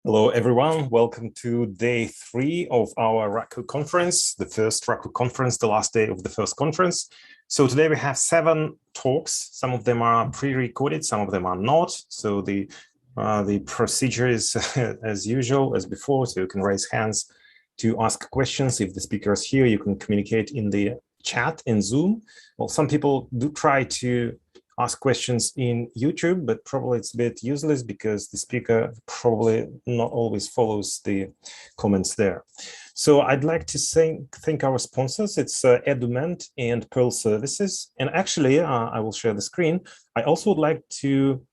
Hello, everyone. Welcome to day 3 of our Raku Conference, the first Raku Conference, the last day of the first conference. So today we have 7 talks. Some of them are pre-recorded, some of them are not. So the procedure is as usual, as before. So you can raise hands to ask questions. If the speaker is here, you can communicate in the chat in Zoom. Well, some people do try to ask questions in YouTube, but probably it's a bit useless because the speaker probably not always follows the comments there. So I'd like to thank our sponsors. It's Edument and Pearl Services. And actually, I will share the screen. I also would like to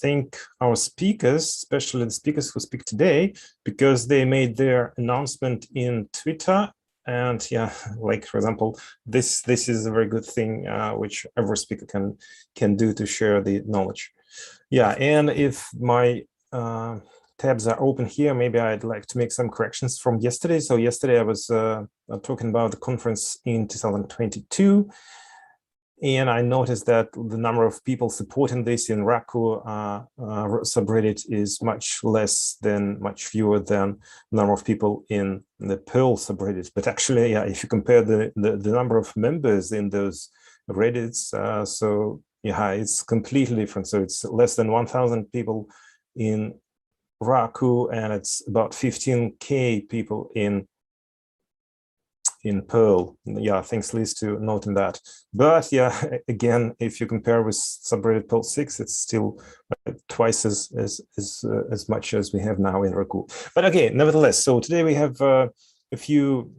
thank our speakers, especially the speakers who speak today, because they made their announcement in Twitter. And yeah, like for example, this is a very good thing which every speaker can do to share the knowledge. Yeah, and if my tabs are open here, maybe I'd like to make some corrections from yesterday. So yesterday I was talking about the conference in 2022. And I noticed that the number of people supporting this in Raku subreddit is much fewer than the number of people in the Perl subreddit. But actually, yeah, if you compare the number of members in those Reddits, so yeah, it's completely different. So it's less than 1,000 people in Raku, and it's about 15K people in Perl. Yeah, thanks Liz to noting that. But yeah, again, if you compare with subreddit Perl 6, it's still twice as much as we have now in Raku. But okay, nevertheless, so today we have a few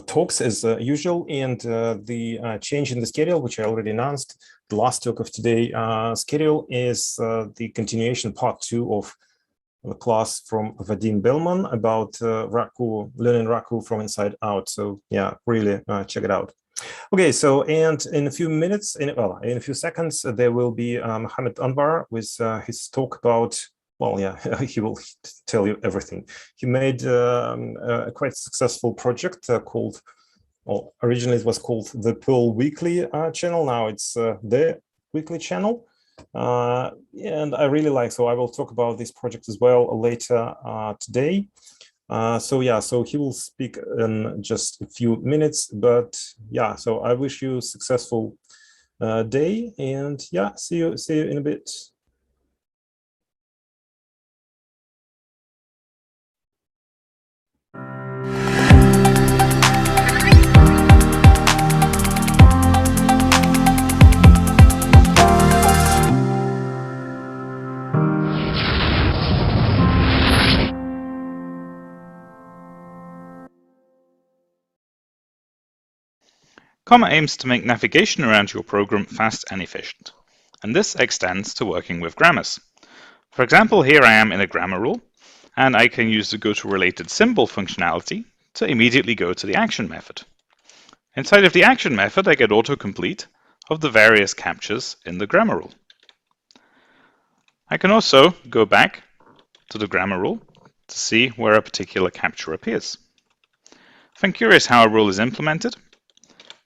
talks as usual, and the change in the schedule, which I already announced, the last talk of today schedule is the continuation part 2 of a class from Vadim Belman about Raku, learning Raku from inside out. So yeah, really check it out. Okay, so and in a few minutes, in a few seconds, there will be Mohammed Anwar with his talk about, well, yeah, he will tell you everything. He made a quite successful project called, well, originally it was called the Pearl Weekly channel. Now it's the Weekly channel. And I really like, so I will talk about this project as well later today. So yeah, so he will speak in just a few minutes, but yeah, so I wish you a successful day, and yeah, see you in a bit. Comma aims to make navigation around your program fast and efficient, and this extends to working with grammars. For example, here I am in a grammar rule, and I can use the go to related symbol functionality to immediately go to the action method. Inside of the action method, I get autocomplete of the various captures in the grammar rule. I can also go back to the grammar rule to see where a particular capture appears. If I'm curious how a rule is implemented,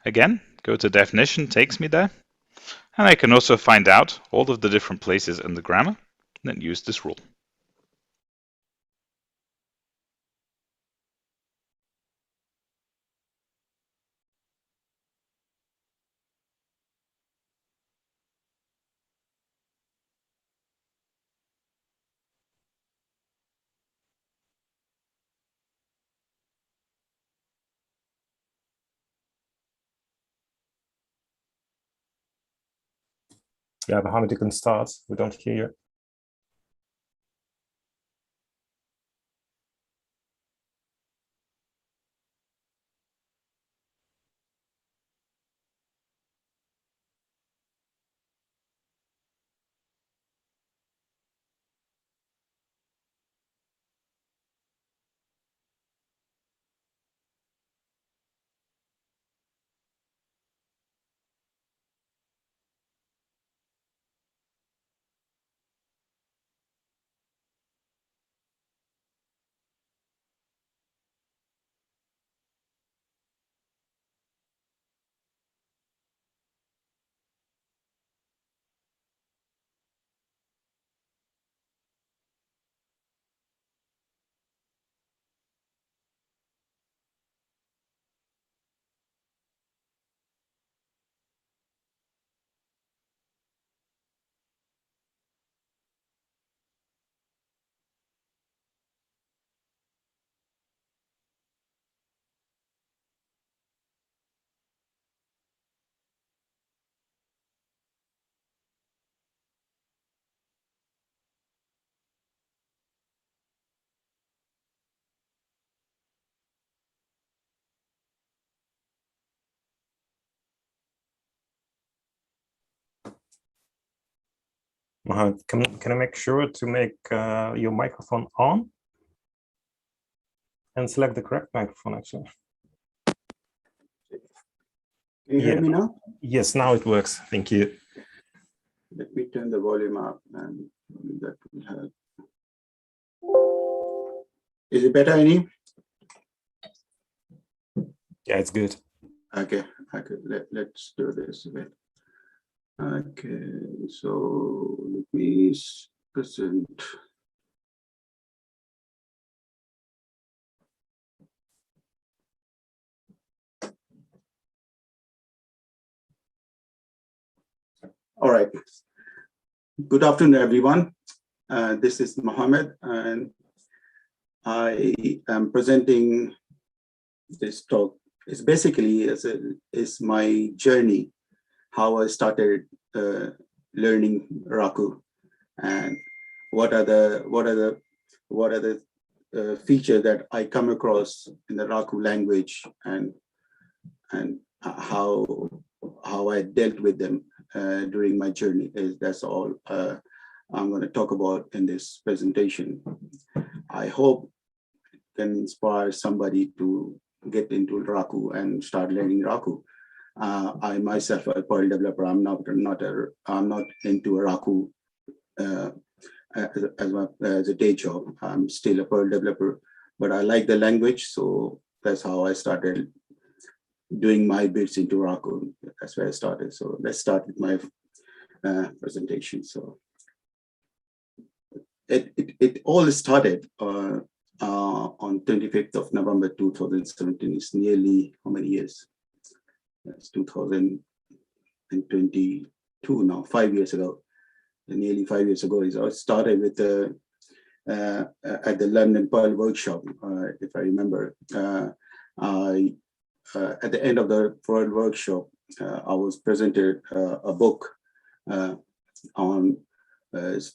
again, go to definition, takes me there, and I can also find out all of the different places in the grammar that use this rule. Yeah, Mohammed, you can start. We don't hear you. Can I make sure to make your microphone on? And select the correct microphone, actually. Can you hear me now? Yes, now it works. Thank you. Let me turn the volume up, and that will help. Is it better, Annie? Yeah, it's good. Okay. Let's do this a bit. Okay, so let me present. All right. Good afternoon, everyone. This is Mohammed, and I am presenting this talk. It's basically is my journey, how I started learning Raku, and what are the features that I come across in the Raku language, and how I dealt with them during my journey. That's all I'm going to talk about in this presentation. I hope it can inspire somebody to get into Raku and start learning Raku. I myself, a Perl developer, I'm not into Raku as a day job. I'm still a Perl developer, but I like the language, so that's how I started doing my bits into Raku. That's where I started. So let's start with my presentation. So it all started on 25th of November 2017. It's nearly how many years? It's 2022 now, 5 years ago. Nearly 5 years ago, I started with at the London Perl workshop, if I remember. At the end of the Perl workshop, I was presented a book on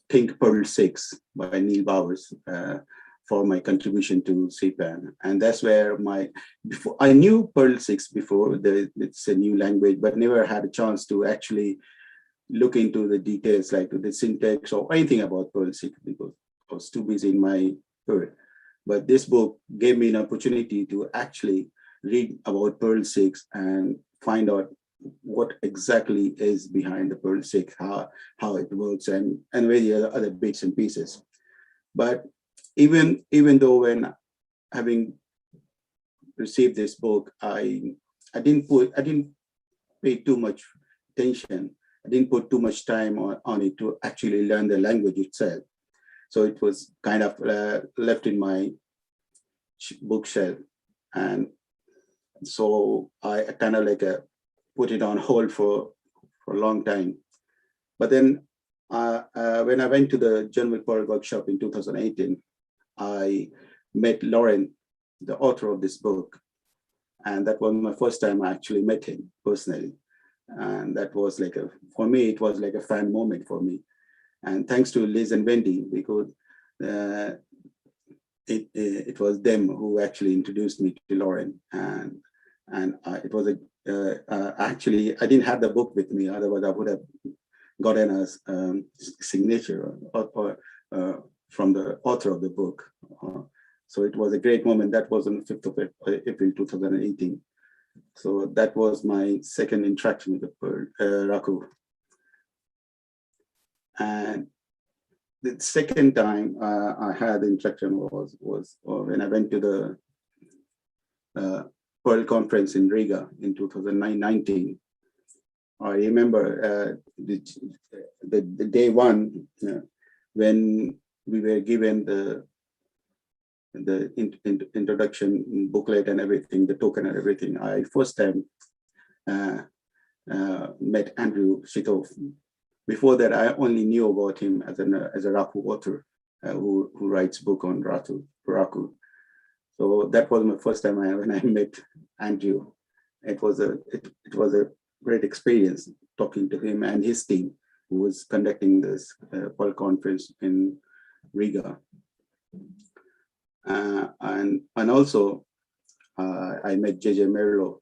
Think Perl 6 by Neil Bowers for my contribution to CPAN. And that's where before I knew Perl 6 before, it's a new language, but never had a chance to actually look into the details, like the syntax or anything about Perl 6, because I was too busy in my Perl. But this book gave me an opportunity to actually read about Perl 6 and find out what exactly is behind the Perl 6, how it works, and various other bits and pieces. But even though when having received this book, I didn't pay too much attention. I didn't put too much time on it to actually learn the language itself. So it was kind of left in my bookshelf, and so I kind of like put it on hold for a long time. But then when I went to the General Perl workshop in 2018, I met Lauren, the author of this book. And that was my first time I actually met him personally. And that was like for me, it was like a fan moment for me. And thanks to Liz and Wendy, because it was them who actually introduced me to Lauren. And it was actually, I didn't have the book with me, otherwise I would have gotten a signature from the author of the book. So it was a great moment. That was on the 5th of April 2018. So that was my second interaction with the Raku. And the second time I had the interaction was when I went to the Raku Conference in Riga in 2019. I remember the day one when we were given the introduction booklet and everything, the token and everything. I first time met Andrew Shitov. Before that, I only knew about him as a Raku author who writes book on Raku. So that was my first time when I met Andrew. It was a great experience talking to him and his team, who was conducting this Raku Conference in Riga. And also I met JJ Merlo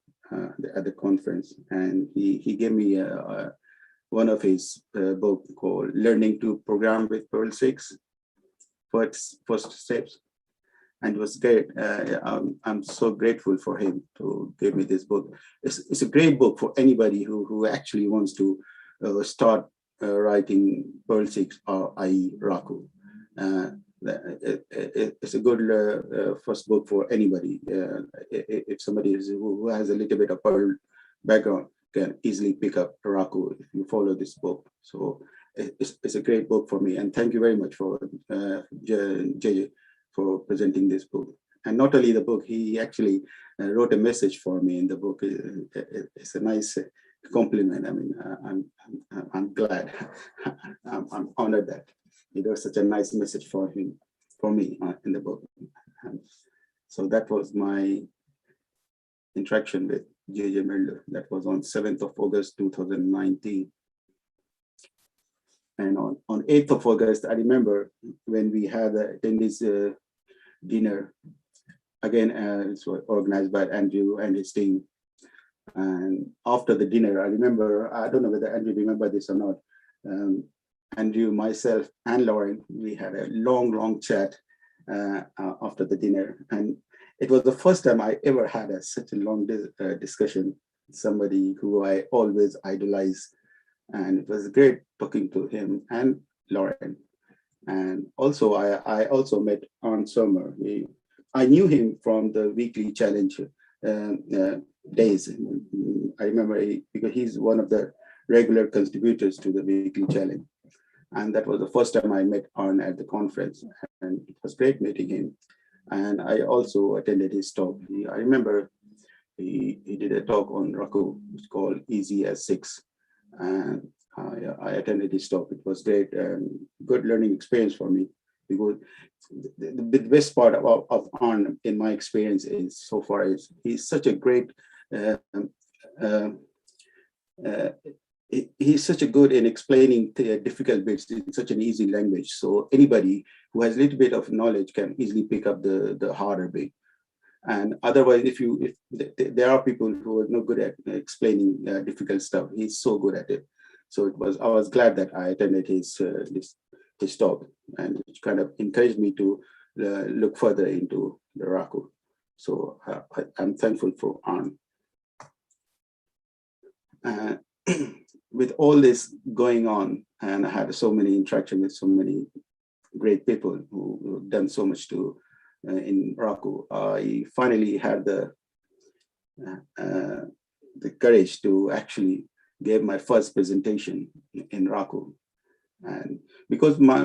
at the conference, and he gave me one of his book called Learning to Program with Perl 6, first steps. And it was great. I'm so grateful for him to give me this book. It's a great book for anybody who actually wants to start writing Perl 6 or i.e. Raku. It's a good first book for anybody. If somebody who has a little bit of Perl background can easily pick up Raku if you follow this book. So it's a great book for me. And thank you very much for JJ for presenting this book. And not only the book, he actually wrote a message for me in the book. It's a nice compliment. I mean, I'm glad. I'm honored that it was such a nice message for me in the book. And so that was my interaction with JJ Mulder. That was on 7th of August, 2019. And on 8th of August, I remember when we had attendees dinner, again, it was organized by Andrew and his team. And after the dinner, I remember, I don't know whether Andrew remember this or not, Andrew, myself, and Lauren, we had a long chat after the dinner. And it was the first time I ever had such a long discussion with somebody who I always idolize. And it was great talking to him and Lauren. And also, I also met Arne Sommer. I knew him from the weekly challenge days. I remember because he's one of the regular contributors to the weekly challenge. And that was the first time I met Arne at the conference. And it was great meeting him. And I also attended his talk. I remember he did a talk on Raku, it's called Easy as 6. And I attended his talk. It was great and good learning experience for me, because the best part of Arne, in my experience, is so far is he's such a great, he's such a good in explaining difficult bits in such an easy language. So anybody who has a little bit of knowledge can easily pick up the harder bit. And otherwise, if there are people who are not good at explaining difficult stuff, he's so good at it. So I was glad that I attended his talk, and it kind of encouraged me to look further into the Raku. So I'm thankful for Arne. With all this going on, and I had so many interactions with so many great people who've done so much to in Raku, I finally had the courage to actually give my first presentation in Raku. And because my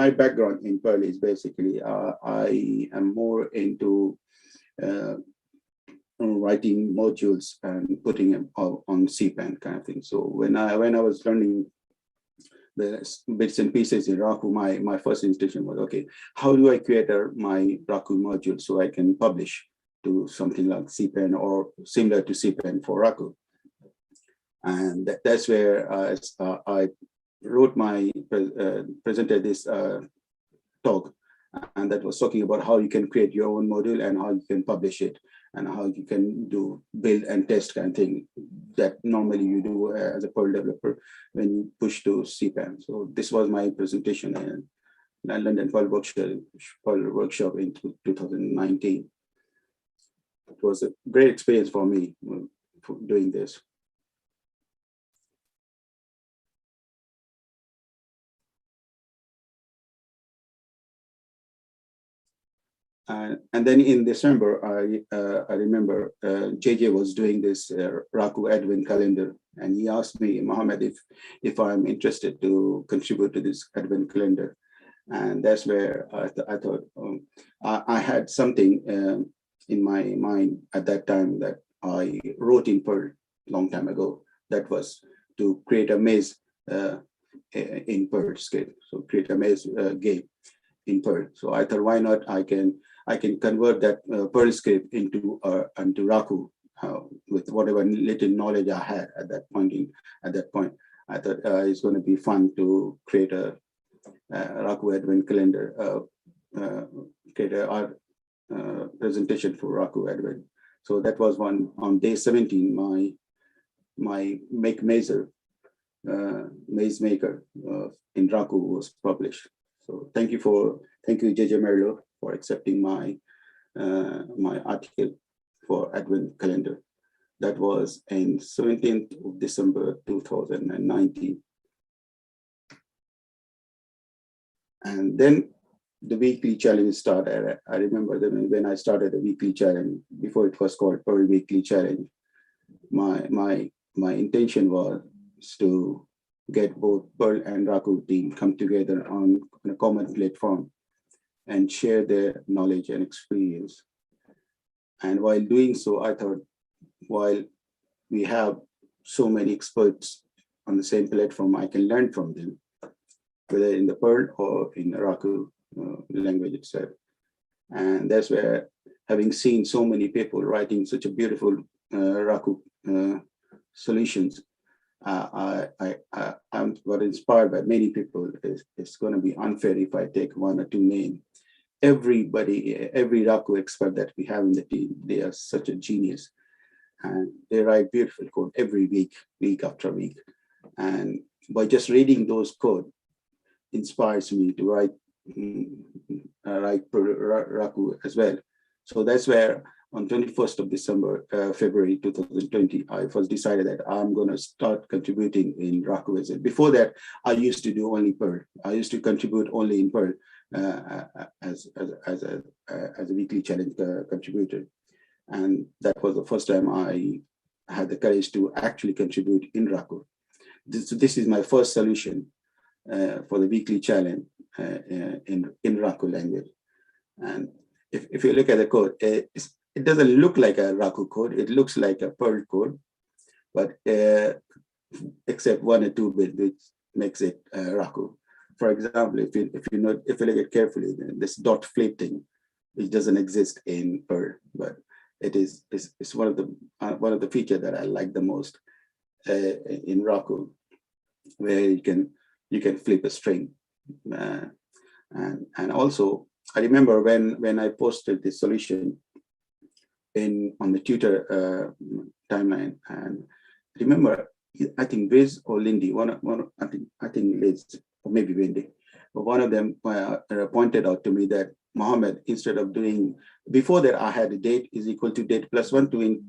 background in Perl is basically, I am more into writing modules and putting them on CPAN kind of thing. So when I was learning the bits and pieces in Raku, my first intention was, okay, how do I create my Raku module so I can publish to something like CPAN or similar to CPAN for Raku? And that's where I wrote presented this talk, and that was talking about how you can create your own module and how you can publish it, and how you can do build and test kind of thing that normally you do as a Perl developer when you push to CPAN. So this was my presentation in London Perl Workshop in 2019. It was a great experience for me for doing this. And then in December, I remember JJ was doing this Raku Advent calendar, and he asked me, Mohammed, if I'm interested to contribute to this Advent calendar. And that's where I thought I had something in my mind at that time that I wrote in Perl a long time ago. That was to create a maze in Perl script. So create a maze game in Perl. So I thought, why not? I can convert that Perl script into Raku with whatever little knowledge I had at that point. I thought it's going to be fun to create a Raku Advent calendar, create a presentation for Raku Advent. So that was one on day 17. My make measure maze maker in Raku was published. So thank you, JJ Merlo, for accepting my my article for Advent calendar. That was in 17th of December 2019. And then the weekly challenge started. I remember that when I started the weekly challenge, before it was called Pearl Weekly Challenge, my intention was to get both Pearl and Raku team come together on a common platform and share their knowledge and experience. And while doing so, I thought, while we have so many experts on the same platform, I can learn from them, whether in the Pearl or in the Raku language itself. And that's where, having seen so many people writing such a beautiful Raku solutions, I got inspired by many people. It's going to be unfair if I take one or two names. Every Raku expert that we have in the team, they are such a genius. And they write beautiful code every week, week after week. And by just reading those code, inspires me to write Raku as well. So that's where on 21st of December, February 2020, I first decided that I'm going to start contributing in Raku as well. Before that, I used to do only Perl. I used to contribute only in Perl as a weekly challenge contributor. And that was the first time I had the courage to actually contribute in Raku. This is my first solution for the weekly challenge in Raku language. And if you look at the code, it doesn't look like a Raku code. It looks like a Perl code, but except 1 or 2 bits, which makes it Raku. For example, if you look at it carefully, this dot flip thing, which doesn't exist in Perl, but it's one of the features that I like the most in Raku, where you can flip a string, and also I remember when I posted this solution on the Twitter timeline, and remember, I think Wiz or Lindy, I think Liz or maybe Wendy, but one of them pointed out to me that Mohammed, instead of doing, before that I had a date is equal to date plus 1 to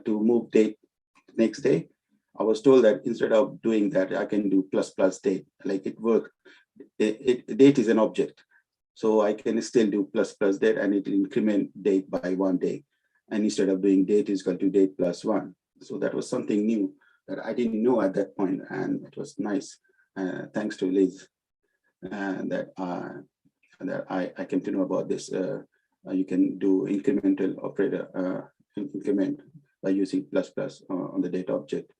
move date next day. I was told that instead of doing that, I can do plus date, like it worked. Date is an object. So I can still do plus date, and it will increment date by 1 day. And instead of doing date is equal to date plus 1. So that was something new that I didn't know at that point, and it was nice. Thanks to Liz, that I came to know about this. You can do incremental operator increment by using plus on the data object.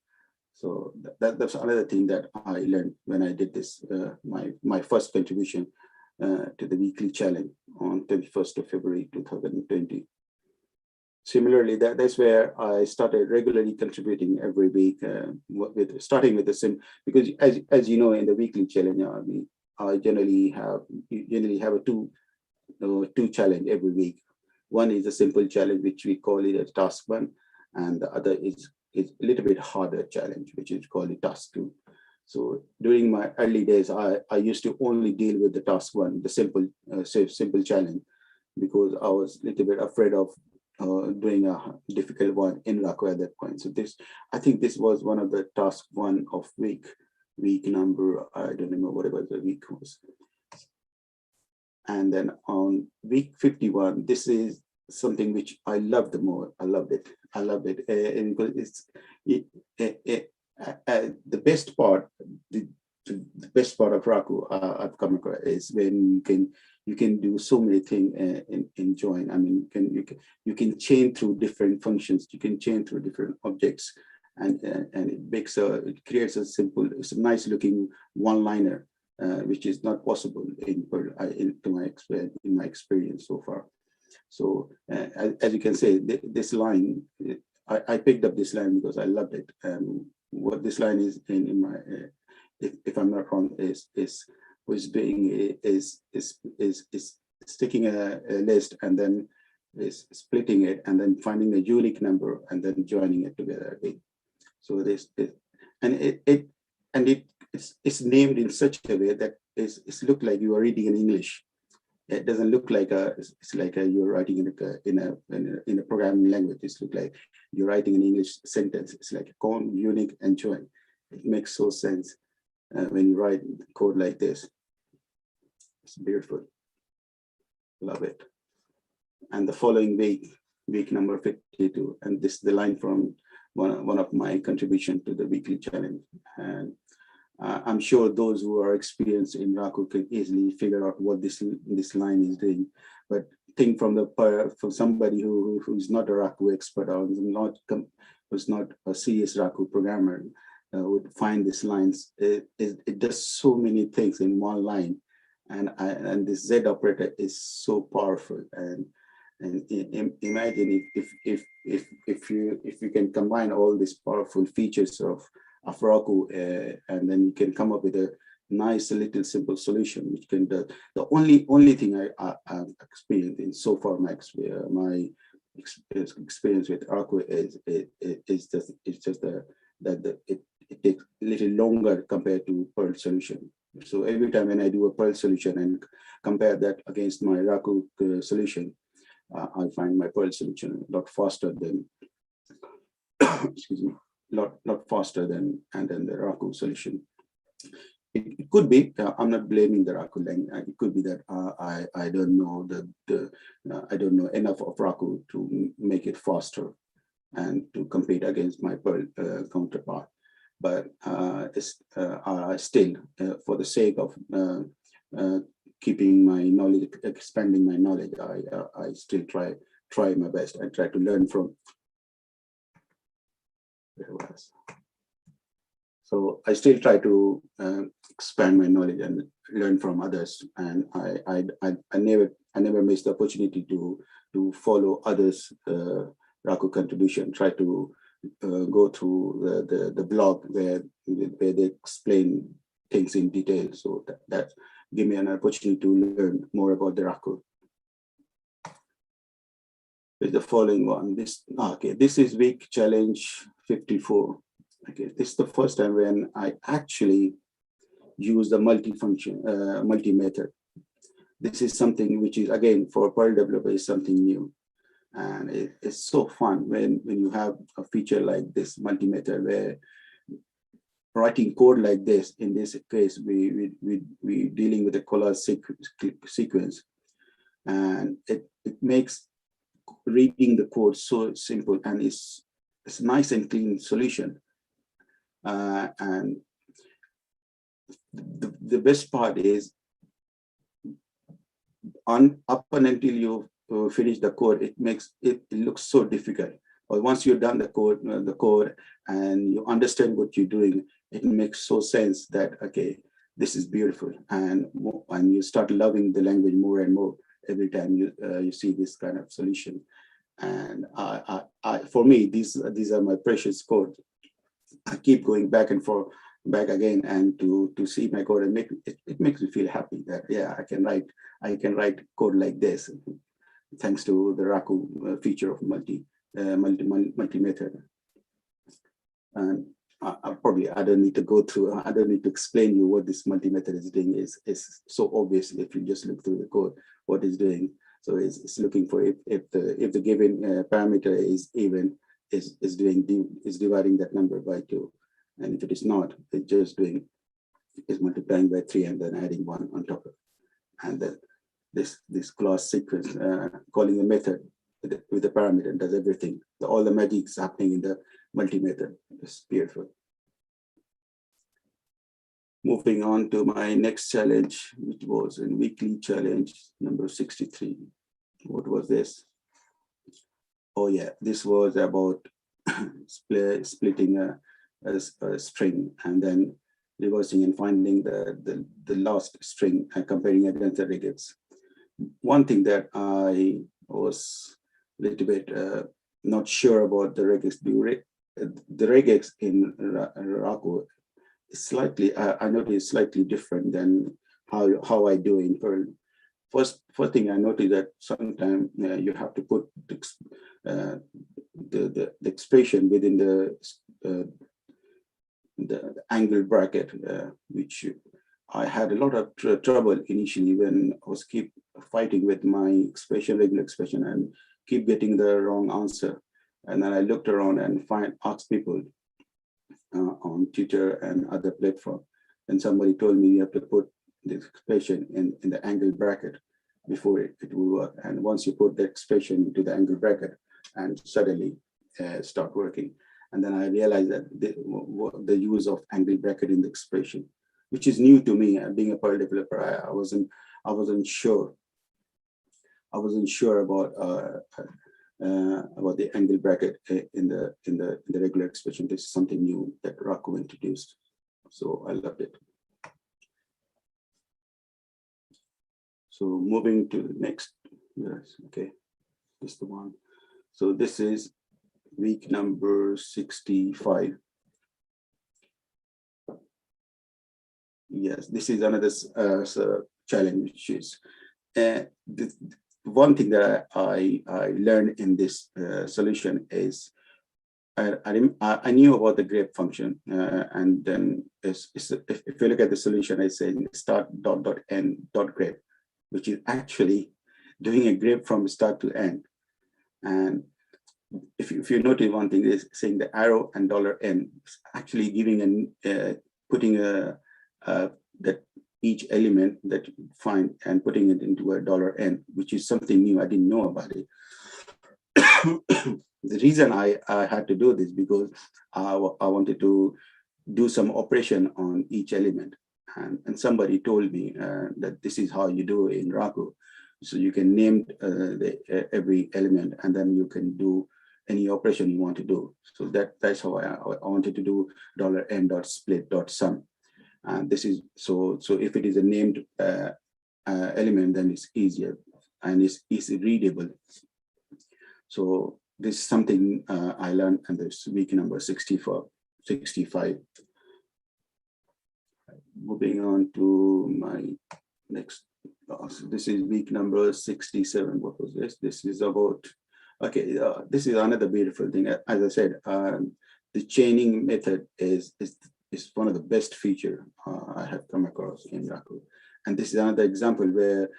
So that's another thing that I learned when I did this, my first contribution to the weekly challenge on 31st of February 2020. Similarly, that's where I started regularly contributing every week, starting with the same, because as you know, in the weekly challenge, I generally have a two challenge every week. One is a simple challenge, which we call it a task 1, and the other is a little bit harder challenge, which is called a task 2. So during my early days, I used to only deal with the task 1, the simple challenge, because I was a little bit afraid of doing a difficult one in Raku at that point. So I think this was one of the task 1 of week number, I don't remember whatever the week was. And then on week 51, this is something which I loved the more. I loved it. And because the best part of Raku I've come across is when you can do so many things in join. I mean, you can chain through different functions. You can chain through different objects, and it creates it's a nice looking one-liner, which is not possible in my experience so far. So as you can see, this line, I picked up this line because I loved it. What this line is in my, if I'm not wrong, is sticking a list and then is splitting it and then finding a unique number and then joining it together again. So and it's named in such a way that it's look like you are reading in English. It doesn't look like it's like you're writing in a programming language. It's look like you're writing an English sentence. It's like calm, unique, and joy. It makes so sense when you write code like this. It's beautiful. Love it. And the following week number 52, and this is the line from one of my contribution to the weekly challenge. And I'm sure those who are experienced in Raku can easily figure out what this line is doing. But think from somebody who's not a Raku expert or who's not a serious Raku programmer would find these lines. It does so many things in one line, and this Z operator is so powerful. And imagine if you can combine all these powerful features of Raku, and then you can come up with a nice little simple solution, which can the only thing I've experienced in so far my experience with Raku is just that it takes a little longer compared to Perl solution. So every time when I do a Perl solution and compare that against my Raku solution, I find my Perl solution a lot faster than excuse me, lot faster than the Raku solution. It could be I'm not blaming the Raku language. It could be that I don't know I don't know enough of Raku to make it faster and to compete against my Perl counterpart. But still, for the sake of keeping my knowledge, expanding my knowledge, I still try my best. I try to learn from. So I still try to expand my knowledge and learn from others, and I never miss the opportunity to follow others' Raku contribution. Try to go through the blog where they explain things in detail. So that give me an opportunity to learn more about the Raku. Is the following one. This is week challenge 54. Okay, this is the first time when I actually use the multi-method. This is something which is, again, for Perl developers, something new. And it's so fun when you have a feature like this multi-method, where writing code like this, in this case, we dealing with a collage sequence. And it makes reading the code so simple, and it's a nice and clean solution. And the best part is up until you finish the code, it looks so difficult. But once you've done the code and you understand what you're doing, it makes so sense that, okay, this is beautiful. And you start loving the language more and more every time you see this kind of solution. And for me, these are my precious code. I keep going back and forth, back again, and to see my code, and it makes me feel happy that, yeah, I can write code like this, thanks to the Raku feature of multi-method. And I don't need to go through. I don't need to explain you what this multi-method is doing. It's so obvious if you just look through the code what it's doing. So it's looking for if the given parameter is even, is dividing that number by 2, and if it is not, it's multiplying by 3 and then adding 1 on top of it. And then this class sequence calling the method with the parameter does everything. All the magic is happening in the multi-method. It's beautiful. Moving on to my next challenge, which was a weekly challenge number 63. What was this? Oh yeah, this was about splitting a string and then reversing and finding the last string and comparing it against the regex. One thing that I was a little bit not sure about the regex. The regex in Raku is slightly, I noticed, slightly different than how I do in Perl. First thing I noticed that sometimes you have to put the expression within the angle bracket, which I had a lot of trouble initially when I was keep fighting with my expression, regular expression, and keep getting the wrong answer. And then I looked around and asked people on Twitter and other platforms. And somebody told me you have to put the expression in the angle bracket before it will work. And once you put the expression into the angle bracket, and suddenly start working. And then I realized that the use of angle bracket in the expression, which is new to me. Being a Perl developer, I wasn't sure. I wasn't sure about the angle bracket in the regular expression. This is something new that Raku introduced, so I loved it. So moving to the next, yes, okay, this is the one. So this is week number 65. Yes, this is another challenge, which is the one thing that I learned in this solution is I knew about the grep function, and then if you look at the solution, I say start dot end dot grep, which is actually doing a grep from start to end. And if you notice one thing is saying the arrow and $n is actually giving putting that each element that you find and putting it into a $n, which is something new. I didn't know about it. The reason I had to do this because I wanted to do some operation on each element, and somebody told me that this is how you do it in Raku. So you can name every element, and then you can do any operation you want to do. So that's how I wanted to do $n.split.sum. And this is so if it is a named element, then it's easier and it's easy readable. So this is something I learned in this week number 65. Moving on to my next class. This is week number 67. What was this? This is about, okay, this is another beautiful thing. As I said, the chaining method is one of the best feature I have come across in Raku. And this is another example where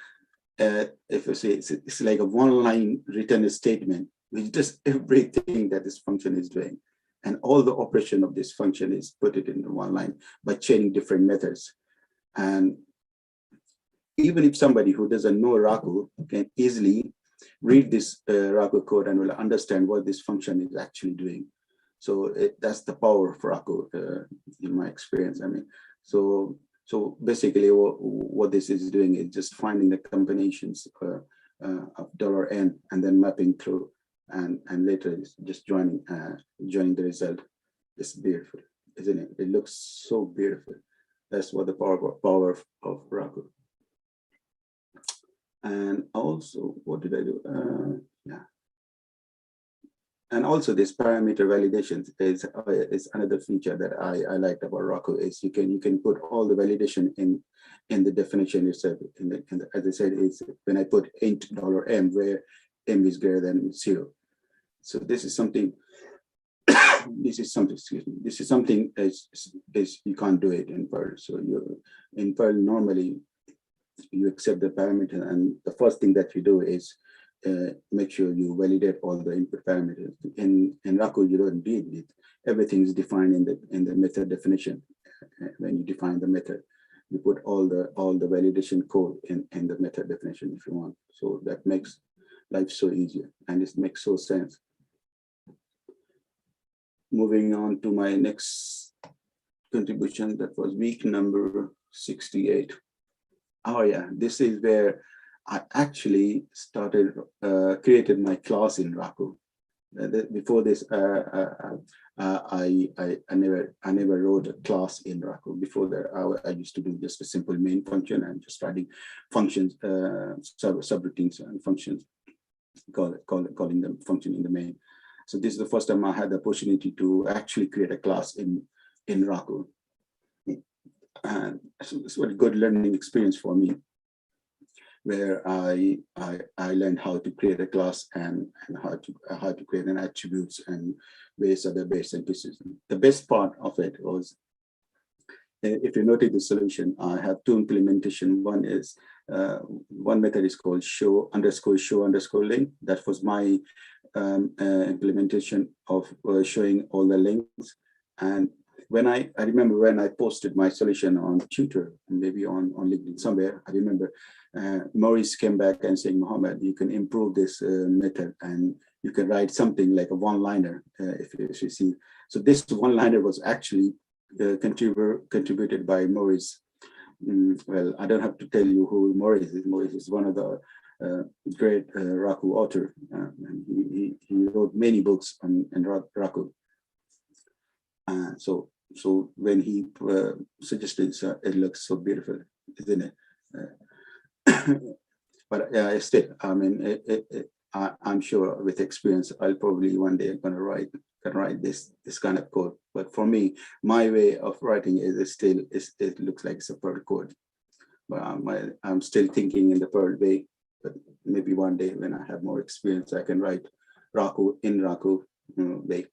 if you say it's like a one-line written statement, which does everything that this function is doing. And all the operation of this function is put it into one line by chaining different methods. And even if somebody who doesn't know Raku can easily read this Raku code and will understand what this function is actually doing. So that's the power of Raku in my experience. I mean, so basically what this is doing is just finding the combinations of $n and then mapping through, and later it's just joining the result. It's beautiful, isn't it? It looks so beautiful. That's what the power of Raku. And also, what did I do? Yeah. And also this parameter validation is another feature that I liked about Raku. Is you can put all the validation in the definition itself. As I said, is when I put int $m where m is greater than 0. So this is something. Excuse me. This is something is you can't do it in Perl. So in Perl normally you accept the parameter, and the first thing that you do is make sure you validate all the input parameters. In Raku, you don't deal with everything is defined in the method definition. When you define the method, you put all the validation code in the method definition if you want. So that makes life so easier, and it makes so sense. Moving on to my next contribution, that was week number 68. Oh yeah, this is where I actually started, created my class in Raku. Before this, I never wrote a class in Raku. Before that, I used to do just a simple main function and just writing functions, subroutines and functions, calling them function in the main. So this is the first time I had the opportunity to actually create a class in Raku. And so it's a good learning experience for me, where I learned how to create a class and how to create an attributes and various other bits and pieces. The best part of it was if you notice the solution, I have two implementation. One method is called show_link. That was my implementation of showing all the links. And when I remember when I posted my solution on Twitter, maybe on LinkedIn somewhere, I remember Maurice came back and saying, Mohammed, you can improve this method and you can write something like a one-liner if you see. So this one-liner was actually contributed by Maurice. Well, I don't have to tell you who Maurice is. Maurice is one of the great Raku author. And he wrote many books on Raku. So when he suggested, it looks so beautiful, isn't it? But still, I mean, I'm sure with experience, I'll probably one day can write this kind of code. But for me, my way of writing it looks like it's a Perl code. But I'm still thinking in the Perl way. But maybe one day when I have more experience, I can write Raku in Raku way.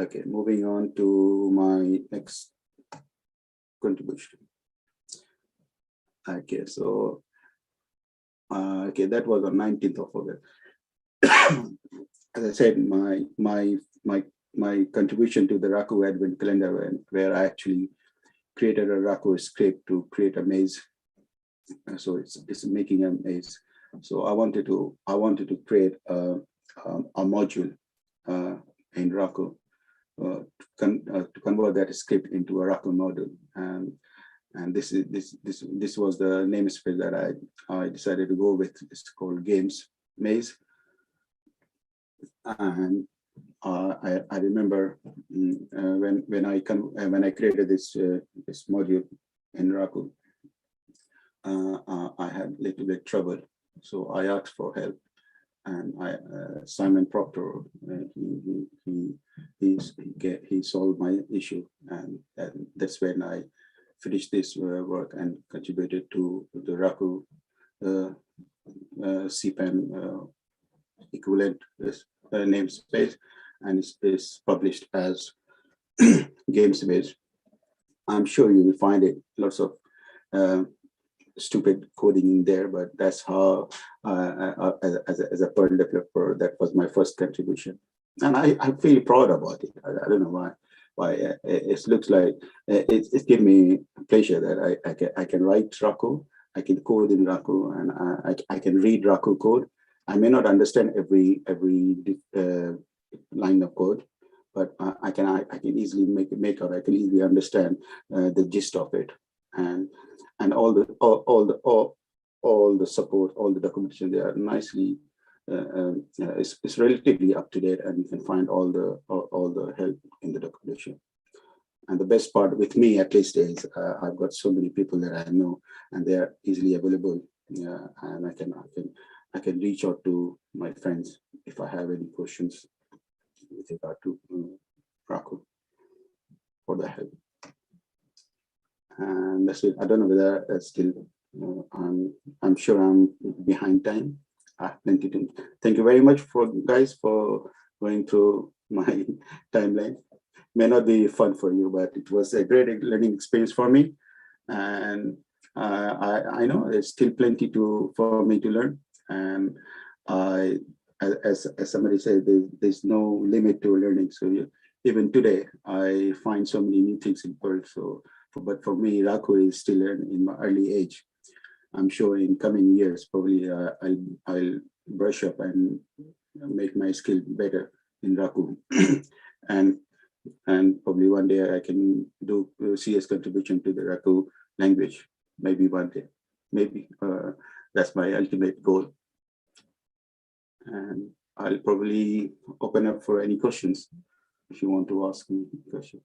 Okay, moving on to my next contribution. Okay, so okay, that was on 19th of August. As I said, my contribution to the Raku Advent Calendar, where I actually created a Raku script to create a maze. So it's making a maze. So I wanted to create a module in Raku. To convert that script into a Raku module, and this was the namespace that I decided to go with. It's called Games Maze, and I remember when I created this module in Raku, I had a little bit trouble, so I asked for help. And Simon Proctor, he solved my issue, and that's when I finished this work and contributed to the Raku CPAN equivalent namespace, and it's published as Gamespace. I'm sure you will find it lots of stupid coding in there, but that's how as a Perl developer, that was my first contribution, and I feel proud about it. I don't know why it looks like it gives me pleasure that I can write Raku, I can code in Raku, and I can read Raku code. I may not understand every line of code, but I can easily make out. I can easily understand the gist of it, and all the support, all the documentation, they are nicely. It's relatively up to date, and you can find all the help in the documentation. And the best part with me, at least, is I've got so many people that I know, and they are easily available. And I can reach out to my friends if I have any questions with regard to Raku for the help. And that's it. I don't know whether that's still. I'm sure I'm behind time. I have plenty to. Thank you very much for guys for going through my timeline. May not be fun for you, but it was a great learning experience for me. And I know there's still plenty for me to learn. And as somebody said, there's no limit to learning. So even today, I find so many new things in Perl. So, but for me, Raku is still in my early age. I'm sure in coming years, probably I'll brush up and make my skill better in Raku. and probably one day I can do CS contribution to the Raku language. Maybe one day. Maybe that's my ultimate goal. And I'll probably open up for any questions if you want to ask me a question.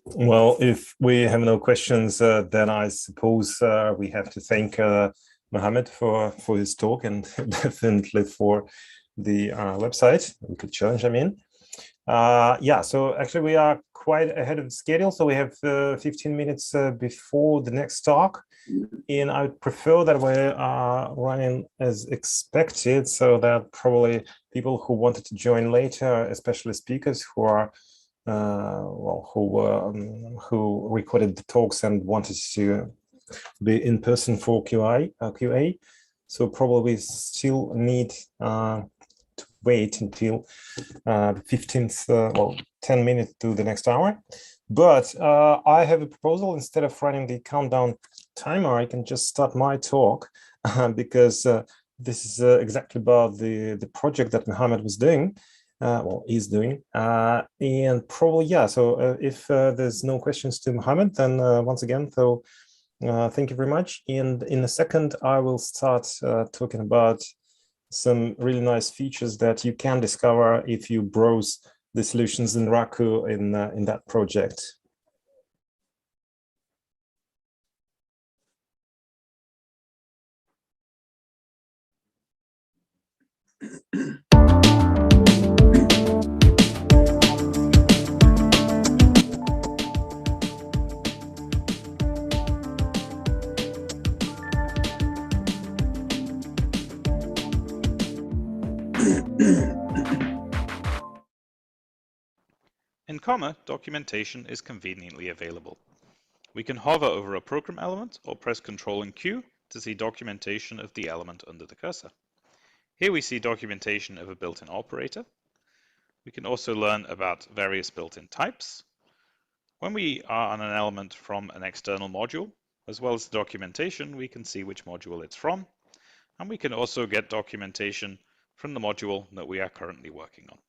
Well, if we have no questions, then I suppose we have to thank Mohammed for his talk and definitely for the website, Weekly Challenge, I mean. Yeah, so actually we are quite ahead of the schedule. So we have 15 minutes before the next talk. And I would prefer that we're running as expected, so that probably people who wanted to join later, especially speakers who are who recorded the talks and wanted to be in person for QA. So probably still need to wait until the 15th, 10 minutes to the next hour. But I have a proposal. Instead of running the countdown timer, I can just start my talk because this is exactly about the project that Mohammed was doing. Is doing, and probably, yeah. So if there's no questions to Mohammed, then once again, so thank you very much. And in a second, I will start talking about some really nice features that you can discover if you browse the solutions in Raku in that project. In Comma, documentation is conveniently available. We can hover over a program element or press Ctrl and Q to see documentation of the element under the cursor. Here we see documentation of a built-in operator. We can also learn about various built-in types. When we are on an element from an external module, as well as the documentation, we can see which module it's from. And we can also get documentation from the module that we are currently working on.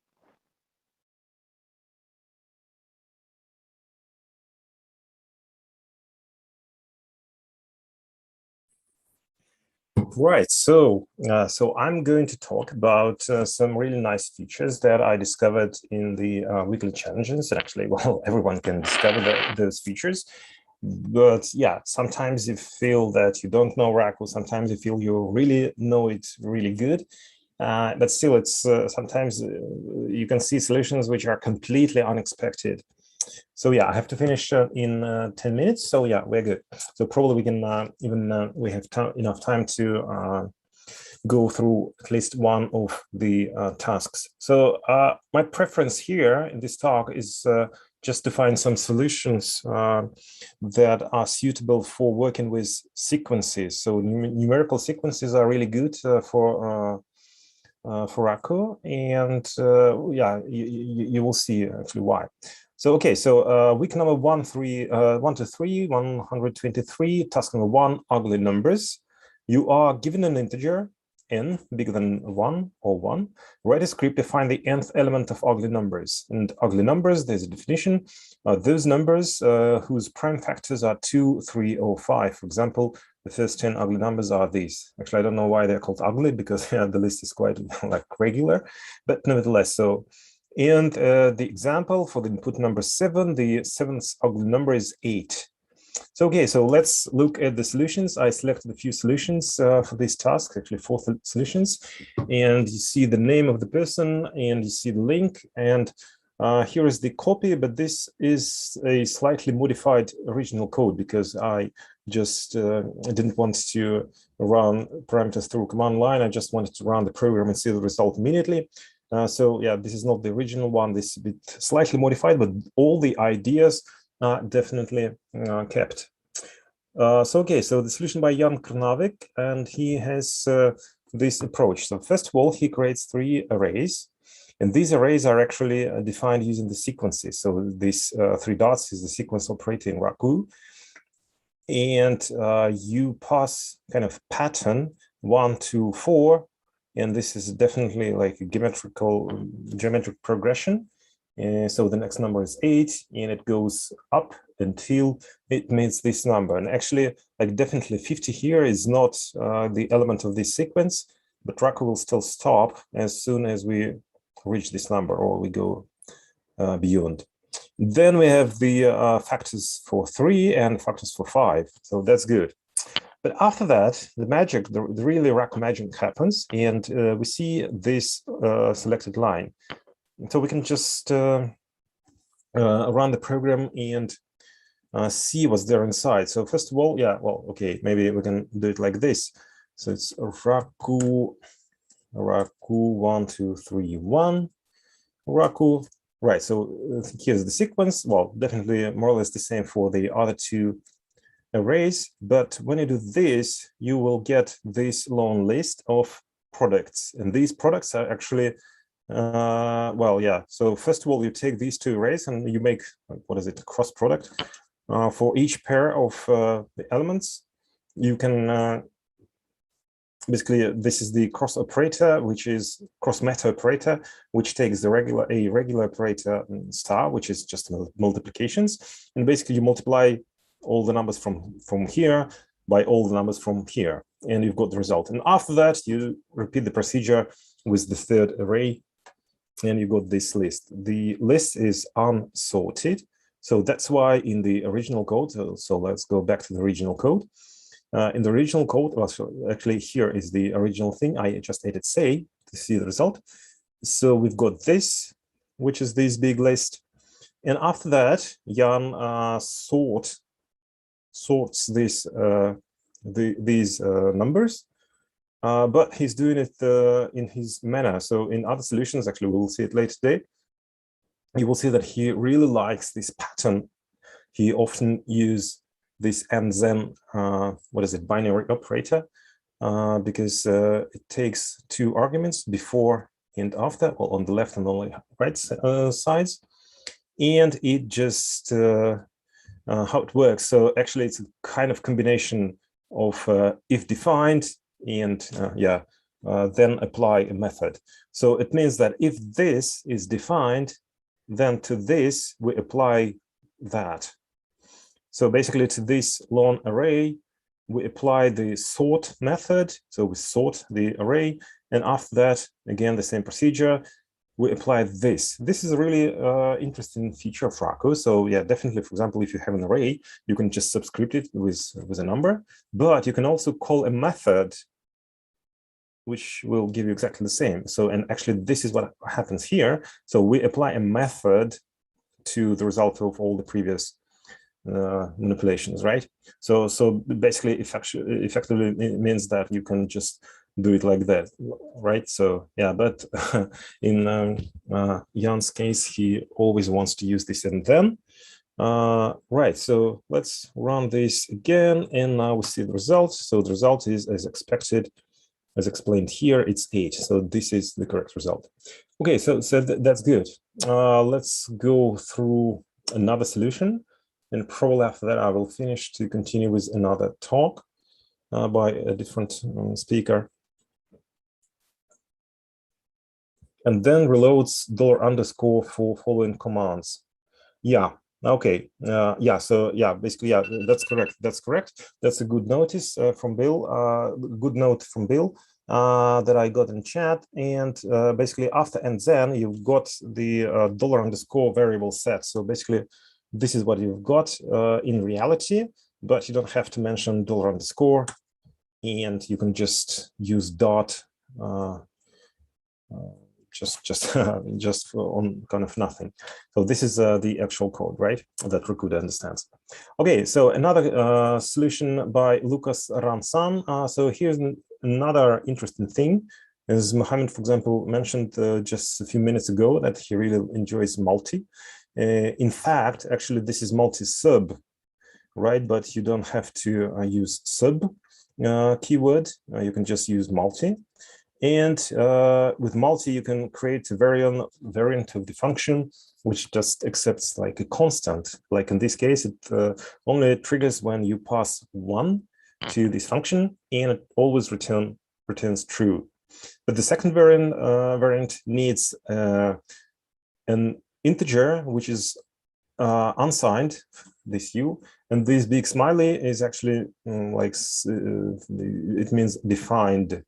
Right, so I'm going to talk about some really nice features that I discovered in the weekly challenges. And actually, well, everyone can discover those features. But yeah, sometimes you feel that you don't know Raku. Sometimes you feel you really know it really good. But still, it's sometimes you can see solutions which are completely unexpected. So yeah, I have to finish in 10 minutes. So yeah, we're good. So probably we can we have enough time to go through at least one of the tasks. So my preference here in this talk is just to find some solutions that are suitable for working with sequences. So numerical sequences are really good for Raku, and yeah, you will see actually why. So okay, so week number 1 to 3, 123, task number 1, ugly numbers. You are given an integer n bigger than 1 or 1. Write a script to find the nth element of ugly numbers. And ugly numbers, there's a definition. Those numbers whose prime factors are 2, 3, or 5. For example, the first 10 ugly numbers are these. Actually, I don't know why they're called ugly, because the list is quite like regular, but nevertheless, so. And the example for the input number 7, the 7th ugly number is 8. So, okay, so let's look at the solutions. I selected a few solutions for this task, actually 4 solutions. And you see the name of the person, and you see the link. And here is the copy, but this is a slightly modified original code, because I just didn't want to run parameters through command line. I just wanted to run the program and see the result immediately. So yeah, this is not the original one. This is a bit slightly modified, but all the ideas are definitely kept. So okay, so the solution by Jan Krnavik, and he has this approach. So first of all, he creates 3 arrays, and these arrays are actually defined using the sequences. So this 3 dots is the sequence operator in Raku, and you pass kind of pattern 1 to 4. And this is definitely like a geometric progression. So the next number is 8, and it goes up until it meets this number. And actually, like definitely 50 here is not the element of this sequence, but Raku will still stop as soon as we reach this number or we go beyond. Then we have the factors for 3 and factors for 5. So that's good. But after that, the magic, the really Raku magic happens, and we see this selected line. So we can just run the program and see what's there inside. So first of all, yeah, well, okay, maybe we can do it like this. So it's Raku 1, 2, 3, 1, Raku. Right, so here's the sequence. Well, definitely more or less the same for the other two arrays, but when you do this, you will get this long list of products, and these products are actually well, yeah. So first of all, you take these two arrays and you make, what is it, cross product for each pair of the elements. You can basically, this is the cross operator, which is cross meta operator, which takes the regular operator star, which is just multiplications, and basically you multiply all the numbers from here by all the numbers from here, and you've got the result. And after that, you repeat the procedure with the third array, and you got this list. The list is unsorted, so that's why in the original code, so let's go back to the original code. In the original code, well, so actually here is the original thing. I just added say to see the result. So we've got this, which is this big list. And after that, Jan sorts this these numbers, but he's doing it in his manner. So in other solutions, actually, we'll see it later today. You will see that he really likes this pattern. He often uses this and then what is it, binary operator, because it takes two arguments, before and after, or on the left and on the right sides, and it just how it works. So actually, it's a kind of combination of if defined and then apply a method. So it means that if this is defined, then to this we apply that. So basically, to this long array, we apply the sort method. So we sort the array, and after that, again, the same procedure. We apply this. This is a really interesting feature of Raku. So yeah, definitely, for example, if you have an array, you can just subscript it with a number, but you can also call a method which will give you exactly the same. So, and actually this is what happens here. So we apply a method to the result of all the previous manipulations, right? So basically effectively it means that you can just do it like that, right? So yeah, but in Jan's case, he always wants to use this and then. Right, so let's run this again, and now we see the result. So the result is as expected, as explained here, it's 8. So this is the correct result. Okay, so that's good. Let's go through another solution, and probably after that I will finish to continue with another talk by a different speaker. And then reloads $_ for following commands. Yeah, okay. Yeah, so yeah, basically, yeah, that's correct. That's correct. That's a good notice from Bill, good note from Bill that I got in chat. And basically after and then you've got the $_ variable set. So basically this is what you've got in reality, but you don't have to mention $_ and you can just use dot just for on kind of nothing. So this is the actual code, right, that Raku understands. Okay, so another solution by Lucas Ransan. So here's another interesting thing. As Mohammed, for example, mentioned just a few minutes ago, that he really enjoys multi. In fact, actually, this is multi-sub, right? But you don't have to use sub keyword. You can just use multi. And with multi, you can create a variant of the function, which just accepts like a constant. Like in this case, it only triggers when you pass 1 to this function, and it always returns true. But the second variant needs an integer, which is unsigned, this u, and this big smiley is actually it means defined.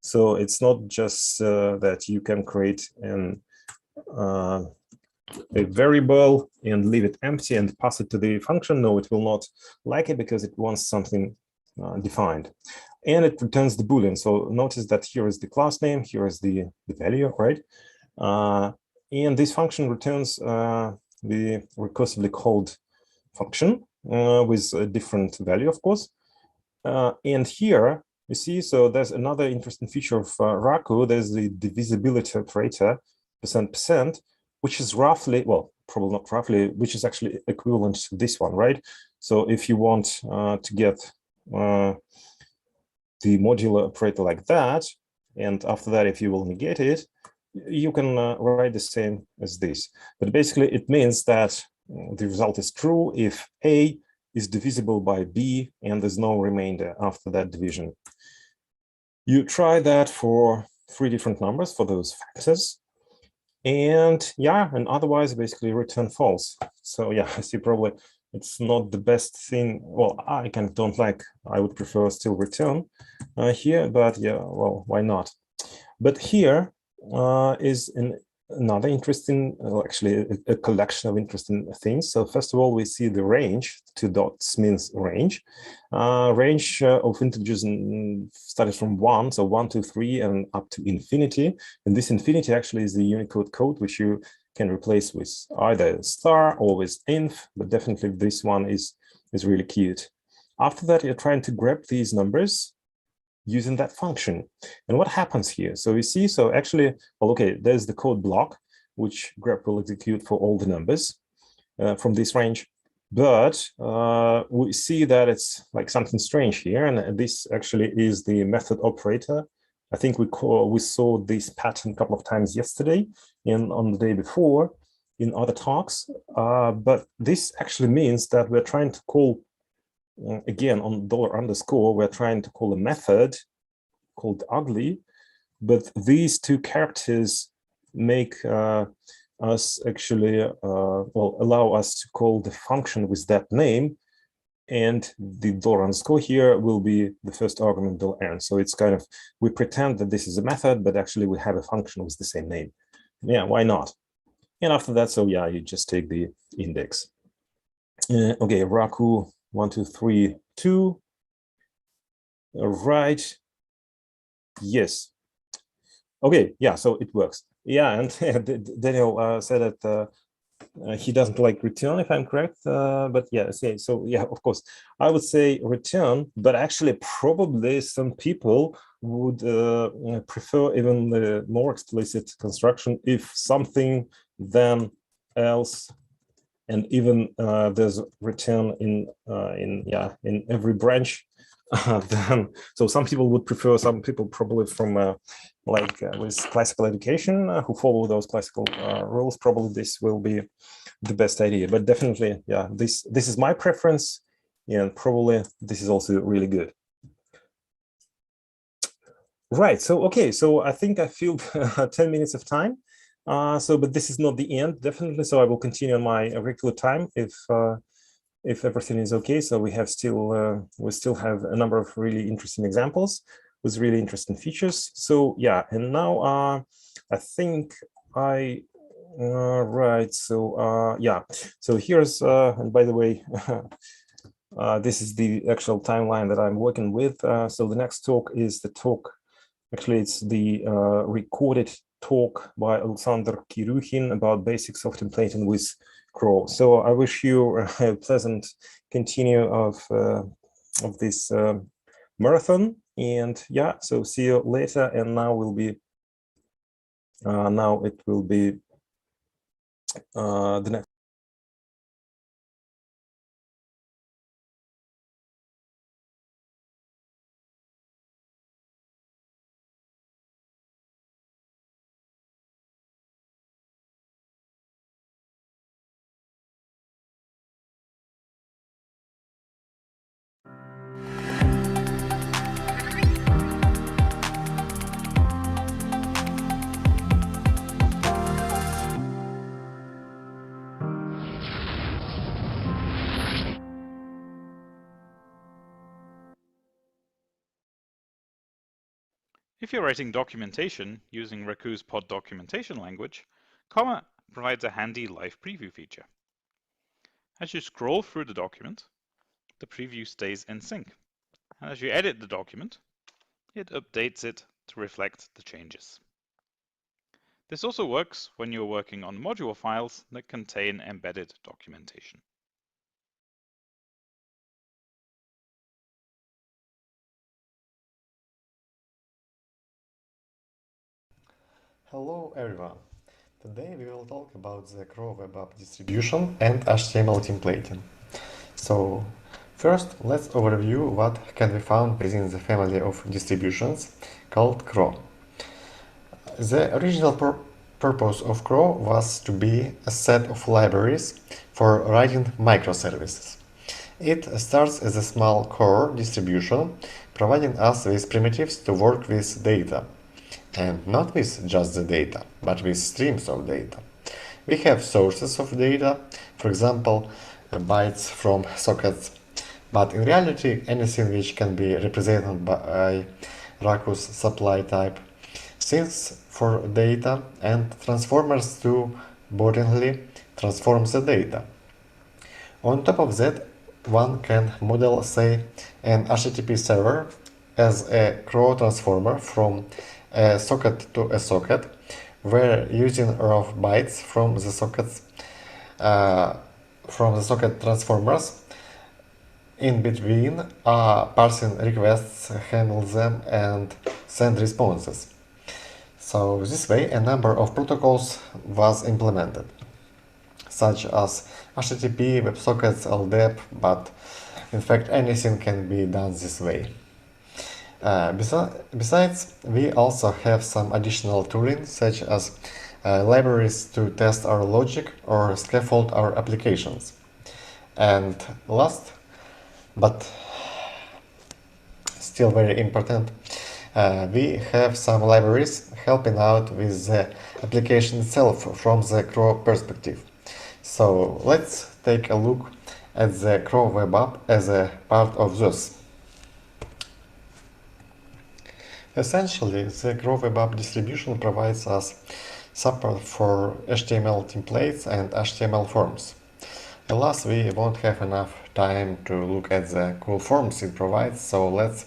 So it's not just that you can create an a variable and leave it empty and pass it to the function, no, it will not like it because it wants something defined. And it returns the Boolean. So notice that here is the class name, here is the value, right? And this function returns the recursively called function with a different value, of course. And here you see, so there's another interesting feature of Raku. There's the divisibility operator, %%, which is roughly, well, probably not roughly, which is actually equivalent to this one, right? So if you want to get the modular operator like that, and after that, if you will negate it, you can write the same as this. But basically, it means that the result is true if A is divisible by B and there's no remainder after that division. You try that for 3 different numbers for those factors. And yeah, and otherwise basically return false. So yeah, I see probably it's not the best thing. Well, I kind of don't like, I would prefer still return here, but yeah, well, why not? But here is another interesting, actually a collection of interesting things. So first of all, we see the range, 2 dots means range. Range of integers started from 1, so 1, 2, 3, and up to infinity. And this infinity actually is the Unicode code, which you can replace with either star or with inf, but definitely this one is really cute. After that, you're trying to grab these numbers using that function. And what happens here? So you see, so actually, well, okay, there's the code block, which grep will execute for all the numbers from this range. But we see that it's like something strange here. And this actually is the method operator. I think we saw this pattern a couple of times yesterday and on the day before in other talks. But this actually means that we're trying to call again, on $_, we're trying to call a method called ugly, but these 2 characters make us actually, well, allow us to call the function with that name, and the $_ here will be the first argument $n. So it's kind of, we pretend that this is a method, but actually we have a function with the same name. Yeah, why not? And after that, so yeah, you just take the index. Okay, Raku 1, 2, 3, 2. All right. Yes. Okay. Yeah. So it works. Yeah. And Daniel said that he doesn't like return, if I'm correct. But yeah. So yeah. Of course, I would say return, but actually, probably some people would prefer even the more explicit construction if something then else. And even there's return in every branch. Then so some people would prefer, some people probably from with classical education who follow those classical rules, probably this will be the best idea. But definitely, yeah, this is my preference, and probably this is also really good. Right. So okay. So I think I filled 10 minutes of time. But this is not the end, definitely. So I will continue on my regular time if everything is okay. So we still have a number of really interesting examples with really interesting features. So yeah, and now I think right. So yeah. So here's and by the way, this is the actual timeline that I'm working with. So the next talk is the talk. Actually, it's the recorded talk by Alexander Kiruhin about basics of templating with Crow. So I wish you a pleasant continue of this marathon. And yeah, so see you later. And now will be now it will be the next. If you're writing documentation using Raku's pod documentation language, comment provides a handy live preview feature. As you scroll through the document, the preview stays in sync. And as you edit the document, it updates it to reflect the changes. This also works when you're working on module files that contain embedded documentation. Hello everyone. Today we will talk about the Crow Web App distribution and HTML templating. So first let's overview what can be found within the family of distributions called Crow. The original purpose of Crow was to be a set of libraries for writing microservices. It starts as a small core distribution, providing us with primitives to work with data. And not with just the data, but with streams of data. We have sources of data, for example, bytes from sockets, but in reality anything which can be represented by Raku's supply type, sinks for data, and transformers to boringly transform the data. On top of that, one can model, say, an HTTP server as a Crow transformer from a socket to a socket, where using raw bytes from the socket transformers in between, parsing requests, handle them, and send responses. So this way, a number of protocols was implemented, such as HTTP, WebSockets, LDAP, but in fact anything can be done this way. Besides, we also have some additional tooling, such as libraries to test our logic or scaffold our applications. And last, but still very important, we have some libraries helping out with the application itself from the Crow perspective. So let's take a look at the Crow Web App as a part of those. Essentially, the Crow Web App distribution provides us support for HTML templates and HTML forms. Alas, we won't have enough time to look at the cool forms it provides, so let's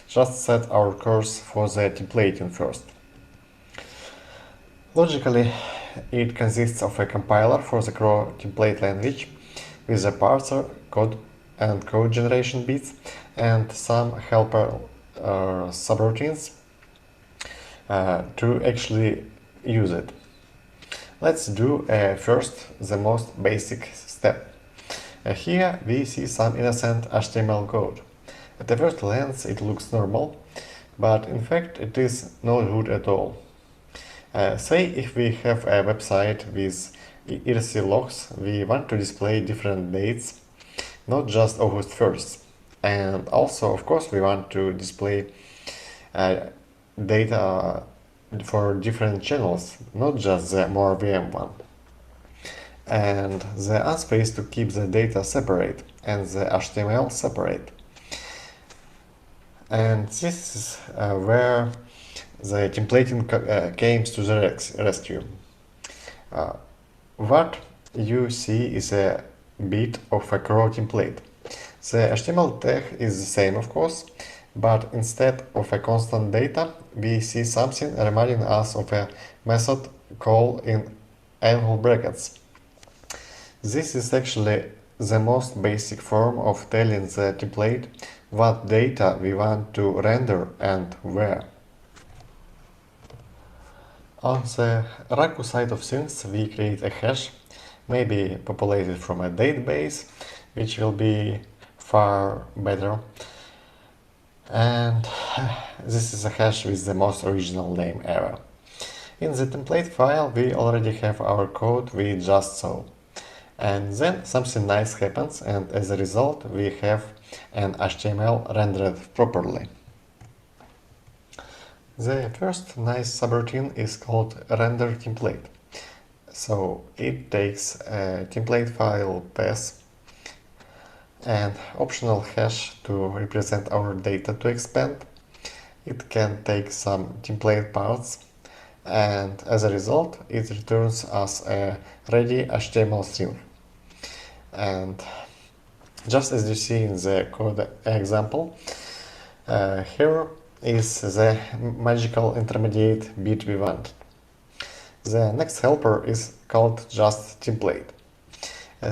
just set our course for the templating first. Logically, it consists of a compiler for the Crow template language with a parser, code and code generation bits, and some helper subroutines to actually use it. Let's do first the most basic step. Here we see some innocent HTML code. At the first glance it looks normal, but in fact it is not good at all. Say if we have a website with IRC logs, we want to display different dates, not just August 1st. And also, of course, we want to display data for different channels, not just the more VM one. And the answer is to keep the data separate and the HTML separate. And this is where the templating came to the rescue. What you see is a bit of a Crow template. The HTML tag is the same, of course, but instead of a constant data, we see something reminding us of a method call in angle brackets. This is actually the most basic form of telling the template what data we want to render and where. On the Raku side of things, we create a hash, maybe populated from a database, which will be far better. And this is a hash with the most original name ever. In the template file, we already have our code we just saw. And then something nice happens, and as a result, we have an HTML rendered properly. The first nice subroutine is called render template. So it takes a template file path and optional hash to represent our data to expand. It can take some template parts and as a result it returns us a ready HTML string. And just as you see in the code example, here is the magical intermediate bit we want. The next helper is called just template.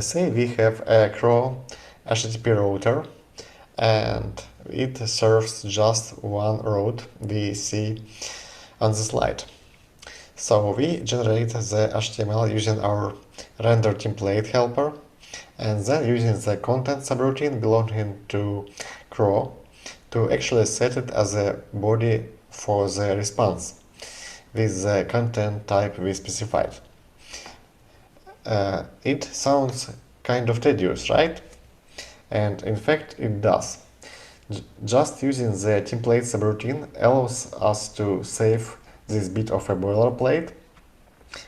Say we have a CRO HTTP router and it serves just one route we see on the slide. So we generate the HTML using our render template helper and then using the content subroutine belonging to CRO to actually set it as a body for the response with the content type we specified. It sounds kind of tedious, right? And in fact it does. Just using the template subroutine allows us to save this bit of a boilerplate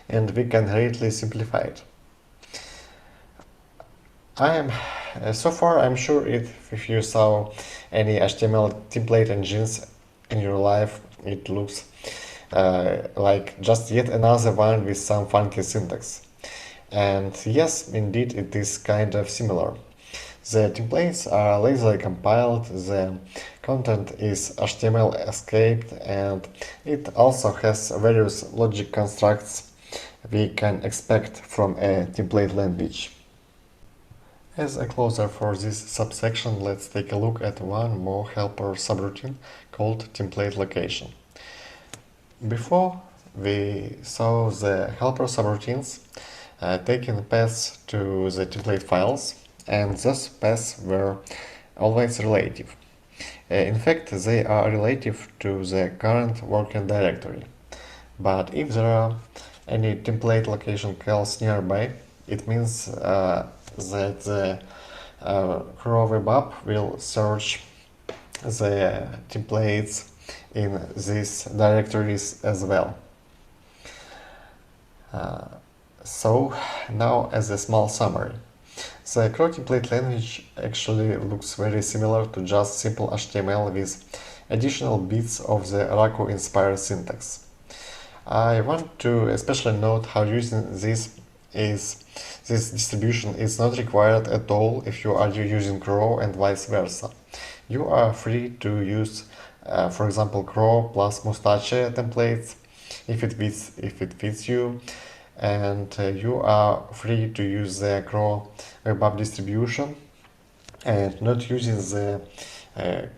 and we can greatly simplify it. So far I'm sure if you saw any HTML template engines in your life, it looks like just yet another one with some funky syntax. And yes, indeed it is kind of similar. The templates are lazily compiled, the content is HTML escaped, and it also has various logic constructs we can expect from a template language. As a closer for this subsection, let's take a look at one more helper subroutine called template location. Before, we saw the helper subroutines taking paths to the template files, and those paths were always relative. In fact, they are relative to the current working directory. But if there are any template location calls nearby, it means that the CRO web app will search the templates in these directories as well. So now as a small summary. The CRO template language actually looks very similar to just simple HTML with additional bits of the Raku inspired syntax. I want to especially note how using this distribution is not required at all if you are using CRO and vice versa. You are free to use, for example, CRO plus Mustache templates if it fits you, and you are free to use the CRO web app distribution and not using the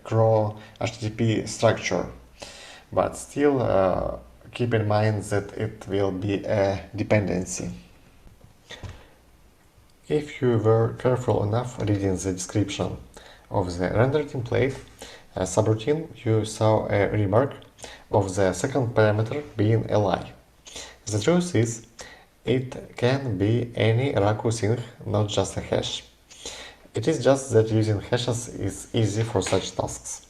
CRO HTTP structure, but still keep in mind that it will be a dependency. If you were careful enough reading the description of the render template subroutine, you saw a remark of the second parameter being a lie. The truth is, it can be any Raku thing, not just a hash. It is just that using hashes is easy for such tasks.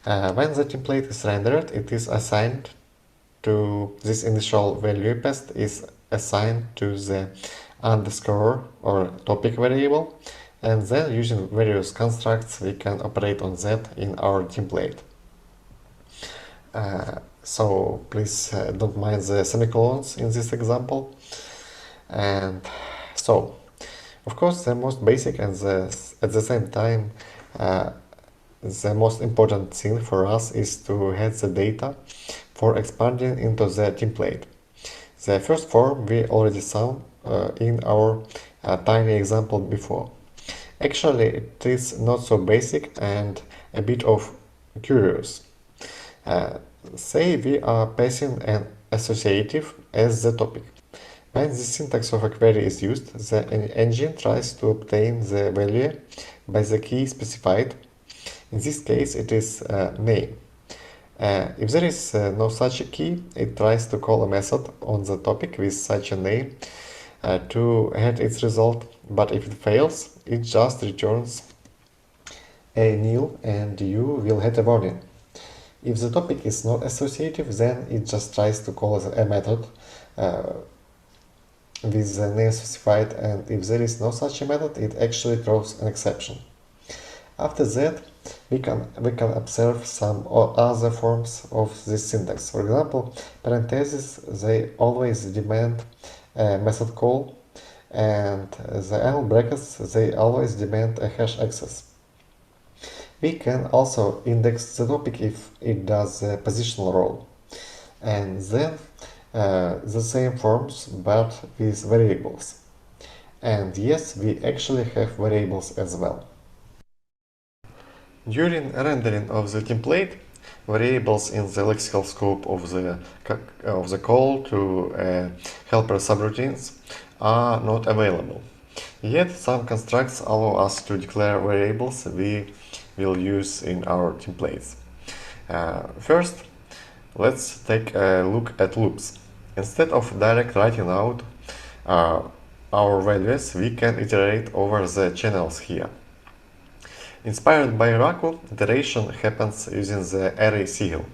When the template is rendered, it is assigned to this initial value path is assigned to the underscore or topic variable, and then using various constructs we can operate on that in our template. So please don't mind the semicolons in this example. And so, of course, the most basic and at the same time the most important thing for us is to have the data for expanding into the template. The first form we already saw in our tiny example before. Actually, it is not so basic and a bit of curious. Say we are passing an associative as the topic. When the syntax of a query is used, the engine tries to obtain the value by the key specified. In this case, it is name. If there is no such a key, it tries to call a method on the topic with such a name to get its result, but if it fails, it just returns a nil and you will get a warning. If the topic is not associative, then it just tries to call a method with the name specified, and if there is no such a method, it actually throws an exception. After that, we can observe some other forms of this syntax. For example, parentheses, they always demand a method call, and the angle brackets, they always demand a hash access. We can also index the topic if it does the positional role, and then the same forms but with variables. And yes, we actually have variables as well. During rendering of the template, variables in the lexical scope of the call to helper subroutines are not available. Yet some constructs allow us to declare variables we will use in our templates. First, let's take a look at loops. Instead of direct writing out our values, we can iterate over the channels here. Inspired by Raku, iteration happens using the array sigil.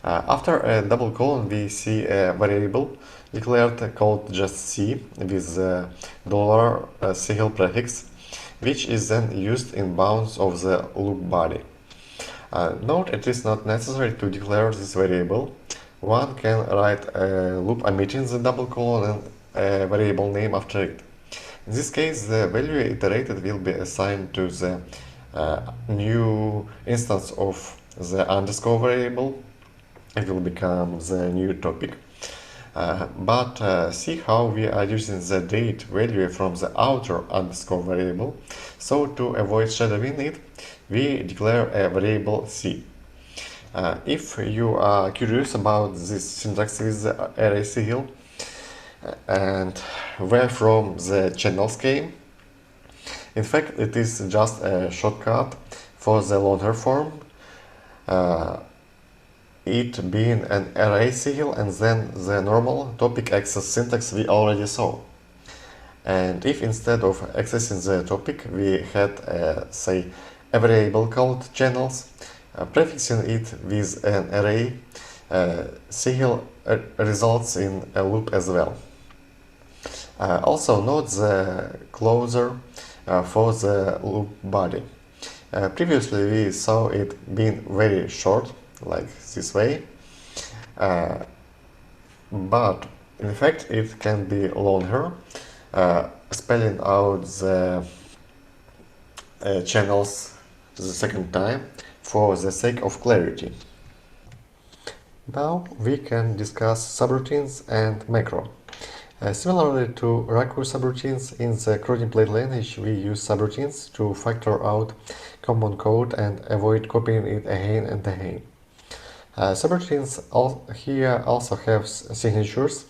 After a double colon, we see a variable declared called just C with the $sigil prefix, which is then used in bounds of the loop body. Note it is not necessary to declare this variable. One can write a loop omitting the double colon and a variable name after it. In this case, the value iterated will be assigned to the new instance of the underscore variable. It will become the new topic. But see how we are using the date value from the outer underscore variable. So to avoid shadowing it, we declare a variable C. If you are curious about this syntax with the array sigil and where from the channels came, in fact, it is just a shortcut for the longer form, it being an array sigil and then the normal topic access syntax we already saw. And if instead of accessing the topic we had, say, a variable called channels, prefixing it with an array sigil results in a loop as well. Also note the closure for the loop body. Previously we saw it being very short, like this way, but in fact it can be longer, spelling out the channels the second time for the sake of clarity. Now we can discuss subroutines and macro. Similarly to Raku subroutines, in the template language we use subroutines to factor out common code and avoid copying it again and again. Subroutines here also have signatures,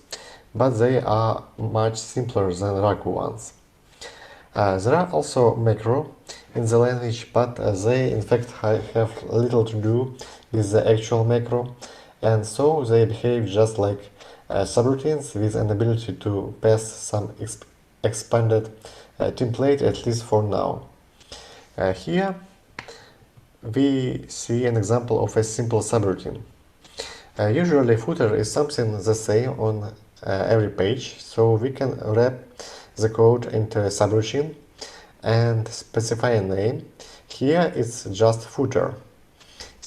but they are much simpler than Raku ones. There are also macro in the language, but they in fact have little to do with the actual macro, and so they behave just like subroutines with an ability to pass some expanded template, at least for now. Here we see an example of a simple subroutine. Usually footer is something the same on every page, so we can wrap the code into a subroutine and specify a name. Here it's just footer.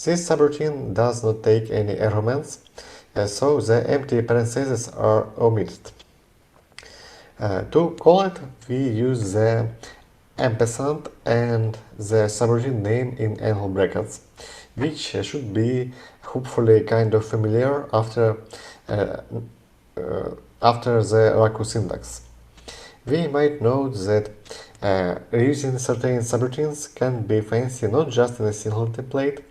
This subroutine does not take any arguments, so the empty parentheses are omitted. To call it, we use the ampersand and the subroutine name in angle brackets, which should be hopefully kind of familiar after the Raku syntax. We might note that using certain subroutines can be fancy not just in a single template,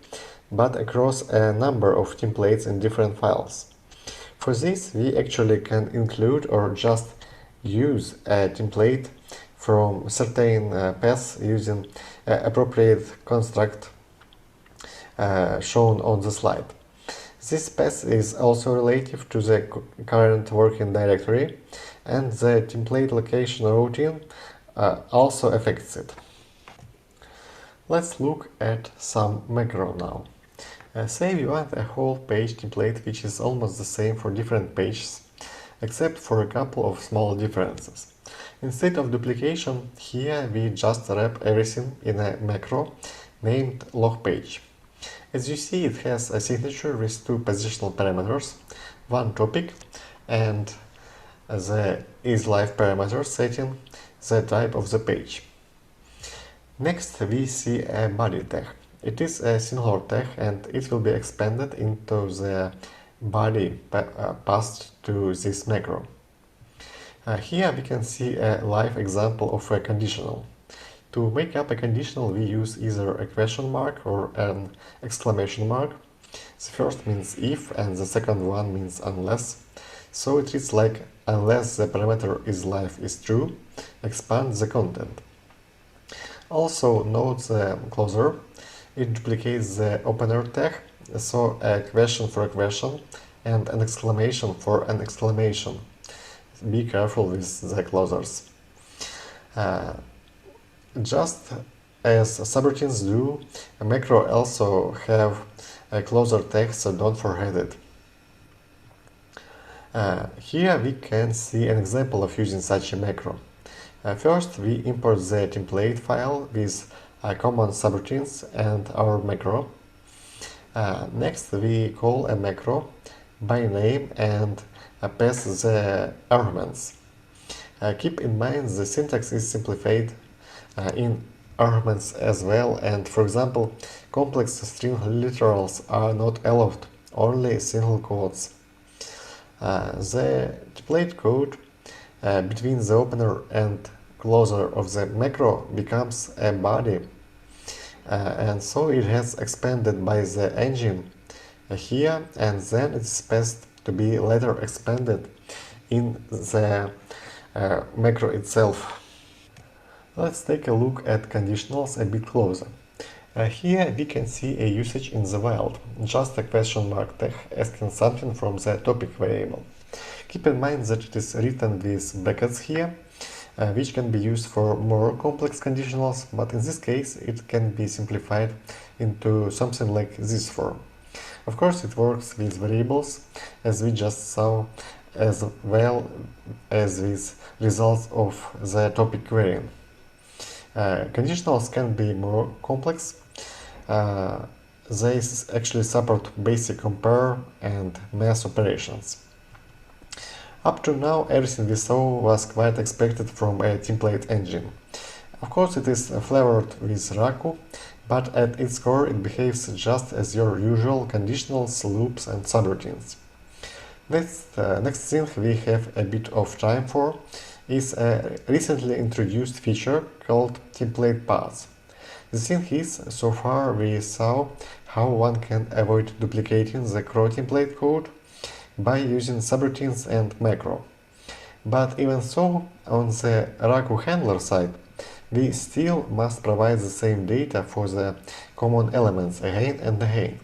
but across a number of templates in different files. For this, we actually can include or just use a template from certain paths using appropriate construct shown on the slide. This path is also relative to the current working directory, and the template location routine also affects it. Let's look at some macro now. Say we want a whole page template which is almost the same for different pages, except for a couple of small differences. Instead of duplication, here we just wrap everything in a macro named log page. As you see, it has a signature with two positional parameters, one topic, and the isLife parameter setting the type of the page. Next, we see a body tag. It is a singular tag and it will be expanded into the body passed to this macro. Here we can see a live example of a conditional. To make up a conditional, we use either a question mark or an exclamation mark. The first means if and the second one means unless. So it reads like, unless the parameter isLife is true, expand the content. Also note the closer. It duplicates the opener tag, so a question for a question and an exclamation for an exclamation. Be careful with the closers. Just as subroutines do, a macro also have a closer tag, so don't forget it. Here we can see an example of using such a macro. First, we import the template file with common subroutines and our macro. Next, we call a macro by name and pass the arguments. Keep in mind the syntax is simplified in arguments as well, and for example, complex string literals are not allowed, only single quotes. The template code between the opener and closer of the macro becomes a body, and so it has expanded by the engine here, and then it's passed to be later expanded in the macro itself. Let's take a look at conditionals a bit closer. Here we can see a usage in the wild, just a question mark tag asking something from the topic variable. Keep in mind that it is written with brackets here, which can be used for more complex conditionals, but in this case it can be simplified into something like this form. Of course, it works with variables, as we just saw, as well as with results of the topic query. Conditionals can be more complex. They actually support basic compare and mass operations. Up to now, everything we saw was quite expected from a template engine. Of course, it is flavored with Raku, but at its core it behaves just as your usual conditionals, loops and subroutines. Next thing we have a bit of time for is a recently introduced feature called template paths. The thing is, so far we saw how one can avoid duplicating the CRO template code by using subroutines and macro. But even so, on the Raku handler side, we still must provide the same data for the common elements again and again.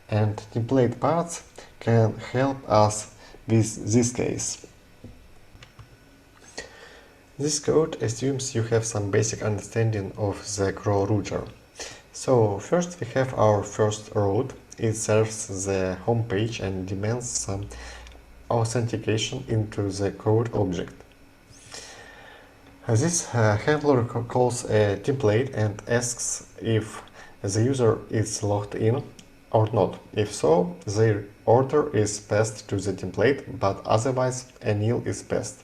And template paths can help us with this case. This code assumes you have some basic understanding of the CRO router. So first we have our first route. It serves the home page and demands some authentication into the code object. This handler calls a template and asks if the user is logged in or not. If so, their order is passed to the template, but otherwise a nil is passed.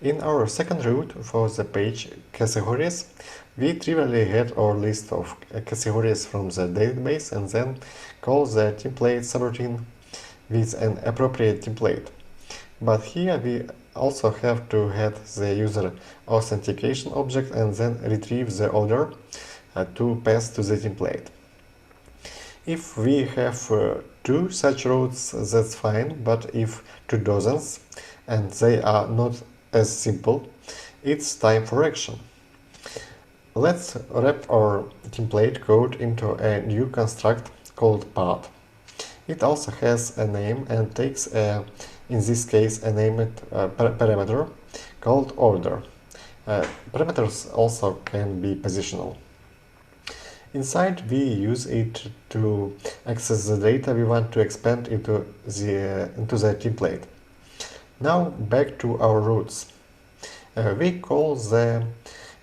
In our second route for the page categories, we trivially get our list of categories from the database and then call the template subroutine with an appropriate template. But here we also have to get the user authentication object and then retrieve the order to pass to the template. If we have two such routes, that's fine, but if 2 dozens and they are not as simple, it's time for action. Let's wrap our template code into a new construct called path. It also has a name and takes in this case a named parameter called order. Parameters also can be positional. Inside we use it to access the data we want to expand into the template. Now back to our routes. We call the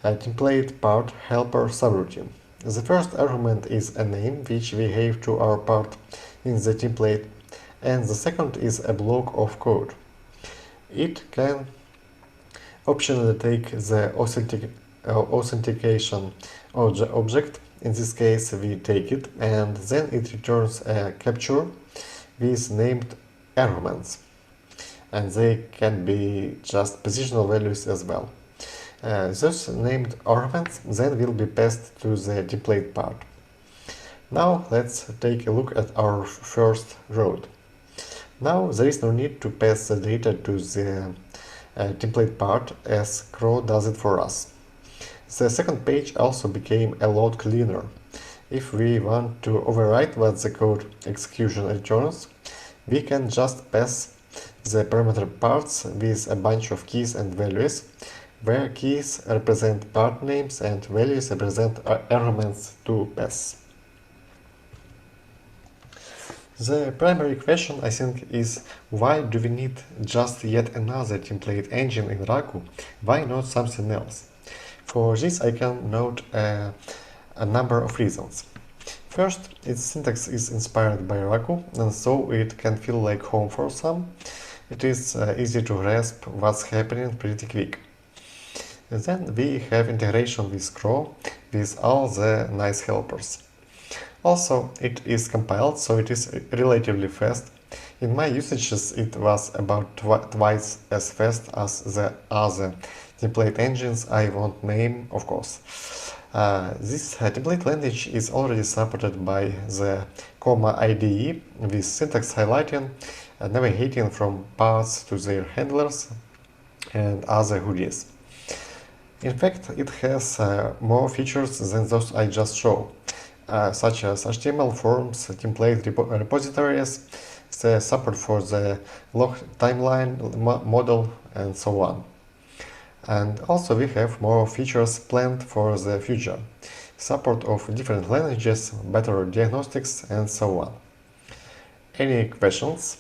template part helper subroutine. The first argument is a name which we have to our part in the template, and the second is a block of code. It can optionally take the authentication of the object. In this case, we take it, and then it returns a capture with named arguments, and they can be just positional values as well. Those named arguments then will be passed to the template part. Now let's take a look at our first road. Now there is no need to pass the data to the template part, as Crow does it for us. The second page also became a lot cleaner. If we want to overwrite what the code execution returns, we can just pass the parameter parts with a bunch of keys and values, where keys represent part names and values represent arguments to pass. The primary question, I think, is why do we need just yet another template engine in Raku? Why not something else? For this, I can note a number of reasons. First, its syntax is inspired by Raku, and so it can feel like home for some. It is easy to grasp what's happening pretty quick. And then we have integration with Crow with all the nice helpers. Also, it is compiled, so it is relatively fast. In my usages, it was about twice as fast as the other template engines I won't name, of course. This template language is already supported by the comma IDE with syntax highlighting, navigating from paths to their handlers and other goodies. In fact, it has more features than those I just showed, such as HTML forms, template repositories, the support for the log timeline model, and so on. And also we have more features planned for the future, support of different languages, better diagnostics, and so on. Any questions?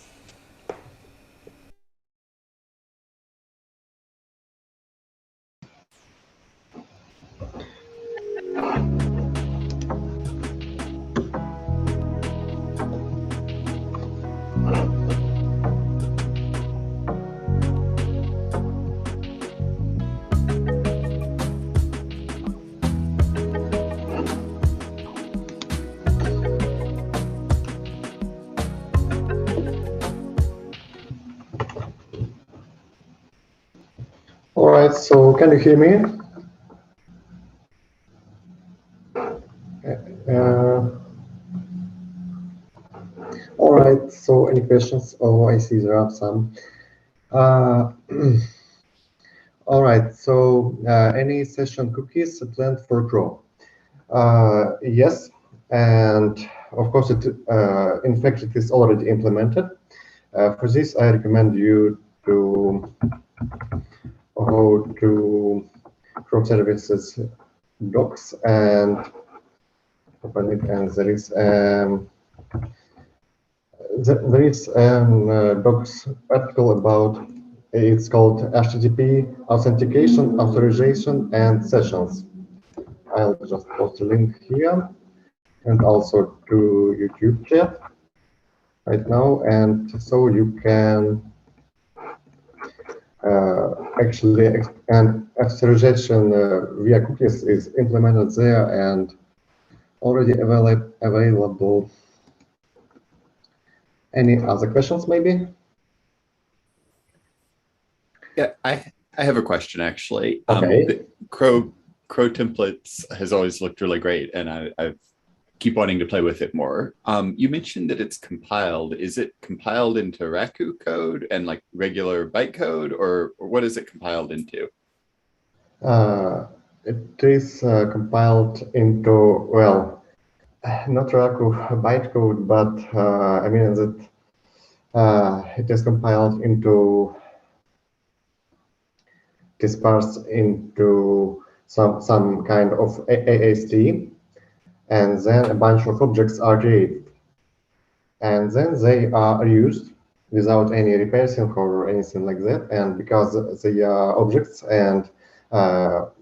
All right, so can you hear me? All right, so any questions? Oh, I see there are some. All right, so any session cookies planned for Chrome? Yes, and of course, in fact, it is already implemented. For this, I recommend you to go to Chrome Services docs and open it, and there is docs article about, it's called HTTP authentication, authorization, and sessions. I'll just post a link here and also to YouTube chat right now, and so you can actually, and authorization via cookies is implemented there and already available. Any other questions, maybe? Yeah, I have a question actually. Okay. The Crow templates has always looked really great, and I keep wanting to play with it more. You mentioned that it's compiled. Is it compiled into Raku code and like regular bytecode, or what is it compiled into? It is compiled into, well, not Raku bytecode, but I mean that it is compiled into, dispersed into some kind of AST, and then a bunch of objects are created, and then they are used without any reparsing or anything like that. And because the objects and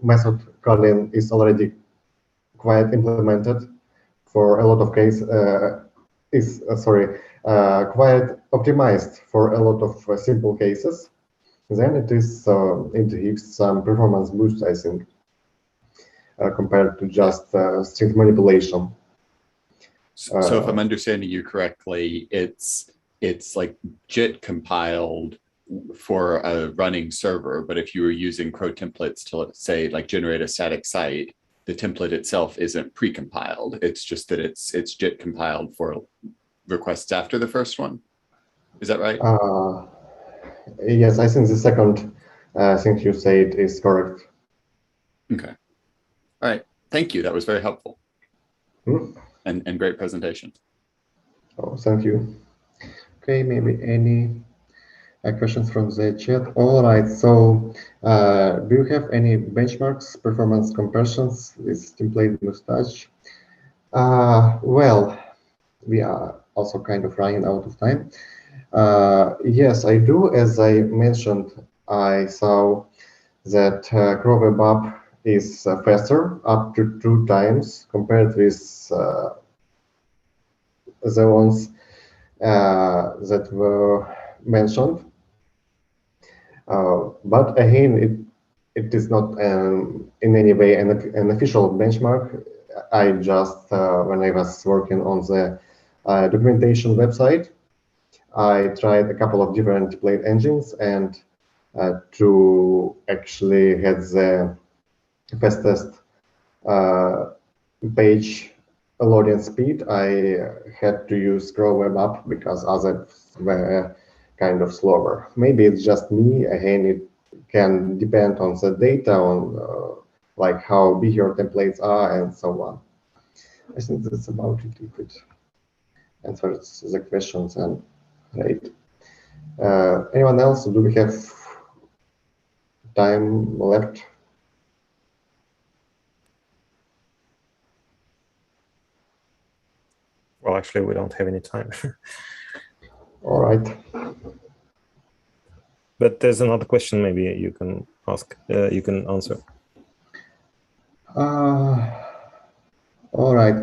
method calling is already quite implemented for a lot of cases, quite optimized for a lot of simple cases, then it gives some performance boost, I think, compared to just string manipulation. So if I'm understanding you correctly, it's like JIT compiled for a running server, but if you were using crow templates to, let's say, like generate a static site, the template itself isn't pre-compiled. It's just that it's JIT compiled for requests after the first one. Is that right? Yes, I think the second thing you said is correct. Okay. All right. Thank you. That was very helpful. Hmm? And great presentation. Oh, thank you. Okay, maybe any questions from the chat? All right. So, do you have any benchmarks, performance comparisons with template mustache? Well, we are also kind of running out of time. Yes, I do. As I mentioned, I saw that Crow Web App is faster, up to 2 times compared with the ones that were mentioned. But again, it is not in any way an official benchmark. I just, when I was working on the documentation website, I tried a couple of different template engines, and to actually get the fastest page loading speed, I had to use Crow Web App because others were kind of slower. Maybe it's just me. Again, it can depend on the data, on like how big your templates are, and so on. I think that's about it. If it answers the questions, and right. Anyone else? Do we have time left? Well, actually, we don't have any time. All right. But there's another question maybe you can ask, you can answer. All right.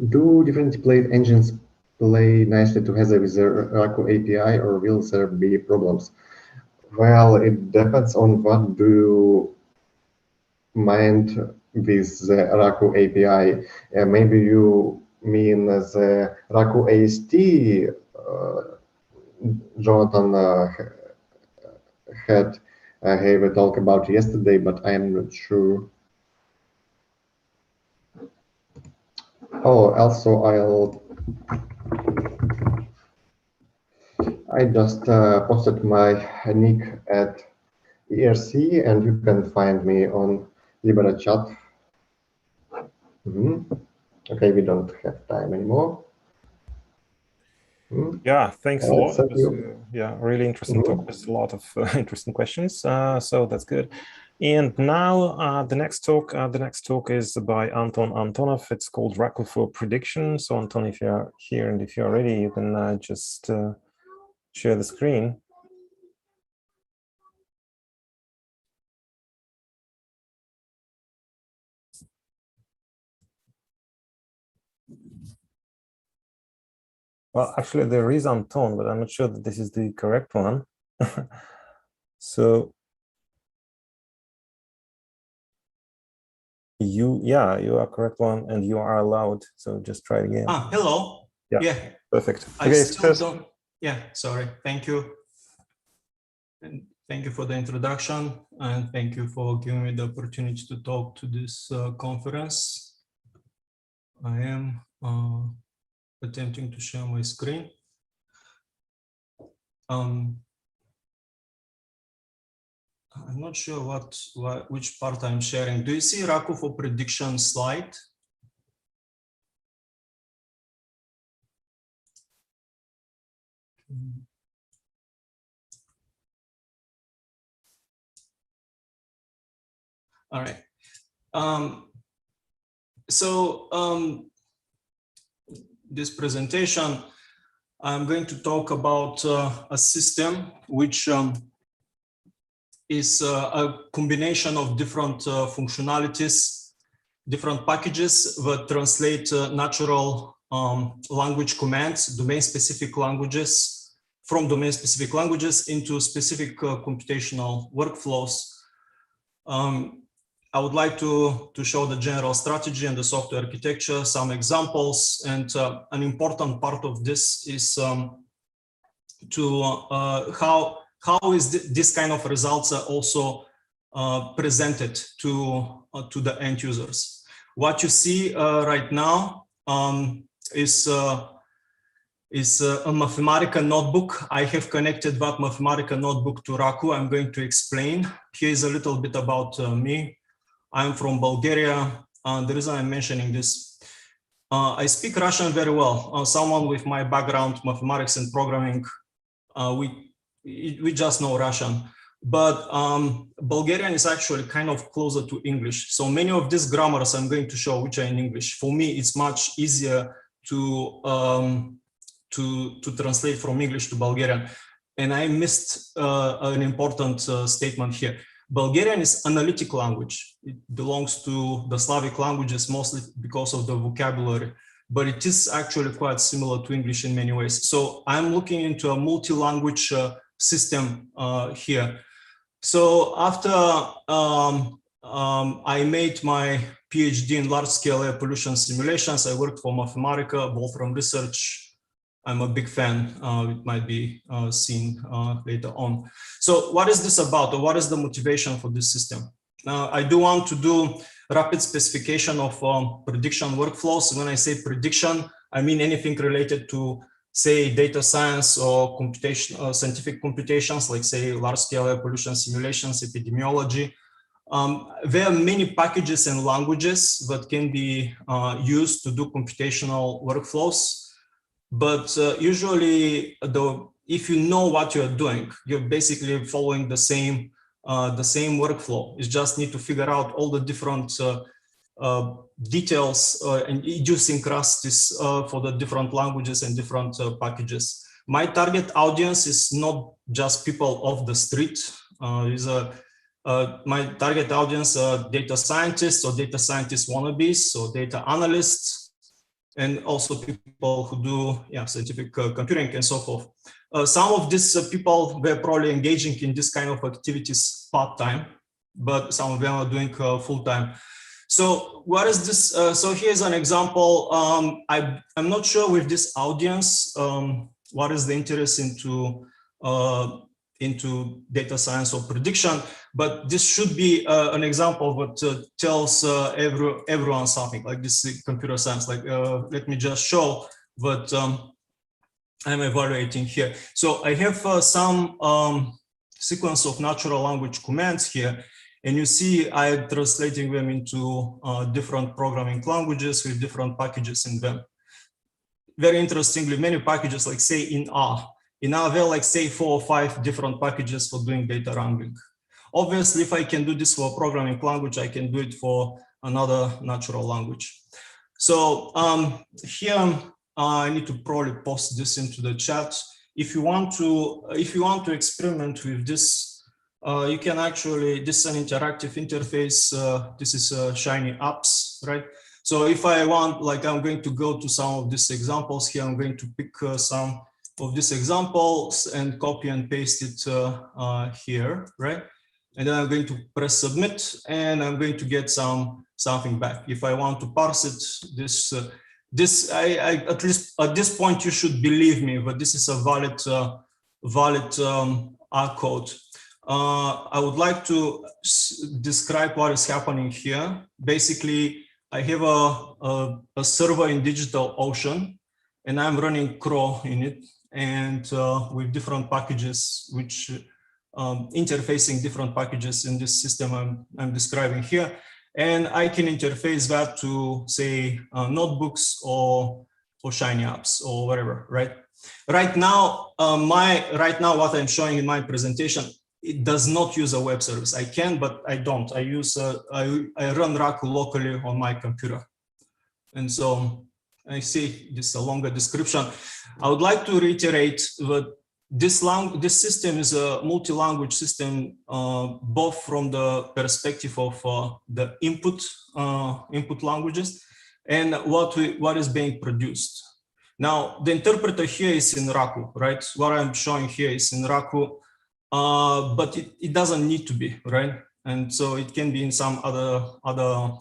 Do different template engines play nicely together with the Raku API, or will there be problems? Well, it depends on what do you mind with the Raku API. Maybe you mean the Raku AST. Jonathan had a talk about yesterday, but I am not sure. Oh, also I just posted my nick at ERC, and you can find me on Libera chat. Okay, we don't have time anymore. Yeah, thanks a lot. Thank you. Yeah, really interesting talk. There's a lot of interesting questions, so that's good. And now the next talk is by Anton Antonov. It's called Raku for Prediction. So Anton, if you're here and if you're ready, you can just share the screen. Well, actually, there is Anton, but I'm not sure that this is the correct one. So you are correct one, and you are allowed. So just try it again. Hello. Yeah. Perfect. I okay, still don't. Yeah. Sorry. Thank you. And thank you for the introduction, and thank you for giving me the opportunity to talk to this conference. I am attempting to share my screen. I'm not sure which part I'm sharing. Do you see Raku for Prediction slide? All right. This presentation, I'm going to talk about a system which is a combination of different functionalities different packages that translate natural language commands, domain-specific languages, from domain-specific languages into specific computational workflows. I would like to show the general strategy and the software architecture, some examples, and an important part of this is how is this kind of results are also presented to the end users. What you see right now is a Mathematica notebook. I have connected that Mathematica notebook to Raku. I'm going to explain. Here is a little bit about me. I'm from Bulgaria. The reason I'm mentioning this, I speak Russian very well. Someone with my background, mathematics and programming, we just know Russian. But Bulgarian is actually kind of closer to English. So many of these grammars I'm going to show, which are in English. For me, it's much easier to translate from English to Bulgarian. And I missed an important statement here. Bulgarian is analytic language. It belongs to the Slavic languages mostly because of the vocabulary, but it is actually quite similar to English in many ways. So I'm looking into a multi-language system here. So after I made my PhD in large-scale air pollution simulations, I worked for Mathematica, both from research. I'm a big fan. It might be seen later on. So what is this about, or what is the motivation for this system? I do want to do rapid specification of prediction workflows. When I say prediction, I mean anything related to, say, data science or computation, scientific computations, like say large-scale air pollution simulations, epidemiology. There are many packages and languages that can be used to do computational workflows. But usually, if you know what you're doing, you're basically following the same workflow. You just need to figure out all the different details and idiosyncrasies for the different languages and different packages. My target audience is not just people off the street. My target audience are data scientists or data scientist wannabes, or data analysts, and also people who do scientific computing and so forth. Some of these people were probably engaging in this kind of activities part-time, but some of them are doing full-time. So what is this? So here's an example. I'm not sure with this audience, what is the interest into data science or prediction, but this should be an example that tells everyone something, like this computer science. Like, let me just show what I'm evaluating here. So I have some sequence of natural language commands here, and you see I'm translating them into different programming languages with different packages in them. Very interestingly, many packages, like say in R. In R, there are like say 4 or 5 different packages for doing data wrangling. Obviously, if I can do this for a programming language, I can do it for another natural language. So here, I need to probably post this into the chat. If you want to experiment with this, you can actually, this is an interactive interface. This is Shiny Apps, right? So if I want, like, I'm going to go to some of these examples here. I'm going to pick some of these examples and copy and paste it here, right? And then I'm going to press submit, and I'm going to get something back. If I want to parse it, at least at this point, you should believe me, but this is a valid R code. I would like to describe what is happening here. Basically, I have a server in DigitalOcean, and I'm running crawl in it, and with different packages, which interfacing different packages in this system I'm describing here. And I can interface that to, say, notebooks or Shiny Apps or whatever, right? Right now, what I'm showing in my presentation, it does not use a web service. I can, but I don't. I run Raku locally on my computer. And so I see this is a longer description. I would like to reiterate that this system is a multi-language system, both from the perspective of the input languages and what is being produced. Now, the interpreter here is in Raku, right? What I'm showing here is in Raku, but it doesn't need to be, right? And so it can be in some other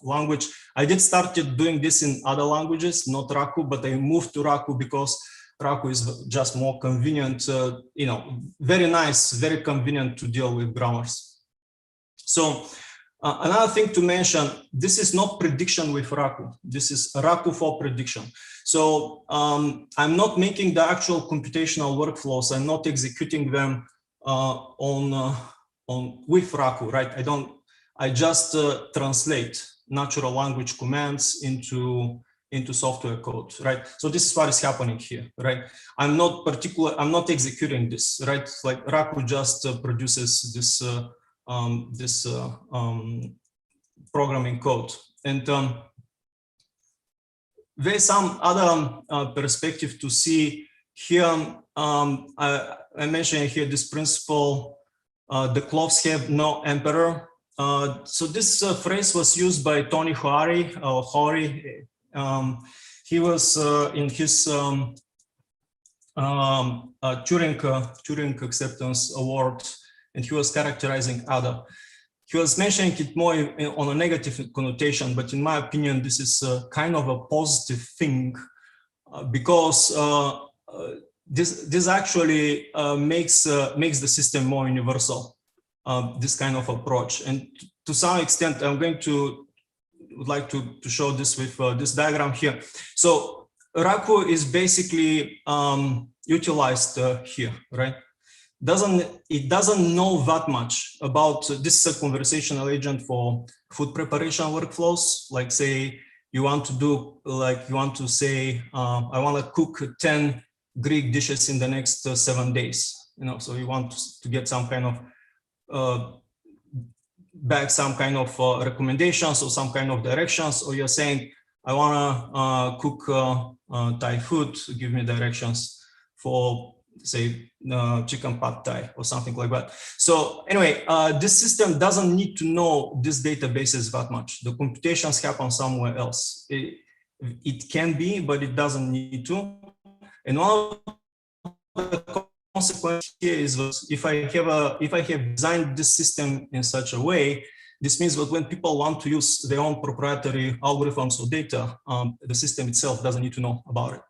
language. I did started doing this in other languages, not Raku, but I moved to Raku because Raku is just more convenient, you know, very nice, very convenient to deal with grammars. So another thing to mention, this is not prediction with Raku. This is Raku for prediction. So I'm not making the actual computational workflows. I'm not executing them with Raku, right? I just translate natural language commands into software code, right? So this is what is happening here, right? I'm not executing this, right? It's like Raku just produces this programming code. And there's some other perspective to see here. I mentioned here this principle, the clothes have no emperor. So this phrase was used by Tony Hoare. He was in his Turing Acceptance Award, and he was characterizing Ada. He was mentioning it more on a negative connotation, but in my opinion, this is kind of a positive thing because this actually makes the system more universal. This kind of approach, and to some extent, would like to show this with this diagram here. So Raku is basically utilized here, right? It doesn't know that much about this is a conversational agent for food preparation workflows. Like say you want to say I want to cook 10 Greek dishes in the next 7 days. You know, so you want to get some kind of back some kind of recommendations or some kind of directions, or you're saying, I want to cook Thai food, give me directions for, say, chicken pad Thai or something like that. So anyway, this system doesn't need to know these databases that much. The computations happen somewhere else. It can be, but it doesn't need to. And one of the consequence here is that if I have designed this system in such a way, this means that when people want to use their own proprietary algorithms or data, the system itself doesn't need to know about it.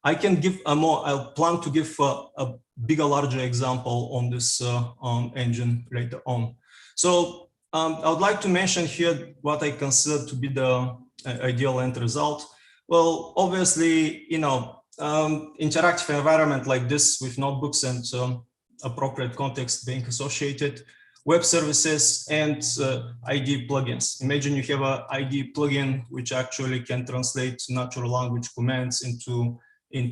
I can give I'll plan to give a bigger, larger example on this engine later on. So I would like to mention here what I consider to be the ideal end result. Well, obviously, you know, interactive environment like this with notebooks and appropriate context being associated, web services and IDE plugins. Imagine you have an IDE plugin which actually can translate natural language commands into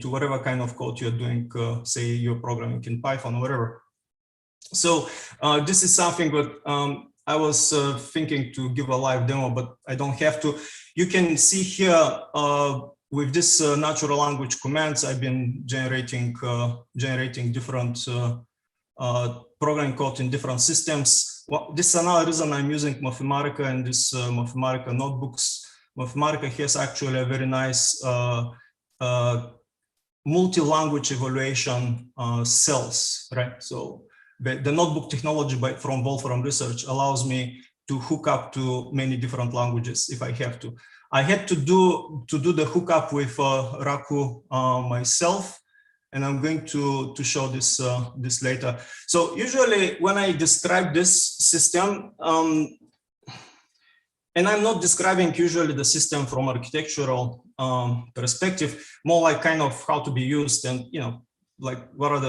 whatever kind of code you're doing, say you're programming in Python or whatever. So this is something that I was thinking to give a live demo, but I don't have to. You can see here with this natural language commands, I've been generating different programming code in different systems. Well, this is another reason I'm using Mathematica and this Mathematica notebooks. Mathematica has actually a very nice multi-language evaluation cells, right? So the notebook technology from Wolfram Research allows me to hook up to many different languages if I have to. I had to do the hookup with Raku myself, and I'm going to show this this later. So usually when I describe this system, and I'm not describing usually the system from architectural perspective, more like kind of how to be used and, you know, like what are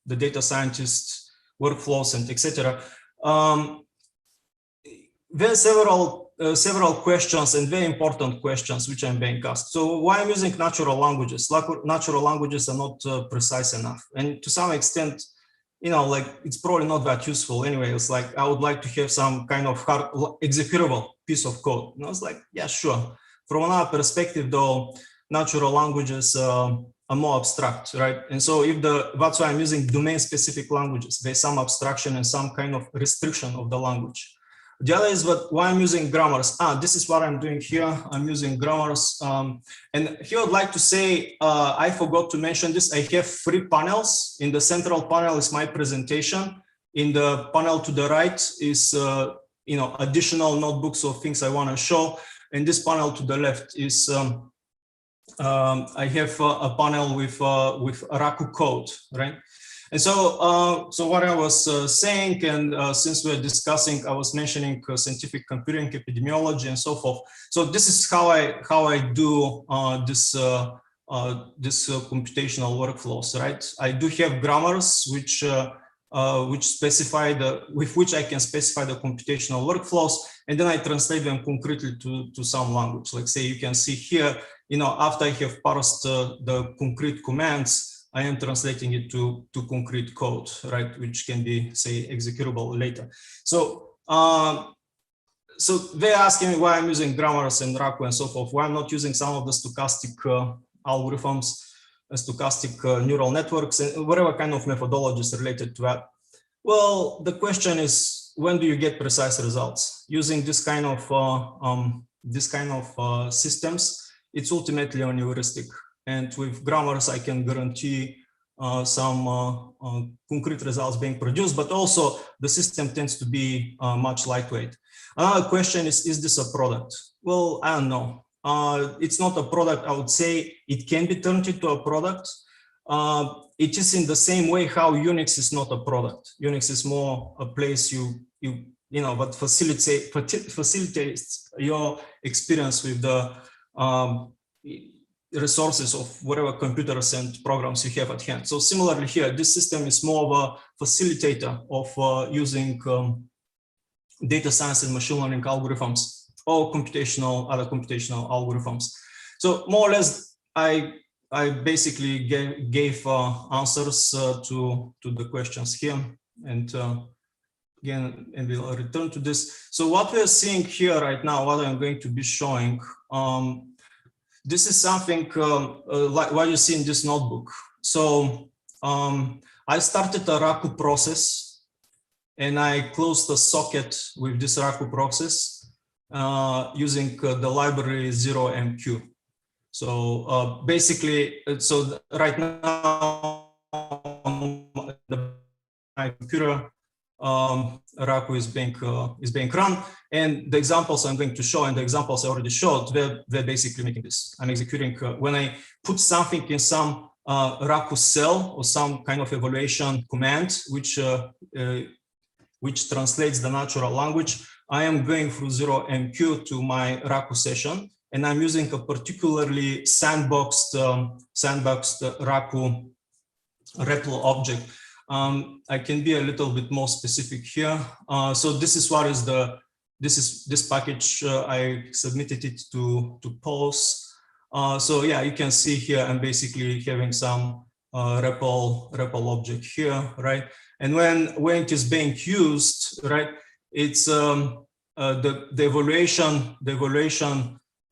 the data scientists workflows and etc. There are several questions and very important questions which I'm being asked. So why I'm using natural languages? Natural languages are not precise enough, and to some extent, you know, like it's probably not that useful anyway. It's like I would like to have some kind of hard executable piece of code. And I was like, yeah, sure. From another perspective, though, natural languages more abstract, right? And so that's why I'm using domain-specific languages. There's some abstraction and some kind of restriction of the language. The other is why I'm using grammars. This is what I'm doing here. I'm using grammars. And here I'd like to say, I forgot to mention this. I have 3 panels. In the central panel is my presentation. In the panel to the right is additional notebooks or things I want to show. And this panel to the left is I have a panel with Raku code, right? And so, so what I was saying, and since we're discussing, I was mentioning scientific computing, epidemiology, and so forth. So this is how I do this computational workflows, right? I do have grammars which specify with which I can specify the computational workflows, and then I translate them concretely to some language. Like say, you can see here, after I have parsed the concrete commands, I am translating it to concrete code, right, which can be, say, executable later. So, so they're asking me why I'm using grammars and Raku and so forth, why I'm not using some of the stochastic algorithms, stochastic neural networks, and whatever kind of methodologies related to that. Well, the question is, when do you get precise results? Using this kind of systems, it's ultimately a heuristic. And with grammars, I can guarantee some concrete results being produced, but also the system tends to be much lightweight. Another question is this a product? Well, I don't know. It's not a product. I would say it can be turned into a product. It is in the same way how Unix is not a product. Unix is more a place but facilitates your experience with the resources of whatever computers and programs you have at hand. So similarly here, this system is more of a facilitator of using data science and machine learning algorithms or other computational algorithms. So more or less, I basically gave answers to the questions here, and again, and we'll return to this. So what we're seeing here right now, what I'm going to be showing, this is something like what you see in this notebook. So I started a Raku process, and I closed the socket with this Raku process using the library 0MQ. So basically, so right now on my computer, Raku is being run, and the examples I'm going to show and the examples I already showed, they're basically making this. I'm executing when I put something in some Raku cell or some kind of evaluation command, which translates the natural language. I am going through 0MQ to my Raku session, and I'm using a particularly sandboxed Raku REPL object. I can be a little bit more specific here. So this is what is this package. I submitted it to POS. So yeah, you can see here I'm basically having some REPL object here, right? And when it is being used, right, it's the evaluation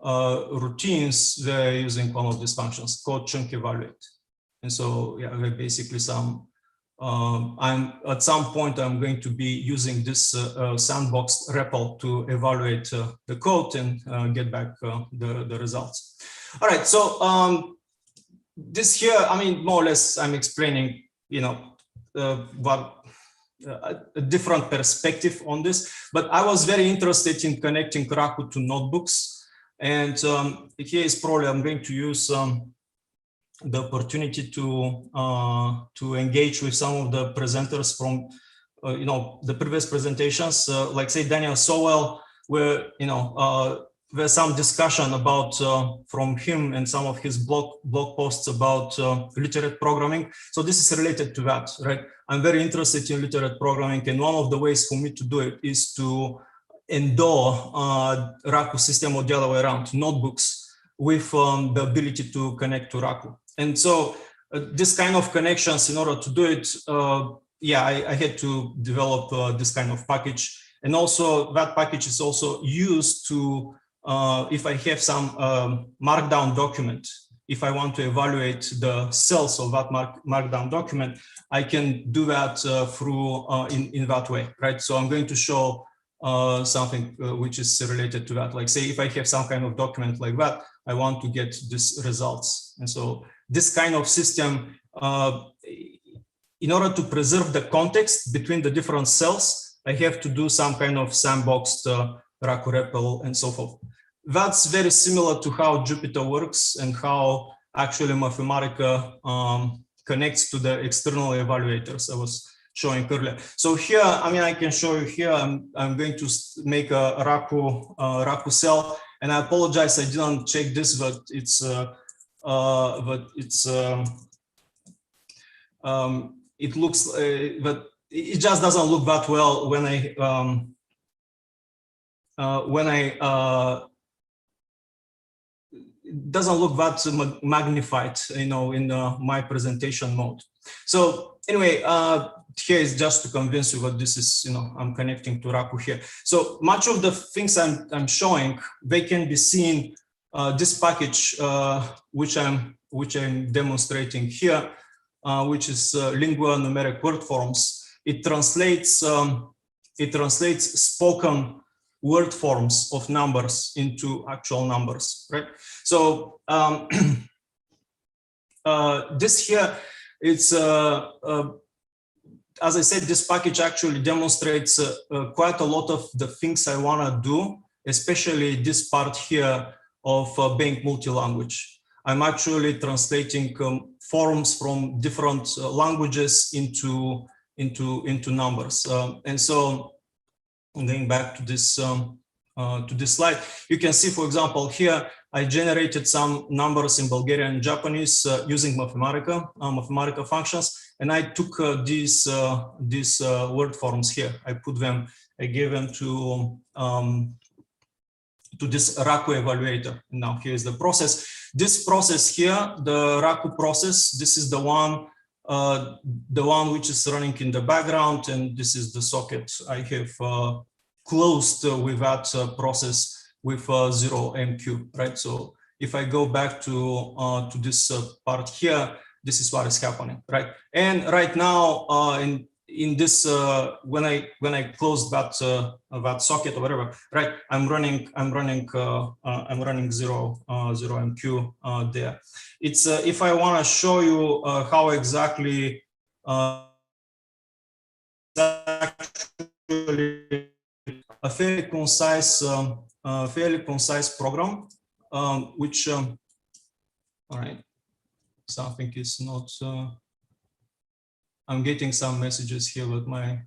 routines. They're using one of these functions called chunk evaluate. And so yeah, they're basically some. I'm at some point I'm going to be using this sandboxed REPL to evaluate the code and get back the results. All right, so this here, I mean, more or less, I'm explaining, what a different perspective on this. But I was very interested in connecting Raku to notebooks, and here is probably I'm going to use the opportunity to engage with some of the presenters from the previous presentations, like say Daniel Sowell, where there's some discussion about from him and some of his blog posts about literate programming. So this is related to that, right? I'm very interested in literate programming, and one of the ways for me to do it is to endow Raku system or the other way around, notebooks with the ability to connect to Raku. And so this kind of connections, in order to do it, I had to develop this kind of package. And also that package is also used to, if I have some markdown document if I want to evaluate the cells of that markdown document, I can do that through in that way, right? So I'm going to show something which is related to that. Like say, if I have some kind of document like that, I want to get these results. And so this kind of system, in order to preserve the context between the different cells, I have to do some kind of sandboxed Raku REPL and so forth. That's very similar to how Jupyter works and how actually Mathematica connects to the external evaluators I was showing earlier. So here, I mean, I can show you here, I'm going to make a Raku cell, and I apologize, I didn't check this, but it looks, but it just doesn't look that well when it doesn't look that magnified, you know, in my presentation mode. So anyway, here is just to convince you that this is, you know, I'm connecting to Raku here. So much of the things I'm showing, they can be seen. This package, which I'm demonstrating here, which is lingua numeric word forms. It translates spoken word forms of numbers into actual numbers, right? So this here, it's as I said, this package actually demonstrates quite a lot of the things I want to do, especially this part here of being multi-language. I'm actually translating forms from different languages into numbers, and so going back to this slide, you can see, for example, here I generated some numbers in Bulgarian and Japanese using Mathematica functions, and I took these word forms here. I gave them to this Raku evaluator. Now here is the process. This process here, the Raku process, this is the one which is running in the background, and this is the socket I have closed with that process with 0MQ, right? So if I go back to this part here, this is what is happening, right? And right now, in this when I close that socket or whatever, right? I'm running 0MQ there. It's if I want to show you how exactly actually a fairly concise program, which all right, something is not. I'm getting some messages here, but my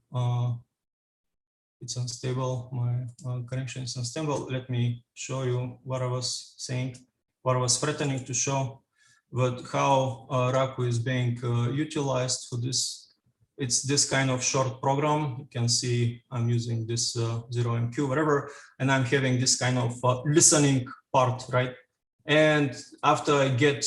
it's unstable. My connection is unstable. Let me show you what I was saying, what I was threatening to show, but how Raku is being utilized for this. It's this kind of short program. You can see I'm using this 0MQ, whatever, and I'm having this kind of listening part, right? And after I get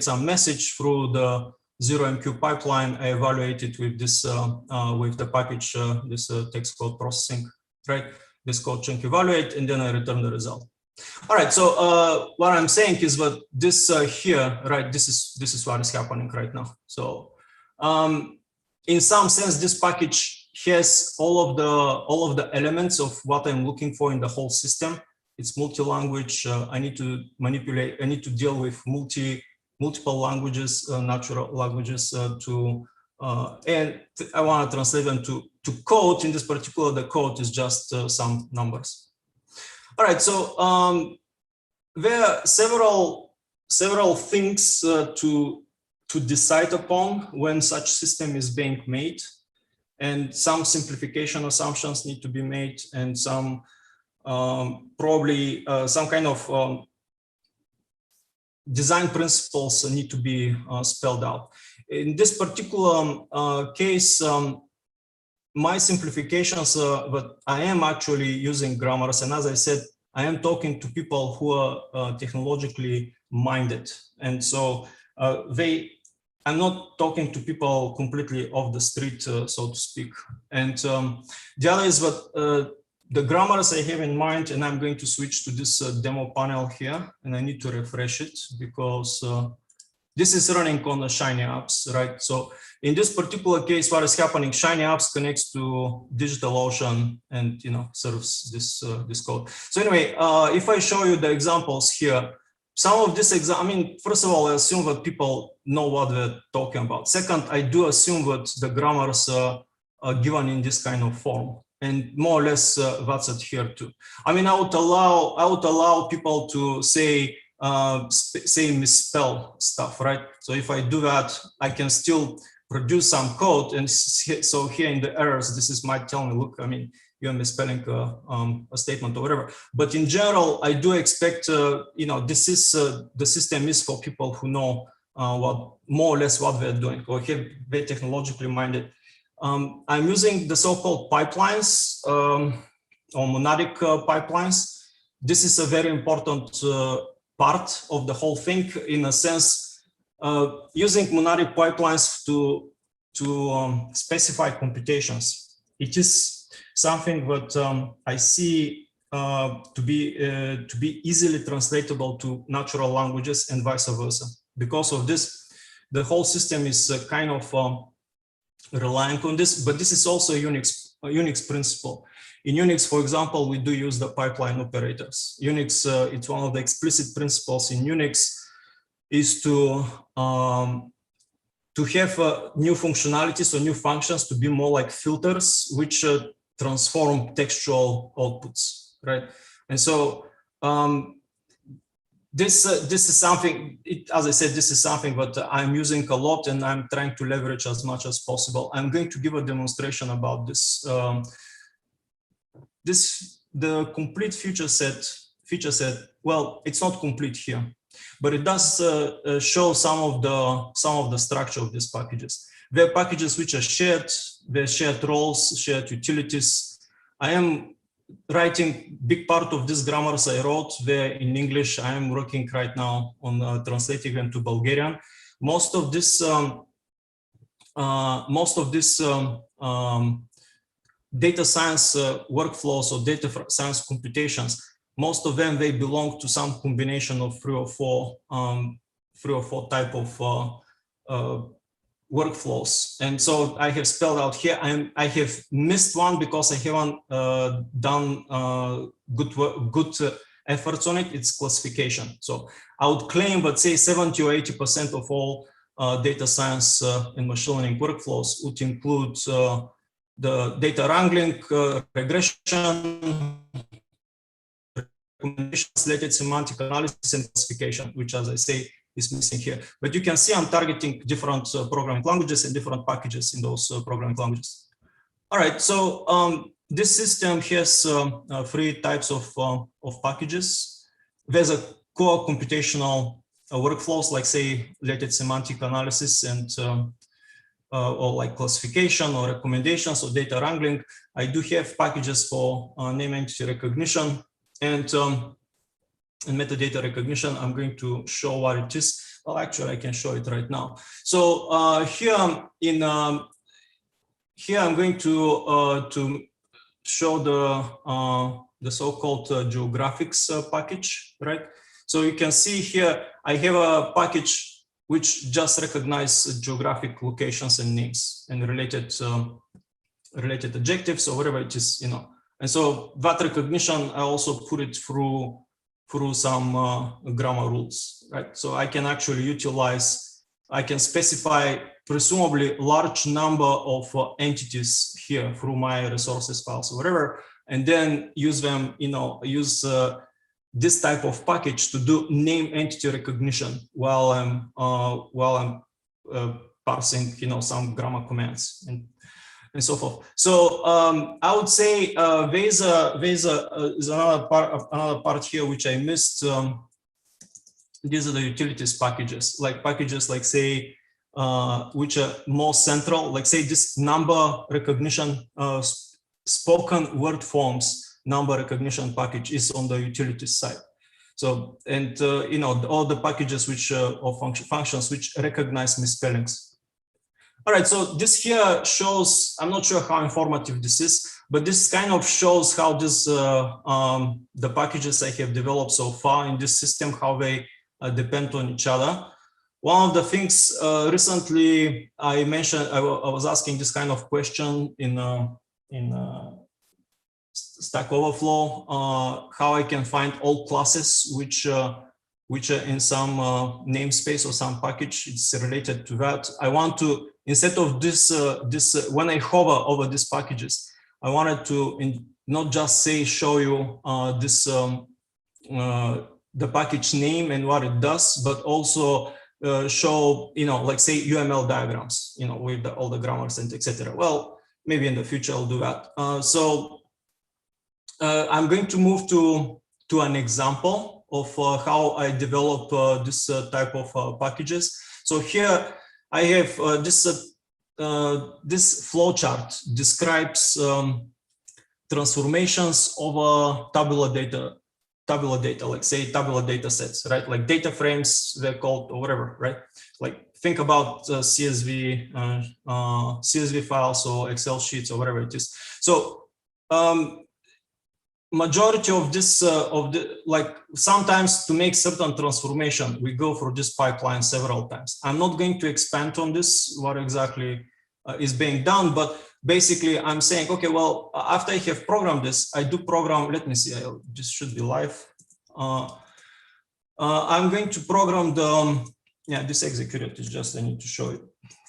some message through the 0MQ pipeline, I evaluate it with this with the package, this text code processing, right? This code chunk evaluate, and then I return the result. All right. So what I'm saying is that this here, right? This is what is happening right now. So in some sense, this package has all of the elements of what I'm looking for in the whole system. It's multi-language. I need to manipulate. I need to deal with multiple languages, natural languages, and I want to translate them to code. In this particular, the code is just some numbers. All right. So there are several things to decide upon when such system is being made, and some simplification assumptions need to be made, and some probably some kind of design principles need to be spelled out. In this particular case, my simplifications, but I am actually using grammars, and as I said, I am talking to people who are technologically minded, and so I'm not talking to people completely off the street, so to speak. And the other is that the grammars I have in mind, and I'm going to switch to this demo panel here, and I need to refresh it because this is running on the Shiny apps, right? So in this particular case, what is happening? Shiny apps connects to DigitalOcean and serves this code. So anyway, if I show you the examples here, some of this first of all, I assume that people know what we're talking about. Second, I do assume that the grammars are given in this kind of form, and more or less that's adhered to. I mean, I would allow people to say misspell stuff, right? So if I do that, I can still produce some code, and so here in the errors, this might tell me, look, I mean, you're misspelling a statement or whatever. But in general, I do expect, this is the system is for people who know what more or less what they're doing, or have very technologically minded. I'm using the so-called pipelines or monadic pipelines. This is a very important part of the whole thing, in a sense, using monadic pipelines to specify computations. It is something that I see to be easily translatable to natural languages and vice versa. Because of this, the whole system is kind of relying on this, but this is also a Unix principle. In Unix, for example, we do use the pipeline operators. Unix, it's one of the explicit principles in Unix is to have new functionalities or new functions to be more like filters, which transform textual outputs, right? And so this is something, as I said, this is something that I'm using a lot, and I'm trying to leverage as much as possible. I'm going to give a demonstration about this. The complete feature set. Well, it's not complete here, but it does show some of the structure of these packages. There are packages which are shared. They're shared roles, shared utilities. I am writing big part of these grammars I wrote there in English. I am working right now on translating them to Bulgarian. Most of this data science workflows or data science computations, most of them, they belong to some combination of three or four type of workflows. And so I have spelled out here, I have missed one because I haven't done good efforts on it. It's classification. So I would claim that, say, 70 or 80% of all data science and machine learning workflows would include the data wrangling, regression, recommendations, related semantic analysis, and classification, which, as I say, is missing here. But you can see I'm targeting different programming languages and different packages in those programming languages. All right, so this system has three types of packages. There's a core computational workflows, like, say, related semantic analysis and or like classification or recommendations or data wrangling. I do have packages for name entity recognition and metadata recognition. I'm going to show what it is. Well, actually, I can show it right now. So here I'm going to show the so-called geographics package, right? So you can see here I have a package which just recognizes geographic locations and names and related adjectives or whatever it is, And so that recognition, I also put it through some grammar rules, right? So I can actually I can specify presumably large number of entities here through my resources files or whatever, and then use them, use this type of package to do name entity recognition while I'm parsing, some grammar commands and so forth. So I would say there's another part here which I missed. These are the utilities packages, like say which are more central, like say this number recognition, spoken word forms number recognition package is on the utilities side. So, and all the packages which or functions which recognize misspellings. All right, so this here shows, I'm not sure how informative this is, but this kind of shows how this, the packages I have developed so far in this system, how they depend on each other. One of the things recently I mentioned, I was asking this kind of question in Stack Overflow, how I can find all classes which are in some namespace or some package. It's related to that. I want to, instead of this, when I hover over these packages, I wanted to not just say show you the package name and what it does, but also show, like say UML diagrams, with all the grammars and etc. Well, maybe in the future I'll do that. I'm going to move to an example of how I develop this type of packages. So here I have this flowchart describes transformations over tabular data, like say tabular data sets, right? Like data frames, they're called, or whatever, right? Like think about CSV files or Excel sheets or whatever it is. So majority of this, like sometimes to make certain transformation, we go through this pipeline several times. I'm not going to expand on this, what exactly is being done, but basically I'm saying, okay, well, after I have programmed this, I do program, let me see, this should be live. I'm going to program the, this executed is just, I need to show it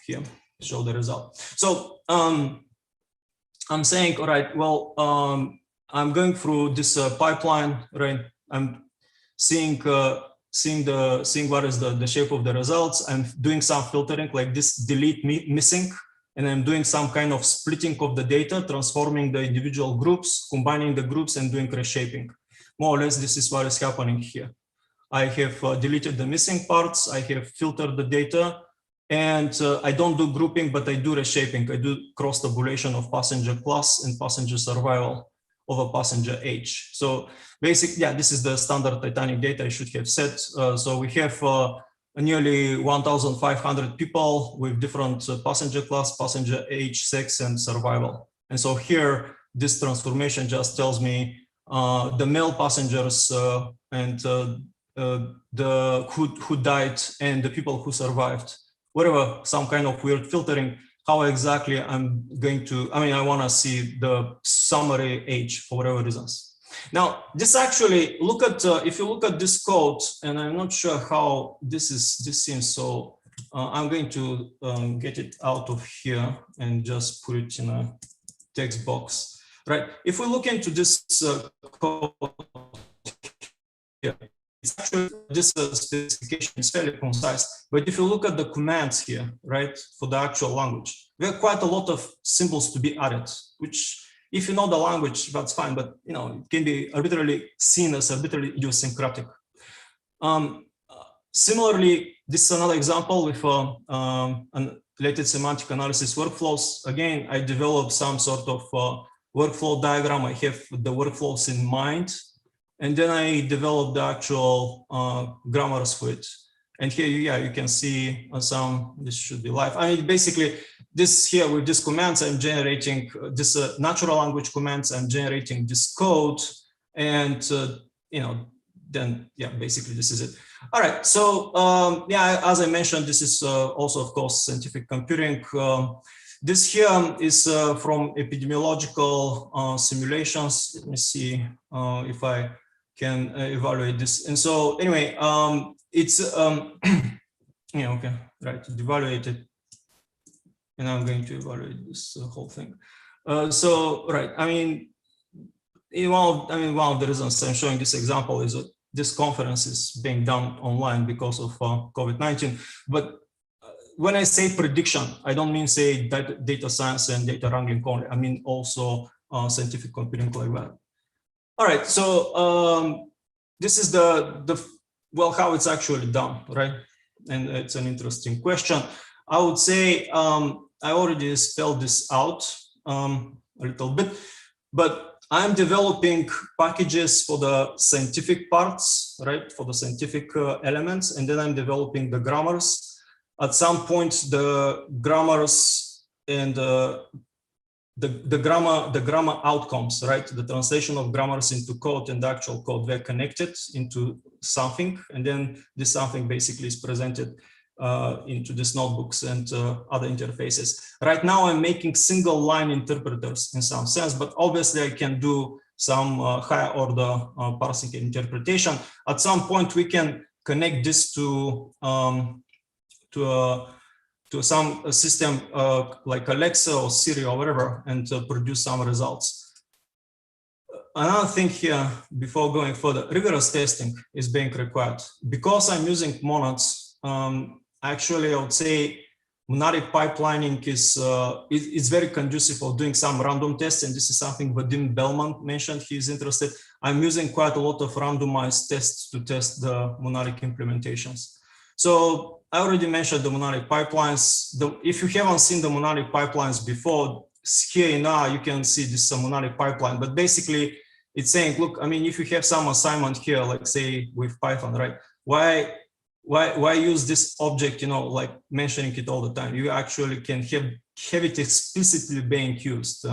here, show the result. So I'm saying, all right, well, I'm going through this pipeline, right? I'm seeing what is the shape of the results. I'm doing some filtering like this delete missing, and I'm doing some kind of splitting of the data, transforming the individual groups, combining the groups and doing reshaping. More or less, this is what is happening here. I have deleted the missing parts. I have filtered the data, and I don't do grouping, but I do reshaping. I do cross tabulation of passenger class and passenger survival over passenger age. So basically, this is the standard Titanic data I should have set. So we have nearly 1,500 people with different passenger class, passenger age, sex, and survival. And so here, this transformation just tells me the male passengers and the who died and the people who survived, whatever, some kind of weird filtering, how exactly I'm going to, I want to see the summary age for whatever reasons. Now, this actually, look at, if you look at this code, and I'm not sure how this seems so, I'm going to get it out of here and just put it in a text box, right? If we look into this code here, it's actually, this specification is fairly concise, but if you look at the commands here, right, for the actual language, there are quite a lot of symbols to be added, which if you know the language, that's fine, but it can be arbitrarily seen as arbitrarily idiosyncratic. Similarly, this is another example with related semantic analysis workflows. Again, I developed some sort of workflow diagram. I have the workflows in mind. And then I developed the actual grammars for it. And here, you can see some, this should be live. Basically, this here with these commands, I'm generating this natural language commands, I'm generating this code. And, then, basically this is it. All right, so, as I mentioned, this is also, of course, scientific computing. This here is from epidemiological simulations. Let me see if I can evaluate this. And so anyway, it's, okay, right, evaluate it. And I'm going to evaluate this whole thing. So, right, one of the reasons I'm showing this example is that this conference is being done online because of COVID-19. But when I say prediction, I don't mean say data science and data wrangling only. I mean also scientific computing like that. All right, so this is how it's actually done, right? And it's an interesting question. I would say I already spelled this out a little bit, but I'm developing packages for the scientific parts, right? For the scientific elements, and then I'm developing the grammars. at some point the grammars and the grammar outcomes, right? The translation of grammars into code and the actual code, they're connected into something, and then this something basically is presented into these notebooks and other interfaces. Right now, I'm making single line interpreters in some sense, but obviously I can do some higher order parsing and interpretation. At some point, we can connect this to some system like Alexa or Siri or whatever, and produce some results. Another thing here, before going further, rigorous testing is being required. Because I'm using monads, actually, I would say monadic pipelining is very conducive for doing some random tests, and this is something Vadim Bellman mentioned. He's interested. I'm using quite a lot of randomized tests to test the monadic implementations. So I already mentioned the monadic pipelines. If you haven't seen the monadic pipelines before, here now you can see this monadic pipeline, but basically it's saying, look, I mean, if you have some assignment here, like say with Python, right? Why use this object, you know, like mentioning it all the time? You actually can have it explicitly being used.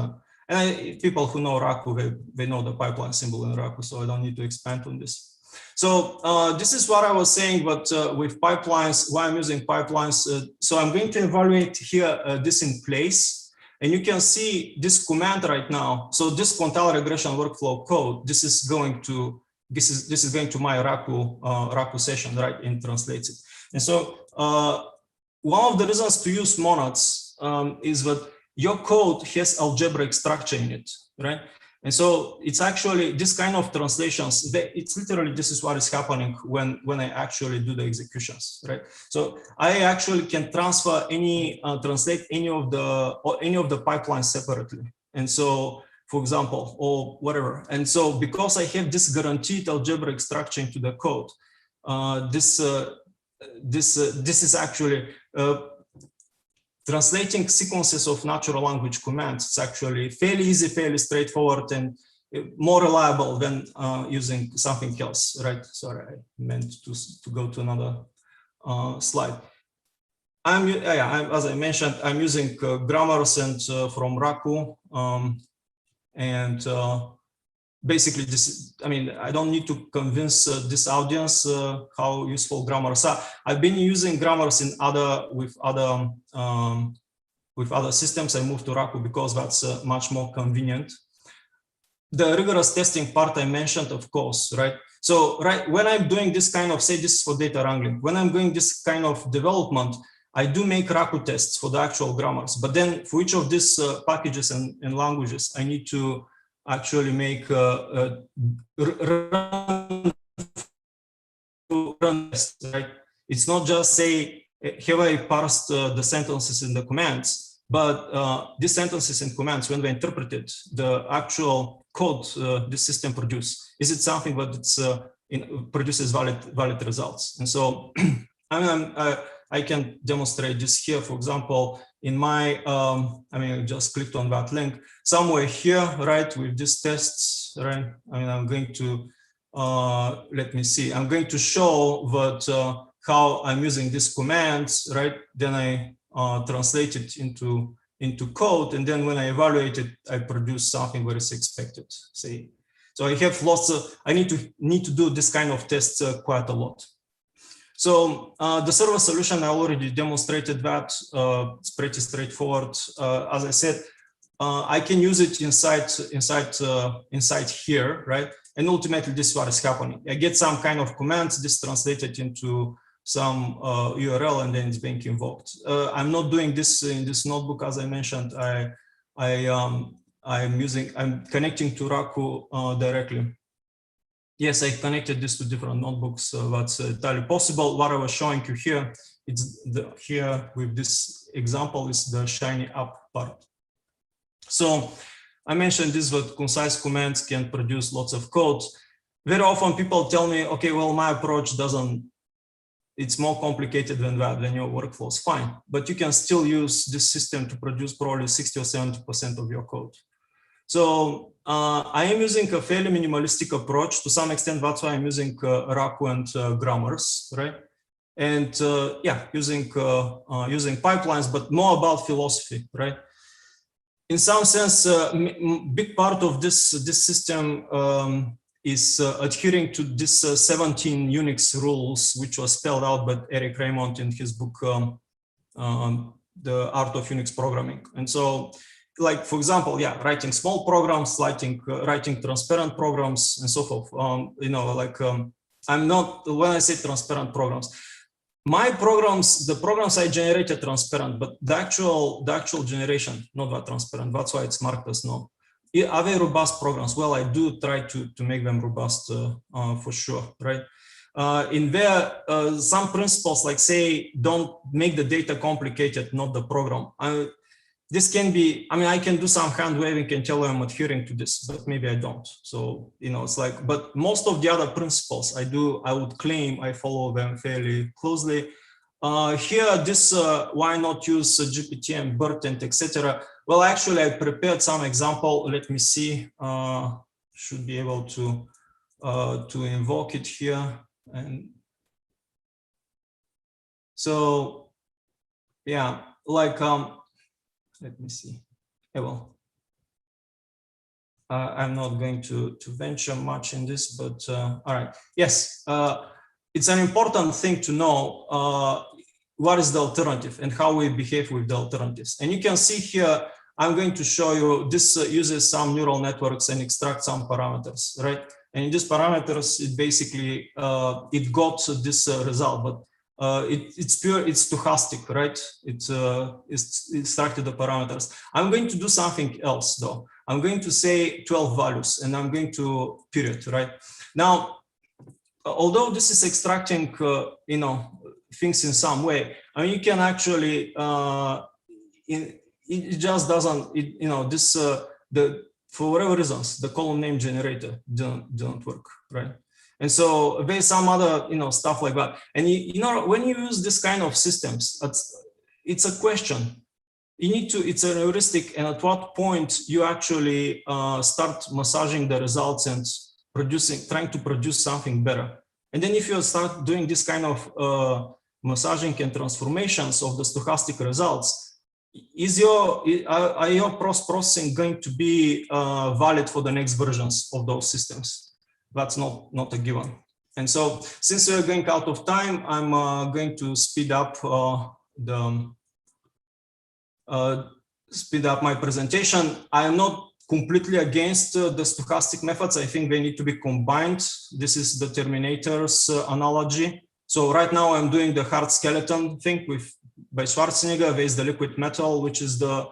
And people who know Raku, they know the pipeline symbol in Raku, so I don't need to expand on this. So this is what I was saying, but with pipelines, why I'm using pipelines. So I'm going to evaluate here this in place, and you can see this command right now. So this quantile regression workflow code, this is going to my Raku session, right, and translates it. And so one of the reasons to use monads is that your code has algebraic structure in it, right? And so it's actually this kind of translations, it's literally, this is what is happening when I actually do the executions, right? So I actually can transfer translate any of the pipelines separately. And so, for example, or whatever. And so because I have this guaranteed algebraic structure into the code, this is actually translating sequences of natural language commands. It's actually fairly easy, fairly straightforward, and more reliable than using something else, right? Sorry, I meant to go to another slide. As I mentioned, I'm using grammars and from Raku, and basically this, I mean, I don't need to convince this audience how useful grammars are. I've been using grammars with other systems. I moved to Raku because that's much more convenient. The rigorous testing part I mentioned, of course, right? So when I'm doing this kind of, say this is for data wrangling, when I'm doing this kind of development, I do make Raku tests for the actual grammars, but then for each of these packages and languages, I need to actually make run tests, right? It's not just say, have I parsed the sentences in the commands, but these sentences and commands, when they're interpreted, the actual code this system produces, is it something that produces valid results? And so I can demonstrate this here. For example, in my, I just clicked on that link somewhere here, right, with these tests, right? I mean, I'm going to, let me see, I'm going to show that how I'm using these commands, right? Then I translate it into code, and then when I evaluate it, I produce something where it's expected, say. So I have lots of, I need to do this kind of tests quite a lot. So the server solution, I already demonstrated that. It's pretty straightforward. As I said, I can use it inside here, right? And ultimately, this is what is happening. I get some kind of commands, this translated into some URL, and then it's being invoked. I'm not doing this in this notebook, as I mentioned. I'm connecting to Raku directly. Yes, I connected this to different notebooks. That's entirely possible. What I was showing you here, it's here with this example is the Shiny app part. So I mentioned this, that concise commands can produce lots of code. Very often people tell me, okay, well, my approach doesn't, it's more complicated than that, then your workflow is fine. But you can still use this system to produce probably 60 or 70% of your code. So I am using a fairly minimalistic approach. To some extent, that's why I'm using Raku and grammars, right? and yeah, using pipelines, but more about philosophy, right? In some sense, big part of this system is adhering to this 17 Unix rules, which was spelled out by Eric Raymond in his book, The Art of Unix Programming. And so, like, for example, yeah, writing small programs, writing transparent programs, and so forth. You know, like, I'm not, when I say transparent programs, my programs, the programs I generated transparent, but the actual generation, not that transparent. That's why it's marked as no. Are they robust programs? Well, I do try to make them robust for sure, right? In there, some principles like say, don't make the data complicated, not the program. This can be, I mean, I can do some hand waving and tell you I'm adhering to this, but maybe I don't. So, you know, it's like, but most of the other principles I would claim I follow them fairly closely. Here, this, why not use GPT and BERT and etc. Well, actually, I prepared some example. Let me see, should be able to invoke it here. And so, yeah, like, let me see. Yeah, well, I'm not going to venture much in this, but all right. Yes, it's an important thing to know what is the alternative and how we behave with the alternatives. And you can see here, I'm going to show you this uses some neural networks and extract some parameters, right? And in these parameters, it basically, it got this result, but it's pure, it's stochastic, right? It's extracted the parameters. I'm going to do something else though. I'm going to say 12 values and I'm going to period, right? Now, although this is extracting, you know, things in some way, I mean, you can actually, it just doesn't, you know, this, for whatever reasons, the column name generator don't work, right? And so there's some other, you know, stuff like that. And you know, when you use this kind of systems, it's a question. You need to, it's a heuristic, and at what point you actually start massaging the results and trying to produce something better. And then if you start doing this kind of massaging and transformations of the stochastic results, are your processing going to be valid for the next versions of those systems? That's not a given. And so since we're going out of time, I'm going to speed up my presentation. I am not completely against the stochastic methods. I think they need to be combined. This is the Terminator's analogy. So right now I'm doing the hard skeleton thing by Schwarzenegger. There's the liquid metal, which is the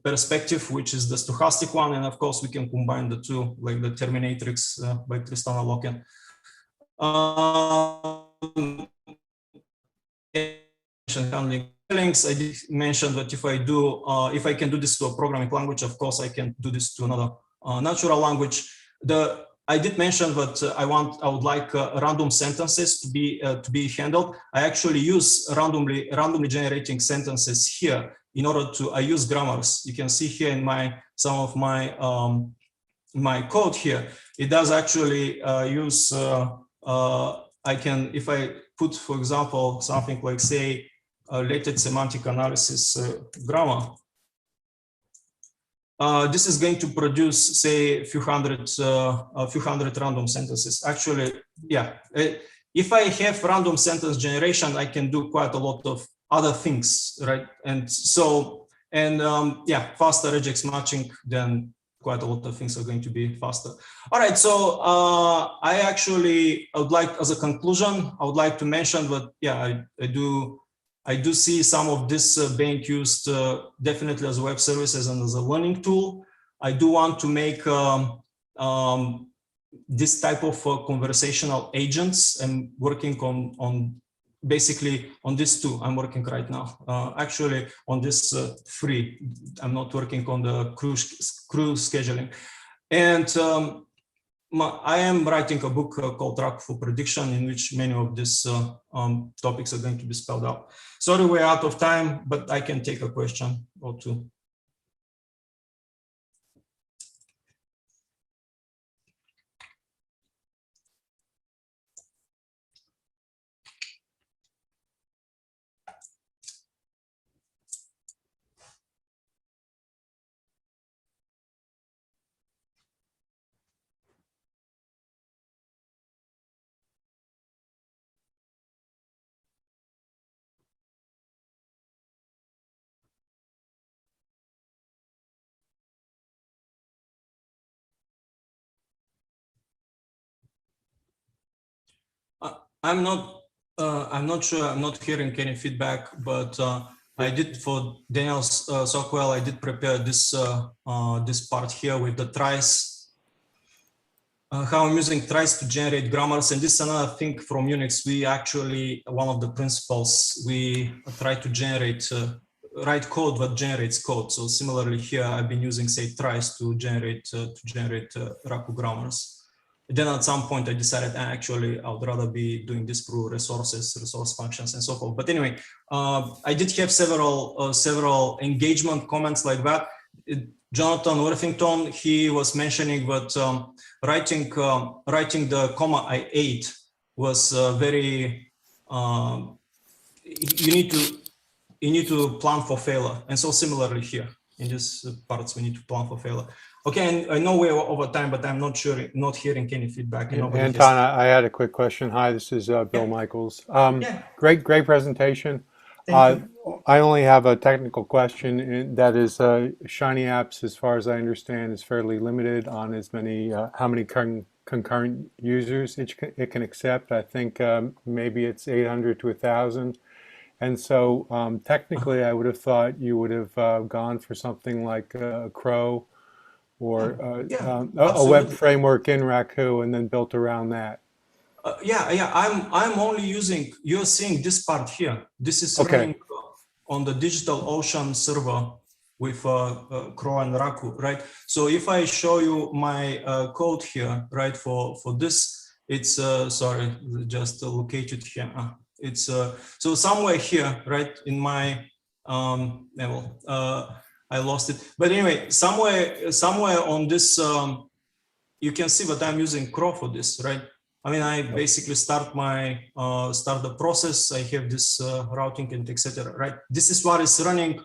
perspective, which is the stochastic one. And of course we can combine the two, like the Terminatrix by Tristana Loken. Handling links. I did mention that if I can do this to a programming language, of course I can do this to another natural language. I did mention that I would like random sentences to be handled. I actually use randomly generating sentences here in order to, I use grammars. You can see here in some of my my code here. It does actually use, I can, if I put, for example, something like say, related semantic analysis grammar, this is going to produce, say, a few hundred random sentences. Actually, yeah, if I have random sentence generation, I can do quite a lot of other things, right? And so, yeah, faster regex matching, then quite a lot of things are going to be faster. All right, so I would like, as a conclusion, I would like to mention that, yeah, I do see some of this being used definitely as web services and as a learning tool. I do want to make this type of conversational agents and working on basically on this too. I'm working right now. Actually on this free, I'm not working on the crew scheduling. And I am writing a book called Raku for Prediction, in which many of these topics are going to be spelled out. Sorry, we're out of time, but I can take a question or two. I'm not sure. I'm not hearing any feedback, but I did for Daniel's Sockwell. I did prepare this this part here with the tries. How I'm using tries to generate grammars, and this is another thing from Unix. We actually, one of the principles, we try to generate write code that generates code. So similarly here, I've been using say tries to generate Raku grammars. Then at some point I decided actually I would rather be doing this through resources, resource functions, and so forth. But anyway, I did have several engagement comments like that. Jonathan Worthington, he was mentioning that writing the comma I8 was very you need to plan for failure, and so similarly here in these parts we need to plan for failure. Okay, and I know we're over time, but I'm not sure, not hearing any feedback. Anton, I had a quick question. Hi, this is Bill Michaels. Great presentation. Thank you. I only have a technical question, and that is Shiny Apps, as far as I understand, is fairly limited on as many, how many concurrent users it can accept. I think maybe it's 800 to 1,000. And so technically, I would have thought you would have gone for something like Crow or a web framework in Raku and then built around that. I'm only using, you're seeing this part here. This is running on the DigitalOcean server with Crow and Raku, right? So if I show you my code here, right, for this, it's, sorry, just located here. It's, so somewhere here, right, in my level, I lost it. But anyway, somewhere on this, you can see that I'm using Crow for this, right? I mean, I basically start the process. I have this routing and etc. Right? This is what is running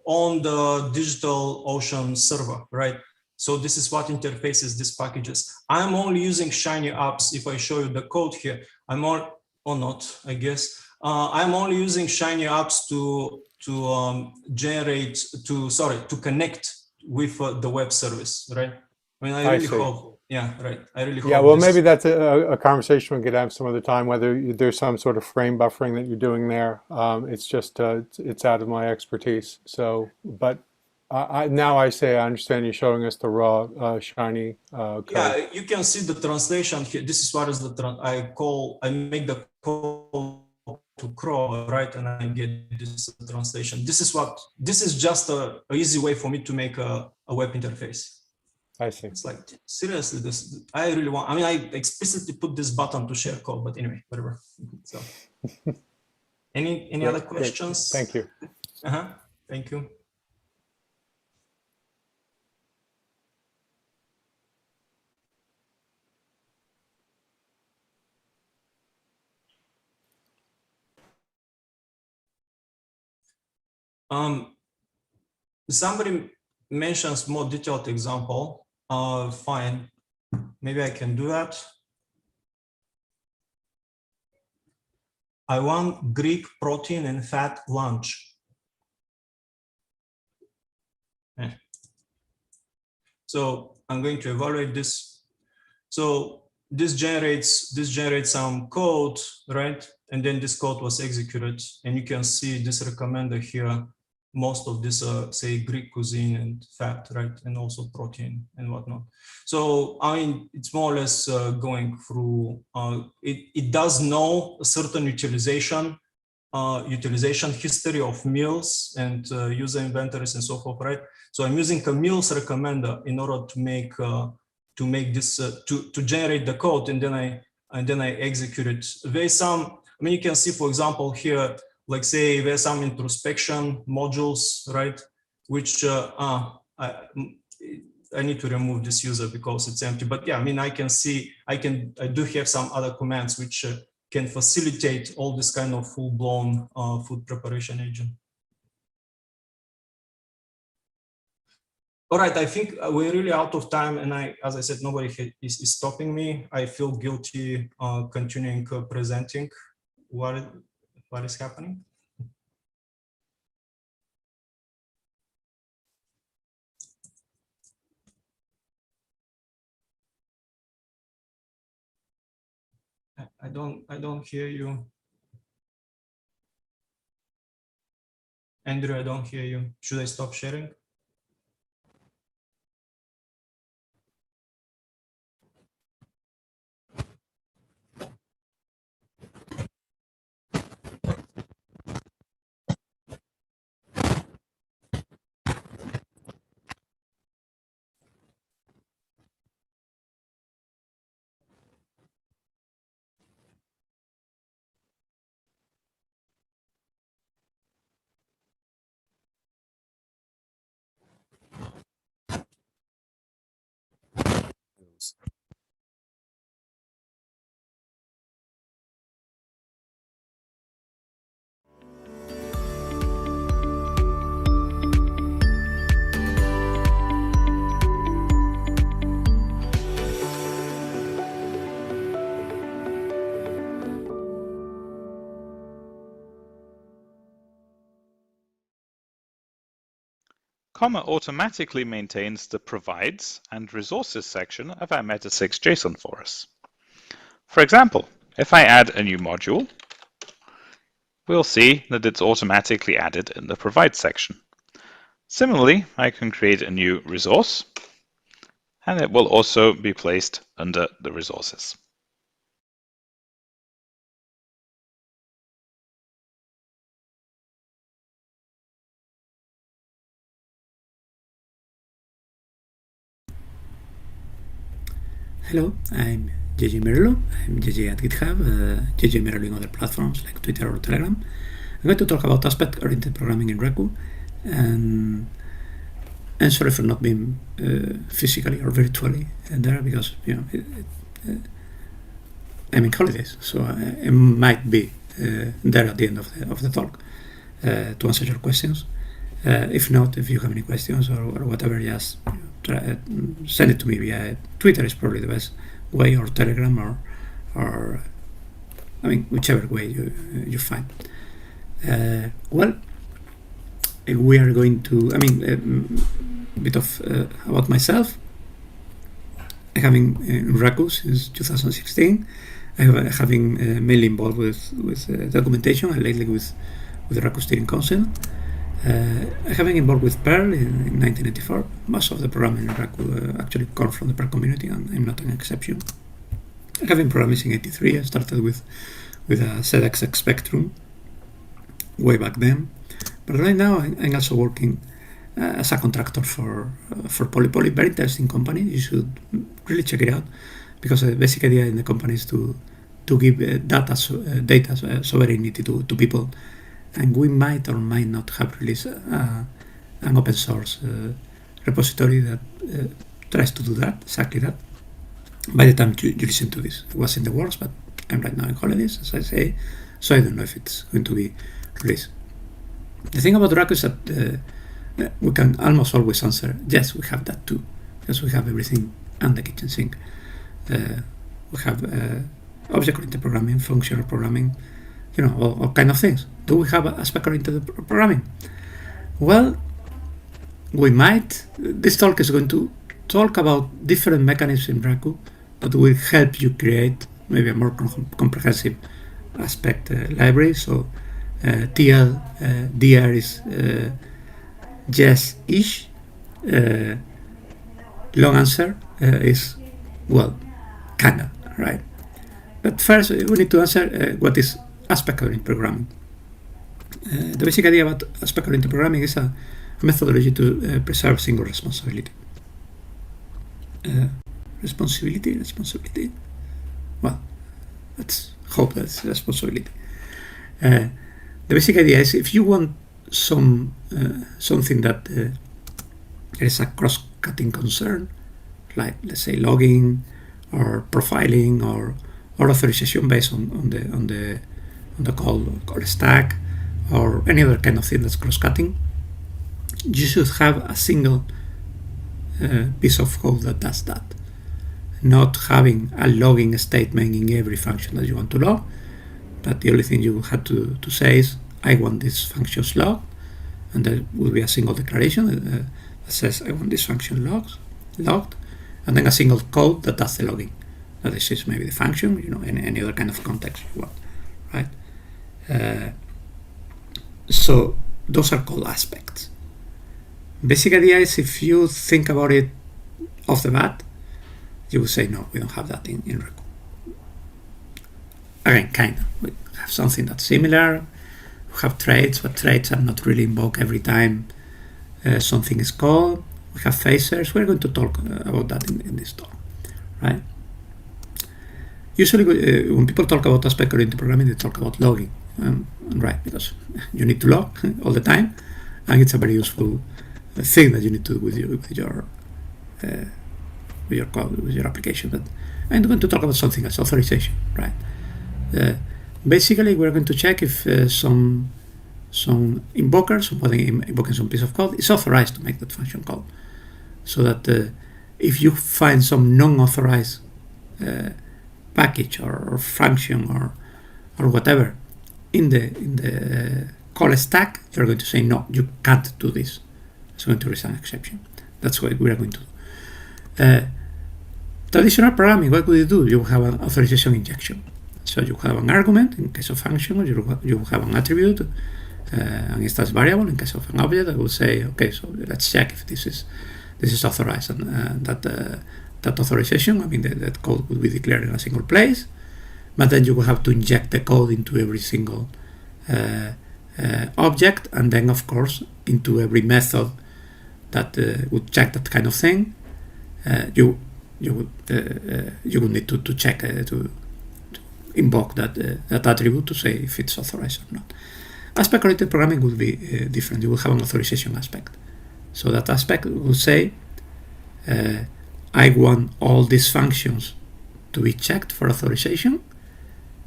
on the DigitalOcean server, right? So this is what interfaces these packages. I'm only using Shiny Apps. If I show you the code here, I'm all, or not, I guess. I'm only using Shiny Apps to connect with the web service, right? I mean, I really hope. Yeah, right. I really hope. Yeah, well, maybe that's a conversation we could have some other time, whether there's some sort of frame buffering that you're doing there. It's just, it's out of my expertise. So, but now I say I understand you're showing us the raw Shiny code. Yeah, you can see the translation here. This is what is the, I make the call to Crow, right? And I get this translation. This is just a easy way for me to make a web interface. I see. It's like, seriously, this, I really want, I mean, I explicitly put this button to share code, but anyway, whatever. So any other questions? Thank you. Thank you. Somebody mentions more detailed example. Fine, maybe I can do that. I want Greek protein and fat lunch. So I'm going to evaluate this. So this generates some code, right? And then this code was executed, and you can see this recommender here. Most of this, say, Greek cuisine and fat, right? And also protein and whatnot. So, I mean, it's more or less going through, it does know a certain utilization history of meals and user inventories and so forth, right? So I'm using a meals recommender in order to make this, to generate the code, and then I execute it. There's some, I mean, you can see, for example, here, like say there's some introspection modules, right? Which I need to remove this user because it's empty. But yeah, I mean, I can see, I do have some other commands which can facilitate all this kind of full-blown food preparation agent. All right, I think we're really out of time, and as I said, nobody is stopping me. I feel guilty continuing presenting what is happening. I don't hear you. Andrew, I don't hear you. Should I stop sharing? Comma automatically maintains the provides and resources section of our Meta6 JSON for us. For example, if I add a new module, we'll see that it's automatically added in the provide section. Similarly, I can create a new resource, and it will also be placed under the resources. Hello, I'm JJ Merlo. I'm JJ at GitHub, JJ Merlo in other platforms like Twitter or Telegram. I'm going to talk about aspect-oriented programming in Raku, and sorry for not being physically or virtually there because I'm in holidays, so I might be there at the end of the talk to answer your questions. If not, if you have any questions or whatever, just send it to me via Twitter is probably the best way, or Telegram, or I mean, whichever way you find. Well, we are going to, I mean, a bit of about myself. I have been in Raku since 2016. I have been mainly involved with documentation and lately with the Raku Steering Council. I have been involved with Perl in 1994. Most of the programming in Raku actually come from the Perl community, and I'm not an exception. I have been programming in '83. I started with a ZXX Spectrum way back then. But right now I'm also working as a contractor for Poly, very interesting company. You should really check it out, because the basic idea in the company is to give data sovereignty to people. And we might or might not have released an open source repository that tries to do that, exactly that. By the time you listen to this, it was in the works, but I'm right now in holidays, as I say, so I don't know if it's going to be released. The thing about Raku is that we can almost always answer, yes, we have that too, because we have everything on the kitchen sink. We have object-oriented programming, functional programming, all kind of things. Do we have aspect-oriented programming? Well, we might. This talk is going to talk about different mechanisms in Raku that will help you create maybe a more comprehensive aspect library. So TL, DR is yes-ish. Long answer is, well, kinda, right? But first, we need to answer what is aspect-oriented programming. The basic idea about aspect-oriented programming is a methodology to preserve single responsibility. Responsibility? Well, let's hope that's responsibility. The basic idea is if you want something that there is a cross-cutting concern, like let's say logging or profiling or authorization based on the call stack, or any other kind of thing that's cross-cutting, you should have a single piece of code that does that. Not having a logging statement in every function that you want to log, but the only thing you have to say is, I want this function's logged, and there will be a single declaration that says, I want this function logged, and then a single code that does the logging. that this is maybe the function, any other kind of context you want, right? So those are called aspects. Basic idea is, if you think about it off the bat, you would say, no, we don't have that in Raku. Again, kind of. We have something that's similar. We have traits, but traits are not really invoked every time something is called. We have phasers. We're going to talk about that in this talk, right? Usually, when people talk about aspect-oriented programming, they talk about logging, right? Because you need to log all the time, and it's a very useful thing that you need to do with your code, with your application. But I'm going to talk about something as authorization, right? Basically, we're going to check if some invoker, somebody invoking some piece of code, is authorized to make that function call. So that if you find some non-authorized package or function or whatever in the call stack, you're going to say, no, you can't do this. It's going to raise an exception. That's what we are going to do. Traditional programming, what would you do? You have an authorization injection. So you have an argument in case of function, you have an attribute, an instance variable in case of an object that will say, okay, so let's check if this is authorized, and that authorization, I mean, that code will be declared in a single place, but then you will have to inject the code into every single object, and then of course into every method that would check that kind of thing. You would need to check to invoke that attribute to say if it's authorized or not. Aspect-oriented programming will be different. You will have an authorization aspect. So that aspect will say, I want all these functions to be checked for authorization,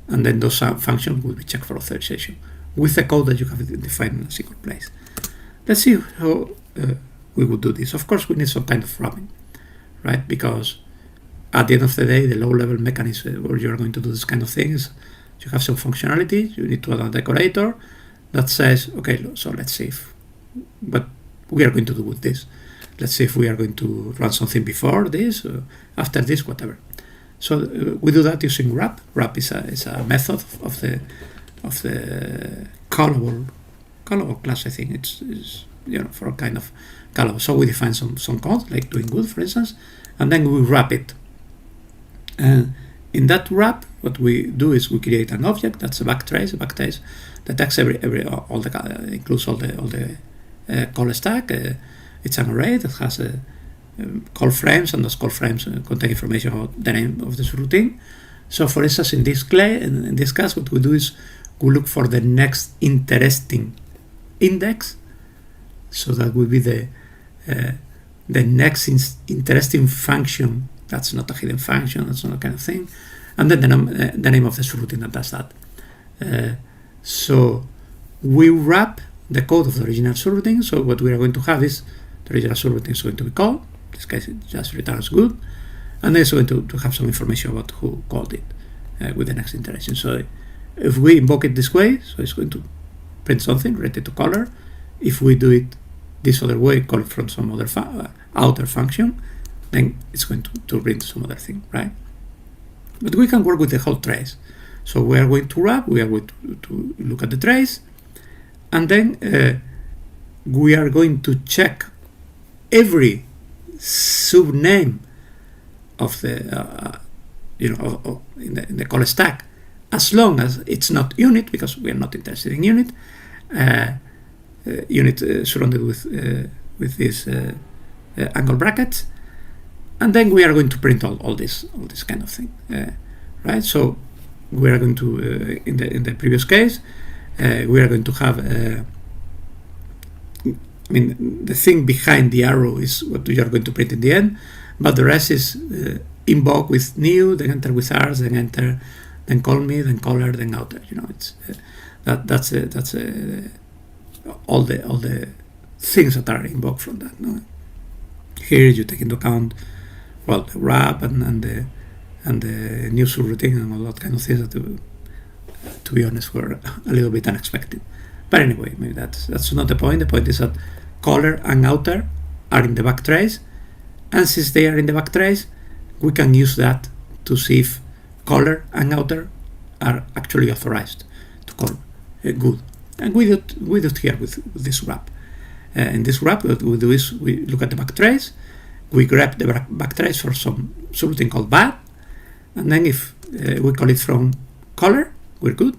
and then those functions will be checked for authorization with the code that you have defined in a single place. Let's see how we would do this. Of course, we need some kind of wrapping, right? Because at the end of the day, the low-level mechanism where you're going to do this kind of things, you have some functionality, you need to add a decorator that says, okay, so let's see what we are going to do with this. Let's see if we are going to run something before this, after this, whatever. So we do that using wrap. Wrap is a method of the callable class. I think it's for a kind of callable. So we define some code like doing good, for instance, and then we wrap it. And in that wrap, what we do is we create an object that's a backtrace that takes includes all the call stack. It's an array that has call frames, and those call frames contain information about the name of this routine. So, for instance, in this case, what we do is we look for the next interesting index. So that will be the next interesting function. That's not a hidden function. That's not a kind of thing. And then the name of the subroutine that does that. So we wrap the code of the original subroutine. So what we are going to have is the original subroutine is going to be called. In this case, it just returns good. And then it's going to have some information about who called it with the next iteration. So if we invoke it this way, so it's going to print something related to color. If we do it this other way, call it from some other outer function, then it's going to print some other thing, right? But we can work with the whole trace. So we are going to wrap, we are going to look at the trace, and then we are going to check every subname of the in the call stack, as long as it's not unit, because we are not interested in unit. Unit surrounded with these angle brackets, and then we are going to print all this kind of thing, right? So we are going to in the previous case, we are going to have. The thing behind the arrow is what we are going to print in the end, but the rest is invoke with new, then enter with ours, then enter, then call me, then caller, then outer. It's that's all the things that are invoked from that. No? Here you take into account the wrap and the new subroutine and all that kind of things that, to be honest, were a little bit unexpected. But anyway, maybe that's not the point. The point is that caller and outer are in the backtrace, and since they are in the backtrace, we can use that to see if caller and outer are actually authorized to call good. And we do it here with this graph. In this graph, what we do is we look at the backtrace, we grab the backtrace for some subroutine called bad, and then if we call it from caller, we're good.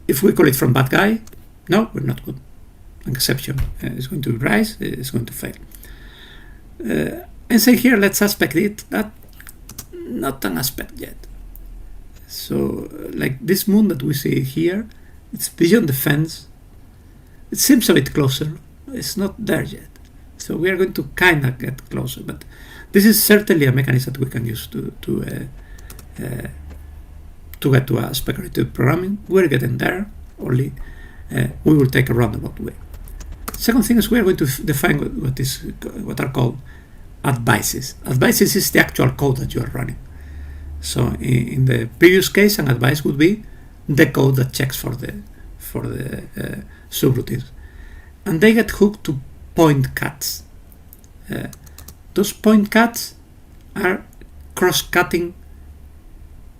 If we call it from bad guy, no, we're not good. An exception is going to rise, it's going to fail. And say here, let's aspect it, but not an aspect yet. So like this moon that we see here, it's beyond the fence. It seems a bit closer. It's not there yet. So we are going to kind of get closer, but this is certainly a mechanism that we can use to get to a speculative programming. We're getting there, only we will take a roundabout way. Second thing is we are going to define what are called advices. Advices is the actual code that you are running. So in the previous case, an advice would be the code that checks for the subroutines, and they get hooked to point cuts. Those point cuts are cross-cutting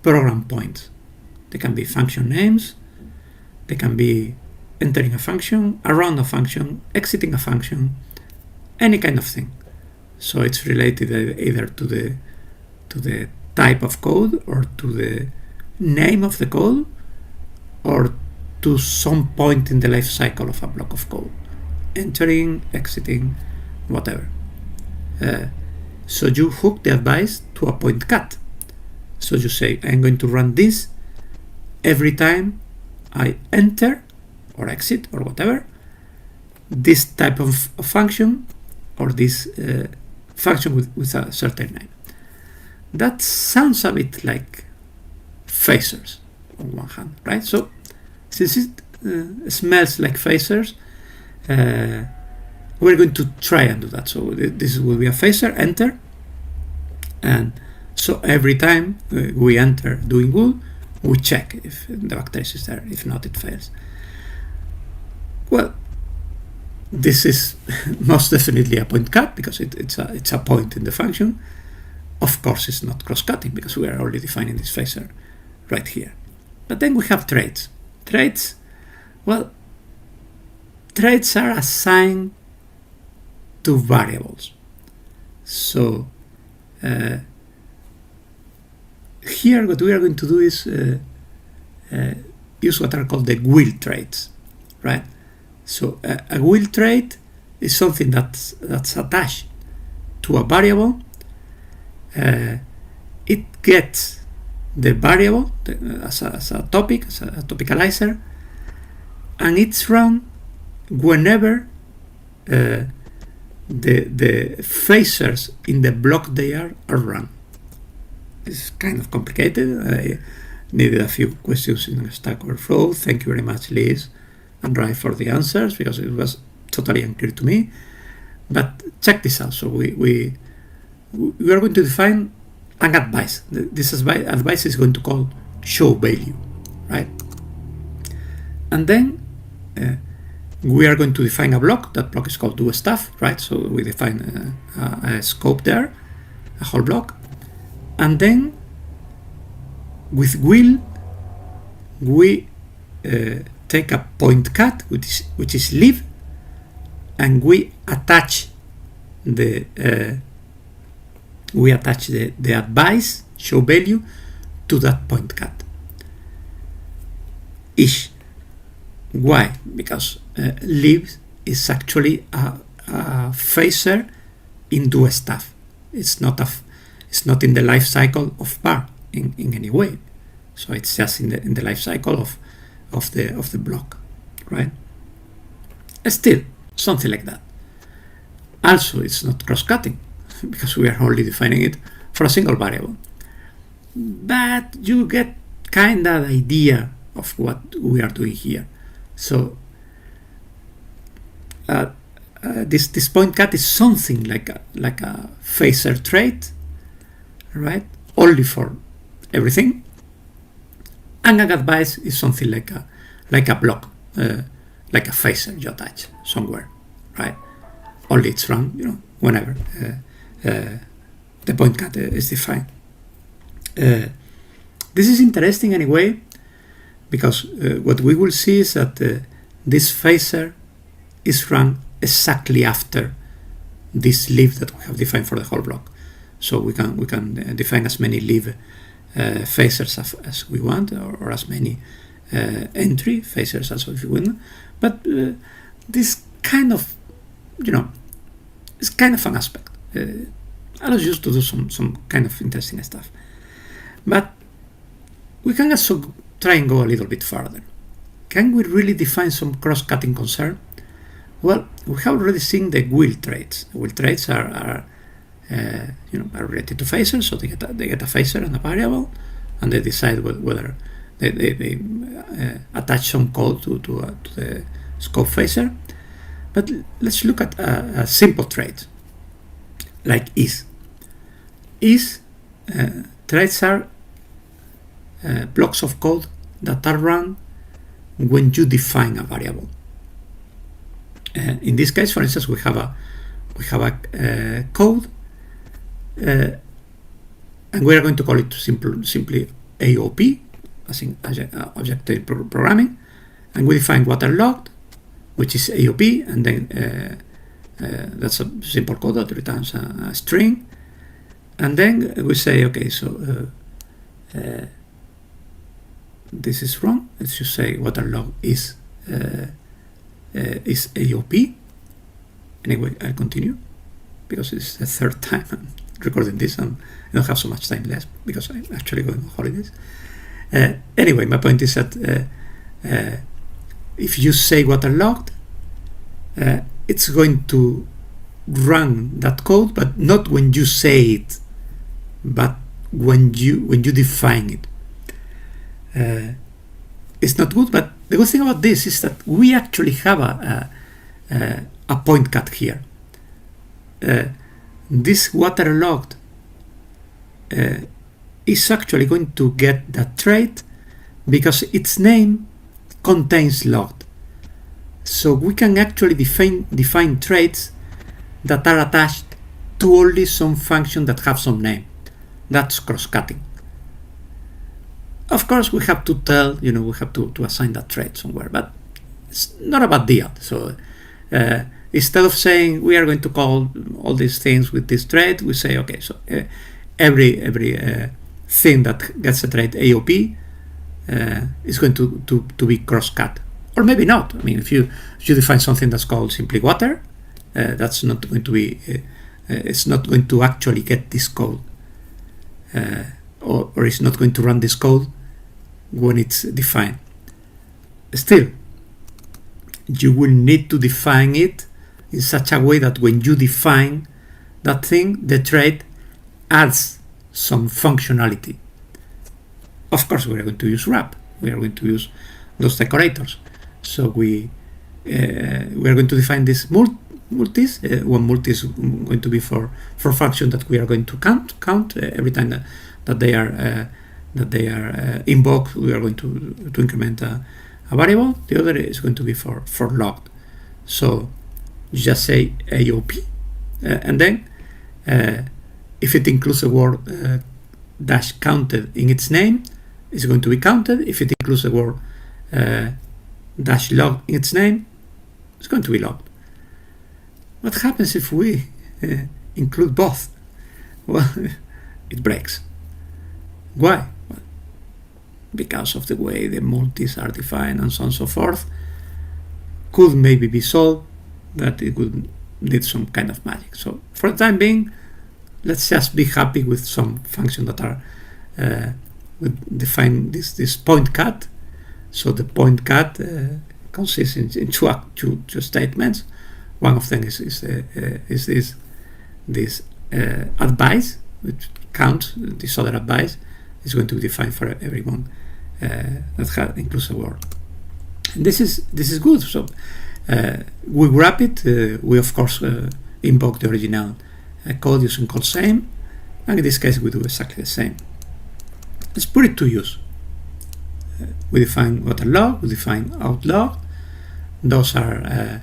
program points. They can be function names, they can be entering a function, around a function, exiting a function, any kind of thing. So it's related either to the type of code, or to the name of the code, or to some point in the life cycle of a block of code, entering, exiting, whatever. So you hook the advice to a point cut. So you say, I'm going to run this every time I enter or exit or whatever this type of function, or this function with a certain name. That sounds a bit like phasers on one hand, right? So since it smells like phasers, we're going to try and do that. So this will be a phaser, enter, and so every time we enter doing good, we check if the backtrace is there. If not, it fails. Well, this is most definitely a point cut, because it's a point in the function. Of course, it's not cross-cutting, because we are already defining this phaser right here. But then we have traits. Traits, well, traits are assigned to variables. So here what we are going to do is use what are called the will traits, right? So a will trait is something that's attached to a variable. It gets the variable as a topic, as a topicalizer, and it's run whenever the phasers in the block they are run. It's kind of complicated. I needed a few questions in Stack Overflow. Thank you very much, Liz and Rai, for the answers, because it was totally unclear to me. But check this out. So we are going to define an advice. This advice is going to call show value, right? And then we are going to define a block. That block is called do stuff, right? So we define a scope there, a whole block. And then with will, we take a point cut, which is leave, and we attach the advice show value to that point cut. Ish. Why? Because leave is actually a phaser in do stuff. It's not in the life cycle of bar in any way. So it's just in the life cycle of the block, right? Still, something like that. Also, it's not cross-cutting, because we are only defining it for a single variable. But you get kind of the idea of what we are doing here. So this point cut is something like a phaser trait, right? Only for everything. And an advice is something like a block, like a phaser you attach somewhere, right? Only it's run, whenever the the point cat is defined. This is interesting anyway, because what we will see is that this phaser is run exactly after this leaf that we have defined for the whole block. So we can define as many leaf phasers as we want, or as many entry phasers as we want. But this kind of, it's kind of an aspect. Allows you to do some kind of interesting stuff. But we can also try and go a little bit further. Can we really define some cross-cutting concern? Well, we have already seen the wheel traits. The wheel traits are related to phasers, so they get a phaser and a variable, and they decide whether they attach some code to the scope phaser. But let's look at a simple trait like is. Traits are blocks of code that are run when you define a variable. In this case, for instance, we have a code, and we are going to call it simply AOP, as in object programming, and we define waterlogged, which is AOP, and then that's a simple code that returns a string, and then we say, okay, so this is wrong. Let's just say waterlogged is AOP. Anyway, I'll continue because it's the third time I'm recording this and I don't have so much time left because I'm actually going on holidays. Anyway, my point is that if you say waterlogged, it's going to run that code, but not when you say it, but when you define it. It's not good, but the good thing about this is that we actually have a point cut here. This waterlogged is actually going to get that trait because its name contains logged. So we can actually define traits that are attached to only some function that have some name. That's cross-cutting. Of course, we have to tell, we have to assign that trait somewhere, but it's not a bad deal. So instead of saying we are going to call all these things with this trait, we say, okay, so every thing that gets a trait AOP is going to be cross-cut, or maybe not. I mean, if you define something that's called simply water, that's not going to be, it's not going to actually get this code, or it's not going to run this code when it's defined. Still, you will need to define it in such a way that when you define that thing, the trait adds some functionality. Of course, we are going to use wrap. We are going to use those decorators. So we are going to define these multis. One multi is going to be for function that we are going to count every time that they are invoked. We are going to increment a variable. The other is going to be for logged. So you just say AOP, and then if it includes the word dash counted in its name, it's going to be counted. If it includes the word dash logged in its name, it's going to be logged. What happens if we include both? Well, it breaks. Why? Well, because of the way the multis are defined and so on and so forth. Could maybe be solved, but it would need some kind of magic. So for the time being, let's just be happy with some functions that are define this point cut. So the point cut consists in two statements. One of them is this advice, which counts. This other advice is going to be defined for everyone that includes a word. And this is good. So we wrap it. We of course invoke the original code using call same, and in this case we do exactly the same. Let's put it to use. We define waterlogged, we define outlog. Those are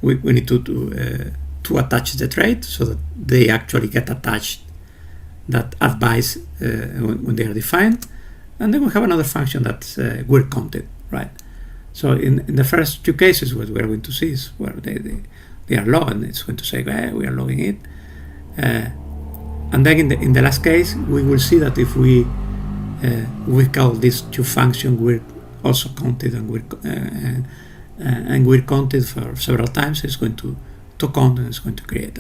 we need to attach the trait so that they actually get attached that advise when they are defined. And then we have another function that's we're counted, right? So in the first two cases, what we're going to see is where they are logged, and it's going to say, we are logging it. And then in the last case, we will see that if we call these two functions, we're also counted, and we're counted for several times. It's going to count, and it's going to create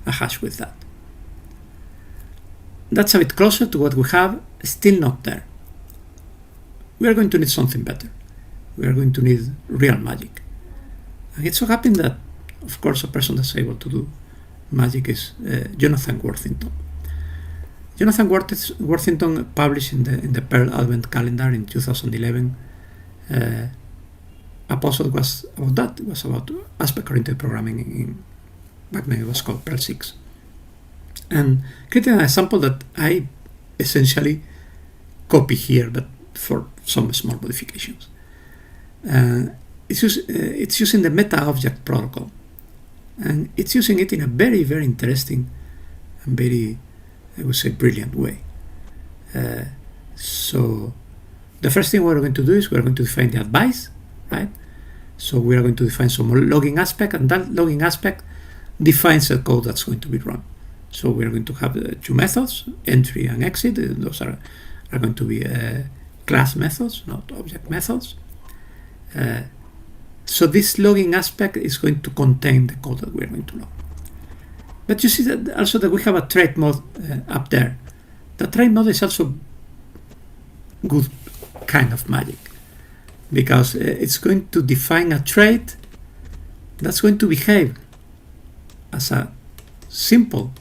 a hash with that. That's a bit closer to what we have, still not there. We are going to need something better. We are going to need real magic. And it so happened that, of course, a person that's able to do magic is Jonathan Worthington. Jonathan Worthington published in the Perl Advent Calendar in 2011 a post that was about that. It was about aspect-oriented programming. Back then it was called Perl 6. And created an example that I essentially copy here, but for some small modifications. It's using the meta-object protocol. And it's using it in a very, very interesting and very, I would say, brilliant way. So the first thing we're going to do is we're going to define the advice, right? So we are going to define some logging aspect, and that logging aspect defines the code that's going to be run. So we're going to have two methods, entry and exit. Those are going to be class methods, not object methods. So this logging aspect is going to contain the code that we're going to log. But you see that also that we have a trait mode up there. The trait mode is also good kind of magic, because it's going to define a trait that's going to behave as a simple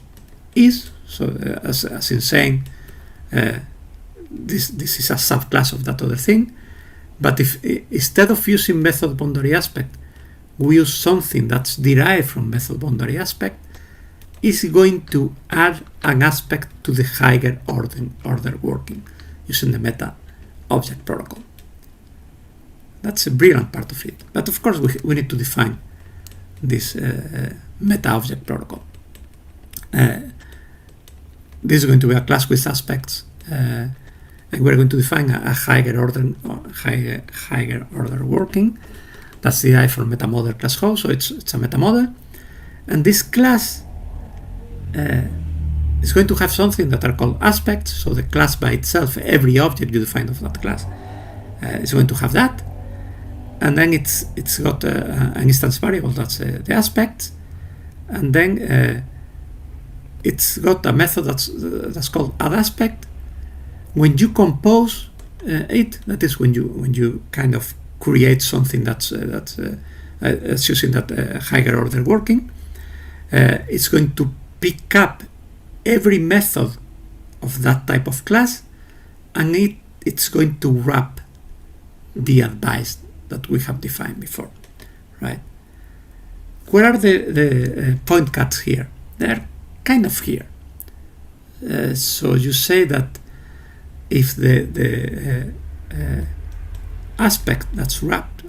is, so as in saying this is a subclass of that other thing. But if instead of using method boundary aspect, we use something that's derived from method boundary aspect, is going to add an aspect to the higher order working using the meta object protocol. That's a brilliant part of it. But of course, we need to define this meta object protocol. This is going to be a class with aspects, and we're going to define a higher order working. That's derived from meta model class host, so it's a meta model, and this class is going to have something that are called aspects. So the class by itself, every object you define of that class, is going to have that, and then it's got an instance variable that's the aspect, and then it's got a method that's called addAspect. When you compose it, that is when you kind of create something that's using that higher order working, it's going to pick up every method of that type of class, and it's going to wrap the advice that we have defined before, right? Where are the point cuts here? They're kind of here. So you say that if the aspect that's wrapped,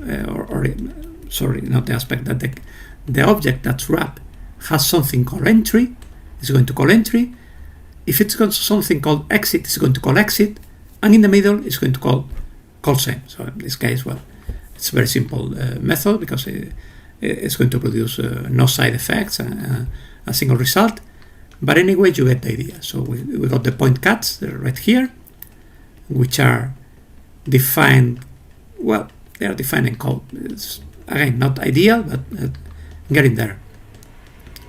sorry, not the aspect, that the object that's wrapped has something called entry, it's going to call entry. If it's got something called exit, it's going to call exit, and in the middle, it's going to call same. So in this case, well, it's a very simple method, because it's going to produce no side effects, a single result. But anyway, you get the idea. So we got the point cuts right here, which are defined, well, they are defined in code. It's, again, not ideal, but getting there.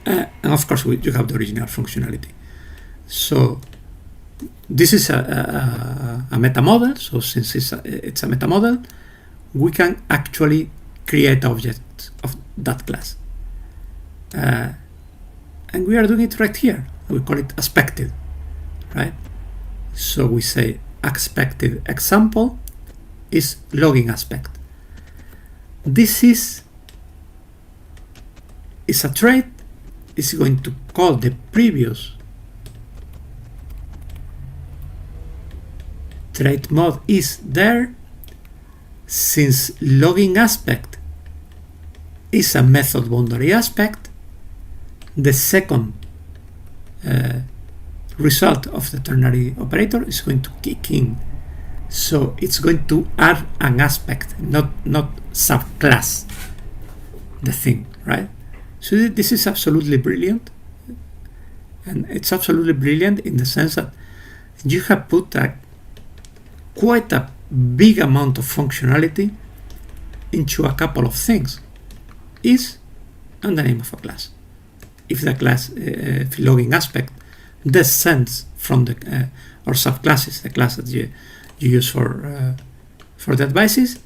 And of course, you have the original functionality. So this is a meta model. So since it's a meta model, we can actually create objects of that class. And we are doing it right here. We call it aspected, right? So we say expected example is logging aspect. This is a trait. It's going to call the previous trait mode is there. Since logging aspect is a method boundary aspect, the second result of the ternary operator is going to kick in. So it's going to add an aspect, not subclass the thing, right? So this is absolutely brilliant. And it's absolutely brilliant in the sense that you have put quite a big amount of functionality into a couple of things. Is and the name of a class. If the class logging aspect descends from the or subclasses, the class that you use for the advices,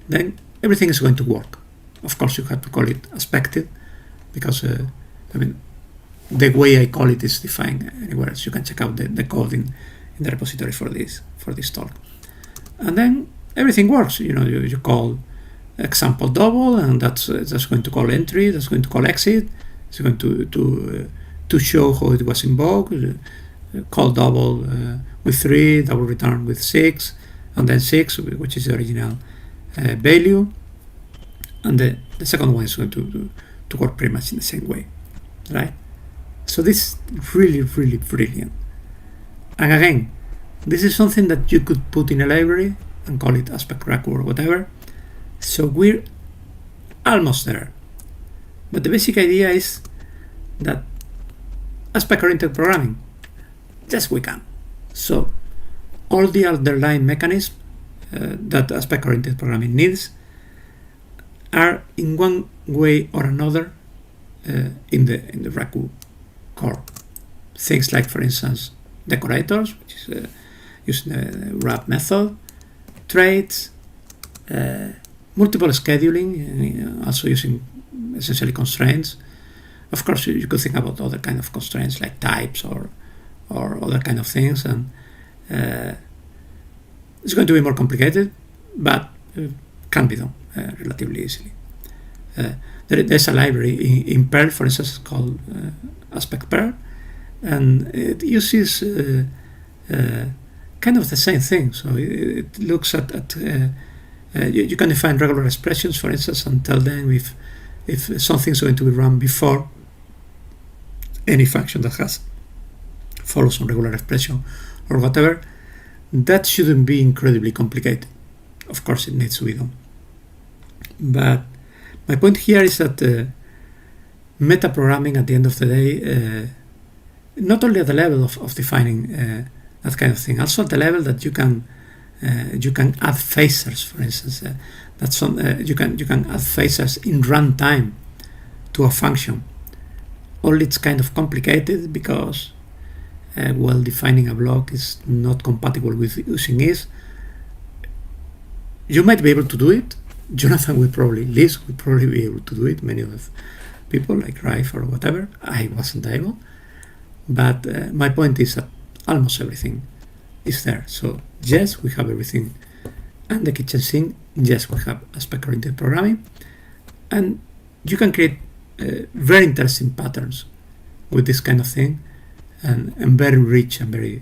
then everything is going to work. Of course, you have to call it aspected because I mean the way I call it is defined anywhere else. You can check out the code in the repository for this talk, and then everything works. You call example double, and that's going to call entry. That's going to call exit. It's going to show how it was invoked. Call double with 3, double return with 6, and then 6, which is the original value. And the second one is going to work pretty much in the same way, right? So this is really, really brilliant. And again, this is something that you could put in a library and call it aspect Raku or whatever. So we're almost there. But the basic idea is that aspect-oriented programming, yes, we can. So all the underlying mechanisms that aspect-oriented programming needs are in one way or another in the Raku core. Things like, for instance, decorators, which is using the wrap method, traits, multiple scheduling, also using essentially constraints. Of course, you could think about other kind of constraints like types or other kind of things, and it's going to be more complicated, but can be done relatively easily. There's a library in Perl, for instance, called Aspect Perl, and it uses kind of the same thing. So it looks at you can define regular expressions, for instance, and tell them if something is going to be run before any function that follows some regular expression or whatever. That shouldn't be incredibly complicated. Of course, it needs to be done. But my point here is that metaprogramming, at the end of the day, not only at the level of defining that kind of thing, also at the level that you can add phasers, for instance. You can add phasers in runtime to a function. Only it's kind of complicated because defining a block is not compatible with using is. You might be able to do it. Jonathan Liz would probably be able to do it. Many of the people like Rife or whatever. I wasn't able. But my point is that almost everything is there. So yes, we have everything. And the kitchen sink, yes, we have aspect-oriented programming. And you can create very interesting patterns with this kind of thing, and very rich and very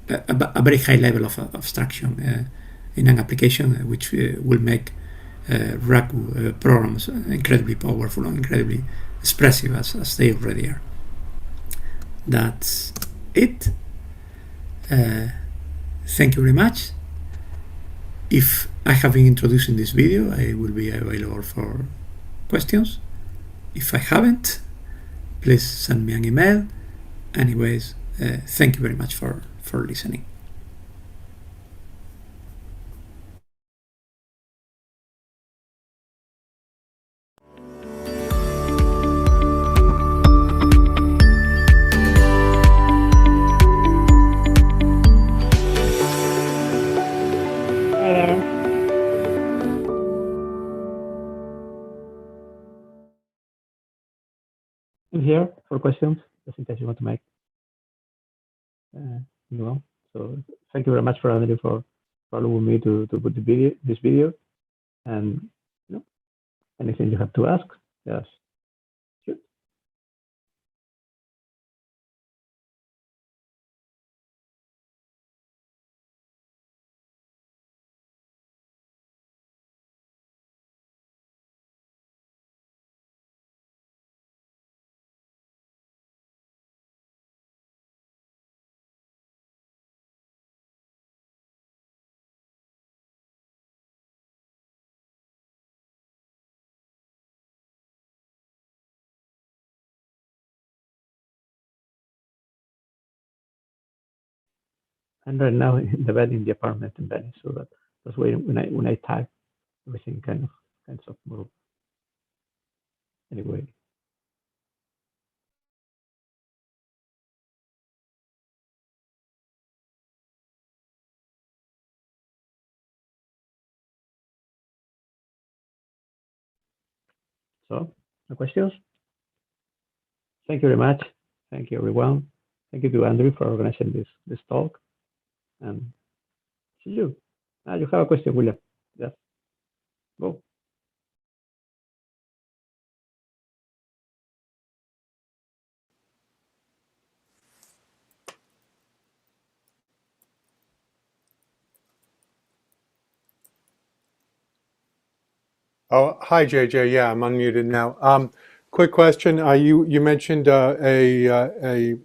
a very high level of abstraction in an application, which will make Raku programs incredibly powerful and incredibly expressive as they already are. That's it. Thank you very much. If I have been introducing this video, I will be available for questions. If I haven't, please send me an email. Anyways, thank you very much for listening. I'm here for questions, just in case you want to make. So thank you very much for Andrew for allowing me to put this video, and anything you have to ask, yes. I'm right now in the bed in the apartment in Venice, so that's why when I type, everything kinds of move. Anyway. So, no questions? Thank you very much. Thank you, everyone. Thank you to Andrew for organizing this talk. And see you. You have a question, William? Yes. Go. Oh, hi, JJ. Yeah, I'm unmuted now. Quick question. You mentioned a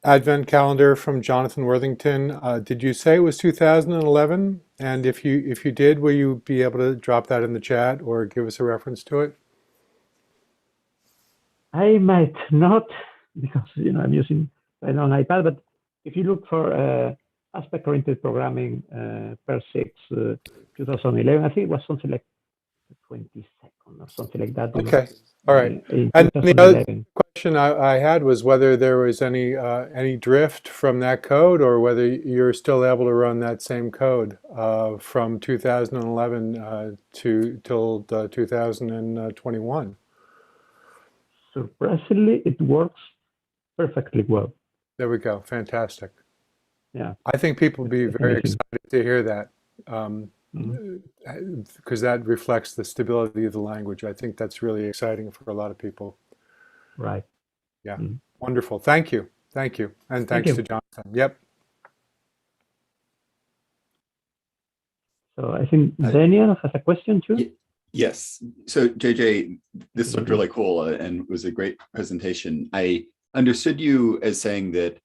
advent calendar from Jonathan Worthington. Did you say it was 2011? And if you did, will you be able to drop that in the chat or give us a reference to it? I might not, because I'm using an iPad. But if you look for aspect-oriented programming per 6 2011, I think it was something like the 22nd or something like that. Okay. All right. In And the other 2011. question I had was whether there was any drift from that code, or whether you're still able to run that same code from 2011 till 2021. Surprisingly, it works perfectly well. There we go. Fantastic. Yeah. I think people would be It's very amazing. excited to hear that, because that reflects the stability of the language. I think that's really exciting for a lot of people. Right. Yeah. Wonderful. Thank you. Thank you. And Thank thanks you. to Jonathan. Yep. So I think Daniel has a question too. Yes. So JJ, this looked really cool and was a great presentation. I understood you as saying that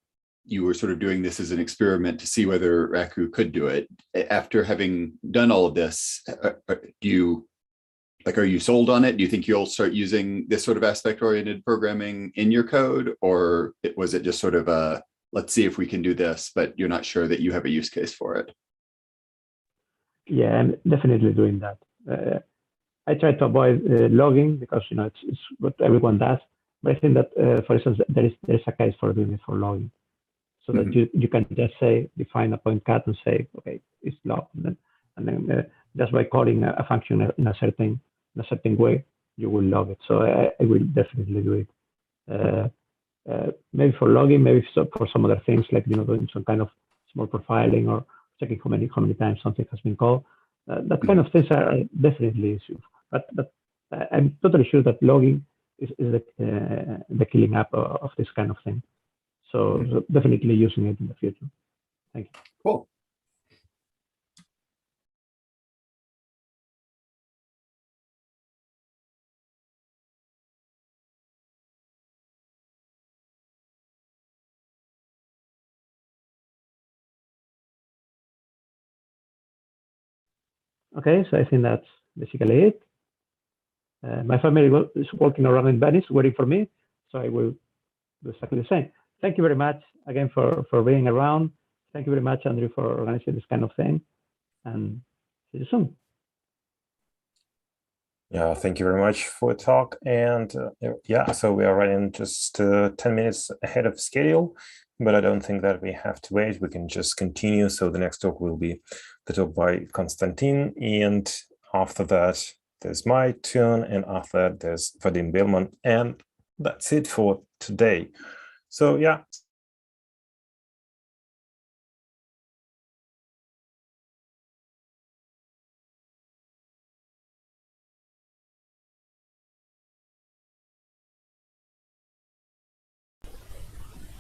you were sort of doing this as an experiment to see whether Raku could do it. After having done all of this, are you sold on it? Do you think you'll start using this sort of aspect-oriented programming in your code, or was it just sort of a, let's see if we can do this, but you're not sure that you have a use case for it? Yeah, I'm definitely doing that. I try to avoid logging because it's what everyone does. But I think that, for instance, there is a case for doing it for logging, so that you can just define a point cut and say, okay, it's logged, and then just by calling a function in a certain way, you will log it. So I will definitely do it. Maybe for logging, maybe for some other things like doing some kind of small profiling or checking how many times something has been called. That kind of things are definitely issues. But I'm totally sure that logging is the killing app of this kind of thing. So definitely using it in the future. Thank you. Cool. Okay, so I think that's basically it. My family is walking around in Venice waiting for me, so I will do exactly the same. Thank you very much again for being around. Thank you very much, Andrew, for organizing this kind of thing, and see you soon. Yeah, thank you very much for the talk. And yeah, so we are running just 10 minutes ahead of schedule, but I don't think that we have to wait. We can just continue. So the next talk will be the talk by Konstantin, and after that, there's my turn, and after that, there's Vadim Belman, and that's it for today. So yeah.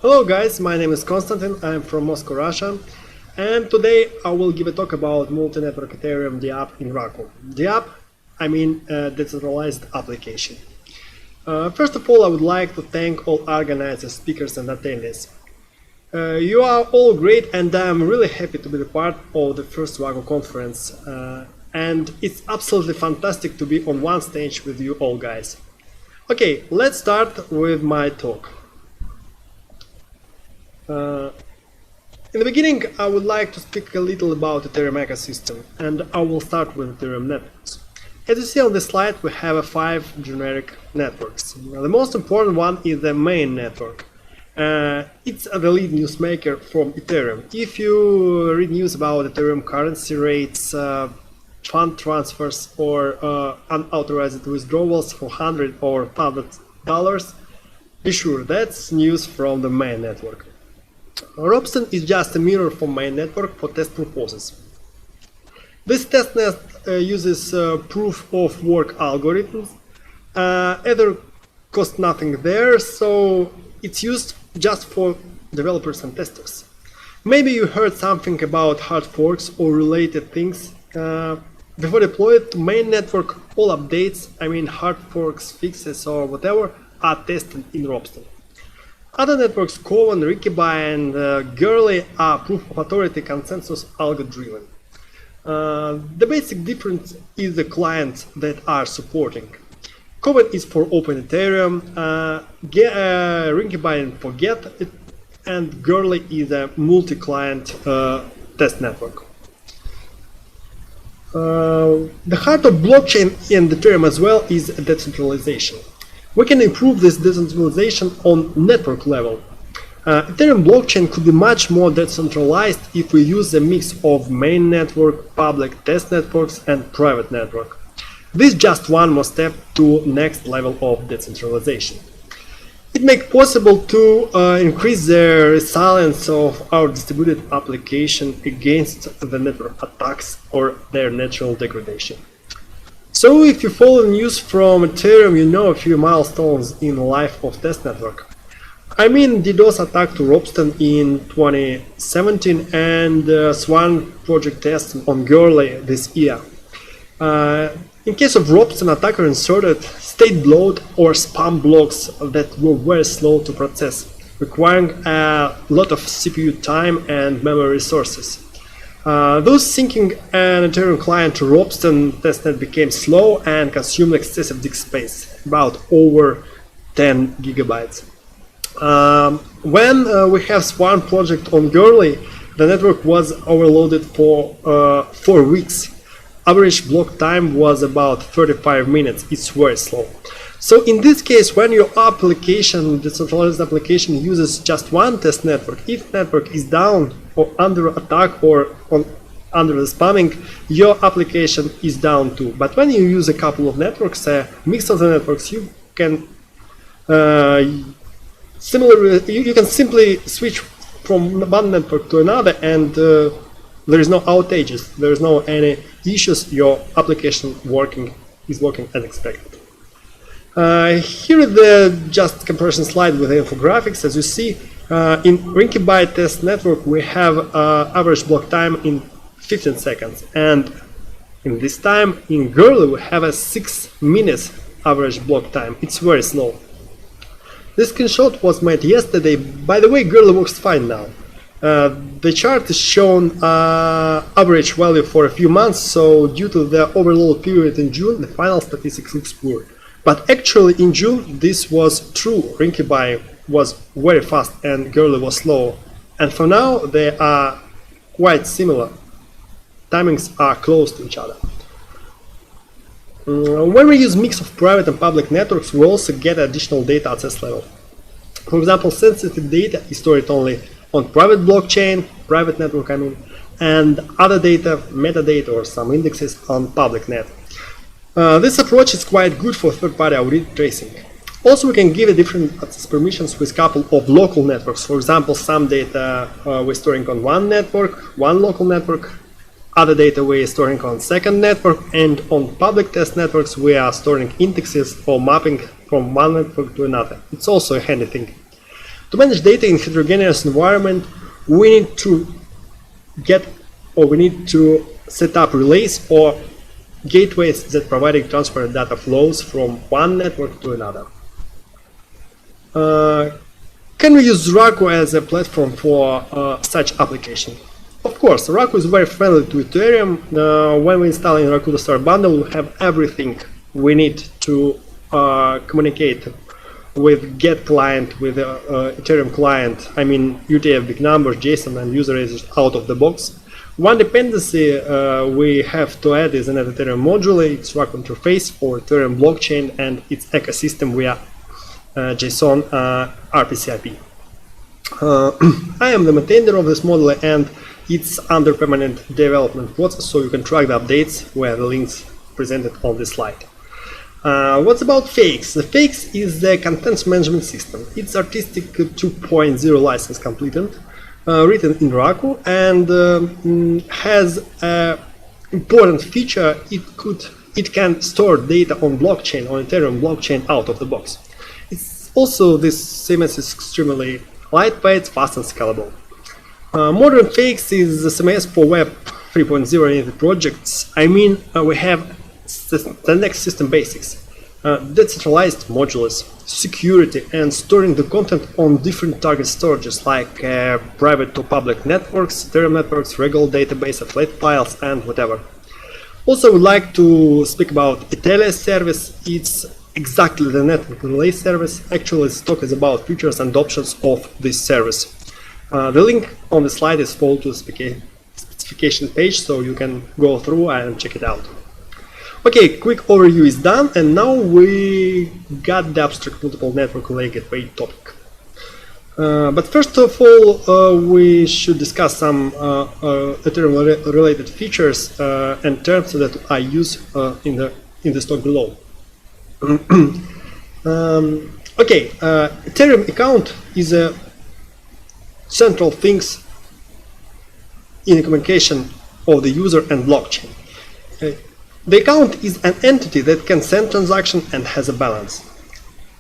Hello guys, my name is Konstantin, I'm from Moscow, Russia, and today I will give a talk about multi-network Ethereum DApp in Raku. DApp, I mean decentralized application. First of all, I would like to thank all organizers, speakers and attendees. You are all great, and I'm really happy to be the part of the first Raku conference, and it's absolutely fantastic to be on one stage with you all guys. Okay, let's start with my talk. In the beginning, I would like to speak a little about Ethereum ecosystem, and I will start with Ethereum networks. As you see on the slide, we have 5 generic networks. The most important one is the main network. It's the lead newsmaker from Ethereum. If you read news about Ethereum currency rates, fund transfers, or unauthorized withdrawals for $100 or $1,000, be sure that's news from the main network. Ropsten is just a mirror for main network for test purposes. This testnet uses proof of work algorithms. Ether costs nothing there, so it's used just for developers and testers. Maybe you heard something about hard forks or related things. Before deployed to main network, all updates, I mean hard forks, fixes, or whatever, are tested in Ropsten. Other networks, Coven, Rikibai, and Gurley, are proof of authority consensus algo driven. The basic difference is the clients that are supporting. Coven is for Open Ethereum, Rikibai for Get, and Gurley is a multi-client test network. The heart of blockchain and Ethereum as well is decentralization. We can improve this decentralization on network level. Ethereum blockchain could be much more decentralized if we use a mix of main network, public test networks, and private network. This is just one more step to next level of decentralization. It makes possible to increase the resilience of our distributed application against the network attacks or their natural degradation. So if you follow news from Ethereum, you know a few milestones in the life of test network. I mean DDoS attack to Ropsten in 2017 and Swan project test on Gurley this year. In case of Ropsten, attacker inserted state bloat or spam blocks that were very slow to process, requiring a lot of CPU time and memory resources. Thus, syncing an Ethereum client to Ropsten testnet became slow and consumed excessive disk space, about over 10 gigabytes. When we have Swan project on Gurley, the network was overloaded for 4 weeks. Average block time was about 35 minutes. It's very slow. So in this case, when your application, decentralized application, uses just one test network, if network is down or under attack or under the spamming, your application is down too. But when you use a couple of networks, a mix of the networks, you can you can simply switch from one network to another, and there is no outages, there is no any issues. Your application is working as expected. Here is the just comparison slide with the infographics. As you see, in Rikibai test network we have average block time in 15 seconds, and in this time in Gurley we have a 6 minutes average block time. It's very slow. This screenshot was made yesterday. By the way, Gurley works fine now. The chart is shown average value for a few months, so due to the overload period in June, the final statistics looks poor. But actually in June this was true. Rikibai was very fast and Gurley was slow. And for now they are quite similar. Timings are close to each other. When we use mix of private and public networks, we also get additional data access level. For example, sensitive data is stored only on private blockchain, private network I mean, and other data, metadata or some indexes on public net. This approach is quite good for third-party audit tracing. Also, we can give a different access permissions with a couple of local networks. For example, some data we're storing on one network, one local network, other data we're storing on second network, and on public test networks we are storing indexes or mapping from one network to another. It's also a handy thing. To manage data in heterogeneous environment, we need to set up relays or gateways that provide transparent data flows from one network to another. Can we use Raku as a platform for such application? Of course, Raku is very friendly to Ethereum. When we install in Raku the Start bundle, we have everything we need to communicate with get client, with Ethereum client, I mean UTF-big numbers, JSON, and user agents out of the box. One dependency we have to add is another Ethereum module. It's Raku interface for Ethereum blockchain and its ecosystem via JSON RPC-IP. I am the maintainer of this module and it's under permanent development process, so you can track the updates where the links presented on this slide. What's about Fakes? The Fakes is the content management system. It's artistic 2.0 license completed, written in Raku, and has an important feature. It can store data on blockchain, on Ethereum blockchain, out of the box. It's also, this CMS is extremely lightweight, fast, and scalable. Modern Fakes is the CMS for Web 3.0 related projects. I mean, we have the next system basics, decentralized modules, security, and storing the content on different target storages like private to public networks, Ethereum networks, regular database, affiliate files, and whatever. Also, I would like to speak about Italia service. It's exactly the network relay service. Actually, this talk is about features and options of this service. The link on the slide is followed to the specification page, so you can go through and check it out. Okay, quick overview is done, and now we got the abstract multiple network relay gateway topic. But first of all, we should discuss some Ethereum related features and terms that I use in the talk below. Okay, Ethereum account is a central things in the communication of the user and blockchain. The account is an entity that can send transaction and has a balance.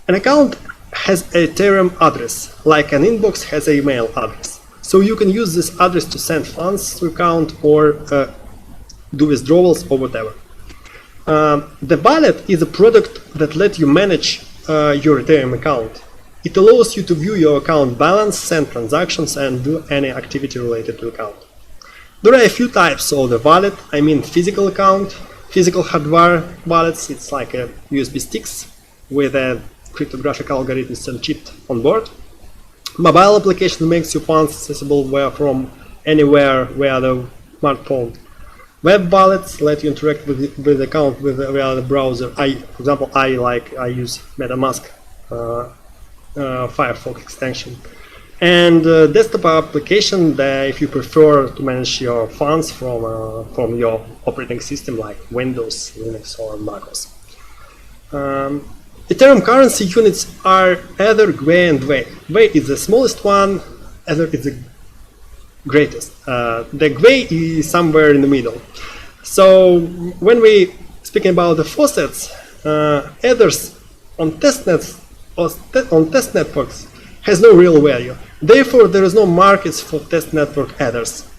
An account has an Ethereum address, like an inbox has an email address. So you can use this address to send funds to account or do withdrawals or whatever. The wallet is a product that lets you manage your Ethereum account. It allows you to view your account balance, send transactions, and do any activity related to account. There are a few types of the wallet. I mean physical account, physical hardware wallets. It's like a USB sticks with a cryptographic algorithms and chip on board. Mobile application makes your funds accessible from anywhere via the smartphone. Web wallets let you interact with the account via the browser. For example, I use MetaMask Firefox extension. And desktop application, if you prefer to manage your funds from your operating system like Windows, Linux, or MacOS. Ethereum currency units are Ether, Gwei, and Gwei. Gwei is the smallest one, Ether is the greatest. The Gwei is somewhere in the middle. So when we speaking about the faucets, Ethers on testnets on test networks has no real value. Therefore, there is no markets for test network Ethers.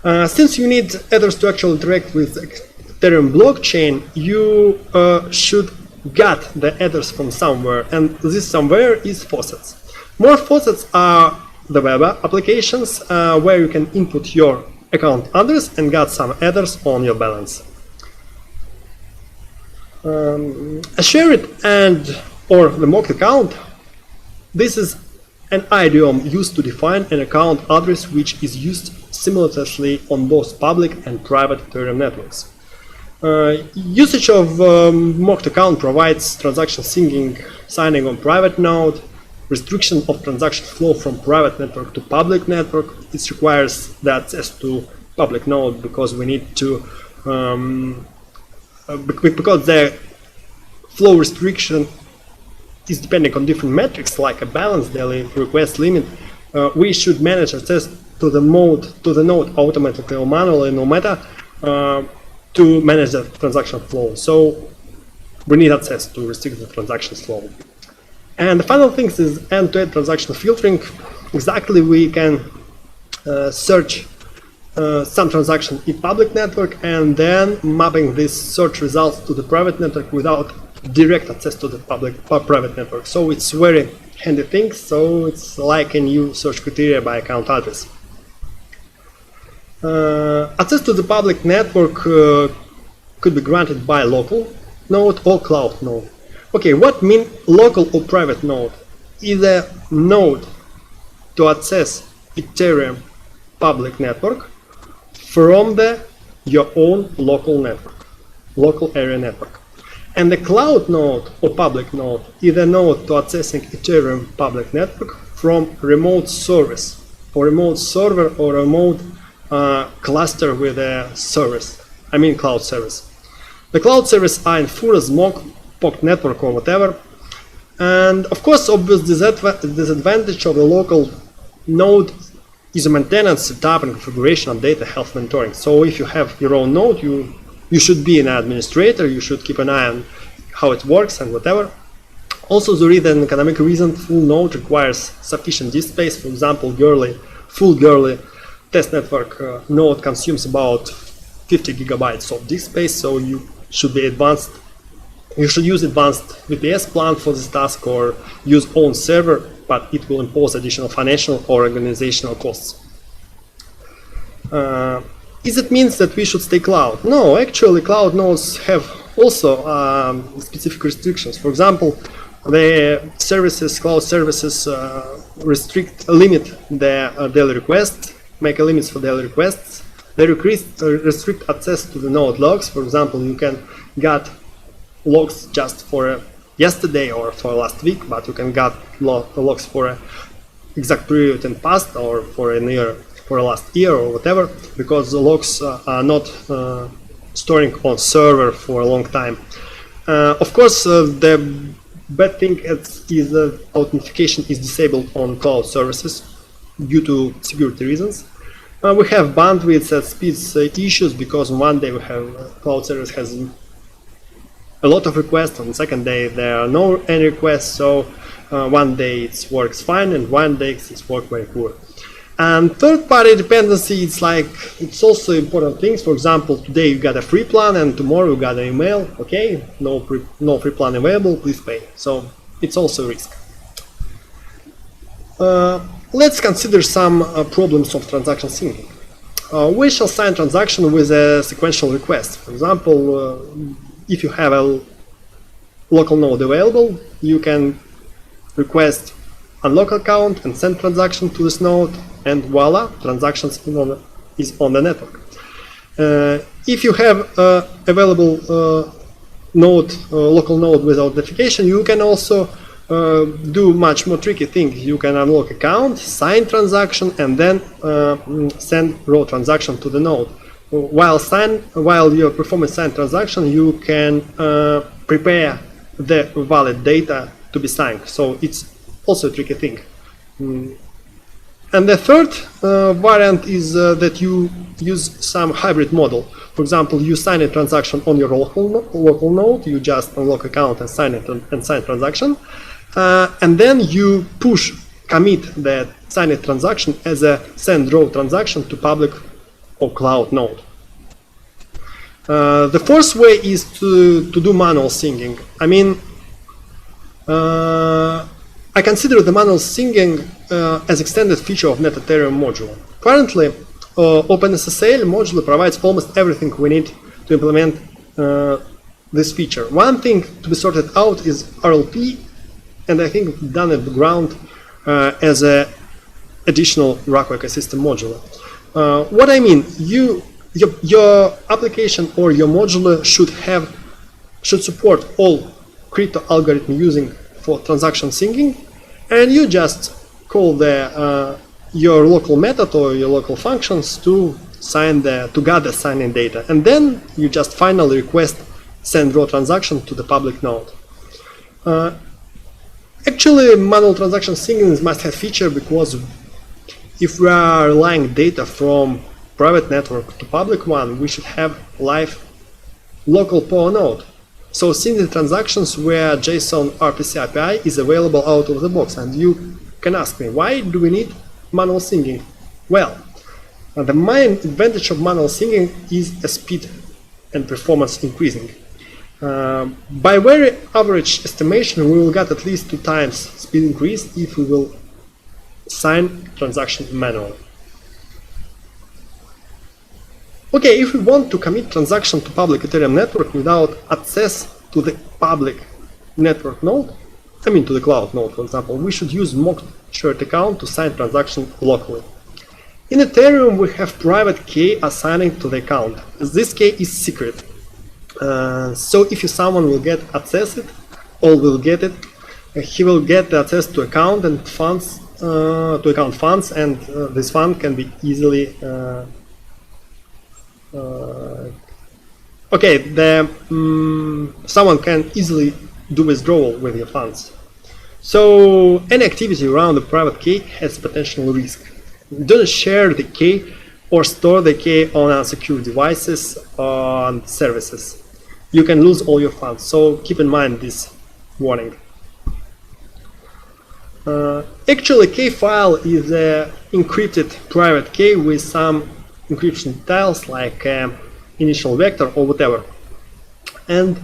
Since you need Ethers to actually interact with Ethereum blockchain, you should get the Ethers from somewhere, and this somewhere is faucets. More faucets are the web applications where you can input your account address and get some Ethers on your balance. A shared or the mock account, this is an idiom used to define an account address which is used simultaneously on both public and private Ethereum networks. Usage of mocked account provides transaction signing on private node, restriction of transaction flow from private network to public network. It requires the access to public node because we need to because the flow restriction is depending on different metrics like a balance, daily request limit. We should manage access to the node automatically or manually, no matter, to manage the transaction flow. So we need access to restrict the transaction flow. And the final thing is end-to-end transaction filtering. Exactly, we can search some transaction in public network and then mapping these search results to the private network without direct access to the public or private network. So it's very handy thing. So it's like a new search criteria by account address. Access to the public network could be granted by local node or cloud node. Okay, what mean local or private node? Is a node to access Ethereum public network from your own local network, local area network. And the cloud node or public node is a node to accessing Ethereum public network from remote service, or remote server, or remote cluster with a service. I mean cloud service. The cloud service are in full smoke, POC network or whatever. And of course, obvious disadvantage of the local node is a maintenance, setup, and configuration of data health monitoring. So if you have your own node, you should be an administrator, you should keep an eye on how it works and whatever. Also, there is an economic reason. Full node requires sufficient disk space. For example, full Gurley test network node consumes about 50 gigabytes of disk space, so you should use advanced VPS plan for this task, or use own server, but it will impose additional financial or organizational costs. Is it means that we should stay cloud? No, actually cloud nodes have also specific restrictions. For example, the cloud services limit the daily requests, make a limit for daily requests. They restrict access to the node logs. For example, you can get logs just for yesterday or for last week, but you can get logs for an exact period in past, or for a year, for last year or whatever, because the logs are not storing on server for a long time. Of course, the bad thing is authentication is disabled on cloud services due to security reasons. We have bandwidth and speeds issues, because on one day we have cloud service has a lot of requests, on the second day there are no any requests, so one day it works fine and one day it works very poor. And third-party dependency, it's also important things. For example, today you got a free plan and tomorrow you got an email, okay, no free plan available, please pay. So it's also a risk. Let's consider some problems of transaction syncing. We shall sign transaction with a sequential request. For example, if you have a local node available, you can request unlock account and send transaction to this node, and voila, transactions is on the network. If you have available local node without authentication, you can also do much more tricky thing. You can unlock account, sign transaction, and then send raw transaction to the node. While you're performing signed transaction, you can prepare the valid data to be signed. So it's also a tricky thing. And the third variant is that you use some hybrid model. For example, you sign a transaction on your local node, you just unlock account and sign it and sign transaction, and then you commit that signed transaction as a send raw transaction to public or cloud node. The fourth way is to do manual syncing. I mean, I consider the manual syncing as extended feature of NetEthereum module. Currently, OpenSSL module provides almost everything we need to implement this feature. One thing to be sorted out is RLP, and I think it's done at the ground as an additional Raku ecosystem module. What I mean, your application or your module should support all crypto algorithm using for transaction syncing, and you just call your local method or your local functions to gather signing data, and then you just finally request send raw transaction to the public node. Actually, manual transaction syncing is must-have feature, because if we are relying data from private network to public one, we should have live local power node. So syncing transactions where JSON RPC API is available out of the box. And you can ask me, why do we need manual syncing? Well, the main advantage of manual syncing is the speed and performance increasing. By very average estimation, we will get at least 2 times speed increase if we will sign transaction manually. Okay, if we want to commit transaction to public Ethereum network without access to the public network node, I mean to the cloud node, for example, we should use mock shared account to sign transaction locally. In Ethereum, we have private key assigning to the account. This key is secret. So if someone will get access it, all will get it. He will get the access to account and funds, and this fund can be easily someone can easily do withdrawal with your funds. So any activity around the private key has potential risk. Don't share the key or store the key on unsecure devices or services. You can lose all your funds, so keep in mind this warning. Actually, key file is an encrypted private key with some encryption details like initial vector or whatever. And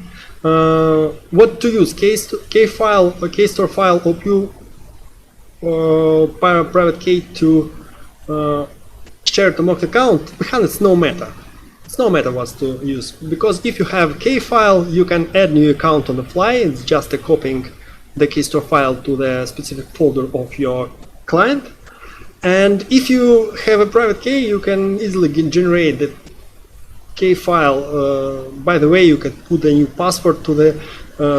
what to use? Key file or key store file OPU private key to share to mocked account. Behind it's no matter. It's no matter what to use, because if you have key file, you can add new account on the fly. It's just a copying the key store file to the specific folder of your client. And if you have a private key, you can easily generate the key file. By the way, you can put a new password to the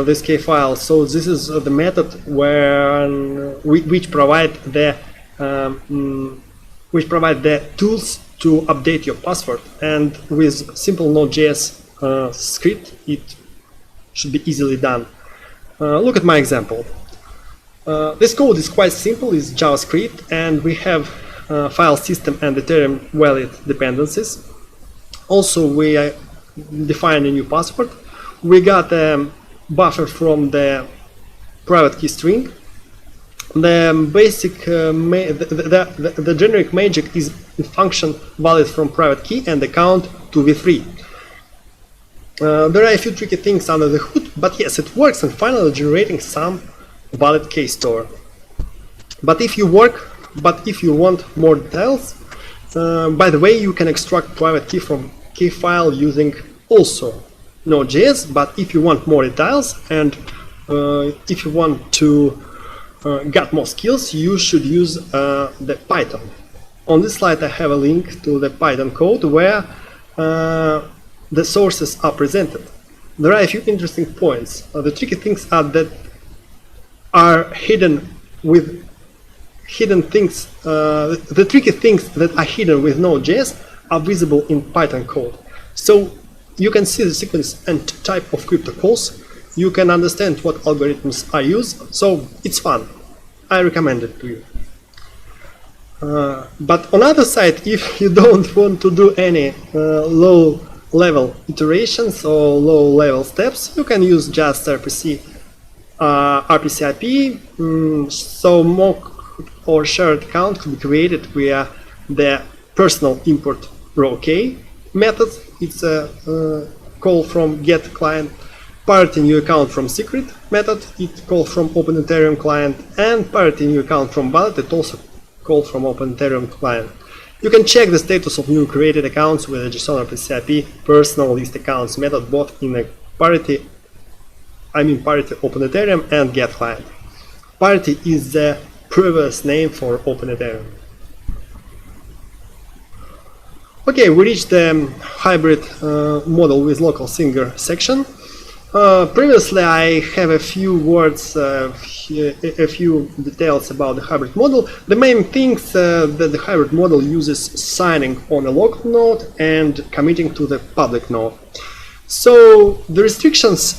this key file. So this is the method where which provide the tools to update your password. And with simple Node.js script, it should be easily done. Look at my example. This code is quite simple. It's JavaScript, and we have file system and Ethereum wallet dependencies. Also, we define a new password. We got a buffer from the private key string. The basic, the generic magic is a function valid from private key and account to v3. There are a few tricky things under the hood, but yes, it works, and finally generating some valid key store. But if you want more details, by the way, you can extract private key from key file using also Node.js. But if you want more details and if you want to get more skills, you should use the Python. On this slide, I have a link to the Python code where the sources are presented. There are a few interesting points. The tricky things are that are hidden with hidden things. The tricky things that are hidden with Node.js are visible in Python code. So you can see the sequence and type of crypto calls. You can understand what algorithms are used. So it's fun. I recommend it to you. But on the other side, if you don't want to do any low-level iterations or low-level steps, you can use just RPC IP. So mock or shared account can be created via the personal import row k method. It's a call from get client. Parity new account from secret method, it calls from Open Ethereum client, and parity new account from wallet, it also calls from Open Ethereum client. You can check the status of new created accounts with a JSON RPC personal list accounts method, both in a parity Open Ethereum and get client. Parity is the previous name for Open Ethereum. Okay, we reached the hybrid model with local singer section. Previously, I have a few words, a few details about the hybrid model. The main things that the hybrid model uses signing on a local node and committing to the public node. So the restrictions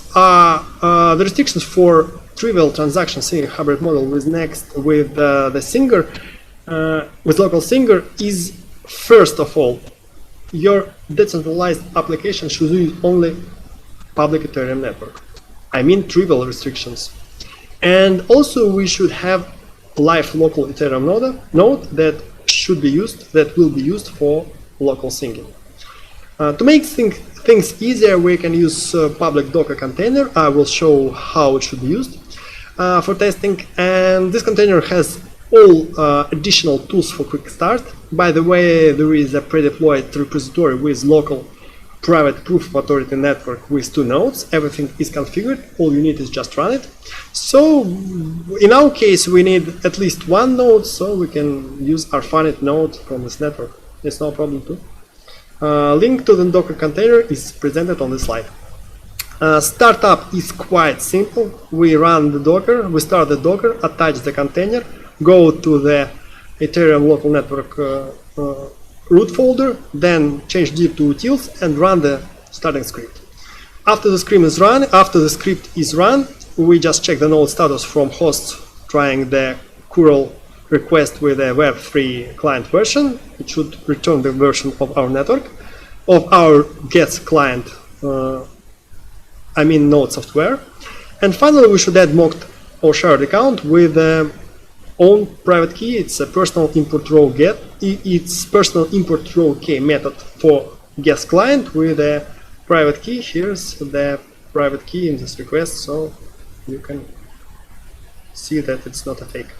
for trivial transactions in a hybrid model with the singer, with local singer is, first of all, your decentralized application should use only public Ethereum network. I mean trivial restrictions. And also we should have live local Ethereum node that will be used for local singing. To make things easier, we can use public Docker container. I will show how it should be used for testing. And this container has all additional tools for quick start. By the way, there is a pre-deployed repository with local private proof of authority network with 2 nodes. Everything is configured. All you need is just run it. So in our case, we need at least 1 node, so we can use our finite node from this network. It's no problem too. Link to the Docker container is presented on this slide. Startup is quite simple. We run the Docker, we start the Docker, attach the container, go to the Ethereum local network root folder, then change div to utils and run the starting script. After the script is run, we just check the node status from hosts trying the curl request with a Web3 client version. It should return the version of our network, of our get client, node software. And finally, we should add mocked or shared account with own private key. It's a personal import row get. It's personal import row key method for guest client with a private key. Here's the private key in this request, so you can see that it's not a fake.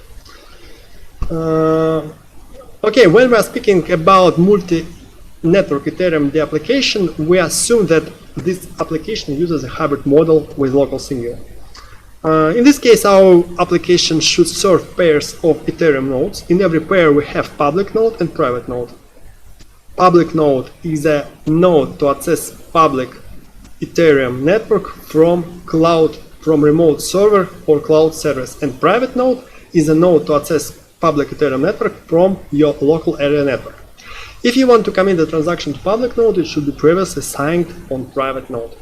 Okay, when we are speaking about multi-network Ethereum the application, we assume that this application uses a hybrid model with local singular. In this case, our application should serve pairs of Ethereum nodes. In every pair, we have public node and private node. Public node is a node to access public Ethereum network from cloud, from remote server or cloud service. And private node is a node to access public Ethereum network from your local area network. If you want to commit the transaction to public node, it should be previously signed on private node.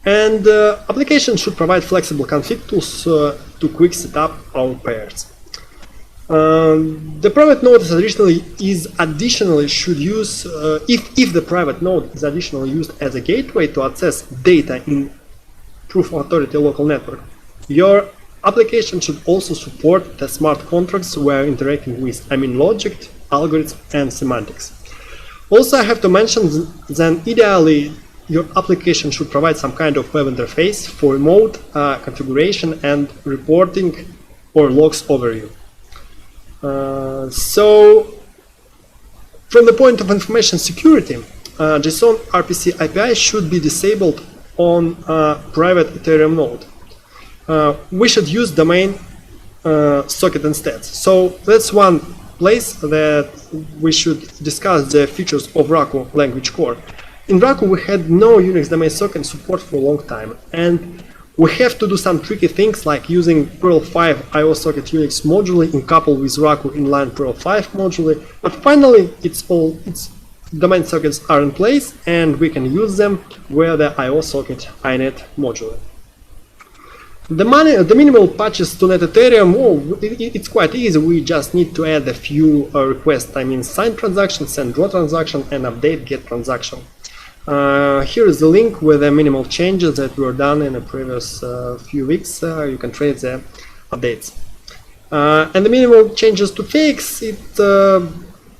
And application should provide flexible config tools to quick set up our pairs. The private node is additionally should use, if the private node is additionally used as a gateway to access data in proof of authority local network, your application should also support the smart contracts we are interacting with, logic, algorithms, and semantics. Also, I have to mention that ideally your application should provide some kind of web interface for remote configuration and reporting or logs overview. So, from the point of information security, JSON RPC API should be disabled on private Ethereum node. We should use domain socket instead. So that's one place that we should discuss the features of Raku language core. In Raku, we had no Unix domain socket support for a long time, and we have to do some tricky things like using Perl 5 IO socket Unix module in couple with Raku inline Perl 5 module. But finally, its domain sockets are in place, and we can use them via the IO socket inet module. The minimal patches to net Ethereum, it's quite easy. We just need to add a few requests. Sign transaction, send draw transaction, and update get transaction. Here is the link with the minimal changes that were done in the previous few weeks. You can trade the updates. And the minimal changes to fix it.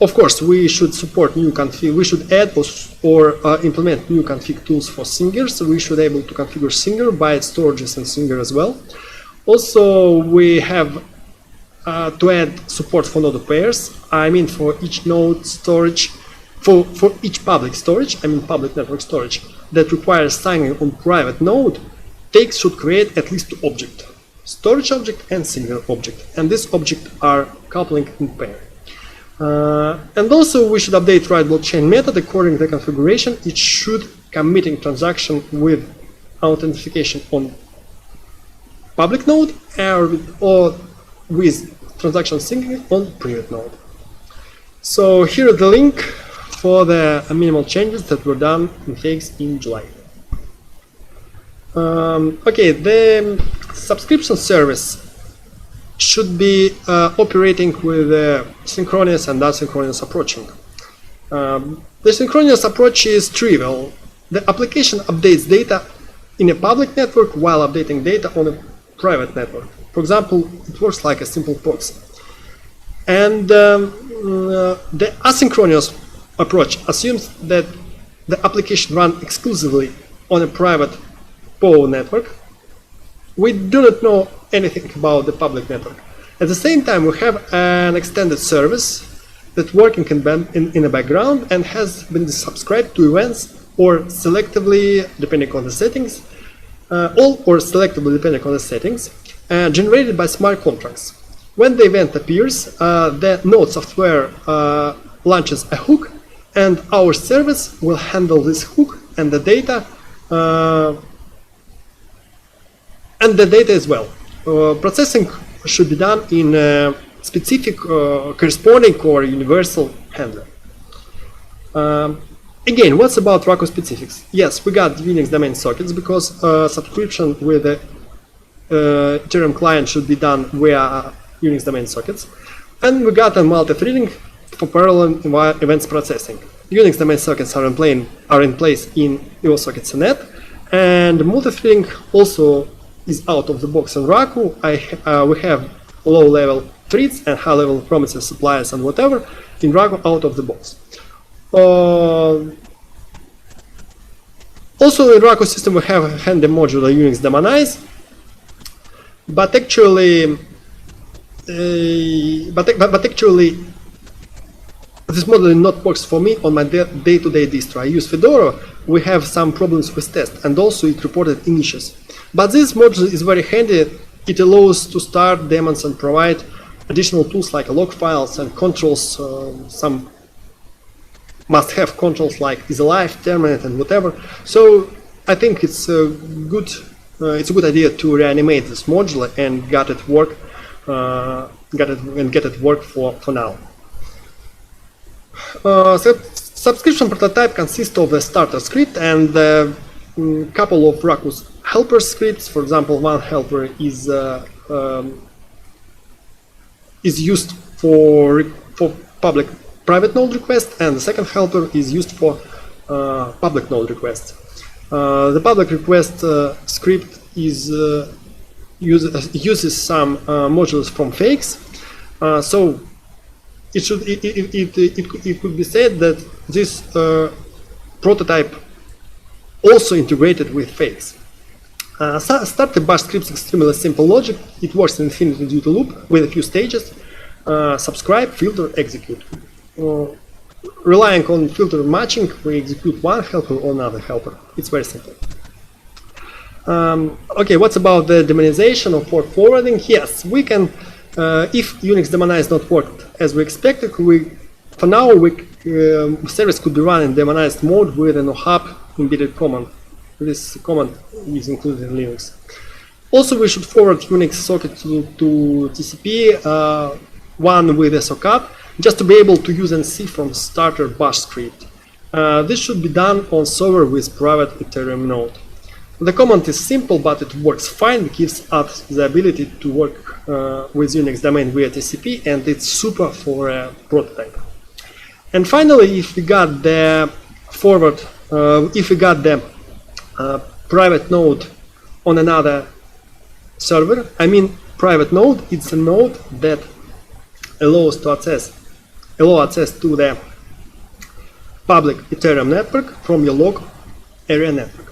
Of course, we should support new config. We should add or implement new config tools for Singers. We should be able to configure Singer, byte storages, and Singer as well. Also, we have to add support for node pairs. For each node storage, for each public storage, public network storage that requires signing on private node, takes should create at least 2 objects: storage object and Singer object, and these objects are coupling in pair. And also we should update writable chain method according to the configuration. It should committing transaction with authentication on public node or with transaction syncing on private node. So here is the link for the minimal changes that were done in fix in July. Okay, the subscription service should be operating with synchronous and asynchronous approaching. The synchronous approach is trivial. The application updates data in a public network while updating data on a private network. For example, it works like a simple proxy. And the asynchronous approach assumes that the application runs exclusively on a private POE network. We do not know anything about the public network. At the same time, we have an extended service that's working in the background and has been subscribed to events or selectively depending on the settings, generated by smart contracts. When the event appears, the node software launches a hook, and our service will handle this hook and the data as well. Processing should be done in a specific corresponding or universal handler. Again, what's about Raku specifics? Yes, we got Unix domain sockets because subscription with the Ethereum client should be done via Unix domain sockets. And we got a multi-threading for parallel events processing. Unix domain sockets are in place in EOSockets.net, and multi-threading also is out of the box in Raku. We have low-level threads and high-level promises, suppliers, and whatever in Raku out of the box. Also in Raku system we have a handy modular Unix daemonize, but actually this model not works for me on my day-to-day distro. I use Fedora. We have some problems with test, and also it reported issues. But this module is very handy. It allows to start daemons and provide additional tools like log files and controls, some must-have controls like EasyLife, Terminate, and whatever. So I think it's a good idea to reanimate this module and get it work for now. Subscription prototype consists of a starter script and a couple of Raku's helper scripts. For example, one helper is used for private node requests, and the second helper is used for public node requests. The public request script uses some modules from fakes, so it could be said that this prototype also integrated with fakes. Starter bash scripts extremely simple logic. It works in infinity duty loop with a few stages: subscribe, filter, execute. Relying on filter matching, we execute one helper or another helper. It's very simple. Okay, what's about the demonization or port forwarding? Yes, we can. If Unix demonize not worked as we expected, for now service could be run in demonized mode with an OHAP embedded command. This command is included in Linux. Also, we should forward Unix socket to TCP, one with a socket, just to be able to use and see from starter bash script. This should be done on server with private Ethereum node. The command is simple, but it works fine. It gives us the ability to work with Unix domain via TCP, and it's super for a prototype. And finally, if we got the private node on another server, I mean private node, it's a node that allows access to the public Ethereum network from your local area network.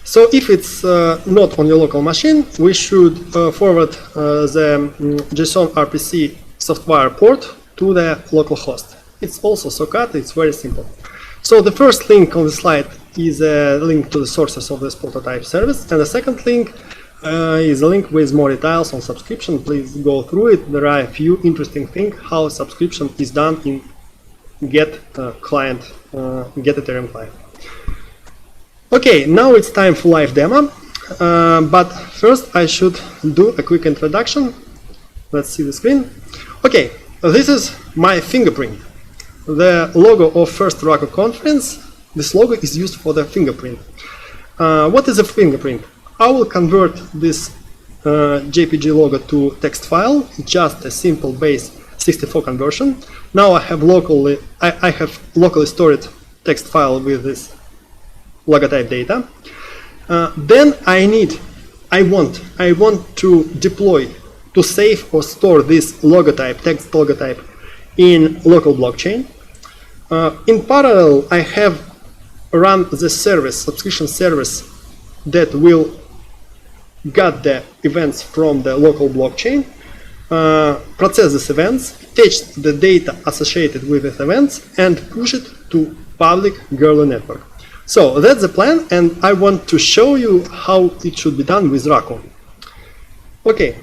So if it's not on your local machine, we should forward the JSON RPC software port to the local host. It's also socket, it's very simple. So the first link on the slide is a link to the sources of this prototype service, and the second link is a link with more details on subscription. Please go through it. There are a few interesting things how subscription is done in Get Ethereum client. Okay, now it's time for live demo, but first I should do a quick introduction. Let's see the screen. Okay, this is my fingerprint. The logo of first Raku Conference. This logo is used for the fingerprint. What is a fingerprint? I will convert this JPG logo to text file, just a simple base 64 conversion. Now I have locally stored text file with this logotype data. Then I want to deploy, to save or store this logotype, text logotype, in local blockchain. In parallel, I have run the service, subscription service, that will get the events from the local blockchain, process these events, fetch the data associated with these events, and push it to public Gerlo network. So that's the plan, and I want to show you how it should be done with Raku. Okay,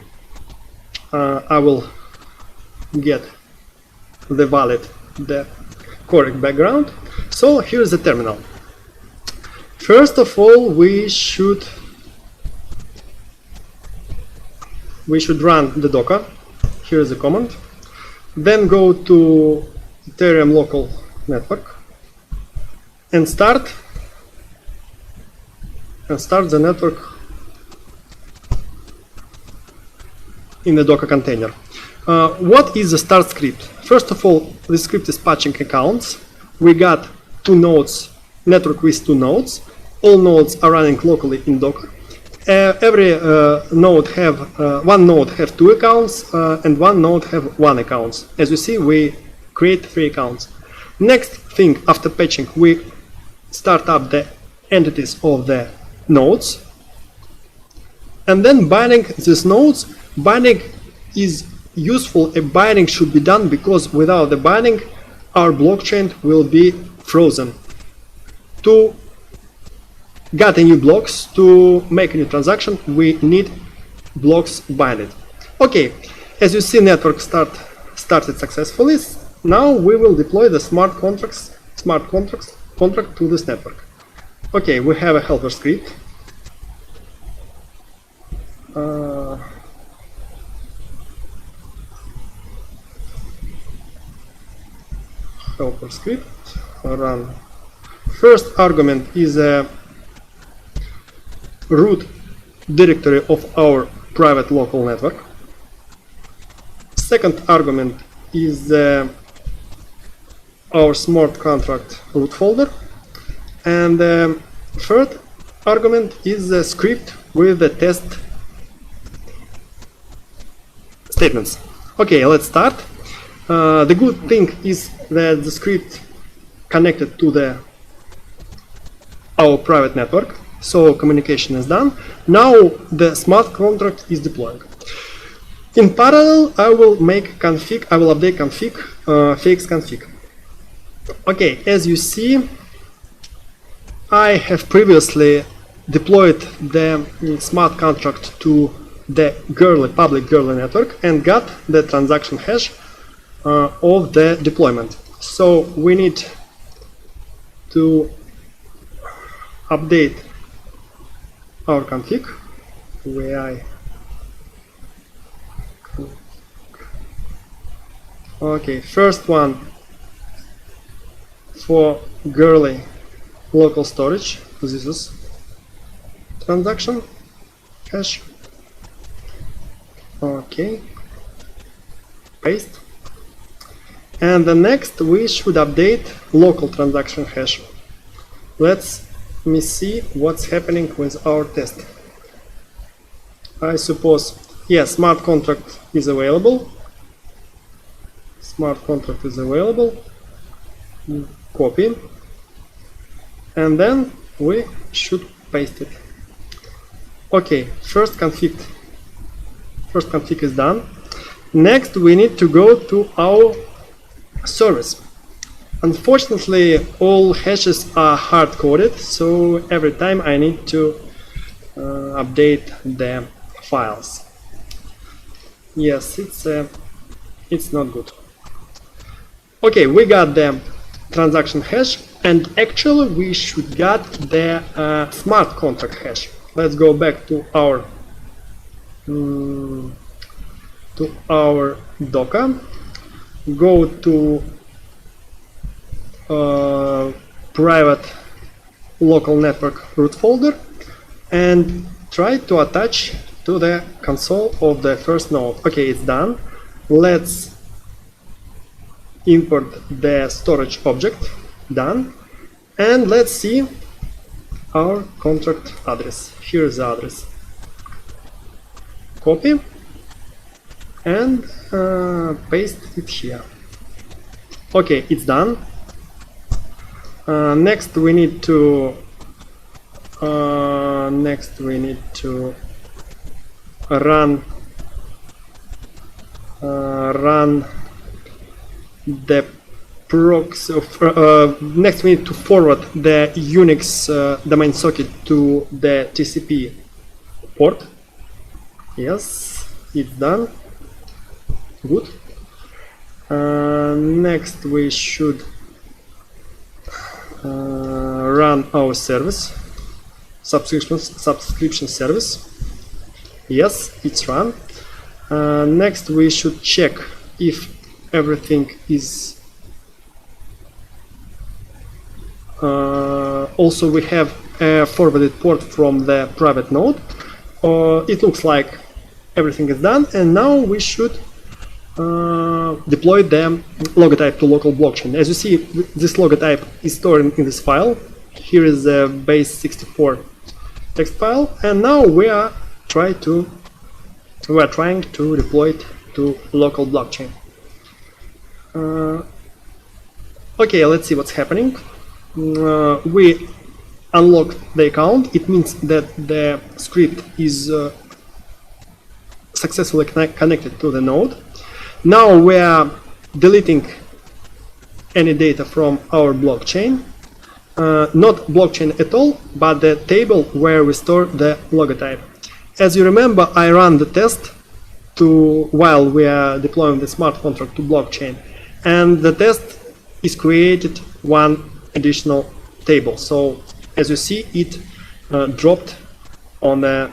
I will get the correct background. So here's the terminal. First of all, we should run the Docker. Here's the command. Then go to Ethereum local network and start the network in the Docker container. What is the start script? First of all, the script is patching accounts. We got 2 nodes, network with 2 nodes. All nodes are running locally in Docker. Every node one node have 2 accounts and one node have 1 account. As you see, we create 3 accounts. Next thing, after patching, we start up the entities of the nodes and then binding these nodes. Binding is useful. A binding should be done because without the binding our blockchain will be frozen. To get a new blocks, to make a new transaction, we need blocks binded. Okay, as you see, network started successfully. Now we will deploy the smart contract to this network. Okay, we have a helper script. Helper script run. First argument is a root directory of our private local network. Second argument is our smart contract root folder. And third argument is the script with the test statements. Okay, let's start. The good thing is that the script connected to our private network, so communication is done. Now the smart contract is deployed. In parallel, I will make config. I will update config, fix config. Okay, as you see, I have previously deployed the smart contract to the public Goerli network and got the transaction hash of the deployment. So we need to update our config. Okay, first one for Goerli local storage. This is transaction hash. Okay, paste. And the next we should update local transaction hash. Let me see what's happening with our test. I suppose, yes, smart contract is available. Smart contract is available. Copy. And then we should paste it. Okay, first config is done. Next we need to go to our service. Unfortunately, all hashes are hard-coded, so every time I need to update the files. Yes, it's not good. Okay, we got the transaction hash, and actually we should get the smart contract hash. Let's go back to our Docker. Go to private local network root folder and try to attach to the console of the first node. Okay, it's done. Let's import the storage object. Done. And let's see our contract address. Here's the address. Copy and paste it here. Okay, it's done. Next we need to run the next we need to forward the Unix domain socket to the TCP port. Yes, it's done. Good. Next we should run our service, subscription service. Yes, it's run. Next we should check if everything is also we have a forwarded port from the private node. It looks like everything is done, and now we should deploy the logotype to local blockchain. As you see, this logotype is stored in this file. Here is the base64 text file, and now we are trying to deploy it to local blockchain. Okay, let's see what's happening. We unlock the account. It means that the script is successfully connected to the node. Now we are deleting any data from our blockchain. Not blockchain at all, but the table where we store the logotype. As you remember, I ran the test while we are deploying the smart contract to blockchain, and the test is created one additional table. So as you see, it dropped on the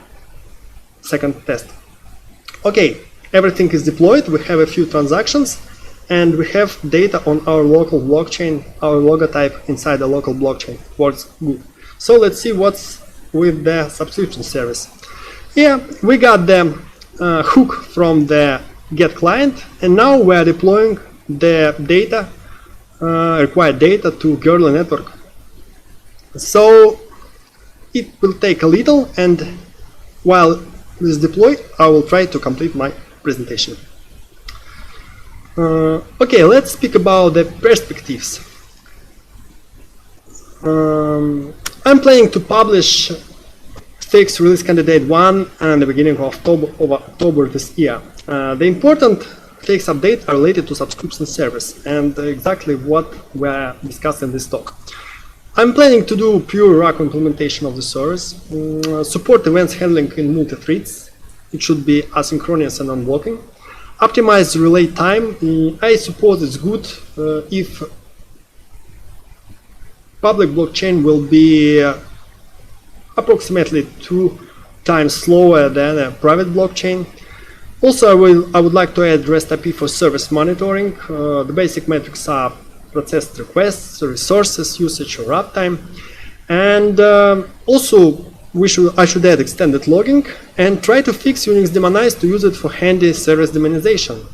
second test. Okay, everything is deployed. We have a few transactions, and we have data on our local blockchain. Our logotype inside the local blockchain works good. So let's see what's with the subscription service. Yeah, we got the hook from the GET client, and now we are deploying the data, required data to Gurley network. So it will take a little, and while this deploy, I will try to complete my presentation. Okay, let's speak about the perspectives. I'm planning to publish fixed release candidate 1 at the beginning of October this year. The important fixed updates are related to subscription service and exactly what we are discussing in this talk. I'm planning to do pure Raku implementation of the service, support events handling in multi-threads. It should be asynchronous and unblocking. Optimize relay time. I suppose it's good if public blockchain will be approximately 2 times slower than a private blockchain. Also, I would like to add REST API for service monitoring. The basic metrics are processed requests, resources, usage, or uptime. And also, I should add extended logging and try to fix Unix daemonize to use it for handy service daemonization.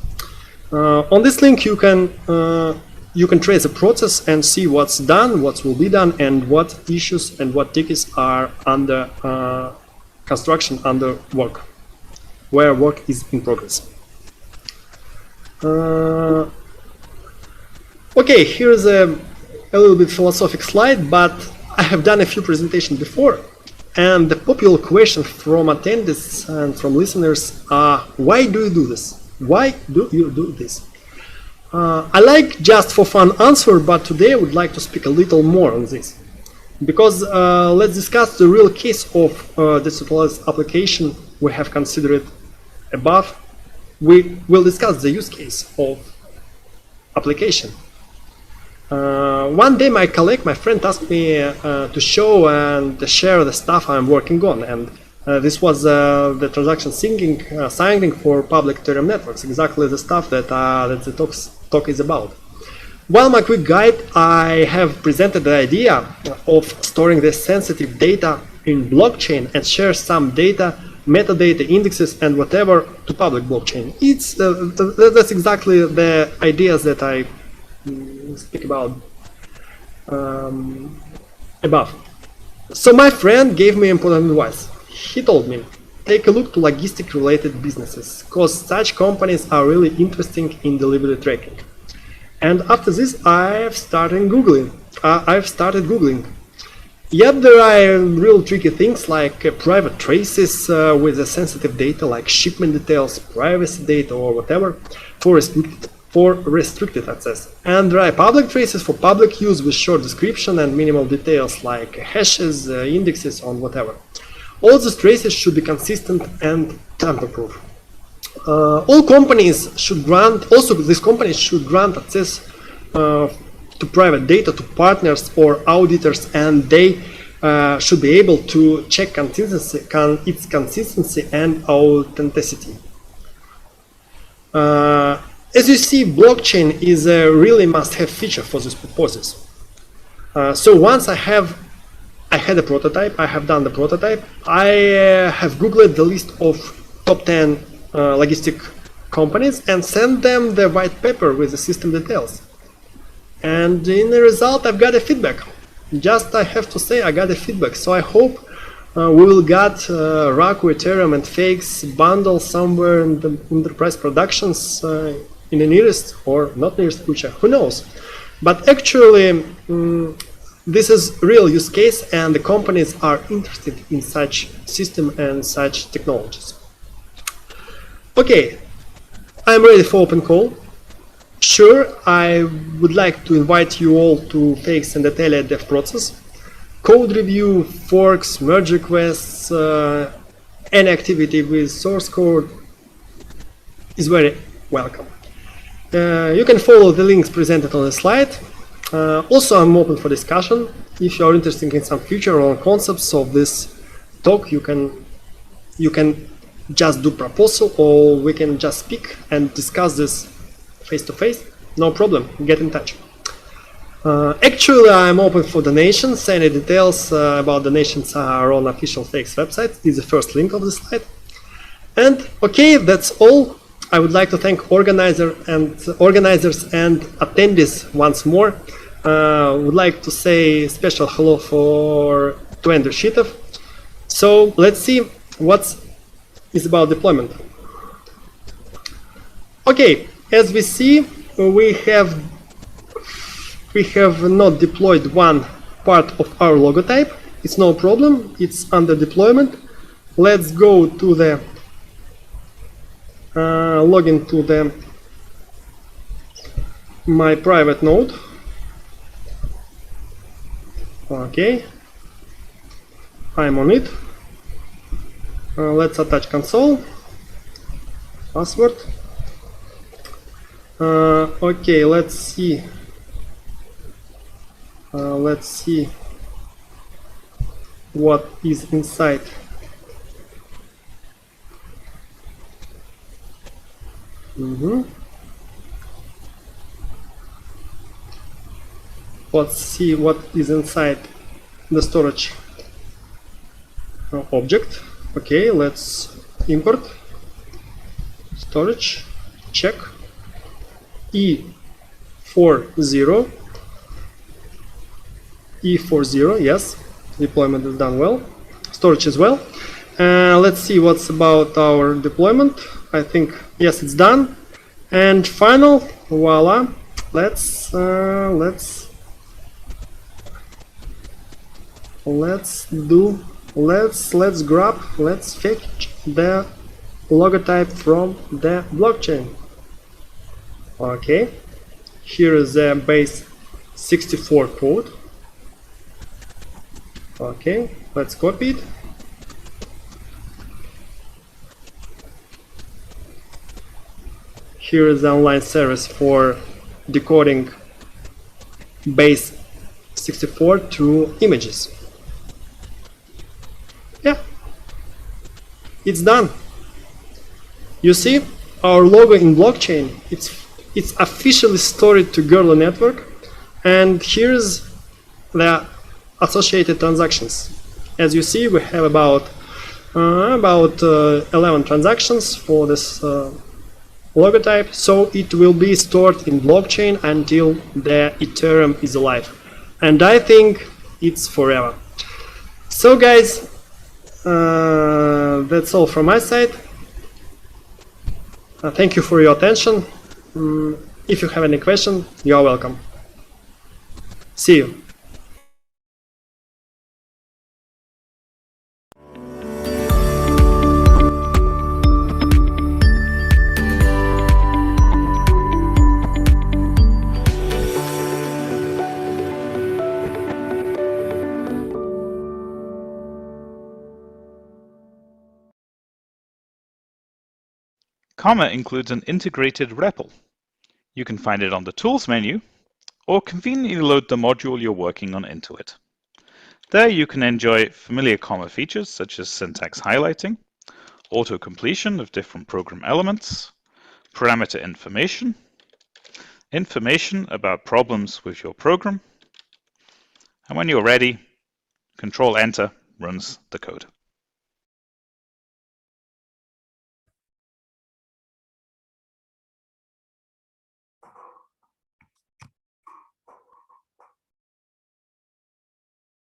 On this link, you can trace the process and see what's done, what will be done, and what issues and what tickets are under construction, under work, where work is in progress. Okay, here's a little bit philosophic slide, but I have done a few presentations before, and the popular question from attendees and from listeners are, why do you do this? Why do you do this? I like just for fun answer, but today I would like to speak a little more on this. Because let's discuss the real case of decentralized application we have considered above. We will discuss the use case of application. One day my colleague, my friend, asked me to show and share the stuff I'm working on, and this was the transaction signing for public Ethereum networks, exactly the stuff that the talk is about. While my quick guide, I have presented the idea of storing the sensitive data in blockchain and share some data, metadata, indexes, and whatever to public blockchain. That's exactly the ideas that I speak about above. So my friend gave me important advice. He told me, take a look to logistic related businesses, because such companies are really interesting in delivery tracking. And after this, I've started Googling. Yet there are real tricky things like private traces with sensitive data like shipment details, privacy data, or whatever for for restricted access. And there are public traces for public use with short description and minimal details like hashes, indexes, or whatever. All these traces should be consistent and tamper-proof. All companies should grant, also these companies should grant access to private data to partners or auditors, and they should be able to check its consistency and authenticity. As you see, blockchain is a really must-have feature for these purposes. So once I had a prototype, I have done the prototype, I have Googled the list of top 10 logistic companies and sent them the white paper with the system details. And in the result, I've got a feedback. Just I have to say I got a feedback. So I hope we will get Raku, Ethereum, and Fakes bundle somewhere in the enterprise productions in the nearest or not nearest future. Who knows? But actually, this is real use case, and the companies are interested in such system and such technologies. Okay, I'm ready for open call. Sure, I would like to invite you all to Fakes and Atelia dev process. Code review, forks, merge requests, any activity with source code is very welcome. You can follow the links presented on the slide. Also, I'm open for discussion. If you are interested in some future or concepts of this talk, you can just do proposal, or we can just speak and discuss this face-to-face. No problem, get in touch. Actually, I'm open for donations. Any details about donations are on official Fakes website. This is the first link of the slide. And okay, that's all. I would like to thank organizers and attendees once more. Would like to say special hello to Andrew Shitov. So let's see what is about deployment. Okay, as we see, we have not deployed one part of our logotype. It's no problem, it's under deployment. Let's go to the log into my private node. Okay, I'm on it. Let's attach console, password. Okay, let's see. Let's see what is inside. Let's see what is inside the storage object. Okay, let's import storage, check E40, yes, deployment is done well, storage as well. Let's see what's about our deployment. I think, yes, it's done. And final, voila, let's fetch the logotype from the blockchain. Okay, here is the base 64 code. Okay, let's copy it. Here is the online service for decoding base 64 to images. Yeah, it's done. You see, our logo in blockchain, it's officially stored to Gerlo network, and here's the associated transactions. As you see, we have about 11 transactions for this logotype, so it will be stored in blockchain until the Ethereum is alive, and I think it's forever. So guys, that's all from my side. Thank you for your attention. If you have any question, you are welcome. See you. Comma includes an integrated REPL. You can find it on the Tools menu, or conveniently load the module you're working on into it. There you can enjoy familiar comma features such as syntax highlighting, auto-completion of different program elements, parameter information, information about problems with your program, and when you're ready, Control-Enter runs the code.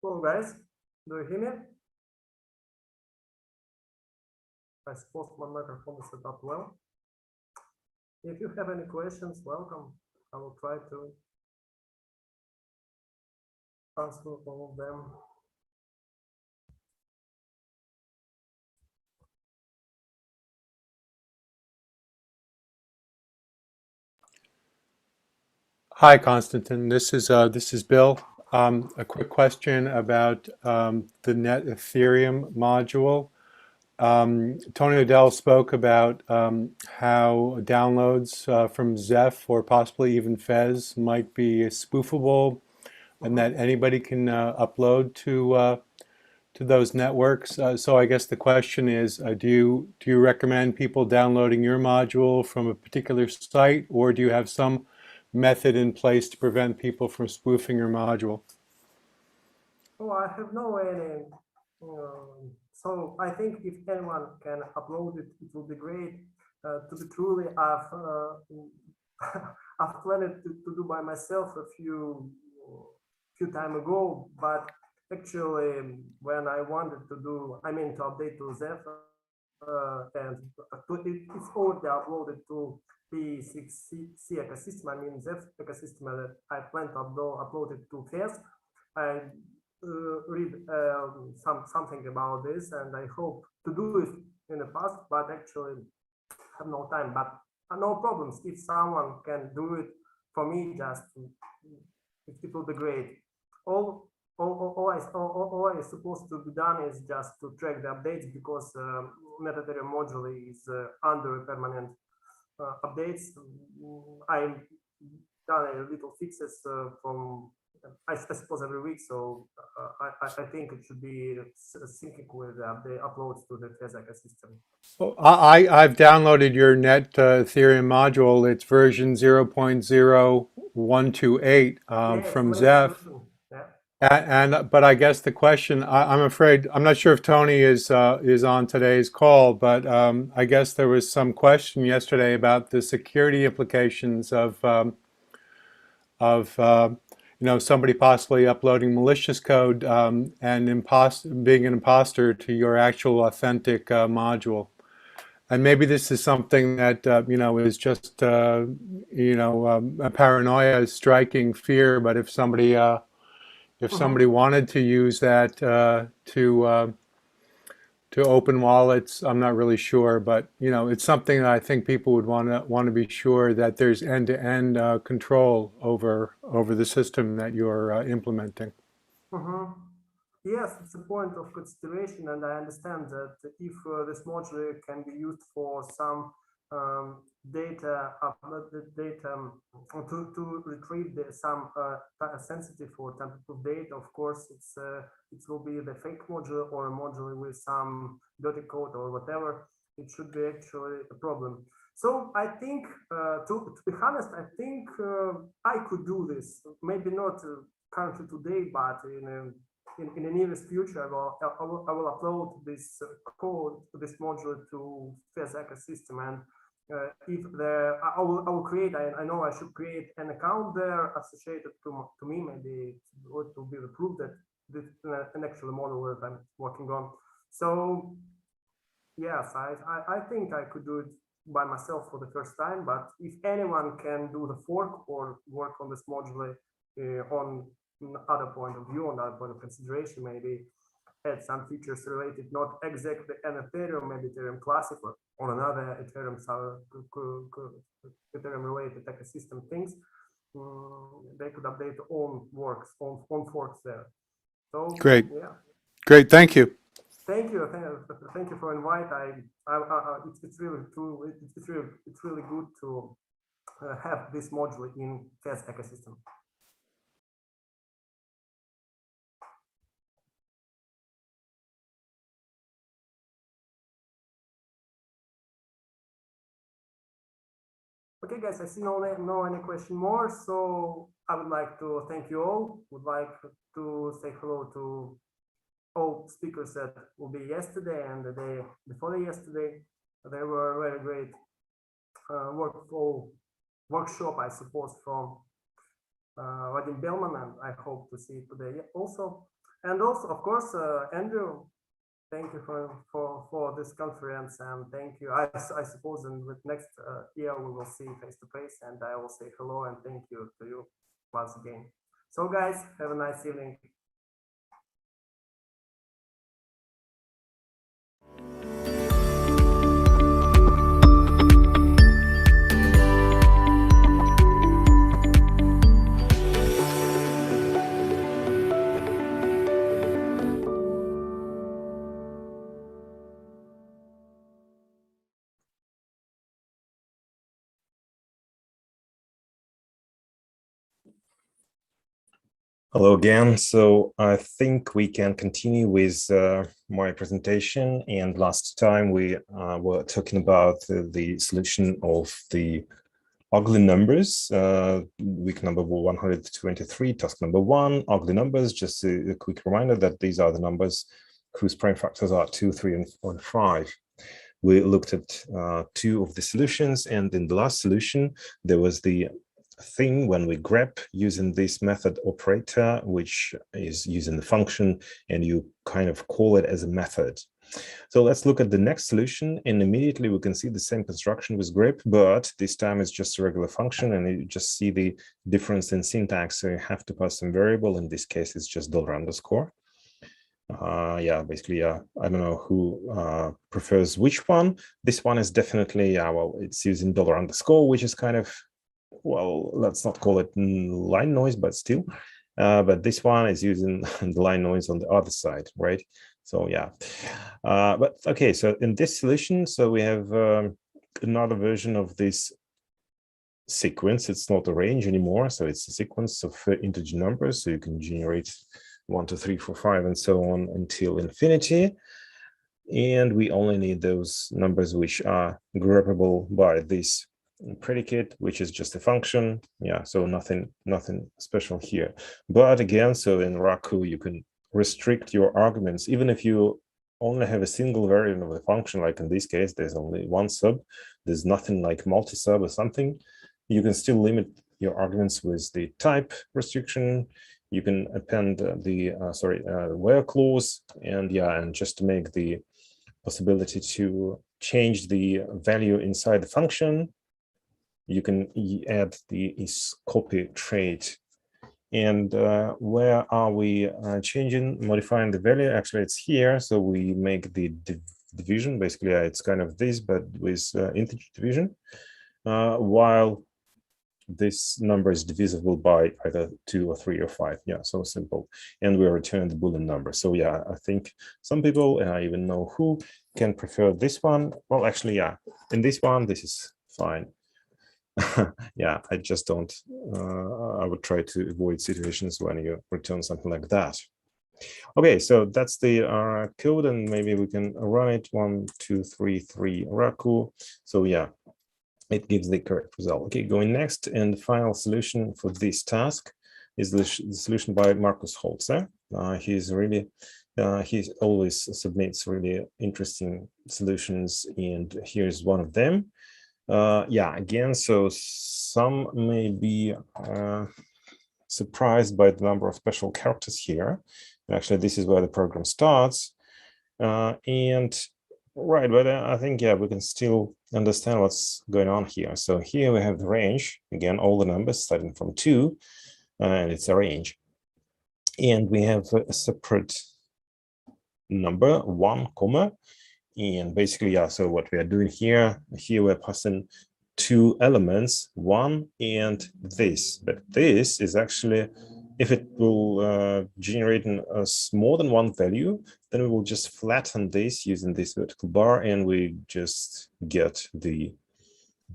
Hello guys, do you hear me? I suppose my microphone is set up well. If you have any questions, welcome. I will try to answer all of them. Hi, Konstantin. This is Bill. A quick question about the Net Ethereum module. Tony Odell spoke about how downloads from Zeph or possibly even Fez might be spoofable, and that anybody can upload to those networks. So I guess the question is, do you recommend people downloading your module from a particular site, or do you have some method in place to prevent people from spoofing your module? Oh, I have no any. So I think if anyone can upload it, it will be great. To be truly, I've planned to do by myself a few time ago, but actually when I wanted to do, to update to Zeph, and it's already uploaded to P6C ecosystem. Zeph ecosystem that I plan to upload it to Fez. I read something about this, and I hope to do it in the past, but actually have no time. But no problems. If someone can do it for me, it will be great. All is supposed to be done is just to track the updates, because Net Ethereum module is under permanent updates. I done a little fixes from I suppose every week, so I think it should be syncing with the uploads to the Fez ecosystem. Well, I've downloaded your Net Ethereum module. It's version 0.0128 from Zeph. Yeah. But I guess the question, I'm afraid, I'm not sure if Tony is on today's call, but I guess there was some question yesterday about the security implications of somebody possibly uploading malicious code and being an imposter to your actual authentic module. And maybe this is something that is just a paranoia, striking fear. But if somebody wanted to use that to open wallets, I'm not really sure, but it's something that I think people would want to be sure that there's end-to-end control over the system that you're implementing. Yes, it's a point of consideration, and I understand that if this module can be used for some data to retrieve some sensitive or tamper-proof data, of course, it will be the fake module or a module with some dirty code or whatever. It should be actually a problem. So I think, to be honest, I think I could do this. Maybe not currently today, but in the nearest future, I will upload this code, this module to Fez ecosystem, and if I will create. I know I should create an account there associated to me. Maybe it will be approved that this an actual model that I'm working on. So yes, I think I could do it by myself for the first time. But if anyone can do the fork or work on this module on other point of view, on other point of consideration, maybe add some features related not exactly an Ethereum, maybe Ethereum Classic or another Ethereum related ecosystem things, they could update own forks there. So great. yeah. Great, thank you. thank you for invite. It's really good to have this module in FES ecosystem. Okay, guys, I see no any question more, so I would like to thank you all. Would like to say hello to all speakers that will be yesterday and the day before yesterday. They were very great workshop, I suppose, from Vadim Belman, and I hope to see it today also. And also, of course, Andrew, thank you for this conference, and thank you. I suppose in the next year we will see face to face, and I will say hello and thank you to you once again. So, guys, have a nice evening. Hello again. So I think we can continue with my presentation. And last time we were talking about the solution of the ugly numbers, week number 123, task number 1, ugly numbers. Just a quick reminder that these are the numbers whose prime factors are 2, 3, and 5. We looked at 2 of the solutions, and in the last solution, there was the thing when we grep using this method operator, which is using the function, and you kind of call it as a method. So let's look at the next solution, and immediately we can see the same construction with grep, but this time it's just a regular function, and you just see the difference in syntax. So you have to pass some variable. In this case, it's just $_. Yeah, basically, I don't know who prefers which one. This one is definitely, well, it's using $_, which is kind of, well, let's not call it line noise, but still. But this one is using the line noise on the other side, right? So yeah, but okay, so in this solution, so we have another version of this sequence. It's not a range anymore, so it's a sequence of integer numbers, so you can generate 1, 2, 3, 4, 5, and so on until infinity. And we only need those numbers which are greppable by this predicate, which is just a function. Yeah, so nothing special here. But again, so in Raku, you can restrict your arguments. Even if you only have a single variable of the function, like in this case, there's only one sub, there's nothing like multi-sub or something, you can still limit your arguments with the type restriction. You can append the where clause, and yeah, and just to make the possibility to change the value inside the function, you can add the isCopy trait. And where are we modifying the value? Actually, it's here. So we make the division. Basically, it's kind of this, but with integer division, while this number is divisible by either 2 or 3 or 5. Yeah, so simple. And we return the Boolean number. So yeah, I think some people, and I even know who, can prefer this one. Well, actually, yeah, in this one, this is fine. Yeah, I just don't, I would try to avoid situations when you return something like that. Okay, so that's the code, and maybe we can run it. 1, 2, 3, 3 Raku. So yeah, it gives the correct result. Okay, going next, and the final solution for this task is the solution by Markus Holzer. He's really, he always submits really interesting solutions, and here's one of them. Yeah, again, so some may be surprised by the number of special characters here. And actually, this is where the program starts. And right, but I think, yeah, we can still understand what's going on here. So here we have the range, again, all the numbers starting from 2, and it's a range. And we have a separate number, 1, comma. And basically, yeah, so what we are doing here we're passing 2 elements, 1 and this, but this is actually if it will generate us more than one value, then we will just flatten this using this vertical bar, and we just get the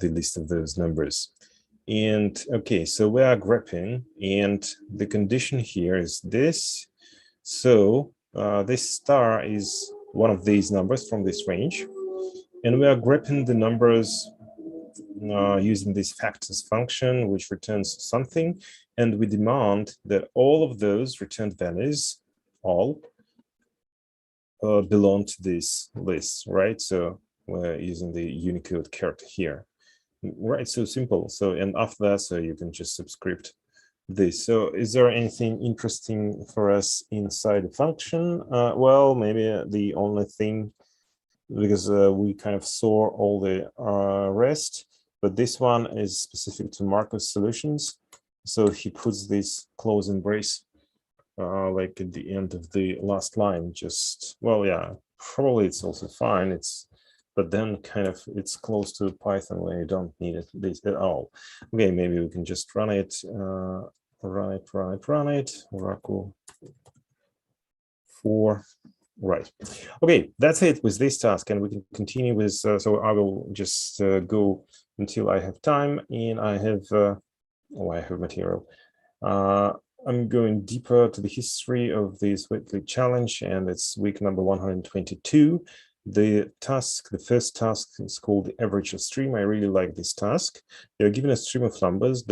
list of those numbers. And okay, so we are graphing, and the condition here is this. So this star is one of these numbers from this range, and we are graphing the numbers using this factors function, which returns something, and we demand that all of those returned values, all, belong to this list, right? So we're using the Unicode character here, right? So simple. So, and after that, so you can just subscript this. So is there anything interesting for us inside the function? Well, maybe the only thing, because we kind of saw all the rest, but this one is specific to Marcus solutions. So he puts this closing brace like at the end of the last line, just, well, yeah, probably it's also fine. But then kind of it's close to Python where you don't need this at all. Okay, maybe we can just run it, run it, Raku 4. Right. Okay, that's it with this task, and we can continue with, so I will just go until I have time, and I have, I have material. I'm going deeper to the history of this weekly challenge, and it's week number 122. The task, the first task, is called the average of stream. I really like this task. They're given a stream of numbers,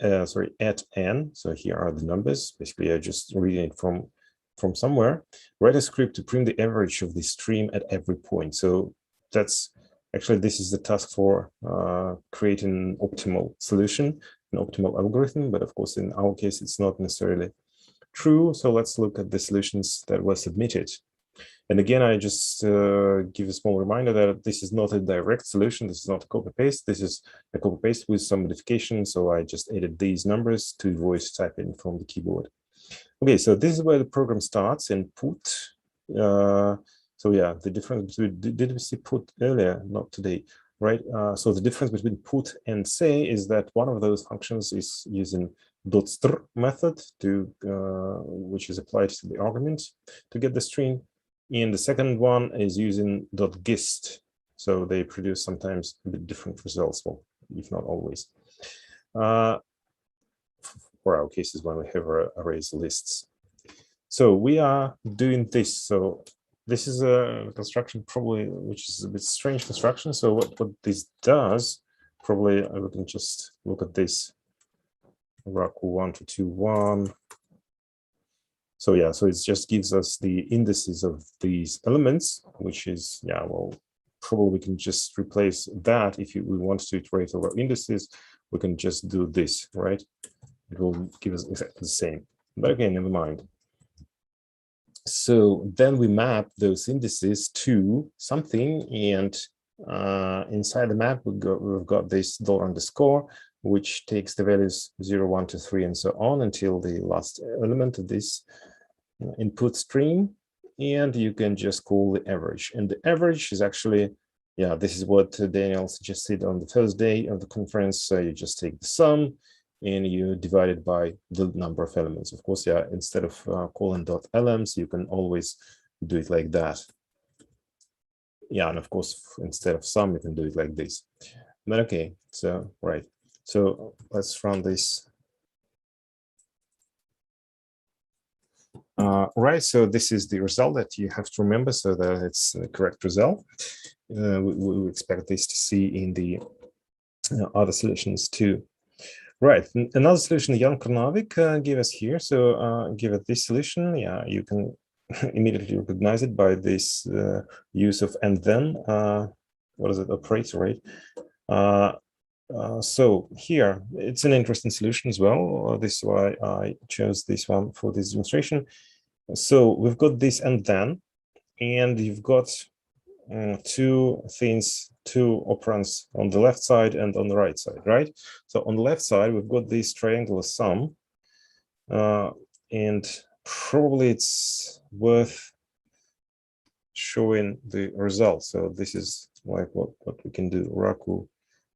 at n. So here are the numbers. Basically, I just reading it from somewhere. Write a script to print the average of the stream at every point. So that's actually, this is the task for creating an optimal solution, an optimal algorithm. But of course, in our case, it's not necessarily true. So let's look at the solutions that were submitted. And again, I just give a small reminder that this is not a direct solution. This is not a copy-paste. This is a copy-paste with some modifications. So I just added these numbers to voice typing from the keyboard. Okay, so this is where the program starts and put. So yeah, the difference between, did we see put earlier? Not today, right? So the difference between put and say is that one of those functions is using .str method to, which is applied to the argument to get the string. And the second one is using .gist. So they produce sometimes a bit different results, well, if not always. For our cases when we have arrays lists. So we are doing this. So this is a construction probably, which is a bit strange construction. So what this does, probably we can just look at this Raku 1 to 2 1. So yeah, so it just gives us the indices of these elements, which is, yeah, well, probably we can just replace that. If we want to iterate over indices, we can just do this, right? It will give us exactly the same. But again, never mind. So then we map those indices to something, and inside the map we've got this $_, which takes the values 0, 1, 2, 3, and so on until the last element of this input stream, and you can just call the average. And the average is actually, yeah, this is what Daniel suggested on the first day of the conference. So you just take the sum and you divide it by the number of elements. Of course, yeah, instead of calling .lms, you can always do it like that. Yeah, and of course, instead of sum, you can do it like this. But okay, so right. So let's run this. Right, so this is the result that you have to remember so that it's the correct result. We expect this to see in the other solutions too. Right, another solution Jan Kornavik gave us here. So give it this solution. Yeah, you can immediately recognize it by this use of and then, what is it, operator, right? So here, it's an interesting solution as well. This is why I chose this one for this demonstration. So we've got this and then, and you've got two things, two operands on the left side and on the right side, right? So on the left side, we've got this triangular sum, and probably it's worth showing the result. So this is like what we can do, Raku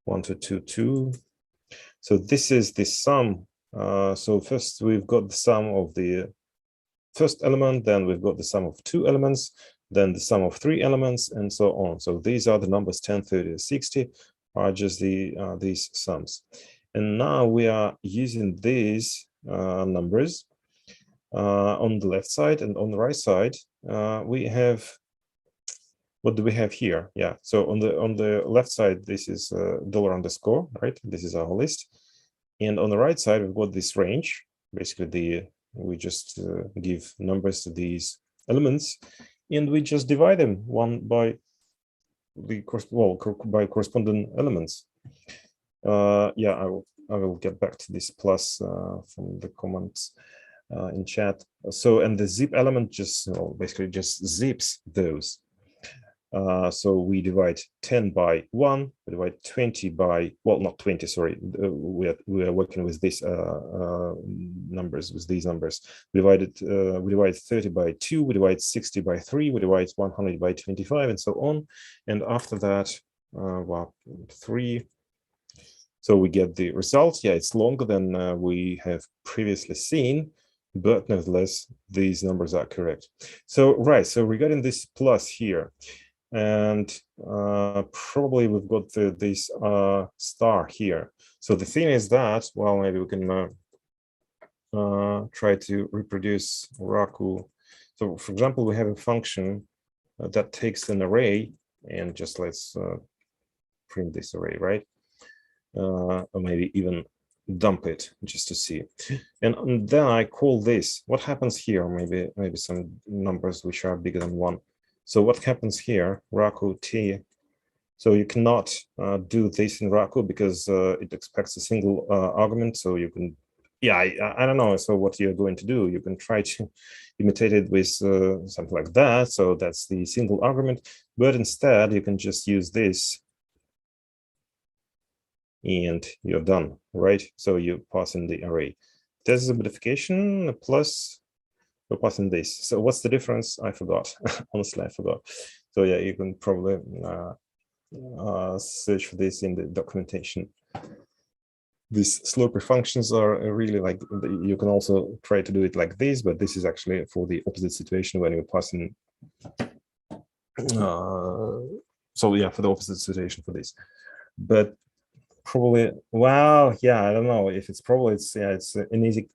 1 to 2 2. So this is the sum So first we've got the sum of the first element, then we've got the sum of two elements, then the sum of three elements, and so on. So these are the numbers 10, 30, 60 are just these sums. And now we are using these numbers on the left side, and on the right side we have, what do we have here? Yeah, so on the left side, this is $_, right? This is our list. And on the right side, we've got this range. Basically, we just give numbers to these elements, and we just divide them one by the by corresponding elements. Yeah, I will get back to this plus from the comments in chat. So, and the zip element just basically just zips those. So we divide 10 by 1, we divide 20 by, well, not 20, sorry, we are working with these numbers, with these numbers. We divide 30 by 2, we divide 60 by 3, we divide 100 by 25, and so on. And after that, 3. So we get the result. Yeah, it's longer than we have previously seen, but nevertheless, these numbers are correct. So, right, so regarding this plus here, and probably we've got this star here. So the thing is that, well, maybe we can try to reproduce Raku. So for example, we have a function that takes an array, and just let's print this array, right? Or maybe even dump it just to see. And then I call this, what happens here? Maybe some numbers which are bigger than 1. So what happens here, Raku T? So you cannot do this in Raku because it expects a single argument. So you can, yeah, I don't know. So what you're going to do, you can try to imitate it with something like that. So that's the single argument, but instead you can just use this and you're done, right? So you pass in the array. This is a modification plus we're passing this. So what's the difference? I forgot. Honestly, I forgot. So yeah, you can probably search for this in the documentation. These slopy functions are really like, you can also try to do it like this, but this is actually for the opposite situation when you're passing. So yeah, for the opposite situation for this. But probably, well, yeah, I don't know if it's probably, it's an easy,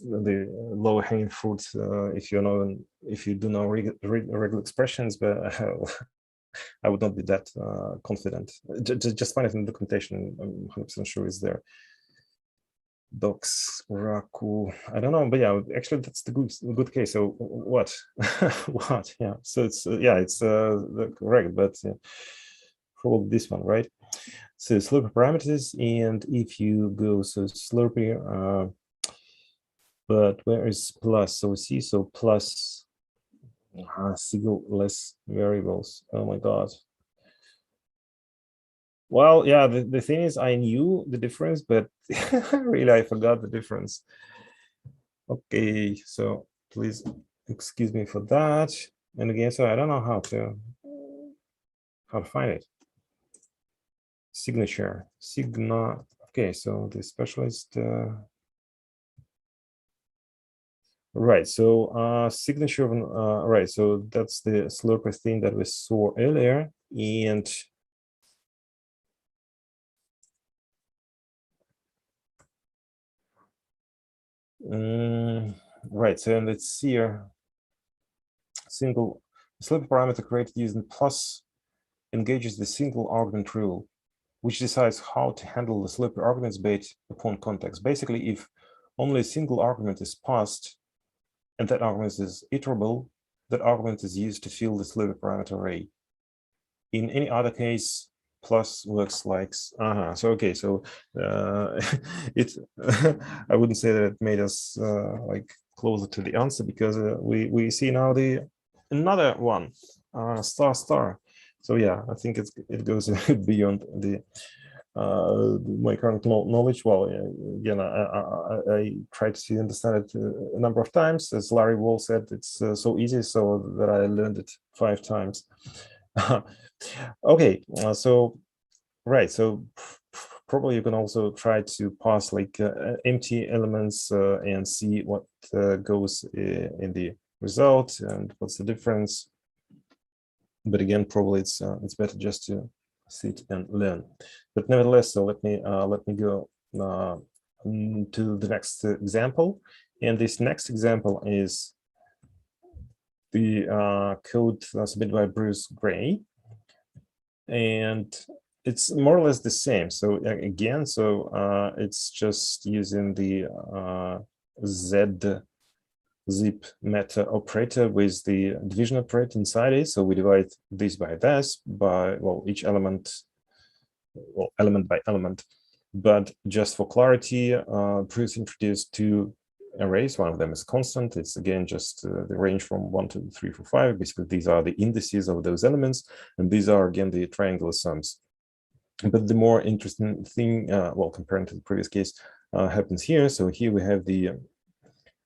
the lower hanging fruit if you do know regular expressions, but I would not be that confident. Just find it in the documentation. I'm 100% sure it's there. Docs, Raku, I don't know, but yeah, actually that's the good case. So what? What? Yeah. So it's it's correct, but probably this one, right? So slurpy parameters, and if you go slurpy, but where is plus? So we see plus single less variables. Oh my god. Well, yeah, the thing is, I knew the difference, but really I forgot the difference. Okay, so please excuse me for that. And again, so I don't know how to find it. Signature, signa. Okay, so the specialist. Right, so signature of right, so that's the slurpy thing that we saw earlier, and right, so let's see here. Single slurpy parameter created using plus engages the single argument rule, which decides how to handle the slurpy arguments based upon context. Basically, if only a single argument is passed and that argument is iterable, that argument is used to fill the slurpy parameter array. In any other case, plus works like so okay, so it I wouldn't say that it made us like closer to the answer, because we see now another one, star. So yeah, I think it goes beyond the my current knowledge. Well, again, I tried to understand it a number of times. As Larry Wall said, it's so easy, so that I learned it 5 times. Okay, so right, so Probably you can also try to pass like empty elements and see what goes in the result and what's the difference. But again, probably it's better just to sit and learn. But nevertheless, so let me go to the next example. And this next example is the code submitted by Bruce Gray, and it's more or less the same. So again, so it's just using the zip meta operator with the division operator inside it. So we divide this by this by, well, each element, well, element by element. But just for clarity, Bruce introduced two arrays. One of them is constant. It's again just the range from 1 to 3, 4, 5. Basically, these are the indices of those elements, and these are again the triangular sums. But the more interesting thing, well, comparing to the previous case, happens here. So here we have the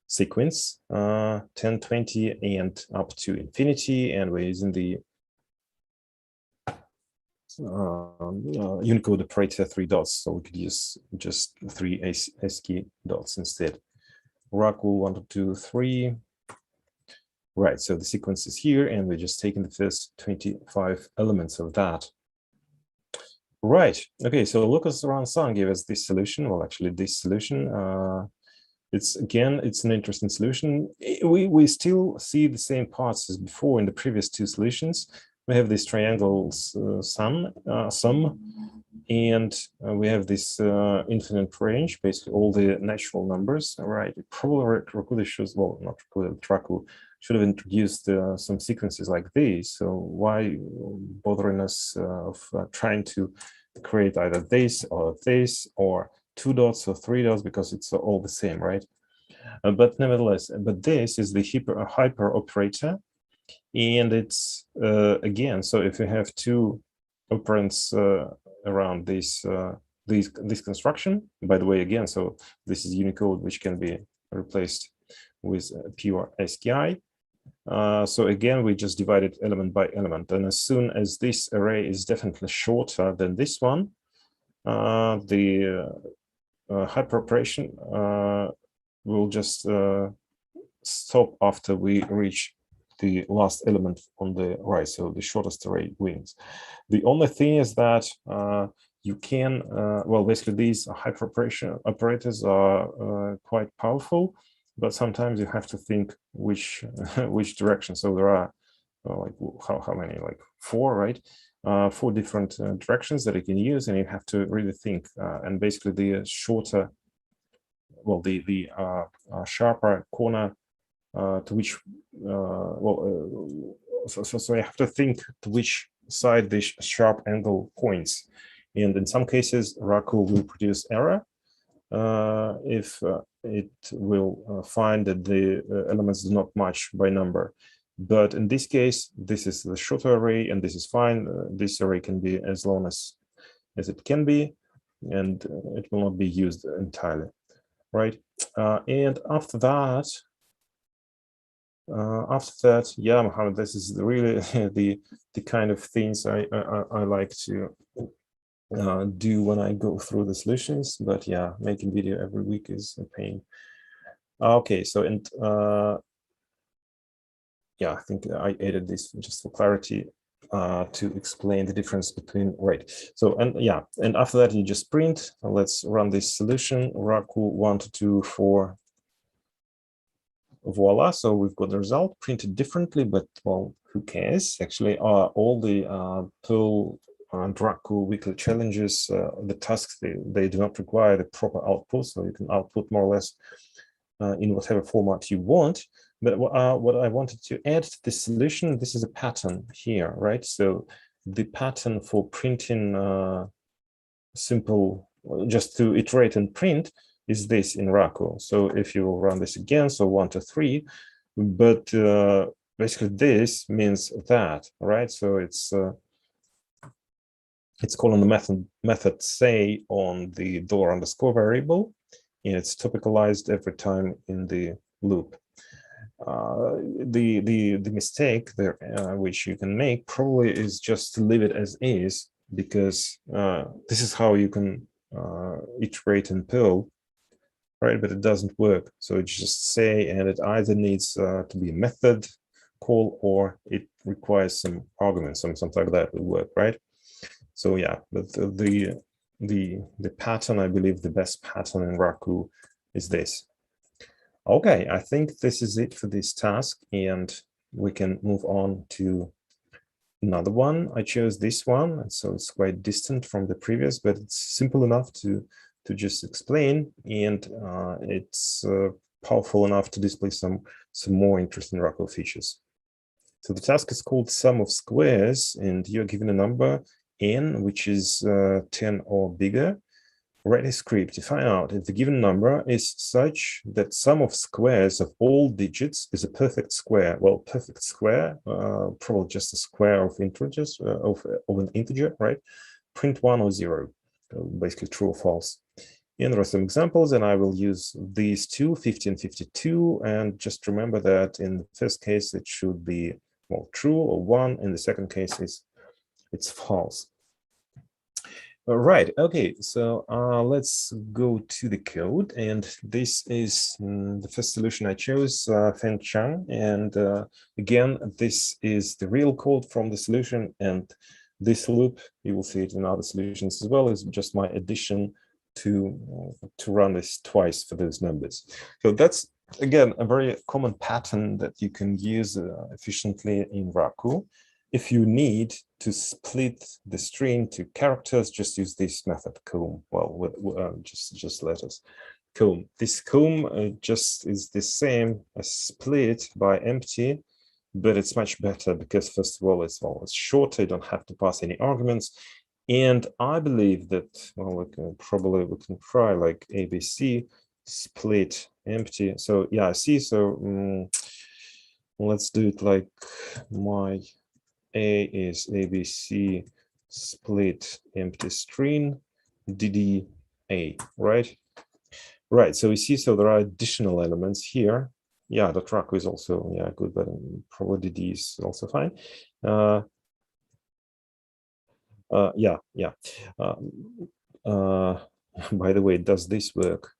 sequence 10, 20, and up to infinity, and we're using the Unicode operator 3 dots. So we could use just 3 ASCII dots instead. Raku 1, 2, 3. Right, so the sequence is here, and we're just taking the first 25 elements of that. Right, okay, so Lucas Ransan gave us this solution. Well, actually, this solution, it's an interesting solution. We still see the same parts as before in the previous two solutions. We have this triangles sum, and we have this infinite range, basically all the natural numbers. All right, probably Raku should, well, not Raku should have introduced some sequences like these. So why bothering us of trying to create either this or 2 dots or 3 dots, because it's all the same, right? But nevertheless, but this is the hyper operator. And it's again, so if you have two operands around this construction, by the way, again, so this is Unicode, which can be replaced with pure ASCII. So again, we just divide it element by element, and as soon as this array is definitely shorter than this one, the hyper operation will just stop after we reach the last element on the right, so the shortest array wins. The only thing is that you can, well, basically these hyper operation operators are quite powerful, but sometimes you have to think which direction. So there are like how many, like 4, right? 4 different directions that you can use, and you have to really think. And basically the shorter, well, the sharper corner to which, so you have to think to which side this sharp angle points. And in some cases, Raku will produce error if it will find that the elements do not match by number. But in this case, this is the shorter array, and this is fine. This array can be as long as it can be, and it will not be used entirely, right? And after that, yeah, Mohammed, this is really the kind of things I like to do when I go through the solutions. But yeah, making video every week is a pain. Okay, so and yeah, I think I added this just for clarity to explain the difference between, right. So, and yeah, and after that you just print. Let's run this solution, Raku 1, 2, 4. Voila, so we've got the result printed differently, but well, who cares? Actually, all the Perl and Raku weekly challenges, the tasks, they do not require the proper output, so you can output more or less in whatever format you want. But what I wanted to add to this solution, this is a pattern here, right? So the pattern for printing simple, just to iterate and print, is this in Raku. So if you run this again, so 1 to 3, but basically this means that, right? So it's calling the method say on the $_ variable, and it's topicalized every time in the loop. The mistake there, which you can make, probably is just to leave it as is, because this is how you can iterate in Perl, right? But it doesn't work. So it's just say, and it either needs to be a method call or it requires some arguments, something like that will work, right? So yeah, but the pattern, I believe the best pattern in Raku is this. Okay, I think this is it for this task, and we can move on to another one. I chose this one, and so it's quite distant from the previous, but it's simple enough to just explain, and it's powerful enough to display some more interesting Raku features. So the task is called sum of squares, and you're given a number n, which is 10 or bigger. Write a script to find out if the given number is such that sum of squares of all digits is a perfect square. Well, perfect square, probably just a square of integers, of an integer, right? Print 1 or 0, basically true or false. And there are some examples, and I will use these two, 50 and 52. And just remember that in the first case, it should be, well, true or 1. In the second case, it's false. All right, okay, so let's go to the code, and this is the first solution I chose, Feng Chang, and again, this is the real code from the solution, and this loop, you will see it in other solutions as well, is just my addition to run this twice for those numbers. So that's, again, a very common pattern that you can use efficiently in Raku. If you need to split the string to characters, just use this method, comb. Well, with just letters, comb. This comb just is the same as split by empty, but it's much better because first of all, it's shorter. You don't have to pass any arguments, and I believe that, well, we can try like ABC split empty. So yeah, I see. So let's do it like my A is ABC split empty string DDA, right? Right, so we see, so there are additional elements here. Yeah, the Raku is also, yeah, good, but probably DD is also fine. Yeah. By the way, does this work?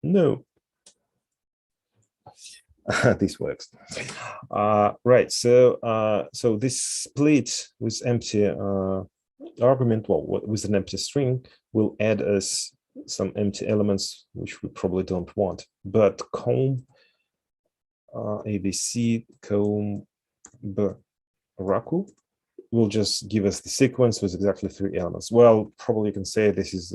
No. This works. Right, so this split with empty argument, well, with an empty string, will add us some empty elements which we probably don't want. But comb ABC comb Raku will just give us the sequence with exactly 3 elements. Well, probably you can say this is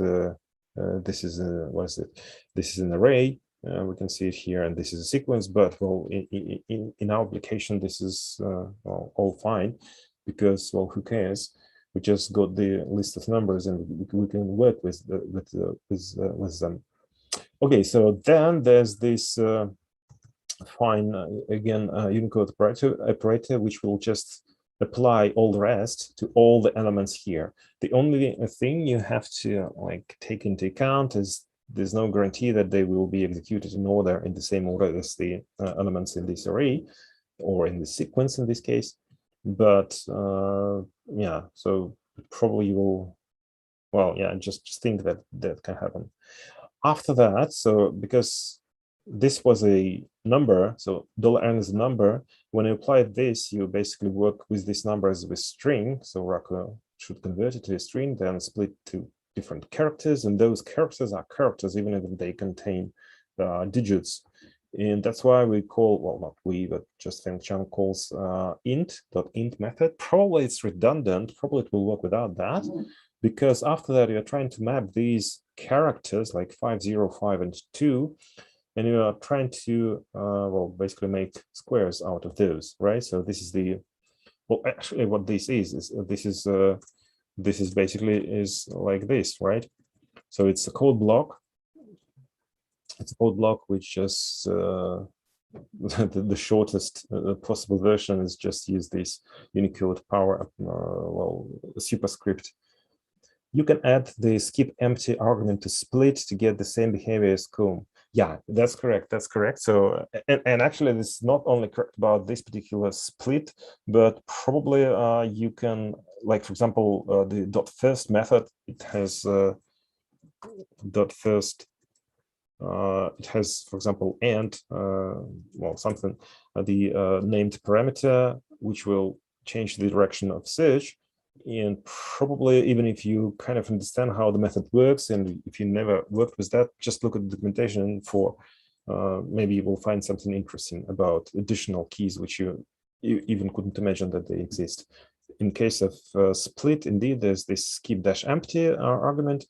what is it? This is an array. We can see it here, and this is a sequence. But well, in our application, this is well, all fine, because well, who cares? We just got the list of numbers, and we can work with them. Okay, so then there's this fine again Unicode operator, which will just apply all the rest to all the elements here. The only thing you have to like take into account is there's no guarantee that they will be executed in order, in the same order as the elements in this array or in the sequence in this case. But yeah, so probably you will, well, yeah, just think that that can happen. After that, so because this was a number, so $n is a number. When you apply this, you basically work with this number as a string. So Raku should convert it to a string, then split to different characters, and those characters are characters even if they contain digits. And that's why we call, well, not we, but just Feng Chang calls int method. Probably it's redundant. Probably it will work without that, because after that you're trying to map these characters like 5, 0, 5, and 2. And you are trying to, well, basically make squares out of those, right? So this is the, well, actually what this is basically is like this, right? So it's a code block. It's a code block which just, the shortest possible version is just use this Unicode power, well, superscript. You can add the skip empty argument to split to get the same behavior as comb. Yeah, that's correct. That's correct. So, and actually, this is not only correct about this particular split, but probably you can, like, for example, the dot first method, it has dot first. It has, for example, and well, something the named parameter, which will change the direction of search. And probably even if you kind of understand how the method works, and if you never worked with that, just look at the documentation for maybe you will find something interesting about additional keys which you even couldn't imagine that they exist. In case of split, indeed, there's this skip dash empty argument,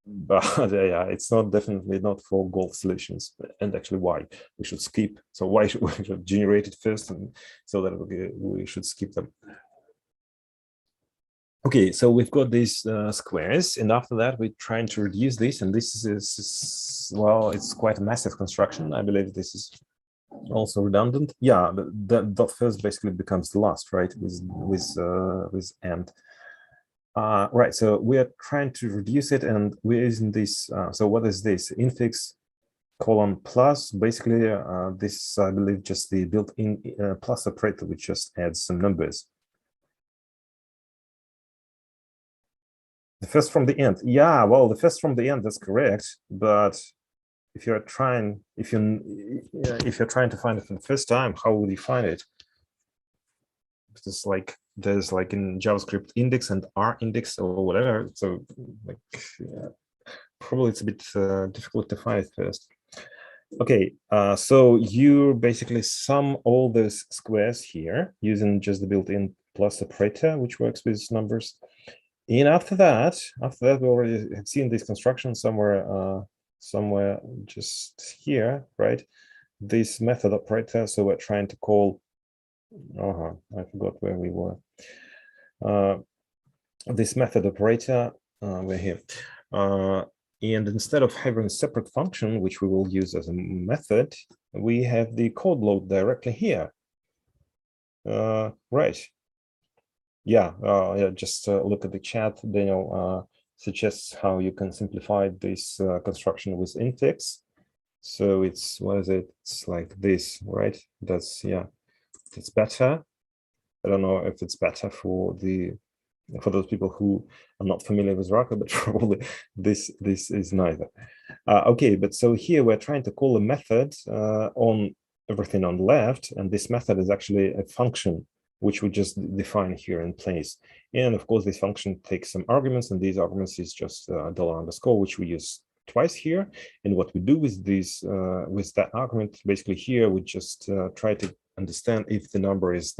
but yeah, it's not definitely not for gold solutions. And actually, why we should skip? So why should we should generate it first, and so that we should skip them? Okay, so we've got these squares, and after that we're trying to reduce this, and this is well, it's quite a massive construction. I believe this is also redundant. Yeah, the dot first basically becomes the last, right? With end. Right, so we are trying to reduce it, and we're using this. So what is this? Infix colon plus. Basically, this I believe just the built-in plus operator, which just adds some numbers. The first from the end. Yeah, well, the first from the end, that's correct. But if you're trying, if you're trying to find it for the first time, how would you find it? It's like there's like in JavaScript index and R index or whatever. So like probably it's a bit difficult to find it first. Okay, so you basically sum all those squares here using just the built-in plus operator, which works with numbers. And after that, we already have seen this construction somewhere just here, right? This method operator. So we're trying to call. I forgot where we were. This method operator. We're here. And instead of having a separate function, which we will use as a method, we have the code load directly here. Right. Yeah, just look at the chat. Daniel suggests how you can simplify this construction with infix. So it's, what is it? It's like this, right? That's, yeah, it's better. I don't know if it's better for those people who are not familiar with Raku, but probably this is neither. Okay, but so here we're trying to call a method on everything on the left, and this method is actually a function which we just define here in place. And of course, this function takes some arguments, and these arguments is just $_ which we use twice here. And what we do with this, with that argument, basically here, we just try to understand if the number is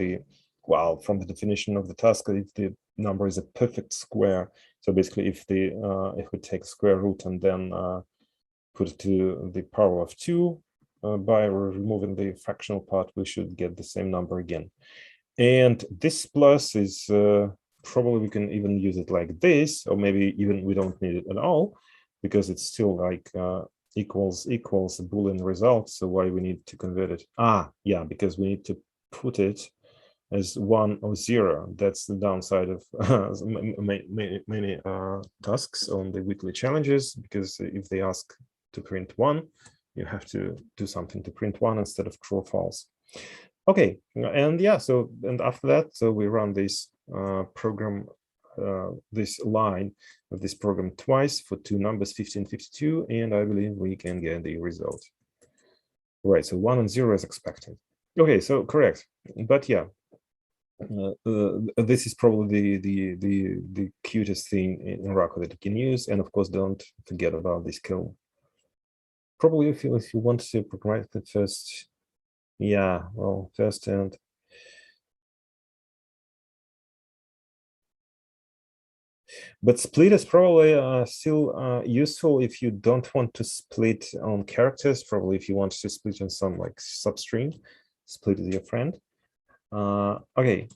well, from the definition of the task, if the number is a perfect square. So basically, if we take square root and then put it to the power of 2 by removing the fractional part, we should get the same number again. And this plus is probably we can even use it like this, or maybe even we don't need it at all, because it's still like equals a Boolean result. So why we need to convert it? Yeah, because we need to put it as 1 or 0. That's the downside of many tasks on the weekly challenges, because if they ask to print 1, you have to do something to print 1 instead of true or false. Okay, and yeah, so and after that, so we run this program, this line of this program twice for two numbers, 50 and 52, and I believe we can get the result. Right, so 1 and 0 is expected. Okay, so correct, but yeah, this is probably the cutest thing in Raku that you can use, and of course, don't forget about this kill. Probably if you want to program it first. Yeah, well, first and but split is probably still useful if you don't want to split on characters. Probably if you want to split on some like substring, split with your friend. Okay.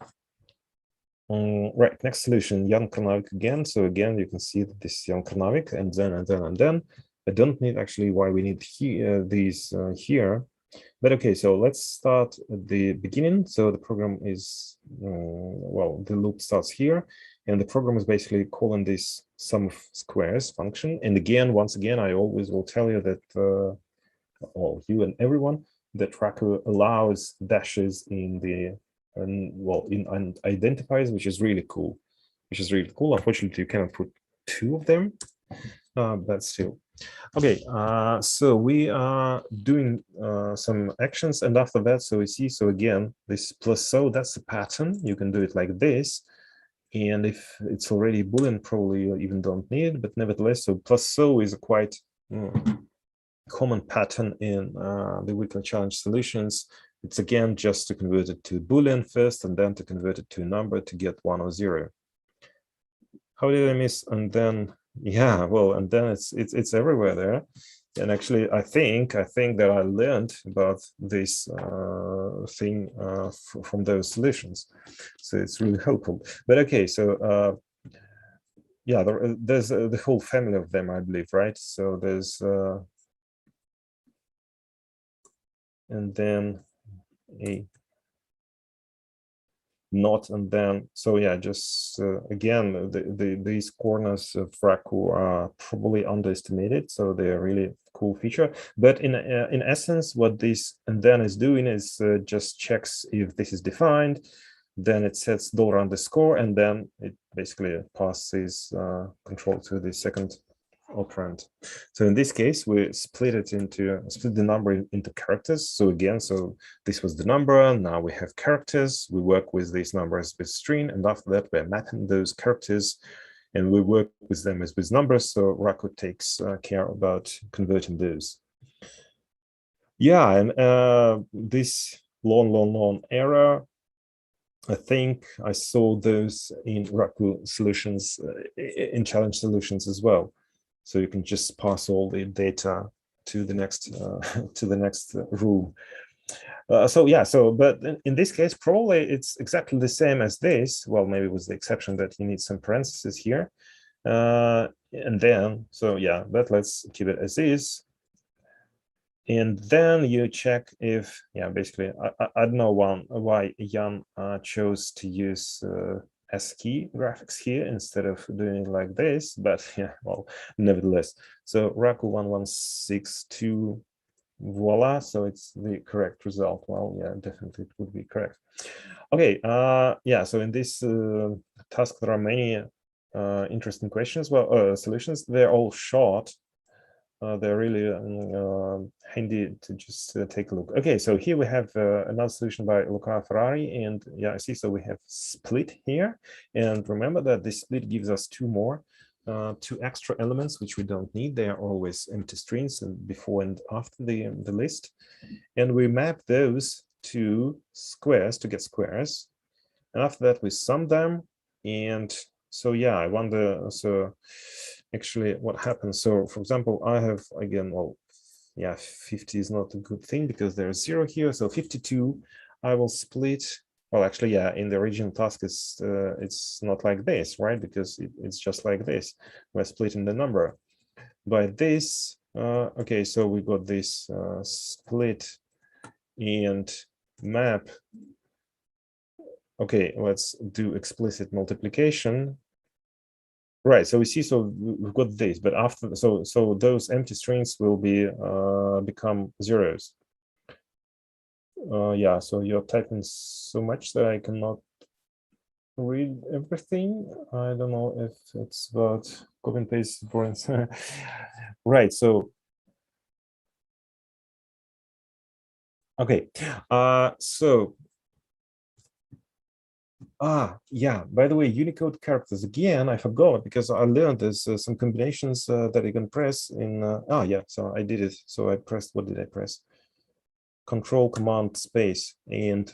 Right, next solution, Jan Karnavik again. So again, you can see that this is Jan Karnavik, and then. I don't need actually why we need these here. But okay, so let's start at the beginning. So the program is, well, the loop starts here, and the program is basically calling this sum of squares function. And again, once again, I always will tell you that or you and everyone, that Raku allows dashes in the and identifiers, which is really cool. Unfortunately, you cannot put two of them, but still. Okay, so we are doing some actions, and after that, so we see, so again, this plus so, that's a pattern. You can do it like this. And if it's already Boolean, probably you even don't need it, but nevertheless, so plus so is a quite common pattern in the weekly challenge solutions. It's again just to convert it to Boolean first and then to convert it to a number to get 1 or 0. How did I miss? And then, yeah, well, and then it's everywhere there. And actually, I think that I learned about this thing from those solutions. So it's really helpful. But okay, so yeah, there's the whole family of them, I believe, right? So there's and then a not, and then, so yeah, just again, these corners of Raku are probably underestimated, so they're a really cool feature. But in essence, what this and then is doing is just checks if this is defined, then it sets $_, and then it basically passes control to the second operand. So in this case, we split the number into characters. So again, so this was the number. Now we have characters. We work with these numbers with string, and after that, we're mapping those characters, and we work with them as with numbers. So Raku takes care about converting those. Yeah, and this long error, I think I saw those in Raku solutions, in challenge solutions as well. So you can just pass all the data to the next room. So yeah, so but in this case, probably it's exactly the same as this. Well, maybe with the exception that you need some parentheses here, and then so yeah. But let's keep it as is. And then you check if, yeah, basically, I don't know why Jan chose to use ASCII graphics here instead of doing it like this, but yeah, well, nevertheless. So Raku 1162, voila, so it's the correct result. Well, yeah, definitely it would be correct. Okay, yeah, so in this task, there are many interesting questions, well, solutions. They're all short. They're really handy to just take a look. Okay, so here we have another solution by Luca Ferrari, and yeah, I see. So we have split here, and remember that this split gives us two extra elements which we don't need. They are always empty strings and before and after the list, and we map those to squares to get squares, and after that we sum them. And so yeah, I wonder, so actually what happens. So for example, I have, again, well, yeah, 50 is not a good thing because there's 0 here. So 52, I will split. Well, actually, yeah, in the original task, it's not like this, right? Because it's just like this. We're splitting the number by this. Okay, so we got this split and map. Okay, let's do explicit multiplication. Right, so we see, so we've got this, but after, so those empty strings will be become zeros. Yeah, so you're typing so much that I cannot read everything. I don't know if it's about copy and paste drawings. Right, so okay, so yeah, by the way, Unicode characters, again, I forgot because I learned there's some combinations that you can press in, yeah, so I did it. So I pressed, what did I press? Control Command Space, and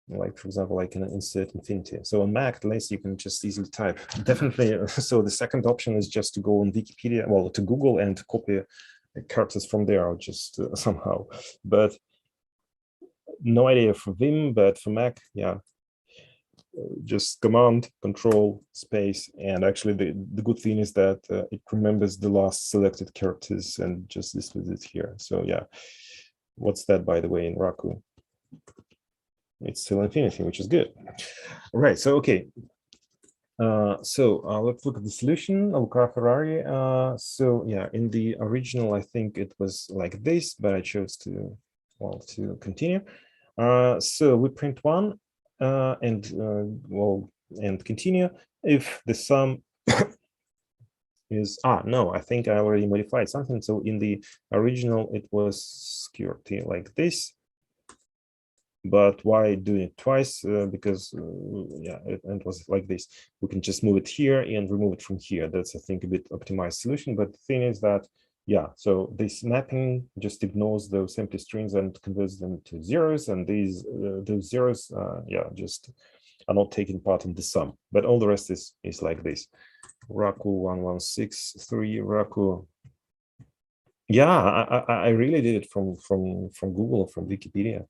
like, for example, I can insert infinity. So on Mac, at least you can just easily type. Definitely, so the second option is just to go on Wikipedia, well, to Google and copy characters from there, or just somehow. But no idea for Vim, but for Mac, yeah, just Command, Control, Space, and actually the good thing is that it remembers the last selected characters and just displays it here. So yeah, what's that, by the way, in Raku? It's still infinity, which is good. All right, so okay. Let's look at the solution. Luca Ferrari. So yeah, in the original, I think it was like this, but I chose to continue. So we print 1 and continue if the sum is no, I think I already modified something. So in the original it was QWERTY like this, but why doing it twice? Because yeah, it was like this. We can just move it here and remove it from here. That's, I think, a bit optimized solution. But the thing is that, yeah, so this mapping just ignores those empty strings and converts them to zeros, and those zeros yeah, just are not taking part in the sum, but all the rest is like this. Raku 1163 Raku. Yeah, I really did it from Google, from Wikipedia.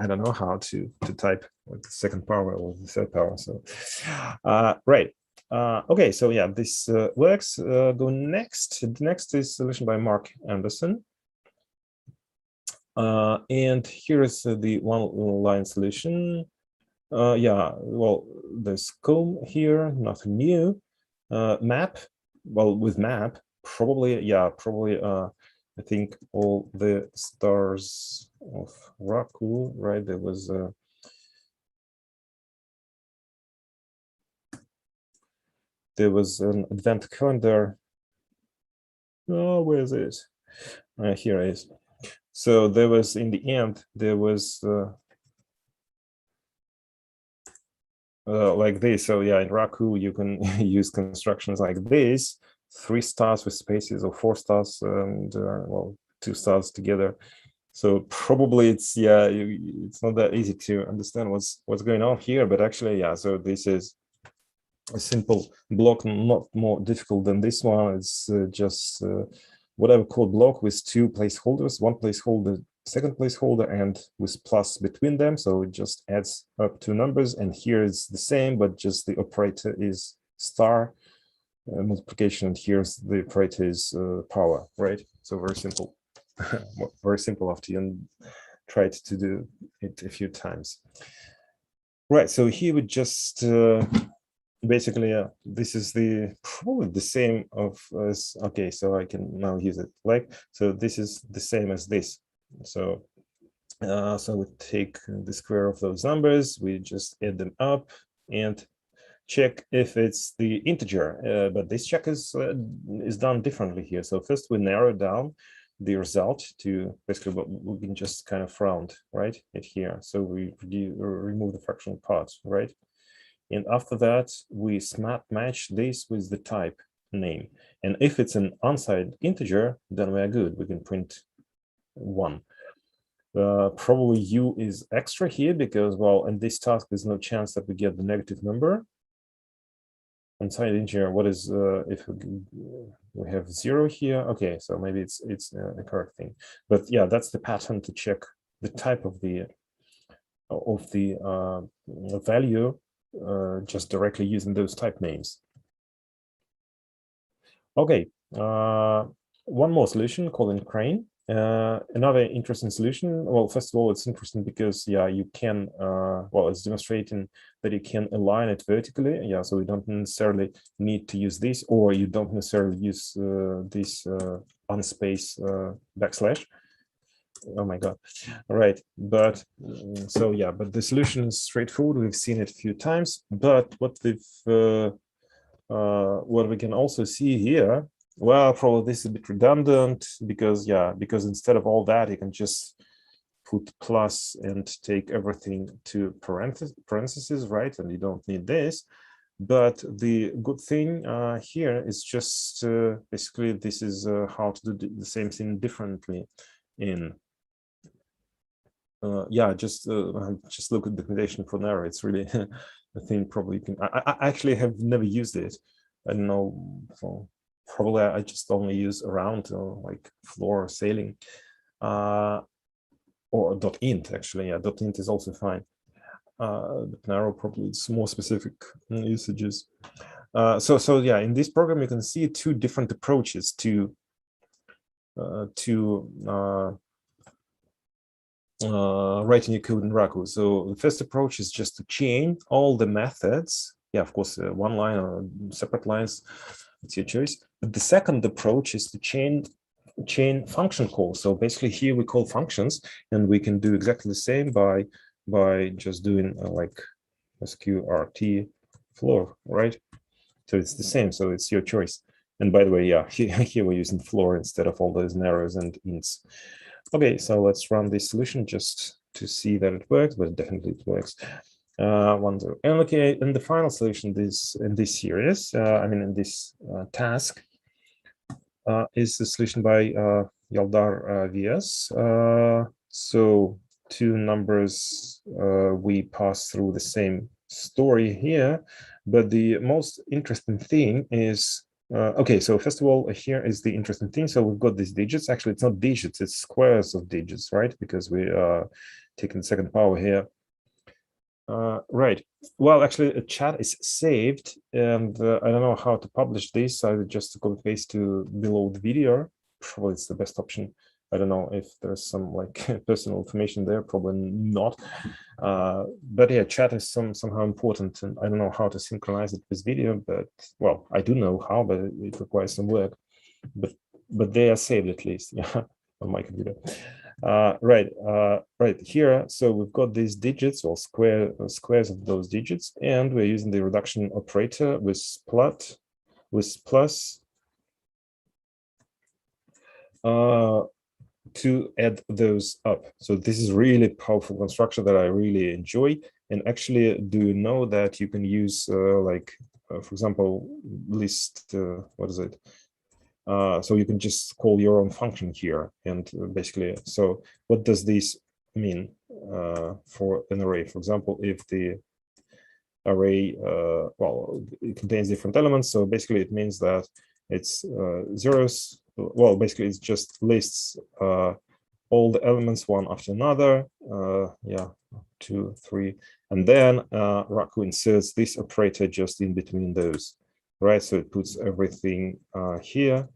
I don't know how to type with the second power or the third power. So right. Okay, so yeah, this works. Go next. The next is solution by Mark Anderson. And here is the one-line solution. Yeah, well, there's comb here, nothing new. Map, well, with map, probably, yeah, probably, I think all the stars of Raku, right? There was an advent calendar. Oh, where is it? Here it is. So there was, in the end, there was like this. So yeah, in Raku you can use constructions like this: 3 stars with spaces, or 4 stars and well, 2 stars together. So probably it's, yeah, it's not that easy to understand what's going on here, but actually, yeah, so this is a simple block, not more difficult than this one. It's just whatever code block with 2 placeholders, 1 placeholder, second placeholder, and with plus between them. So it just adds up 2 numbers, and here it's the same, but just the operator is star multiplication, and here's the operator is power, right? So very simple. Very simple after you tried to do it a few times. Right, so here we just basically, this is probably the same as, okay, so I can now use it like, so this is the same as this. So so we take the square of those numbers, we just add them up and check if it's the integer, but this check is done differently here. So first we narrow down the result to basically what we can just kind of round, right, it here. So we remove the fractional parts, right? And after that, we snap match this with the type name. And if it's an unsigned integer, then we are good. We can print 1. Probably U is extra here because, well, in this task, there's no chance that we get the negative number. Unsigned integer, what is, if we have 0 here? Okay, so maybe it's a correct thing. But yeah, that's the pattern to check the type of the value just directly using those type names. Okay, one more solution called Crane. Another interesting solution. Well, first of all, it's interesting because, yeah, you can, well, it's demonstrating that you can align it vertically. Yeah, so you don't necessarily need to use this, or you don't necessarily use this unspace backslash. Oh my God. All right. But so, yeah, but the solution is straightforward. We've seen it a few times, but what we can also see here, well, probably this is a bit redundant because, yeah, because instead of all that, you can just put plus and take everything to parentheses, right? And you don't need this. But the good thing here is just basically this is how to do the same thing differently in yeah, just look at the documentation for narrow. It's really a thing. Probably you can. I actually have never used it. I don't know. So probably I just only use around like floor sailing, or .int actually. Yeah, .int is also fine. But narrow probably it's more specific usages. So yeah, in this program you can see 2 different approaches to writing your code in Raku. So the first approach is just to chain all the methods yeah, of course, one line or separate lines, it's your choice. But the second approach is the chain function call. So basically here we call functions, and we can do exactly the same by just doing like sqrt floor, right? So it's the same, so it's your choice. And by the way, yeah, here we're using floor instead of all those narrows and ints. Okay, so let's run this solution just to see that it works, but definitely it works. And okay, and the final solution in this series, in this task, is the solution by Yaldar VS. So two numbers, we pass through the same story here, but the most interesting thing is, okay, so first of all, here is the interesting thing. So we've got these digits. Actually, it's not digits, it's squares of digits, right? Because we are taking the second power here. Right. Well, actually, a chat is saved, and I don't know how to publish this. I would just copy paste to below the video. Probably it's the best option. I don't know if there's some like personal information there. Probably not. But yeah, chat is somehow important, and I don't know how to synchronize it with video. But well, I do know how, but it requires some work. But they are saved at least, yeah, on my computer. Right here. So we've got these digits or squares of those digits, and we're using the reduction operator with plus to add those up. So this is really powerful construction that I really enjoy. And actually, do you know that you can use for example, list, what is it? So you can just call your own function here, and basically, so what does this mean for an array? For example, if the array, well, it contains different elements, so basically it means that it's zeros. Well, basically it's just lists all the elements one after another. Yeah, 2, 3, and then Raku inserts this operator just in between those. Right, so it puts everything here.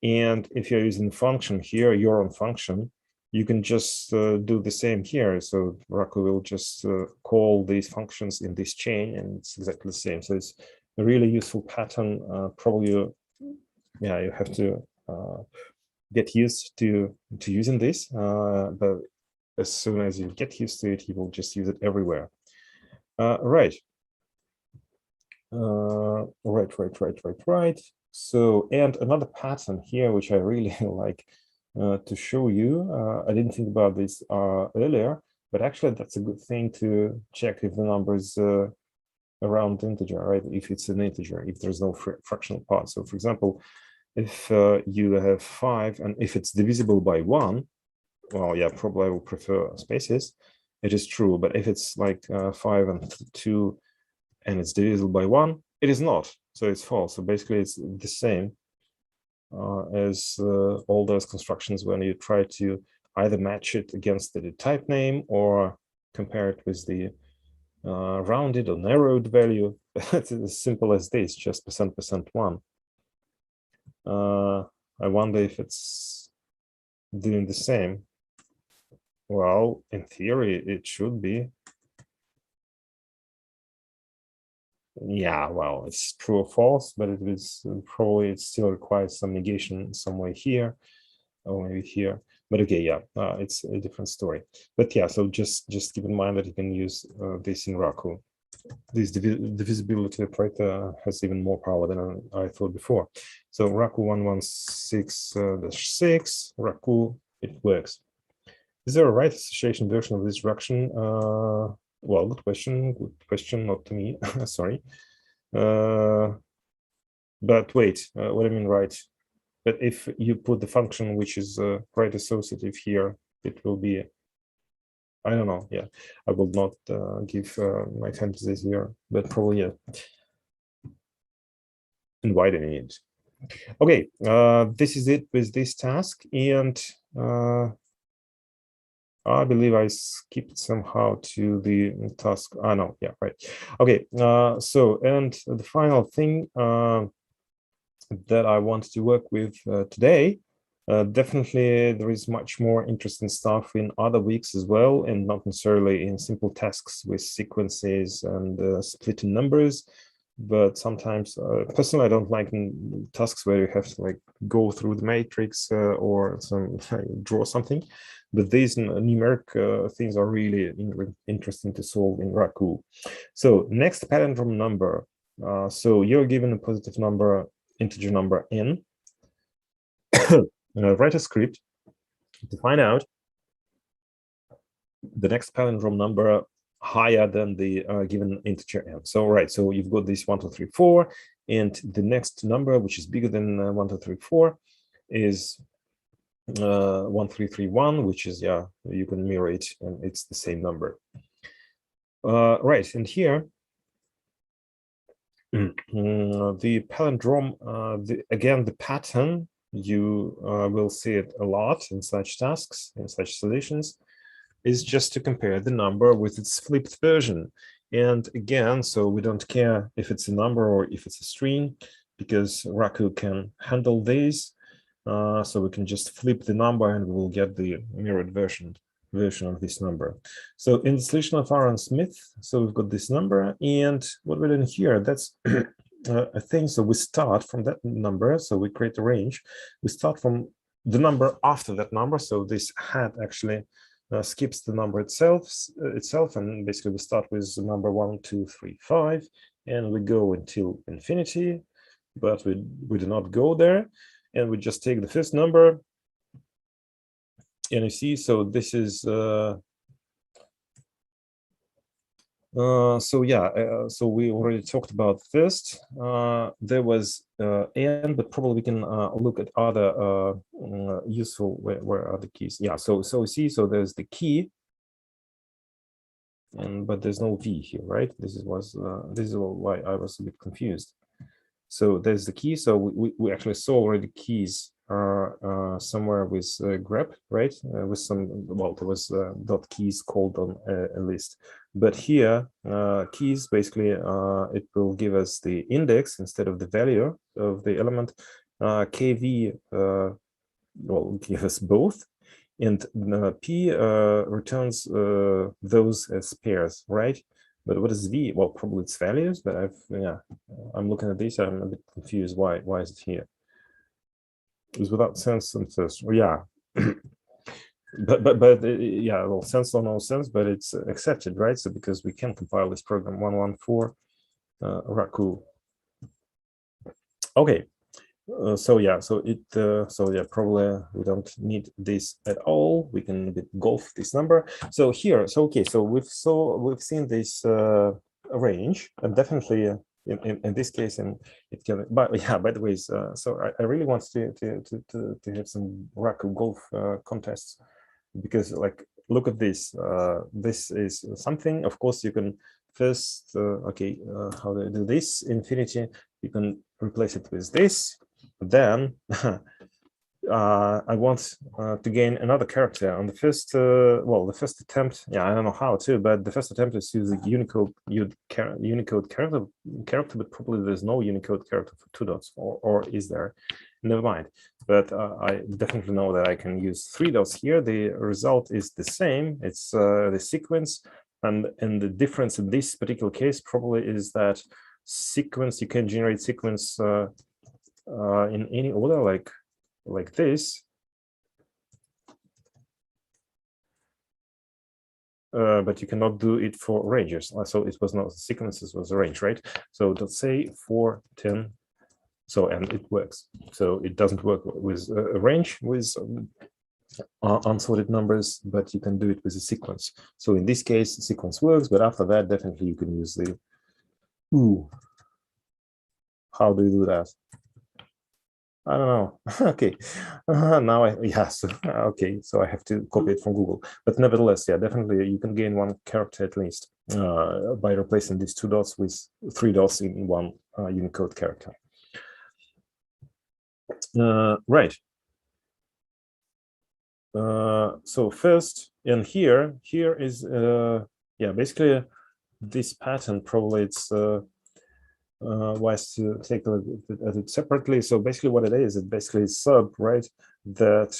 And if you're using function here, your own function, you can just do the same here. So Raku will just call these functions in this chain, and it's exactly the same. So it's a really useful pattern. Probably, you have to get used to using this. But as soon as you get used to it, you will just use it everywhere. Right. Right. So, and another pattern here, which I really like to show you. I didn't think about this earlier, but actually that's a good thing to check if the number is around integer, right? If it's an integer, if there's no fractional part. So for example, if you have 5 and if it's divisible by 1, well, yeah, probably I will prefer spaces. It is true, but if it's like 5 and 2, and it's divisible by 1, it is not, so it's false. So basically it's the same as all those constructions when you try to either match it against the type name or compare it with the rounded or narrowed value. It's as simple as this, just %1. I wonder if it's doing the same. Well, in theory it should be. Yeah, well, it's true or false, but it is probably it still requires some negation somewhere here or maybe here. But okay, yeah, it's a different story. But yeah, so just keep in mind that you can use this in Raku. This divisibility operator has even more power than I thought before. So Raku 116-6, Raku, it works. Is there a right association version of this reduction? Well, good question, not to me, sorry. But wait, what do I mean right? But if you put the function which is right associative here, it will be, I don't know, yeah. I will not give my time to this here, but probably, yeah. And widening it. Okay, this is it with this task, and I believe I skipped somehow to the task. No, yeah, right. Okay, so, and the final thing that I want to work with today Definitely, there is much more interesting stuff in other weeks as well, and not necessarily in simple tasks with sequences and splitting numbers. But sometimes, personally, I don't like tasks where you have to like go through the matrix or draw something. But these numeric things are really interesting to solve in Raku. So next palindrome number. So you're given a positive number, integer number n. Write a script to find out the next palindrome number higher than the given integer n. So right, so you've got this 1, 2, 3, 4, and the next number, which is bigger than 1, 2, 3, 4, is 1, 3, 3, 1, which is, yeah, you can mirror it, and it's the same number. Right, and here, the palindrome, again, the pattern, you will see it a lot in such tasks, in such solutions, is just to compare the number with its flipped version. And again, so we don't care if it's a number or if it's a string, because Raku can handle these. So we can just flip the number and we will get the mirrored version of this number. So in the solution of Aaron Smith, so we've got this number, and what we're doing here, that's a thing. So we start from that number, so we create a range. We start from the number after that number, so this hat actually skips the number itself, and basically we start with the number 1, 2, 3, 5, and we go until infinity, but we do not go there, and we just take the first number, and you see, so this is so yeah, so we already talked about first. There was n, but probably we can look at other useful, where are the keys? Yeah, so see, so there's the key, but there's no v here, right? This is why I was a bit confused. So there's the key. So we actually saw already keys are somewhere with grep, right? With some, well, there was dot keys called on a list. But here, keys, basically, it will give us the index instead of the value of the element. KV will give us both. And P returns those as pairs, right? But what is V? Well, probably it's values, but I'm looking at this, I'm a bit confused. Why is it here? It's without sense and first. Well, yeah. but yeah, well, sense or no sense, but it's accepted, right? So because we can compile this program 114 Raku. Okay. So yeah, probably we don't need this at all. We can golf this number. So here, so okay, so we've seen this range, and definitely in this case, and it can. But yeah, by the way, so I really want to have some Raku golf contests, because like look at this. This is something. Of course, you can first how do I do this? Infinity. You can replace it with this. Then I want to gain another character on the first the first attempt. Yeah, I don't know how to, but the first attempt is using Unicode character, but probably there's no Unicode character for 2 dots, or is there? Never mind. But I definitely know that I can use 3 dots here. The result is the same. It's the sequence, and the difference in this particular case probably is that sequence, you can generate sequence in any order, like this, but you cannot do it for ranges. So it was not sequences, was a range, right? So let's say 4, 10. So, and it works. So it doesn't work with a range with unsorted numbers, but you can do it with a sequence. So in this case, the sequence works, but after that, definitely you can use the. How do you do that? I don't know. Okay, now okay, so I have to copy it from Google. But nevertheless, yeah, definitely you can gain 1 character at least by replacing these 2 dots with 3 dots in 1 Unicode character. Right. So first, and here is basically this pattern. Probably it's wise to take a look at it separately. So basically what it is, it basically is sub, right? that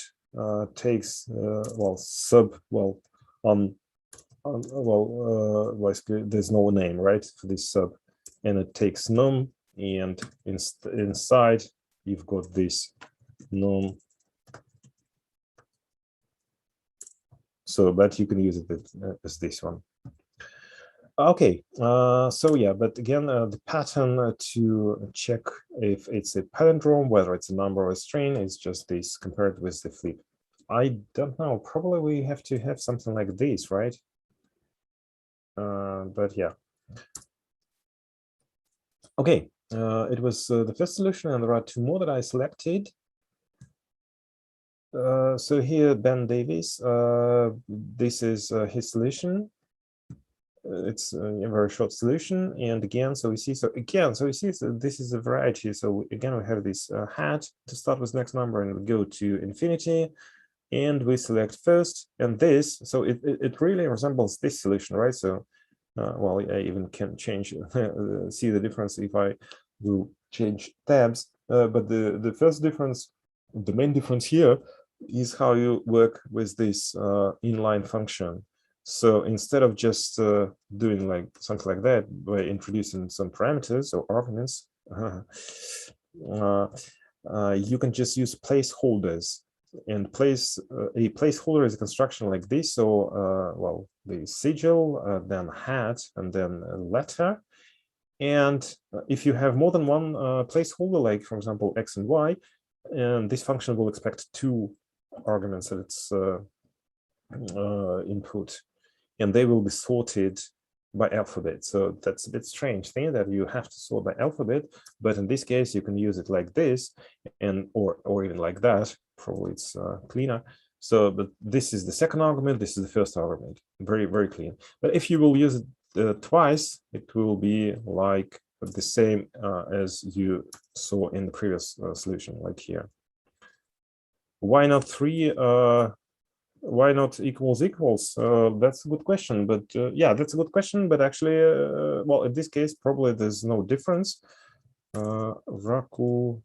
takes basically there's no name, right, for this sub, and it takes num, and inside you've got this num, so but you can use it as this one. Okay, so yeah, but again, the pattern to check if it's a palindrome, whether it's a number or a string, is just this compared with the flip. I don't know, probably we have to have something like this, right? But yeah. Okay, it was the first solution, and there are two more that I selected. So here, Ben Davies, this is his solution. It's a very short solution, and again, so we see, so this is a variety. So again, we have this hat to start with next number, and we go to infinity, and we select first, and this, so it really resembles this solution, right? So well, I even can change see the difference if I will change tabs, but the first difference, the main difference here, is how you work with this inline function. So instead of just doing like something like that by introducing some parameters or arguments, you can just use placeholders. And a placeholder is a construction like this. So well, the sigil, then hat, and then letter. And if you have more than one placeholder, like for example x and y, and this function will expect two arguments at its input, and they will be sorted by alphabet. So that's a bit strange thing that you have to sort by alphabet, but in this case you can use it like this, and or even like that. Probably it's cleaner. So, but this is the second argument, this is the first argument. Very, very clean. But if you will use it twice, it will be like the same as you saw in the previous solution, like here. Why not 3? Why not equals equals? That's a good question, but yeah, that's a good question. But actually, well, in this case, probably there's no difference. Raku.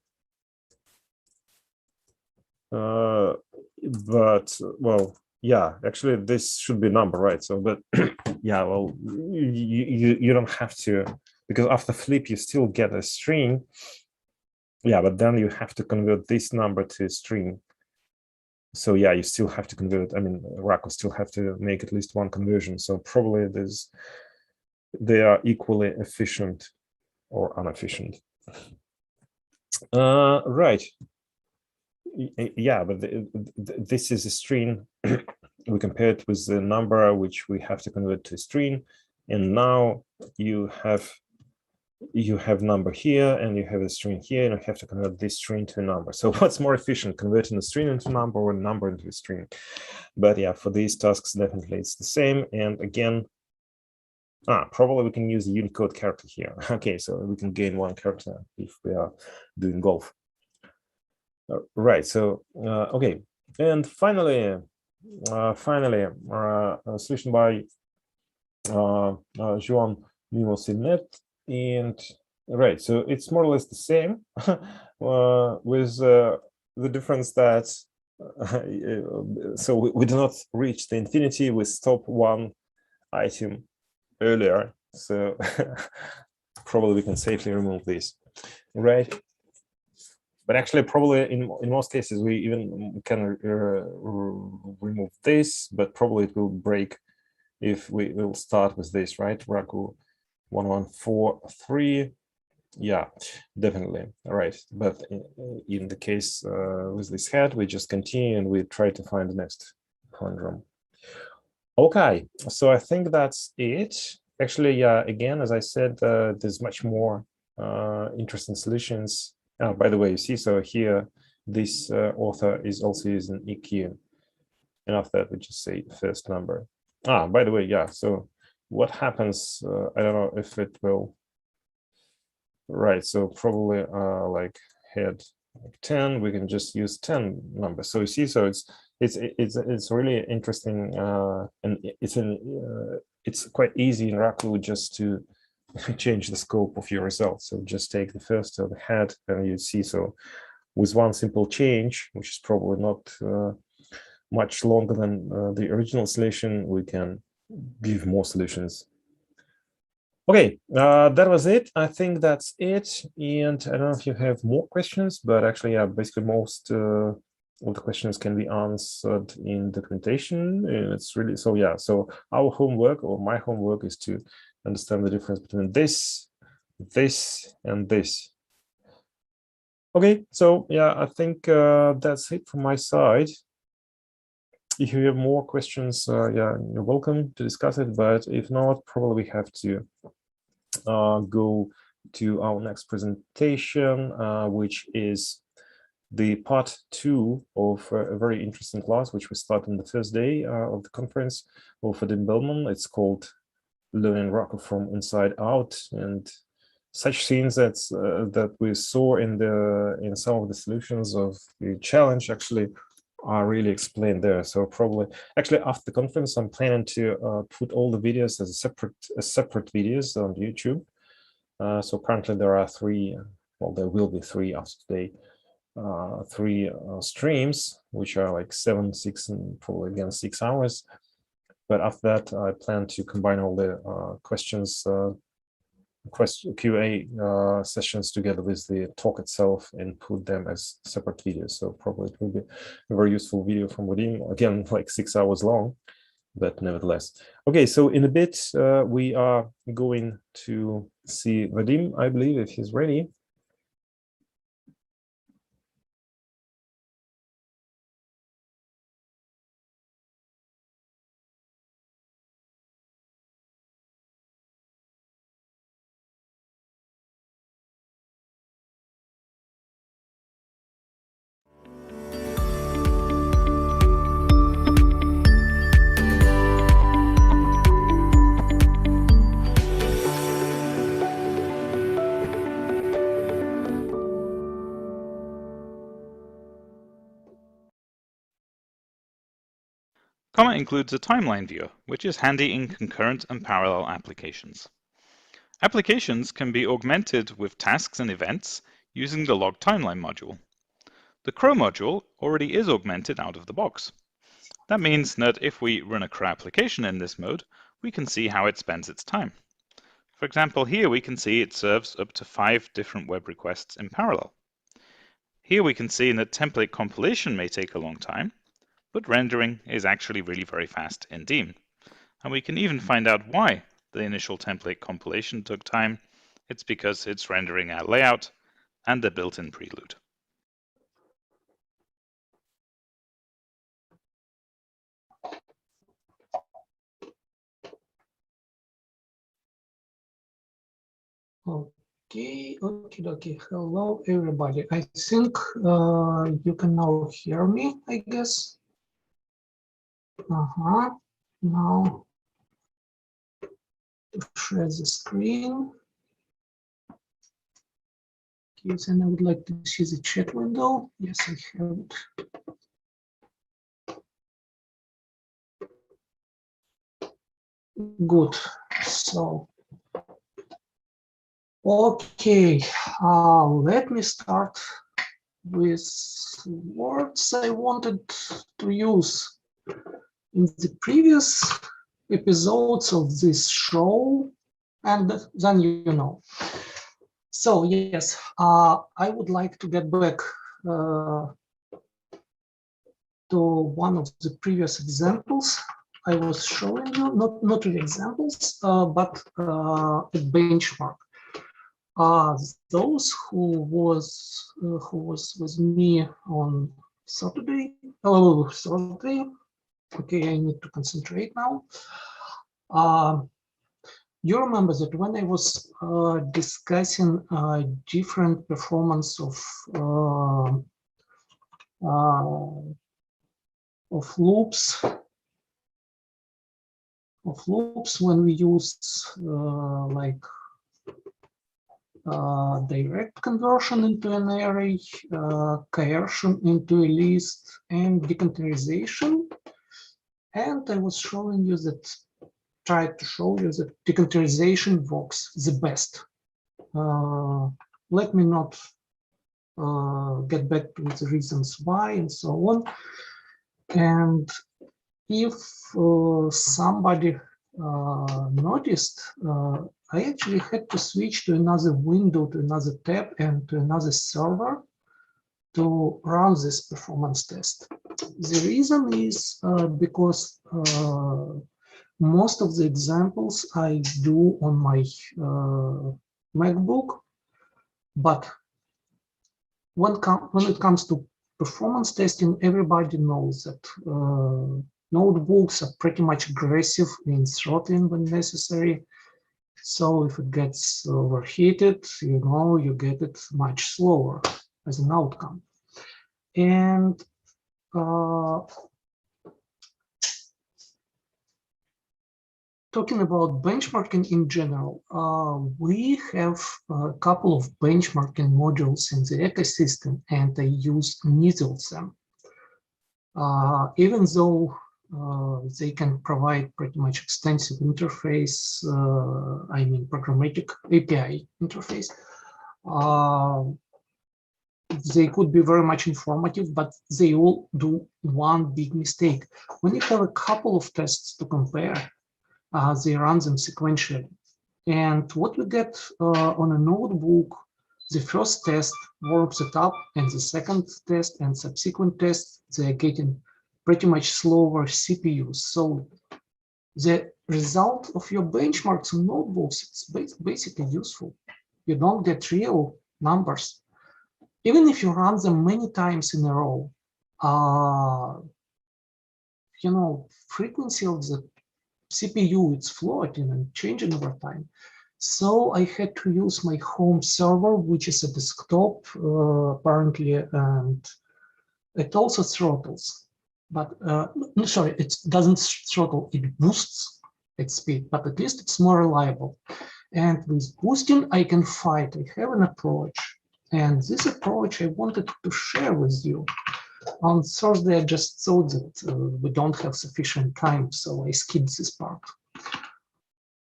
But well, yeah, actually this should be number, right? So, but yeah, well, you don't have to, because after flip you still get a string. Yeah, but then you have to convert this number to a string. So yeah, you still have to convert. I mean, Raku still have to make at least one conversion. So probably they are equally efficient or inefficient. Right. Yeah, but this is a string. We compare it with the number which we have to convert to a string, and now you have number here, and you have a string here, and you have to convert this string to a number. So what's more efficient, converting a string into a number or a number into a string? But yeah, for these tasks, definitely it's the same. And again, probably we can use a Unicode character here. Okay, so we can gain one character if we are doing golf. Right, so okay, and finally a solution by Joan Mimosinet, and right, so it's more or less the same with the difference that so we do not reach the infinity, we stop one item earlier, so probably we can safely remove this, right? But actually, probably in most cases, we even can remove this, but probably it will break if we will start with this, right? Raku 1143. Yeah, definitely. All right. But in the case with this head, we just continue and we try to find the next conundrum. Okay, so I think that's it. Actually, yeah, again, as I said, there's much more interesting solutions. Oh, by the way, you see, so here, this author is also using EQ. And after that, we just say first number. By the way, yeah, so what happens, I don't know if it will, right, so probably like head like 10, we can just use 10 numbers. So you see, so it's really interesting, and it's quite easy in Raku just to change the scope of your result. So just take the first of the head, and you see, so with one simple change, which is probably not much longer than the original solution, we can give more solutions. Okay, that was it. I think that's it. And I don't know if you have more questions, but actually, yeah, basically most all the questions can be answered in documentation. And it's really, so yeah, so our homework, or my homework, is to understand the difference between this, and this. Okay, so yeah, I think that's it from my side. If you have more questions, yeah, you're welcome to discuss it, but if not, probably we have to go to our next presentation, which is the part 2 of a very interesting class, which we start on the first day of the conference of Vadim Bellman. It's called Learning Raku from Inside Out, and such things that we saw in some of the solutions of the challenge actually are really explained there. So probably, actually, after the conference, I'm planning to put all the videos as separate videos on YouTube. So currently there are 3, well, there will be 3 after today, 3 streams, which are like 7, 6, and probably again 6 hours. But after that, I plan to combine all the questions, Q&A sessions together with the talk itself and put them as separate videos. So probably it will be a very useful video from Vadim, again, like 6 hours long, but nevertheless. Okay, so in a bit, we are going to see Vadim, I believe, if he's ready. Comma includes a timeline viewer, which is handy in concurrent and parallel applications. Applications can be augmented with tasks and events using the log timeline module. The CRO module already is augmented out of the box. That means that if we run a CRO application in this mode, we can see how it spends its time. For example, here we can see it serves up to 5 different web requests in parallel. Here we can see that template compilation may take a long time, but rendering is actually really very fast indeed. And we can even find out why the initial template compilation took time. It's because it's rendering our layout and the built-in prelude. Okay. Hello, everybody. I think you can now hear me, I guess. Now, share the screen. Yes, and I would like to see the chat window. Yes, I have it. Good. So, okay, let me start with words I wanted to use in the previous episodes of this show, and then you know. So yes, I would like to get back to one of the previous examples I was showing you, not really examples, but a benchmark. Those who was with me on Saturday. Okay, I need to concentrate now. You remember that when I was discussing different performance of loops when we use like direct conversion into an array, coercion into a list, and decontainerization. And I was showing you that, tried to show you that decontainerization works the best. Let me not get back to the reasons why and so on. And if somebody noticed, I actually had to switch to another window, to another tab, and to another server to run this performance test. The reason is because most of the examples I do on my MacBook, but when it comes to performance testing, everybody knows that notebooks are pretty much aggressive in throttling when necessary. So if it gets overheated, you get it much slower as an outcome. And talking about benchmarking in general, we have a couple of benchmarking modules in the ecosystem, and I use neither of them. Even though they can provide pretty much extensive interface, I mean programmatic API interface, they could be very much informative, but they all do one big mistake. When you have a couple of tests to compare, they run them sequentially. And what we get on a notebook, the first test warms it up, and the second test and subsequent tests, they're getting pretty much slower CPUs. So the result of your benchmarks on notebooks is basically useful. You don't get real numbers. Even if you run them many times in a row, frequency of the CPU, it's floating and changing over time. So I had to use my home server, which is a desktop apparently, and it also throttles. But sorry, it doesn't throttle, it boosts its speed, but at least it's more reliable. And with boosting, I can fight. I have an approach. And this approach I wanted to share with you. On Thursday, I just thought that we don't have sufficient time, so I skipped this part.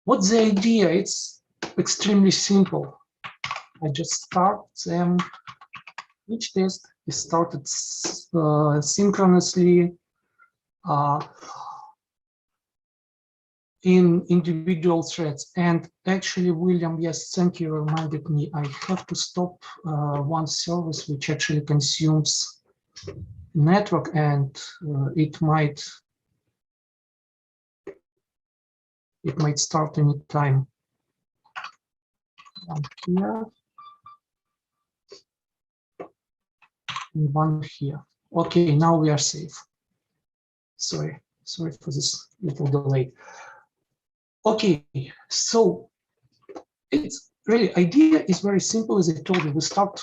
What's the idea? It's extremely simple. I just start them. Each test is started synchronously in individual threads. And actually, William, yes, thank you, reminded me. I have to stop one service which actually consumes network, and it might start any time. One here and one here. Okay, now we are safe. Sorry for this little delay. Okay, so it's really, idea is very simple. As I told you, we start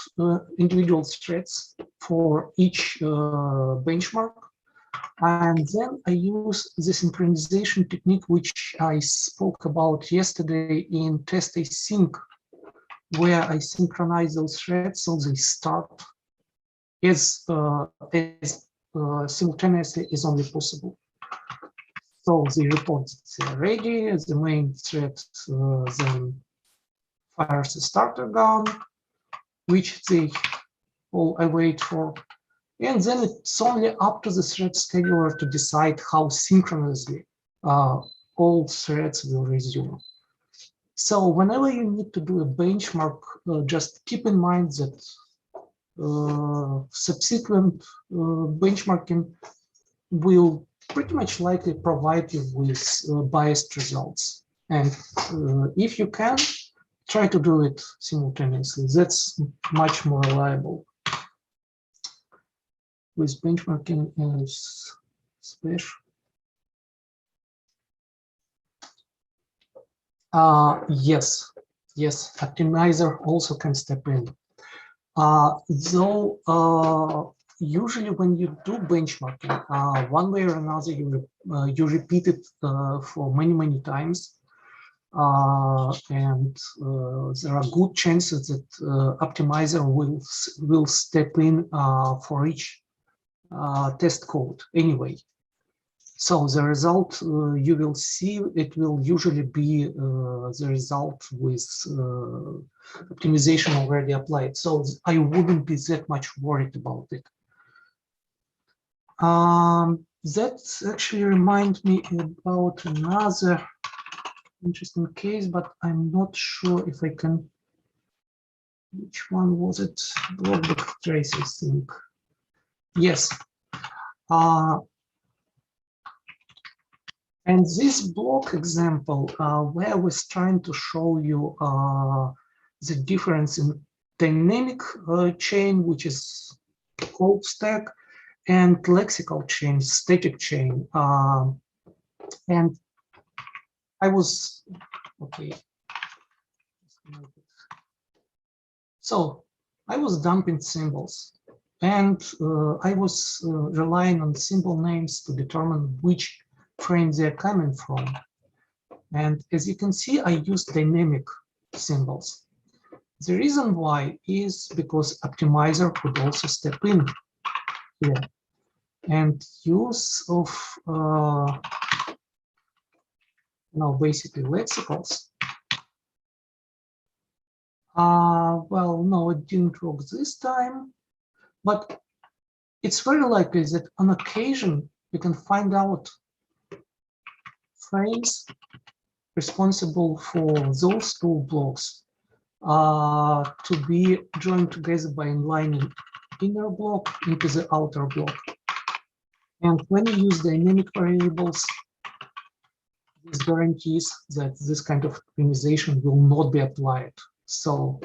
individual threads for each benchmark. And then I use the synchronization technique, which I spoke about yesterday in test async, where I synchronize those threads so they start as simultaneously as only possible. So they report that they're ready, as the main thread then fires the starter gun, which they all await for. And then it's only up to the thread scheduler to decide how synchronously all threads will resume. So whenever you need to do a benchmark, just keep in mind that subsequent benchmarking will pretty much likely provide you with biased results. And if you can, try to do it simultaneously. That's much more reliable. With benchmarking is special. Yes, optimizer also can step in. Though usually when you do benchmarking, one way or another, you repeat it for many times, and there are good chances that optimizer will step in for each test code anyway. So the result you will see, it will usually be the result with optimization already applied. So I wouldn't be that much worried about it. That actually reminds me about another interesting case, but I'm not sure if I can. Which one was it? Block trace, I think. Yes. And this block example, where I was trying to show you the difference in dynamic chain, which is called stack, and lexical chain, static chain. And I was, okay. So I was dumping symbols, and I was relying on symbol names to determine which frame they're coming from. And as you can see, I used dynamic symbols. The reason why is because optimizer could also step in here and use of basically lexicals. Well, no, it didn't work this time, but it's very likely that on occasion you can find out frames responsible for those two blocks to be joined together by inlining inner block into the outer block. And when you use dynamic variables, this guarantees that this kind of optimization will not be applied. So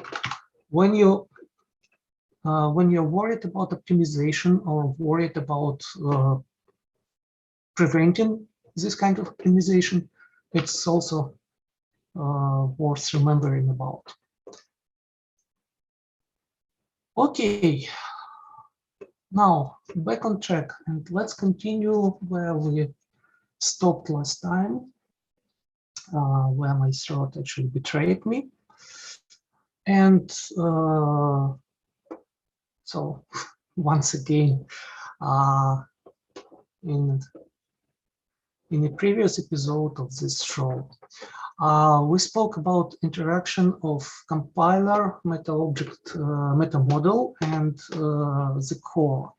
when you're worried about optimization or worried about preventing this kind of optimization, it's also worth remembering about. Okay, now back on track, and let's continue where we stopped last time, where my throat actually betrayed me. And so once again, in the previous episode of this show, we spoke about interaction of compiler, meta-object, meta-model, and the core.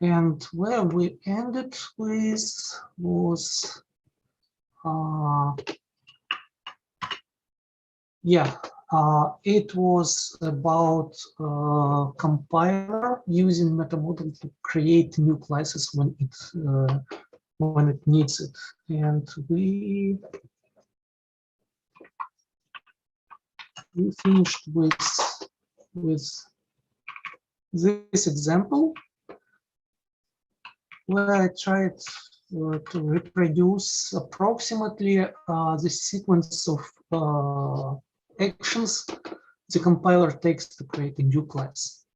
And where we ended with was, it was about compiler using meta-model to create new classes when it needs it. And we finished with this example where I tried to reproduce approximately the sequence of actions the compiler takes to create a new class.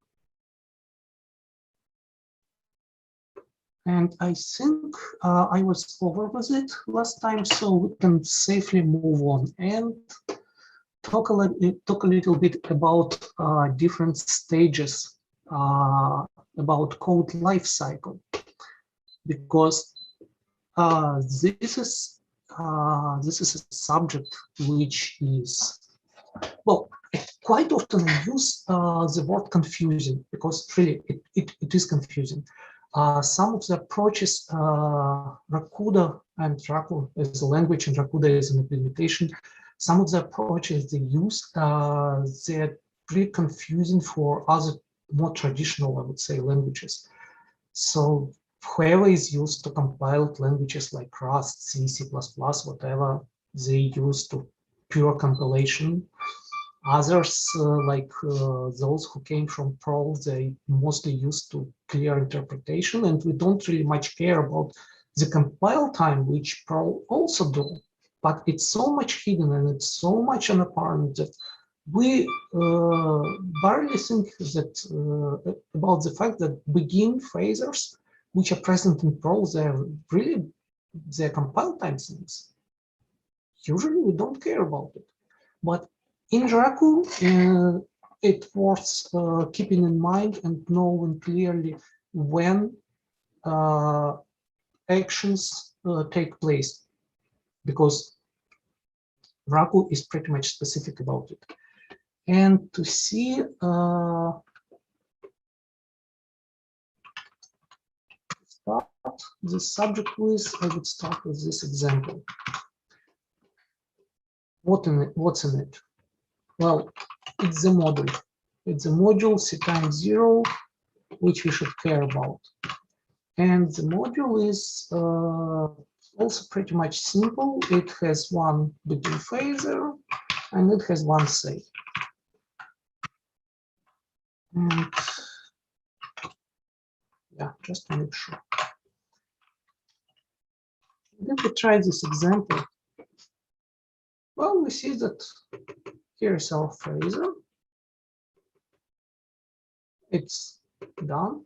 And I think I was over with it last time, so we can safely move on and talk a little bit about different stages about code lifecycle, because this is a subject which is, well, quite often I use the word confusing, because really it is confusing. Some of the approaches, Rakuda and Raku as a language and Rakuda as an implementation, some of the approaches they use, they're pretty confusing for other more traditional, I would say, languages. So whoever is used to compiled languages like Rust, C, C++, whatever, they use to pure compilation. Others, like those who came from Perl, they mostly used to clear interpretation, and we don't really much care about the compile time, which Perl also do. But it's so much hidden and it's so much unapparent that we barely think that about the fact that begin phasers, which are present in Perl, they're compile time things. Usually we don't care about it, but in Raku, it worth keeping in mind and knowing clearly when actions take place, because Raku is pretty much specific about it. And to see start the subject with, I would start with this example. What's in it? Well, it's the module. It's a module c times 0, which we should care about. And the module is also pretty much simple. It has one begin phaser, and it has one say. And yeah, just to make sure. If we try this example, well, we see that here is our phaser. It's done,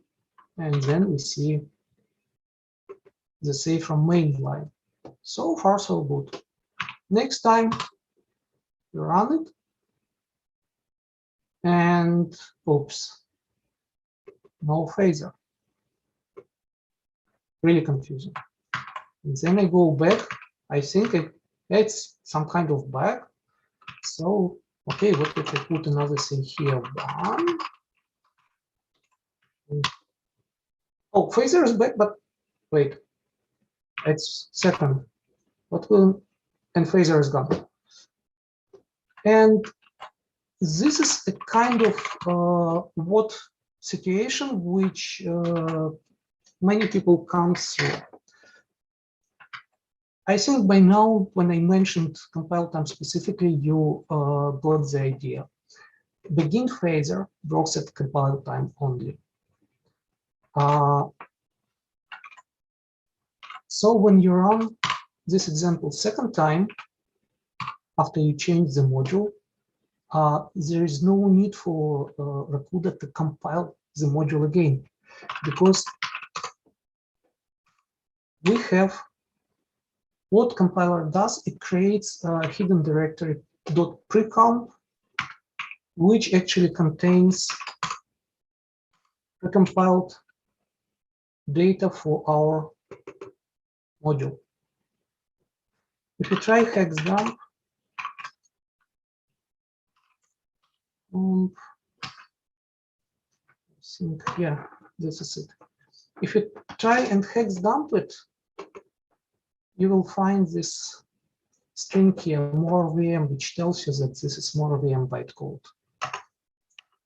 and then we see the say from main line. So far, so good. Next time you run it, and oops, no phaser. Really confusing. And then I go back. I think it's some kind of bug. So, okay, what if I put another thing here? One. Oh, phaser is back, but wait, it's second. What will, and phaser is gone. And this is a kind of what situation which many people come through. I think by now, when I mentioned compile time specifically, you got the idea. Begin phaser works at compile time only. So when you run this example second time, after you change the module, there is no need for Rakuda to compile the module again, because we have what compiler does. It creates a hidden directory .precomp, which actually contains precompiled data for our module. If you try hex dump, I think, yeah, this is it. If you try and hex dump it, you will find this string here, more VM, which tells you that this is more VM bytecode.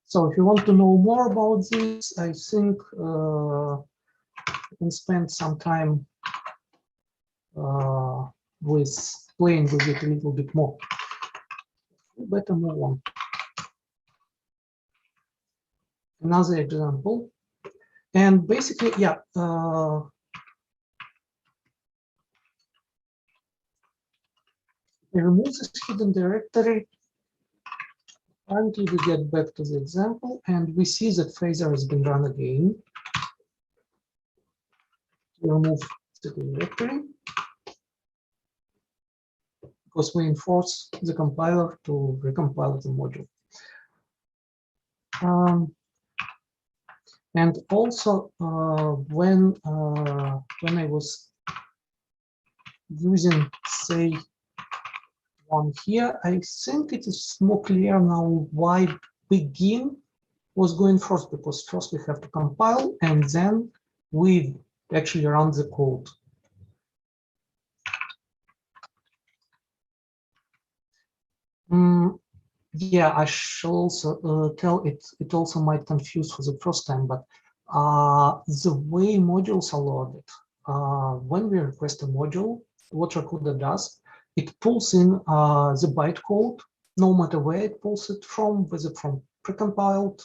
So if you want to know more about this, I think you can spend some time with playing with it a little bit more. Better move on. Another example, and basically, yeah, I remove this hidden directory. Currently, we get back to the example, and we see that phaser has been run again. We remove the directory because we enforce the compiler to recompile the module. And also, when I was using, say, one here, I think it is more clear now why begin was going first, because first we have to compile and then we actually run the code. Yeah, I shall also tell it. It also might confuse for the first time, but the way modules are loaded, when we request a module, what Rakuda does, it pulls in the bytecode, no matter where it pulls it from, whether from precompiled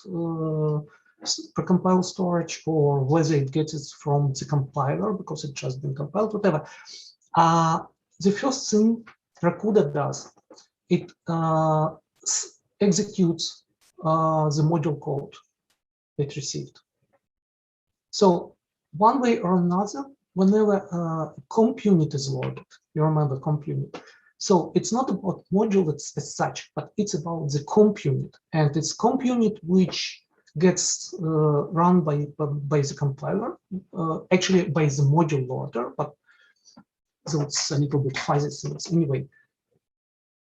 storage or whether it gets it from the compiler because it just been compiled, whatever. The first thing Rakuda does, it executes the module code it received. So one way or another, whenever comp unit is loaded, you remember comp unit. So it's not about module as such, but it's about the comp unit. And it's comp unit which gets run by the compiler, actually by the module loader, but so it's a little bit fuzzy things. Anyway,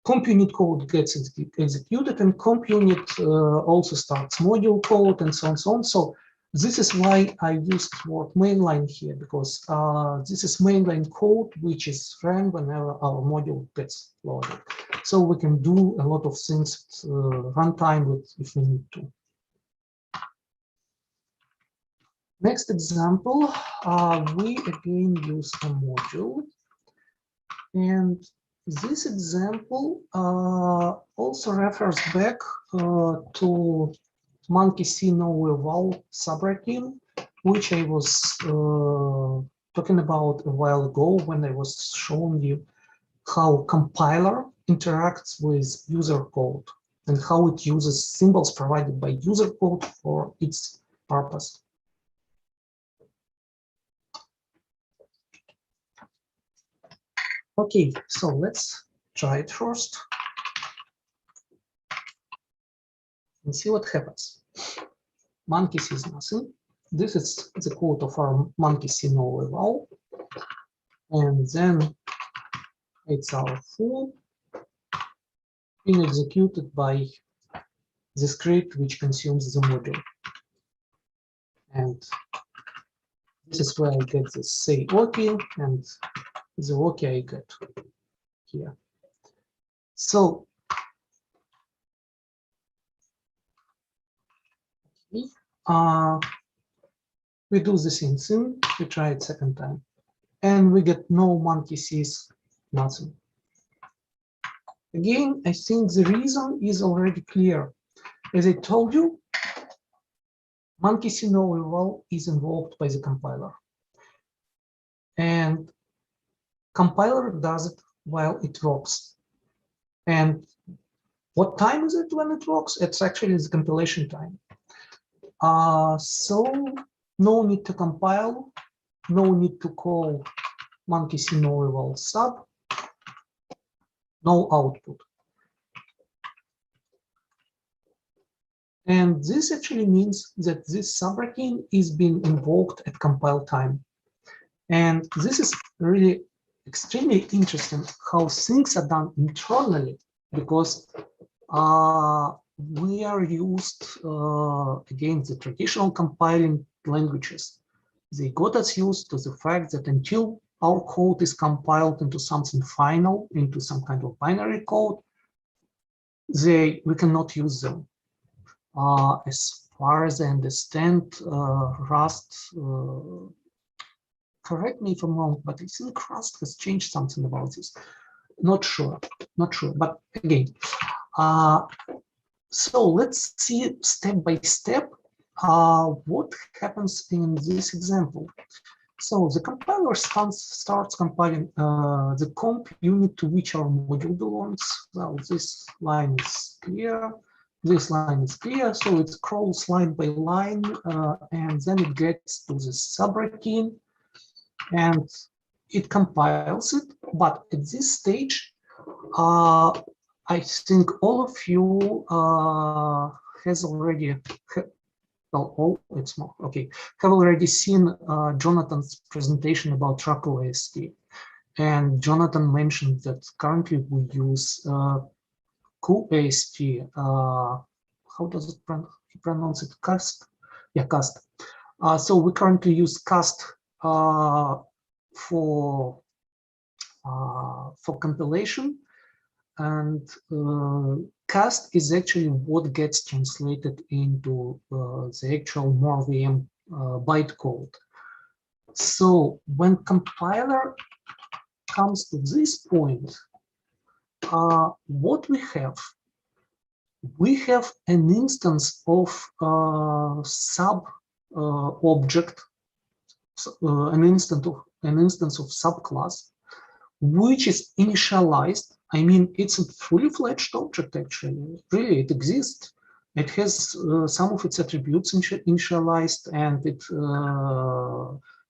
comp unit code gets executed, and comp unit also starts module code, and so on, so on. So this is why I used word mainline here, because this is mainline code which is ran whenever our module gets loaded. So we can do a lot of things at runtime if we need to. Next example, we again use a module, and this example also refers back to monkey see no eval subroutine, which I was talking about a while ago when I was showing you how compiler interacts with user code and how it uses symbols provided by user code for its purpose. Okay, so let's try it first and see what happens. Monkey sees nothing. This is the code of our monkey see no eval, and then it's our foo being executed by the script which consumes the module. And this is where I get this say OK, and the OK I get here. So we do the same thing, we try it second time, and we get no monkey sees nothing. Again, I think the reason is already clear. As I told you, monkey see no eval is invoked by the compiler. And compiler does it while it works. And what time is it when it works? It's actually the compilation time. So no need to compile, no need to call monkey see no eval sub, no output. And this actually means that this subroutine is being invoked at compile time. And this is really extremely interesting how things are done internally, because we are used, again, the traditional compiling languages. They got us used to the fact that until our code is compiled into something final, into some kind of binary code, we cannot use them. As far as I understand, Rust, correct me if I'm wrong, but I think Rust has changed something about this. Not sure, but again, so let's see step by step what happens in this example. So the compiler starts compiling the comp unit to which our module belongs. Well, this line is clear. This line is clear, so it scrolls line by line, and then it gets to the subroutine, and it compiles it. But at this stage, I think all of you has already, well, it's more okay, have already seen Jonathan's presentation about Raku AST, and Jonathan mentioned that currently we use QAST. How does it pronounce it? Cast? Yeah, cast. So we currently use cast for compilation, and cast is actually what gets translated into the actual MoreVM bytecode. So when compiler comes to this point, what we have an instance of sub object, an instance of subclass, which is initialized. I mean, it's a fully fledged object, actually. Really, it exists. It has some of its attributes initialized, and it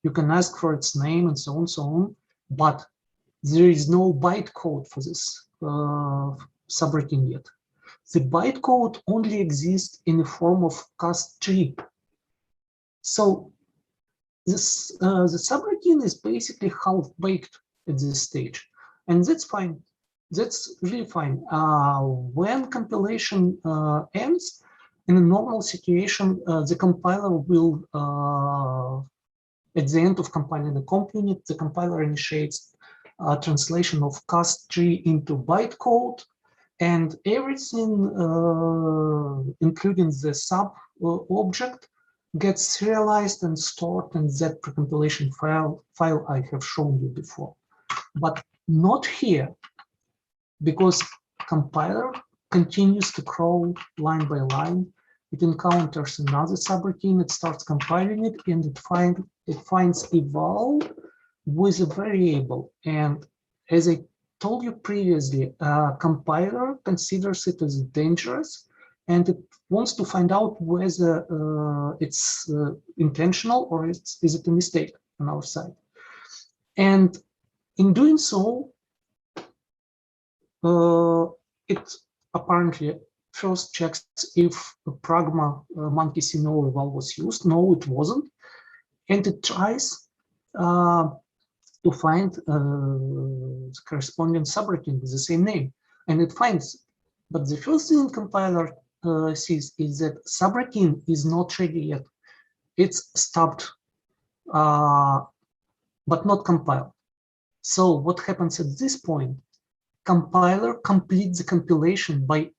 you can ask for its name and so on, but there is no bytecode for this subroutine yet. the bytecode only exists in the form of cast tree. So this the subroutine is basically half-baked at this stage, and that's fine. That's really fine. When compilation ends, in a normal situation, the compiler will, at the end of compiling the comp unit, the compiler initiates translation of cast tree into bytecode, and everything, including the sub object, gets serialized and stored in that precompilation file I have shown you before. But not here, because compiler continues to crawl line by line. It encounters another subroutine, it starts compiling it, and it finds eval with a variable. And as I told you previously, compiler considers it as dangerous, and it wants to find out whether it's intentional or is it a mistake on our side. And in doing so, it apparently first checks if the pragma monkey see no eval was used. No, it wasn't. And it tries to find the corresponding subroutine with the same name. And it finds. But the first thing compiler sees is that subroutine is not ready yet. It's stopped, but not compiled. So what happens at this point? Compiler completes the compilation by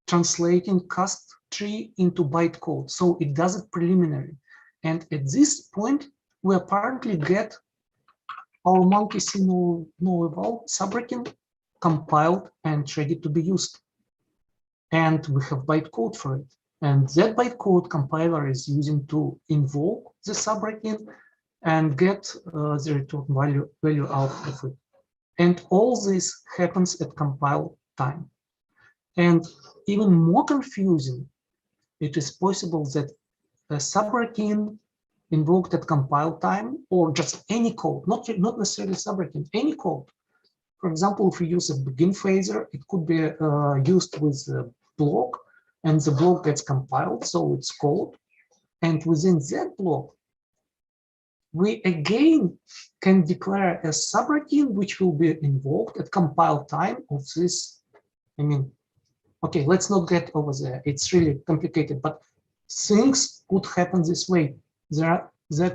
translating cast tree into bytecode. So it does it preliminary. And at this point, we apparently get our monkey see no eval subroutine compiled and ready to be used. And we have bytecode for it. And that bytecode compiler is using to invoke the subroutine and get the return value out of it. And all this happens at compile time. And even more confusing, it is possible that a subroutine invoked at compile time, or just any code, not necessarily subroutine, any code. For example, if we use a begin phaser, it could be used with a block, and the block gets compiled, so it's called. And within that block, we again can declare a subroutine which will be invoked at compile time of this. I mean, okay, let's not get over there. It's really complicated, but things could happen this way. There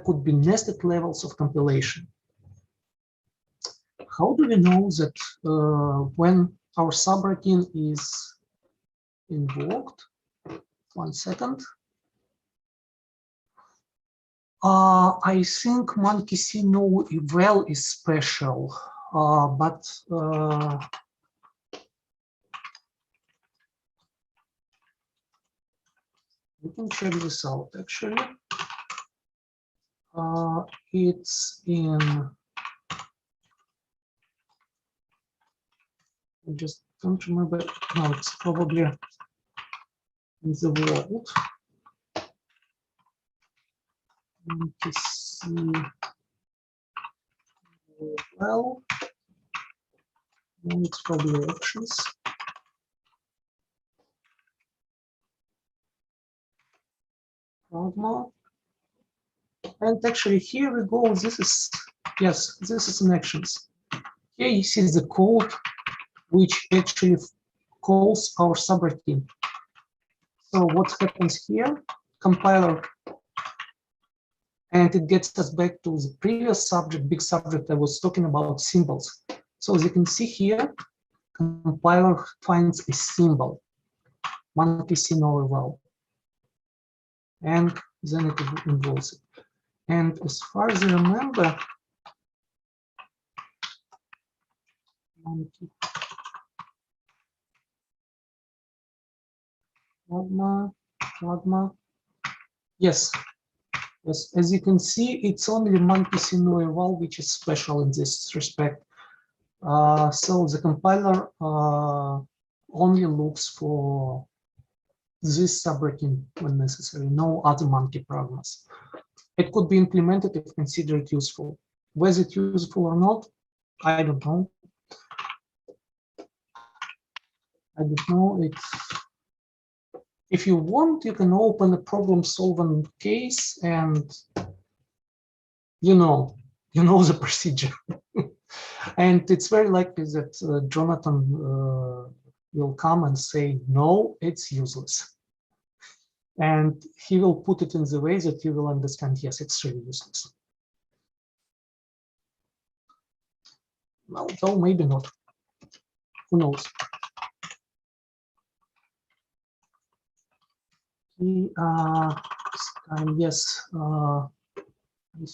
could be nested levels of compilation. How do we know that when our subroutine is invoked? 1 second. I think monkey see no eval is special, but we can check this out actually. It's in, I just don't remember. No, it's probably in the world. Monkey see well. It's probably actions. Pragma. And actually here we go. This is, yes, this is in actions. Here you see the code which actually calls our subroutine. So what happens here? Compiler, and it gets us back to the previous subject, big subject I was talking about, symbols. So as you can see here, compiler finds a symbol, monkey see no eval, and then it invokes it. And as far as I remember, monkey pragma, yes, as you can see, it's only monkey see no eval which is special in this respect. So the compiler only looks for this subroutine when necessary, no other monkey pragmas. It could be implemented if considered useful. Was it useful or not? I don't know. I don't know. If you want, you can open a problem-solving case, and you know the procedure. And it's very likely that Jonathan will come and say, no, it's useless. And he will put it in the way that you will understand, yes, it's really useless. Well, though maybe not. Who knows? Yes, I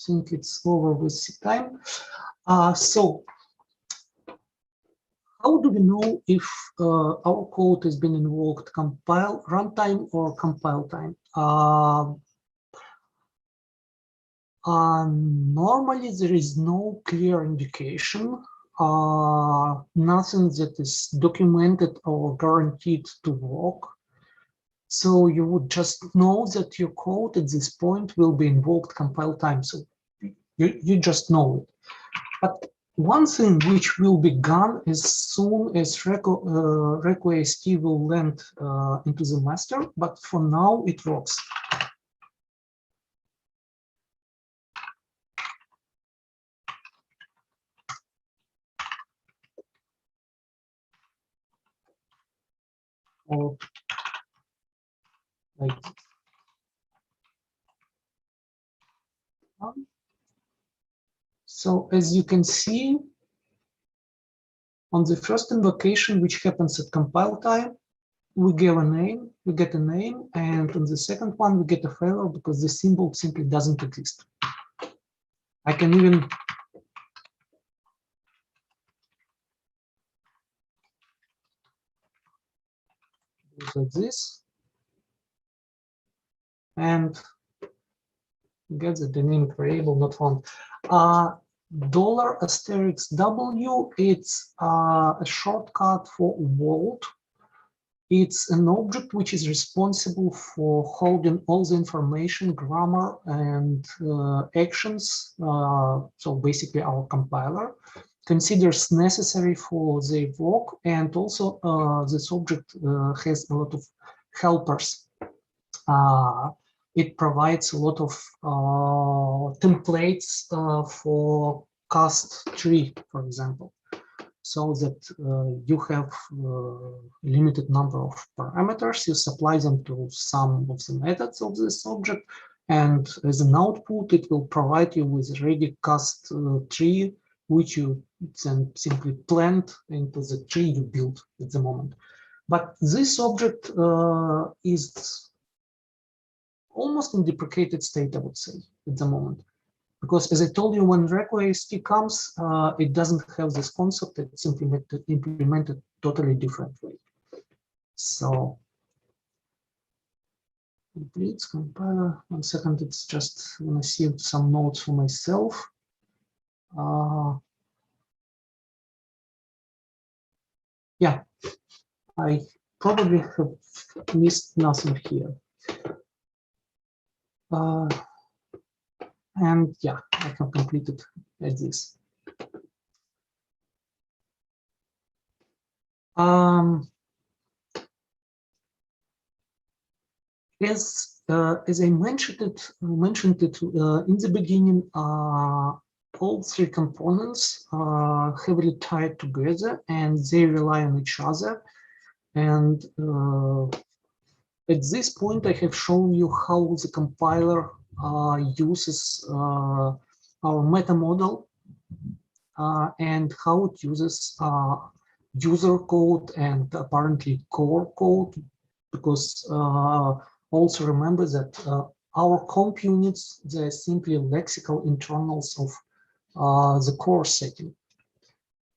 think it's over with time. So, how do we know if our code has been invoked compile runtime or compile time? Normally, there is no clear indication, nothing that is documented or guaranteed to work. So you would just know that your code at this point will be invoked compile time. So you just know it. But one thing which will be gone as soon as Raku AST will land into the master, but for now it works. Or like this. So as you can see, on the first invocation, which happens at compile time, we get a name, and on the second one, we get a failure because the symbol simply doesn't exist. I can even do like this and get the dynamic variable not found. $**W, it's a shortcut for vault. It's an object which is responsible for holding all the information, grammar, and actions. So basically our compiler considers necessary for the evoke, and also this object has a lot of helpers. It provides a lot of templates for cast tree, for example, so that you have a limited number of parameters, you supply them to some of the methods of this object, and as an output, it will provide you with a ready cast tree, which you then simply plant into the tree you built at the moment. But this object is almost in deprecated state, I would say, at the moment. Because as I told you, when Raku AST comes, it doesn't have this concept, it's implemented totally different way. So, complete compiler, 1 second, it's just when I see some notes for myself. Yeah, I probably have missed nothing here. And yeah, I have completed like this. As I mentioned it in the beginning, all three components are heavily tied together and they rely on each other. And at this point, I have shown you how the compiler uses our meta model and how it uses user code and apparently core code, because also remember that our comp units, they're simply lexical internals of the core setting.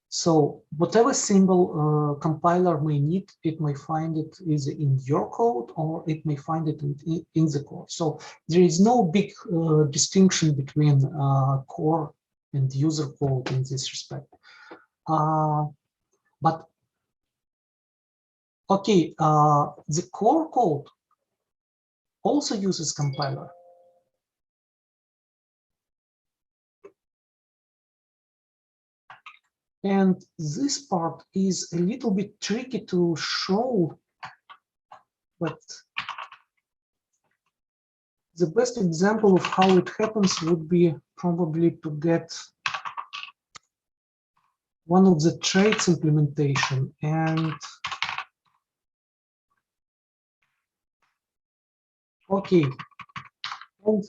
So whatever symbol compiler may need, it may find it either in your code or it may find it in the core. So there is no big distinction between core and user code in this respect. But okay, the core code also uses compiler. And this part is a little bit tricky to show, but the best example of how it happens would be probably to get one of the traits implementation, and okay, and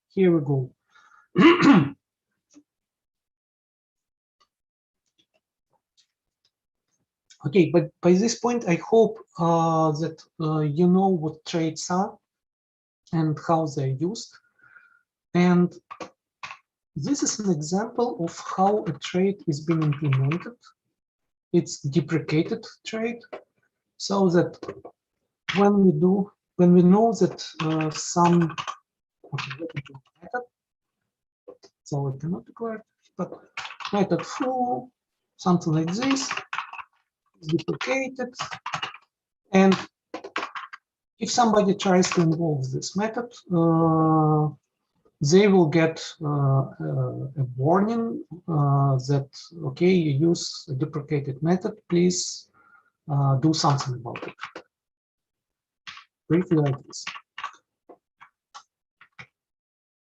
here we go. Okay, but by this point, I hope that you know what traits are and how they're used. And this is an example of how a trait is being implemented. It's deprecated trait, so that when we know that some method, so I cannot declare it, but method foo, something like this, is deprecated, and if somebody tries to involve this method, they will get a warning that, okay, you use a deprecated method, please do something about it. Briefly like this.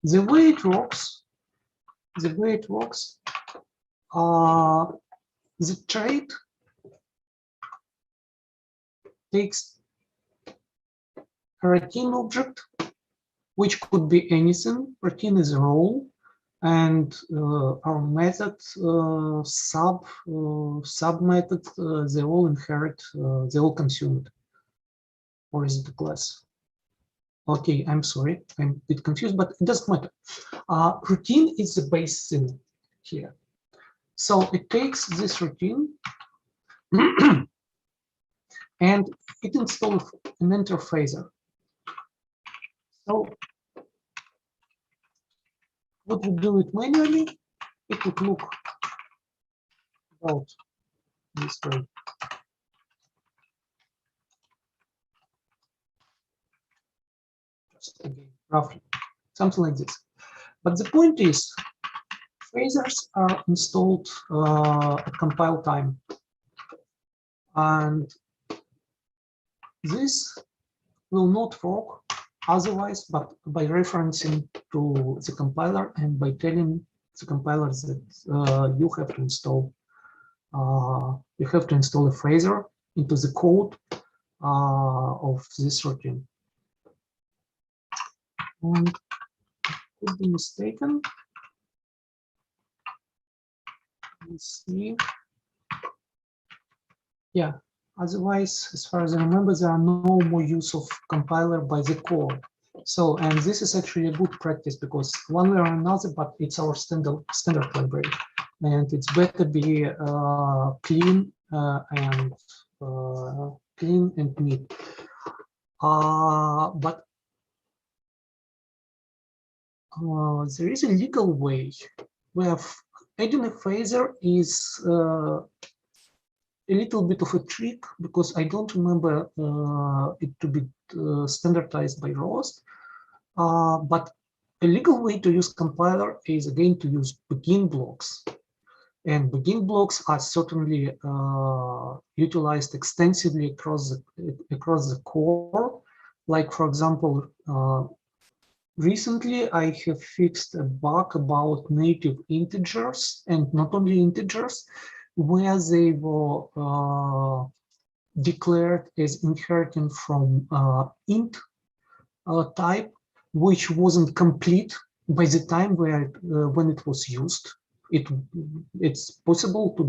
The way it works, the trait takes a routine object, which could be anything. Routine is a role, and our method sub method, they all inherit, they all consume it. Or is it a class? Okay, I'm sorry, I'm a bit confused, but it doesn't matter. Routine is the base thing here. So it takes this routine and it installs an interphaser. So what we do it manually, it would look about this way. Just again, roughly, something like this. But the point is, phasers are installed at compile time. And this will not work otherwise, but by referencing to the compiler and by telling the compiler that you have to install a phaser into the code of this routine. And could be mistaken. Let's see. Yeah. Otherwise, as far as I remember, there are no more use of compiler by the core. So, and this is actually a good practice because one way or another, but it's our standard library, and it's better be clean and neat. But there is a legal way where adding a phaser is a little bit of a trick because I don't remember it to be standardized by ROST. But a legal way to use compiler is again to use begin blocks. And begin blocks are certainly utilized extensively across the core. Like, for example, recently I have fixed a bug about native integers, and not only integers, where they were declared as inheriting from int type, which wasn't complete by the time when it was used. It's possible to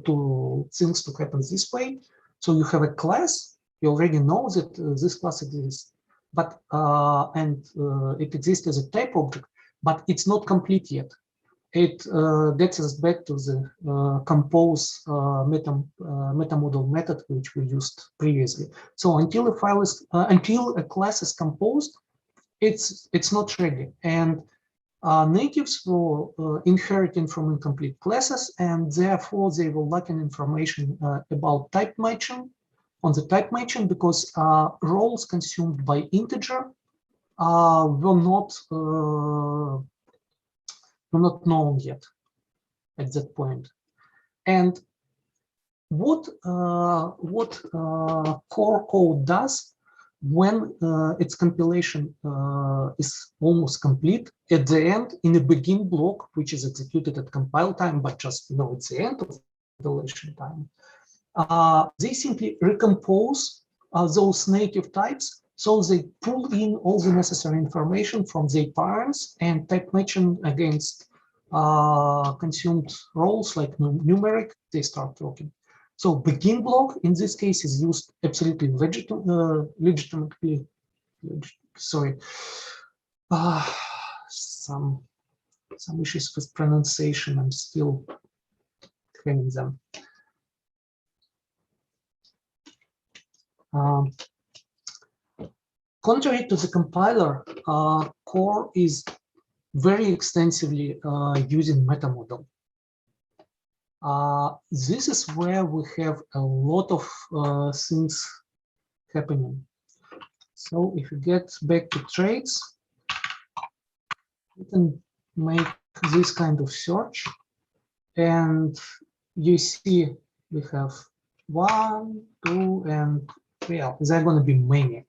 do things to happen this way. So you have a class, you already know that this class exists, but it exists as a type object, but it's not complete yet. It gets us back to the compose meta model method which we used previously. So until a class is composed, it's not ready, and natives were inheriting from incomplete classes, and therefore they were lacking information about type matching on the type matching because roles consumed by integer were not known yet at that point. And what core code does when its compilation is almost complete, at the end, in the begin block, which is executed at compile time, but just it's the end of compilation time, they simply recompose those native types. So they pull in all the necessary information from their parents and type matching against consumed roles like numeric, they start working. So begin block in this case is used absolutely legitimately. Sorry, some issues with pronunciation. I'm still having them. Contrary to the compiler, core is very extensively using metamodel. This is where we have a lot of things happening. So if you get back to traits, you can make this kind of search, and you see we have 1, 2, and well, there are going to be many,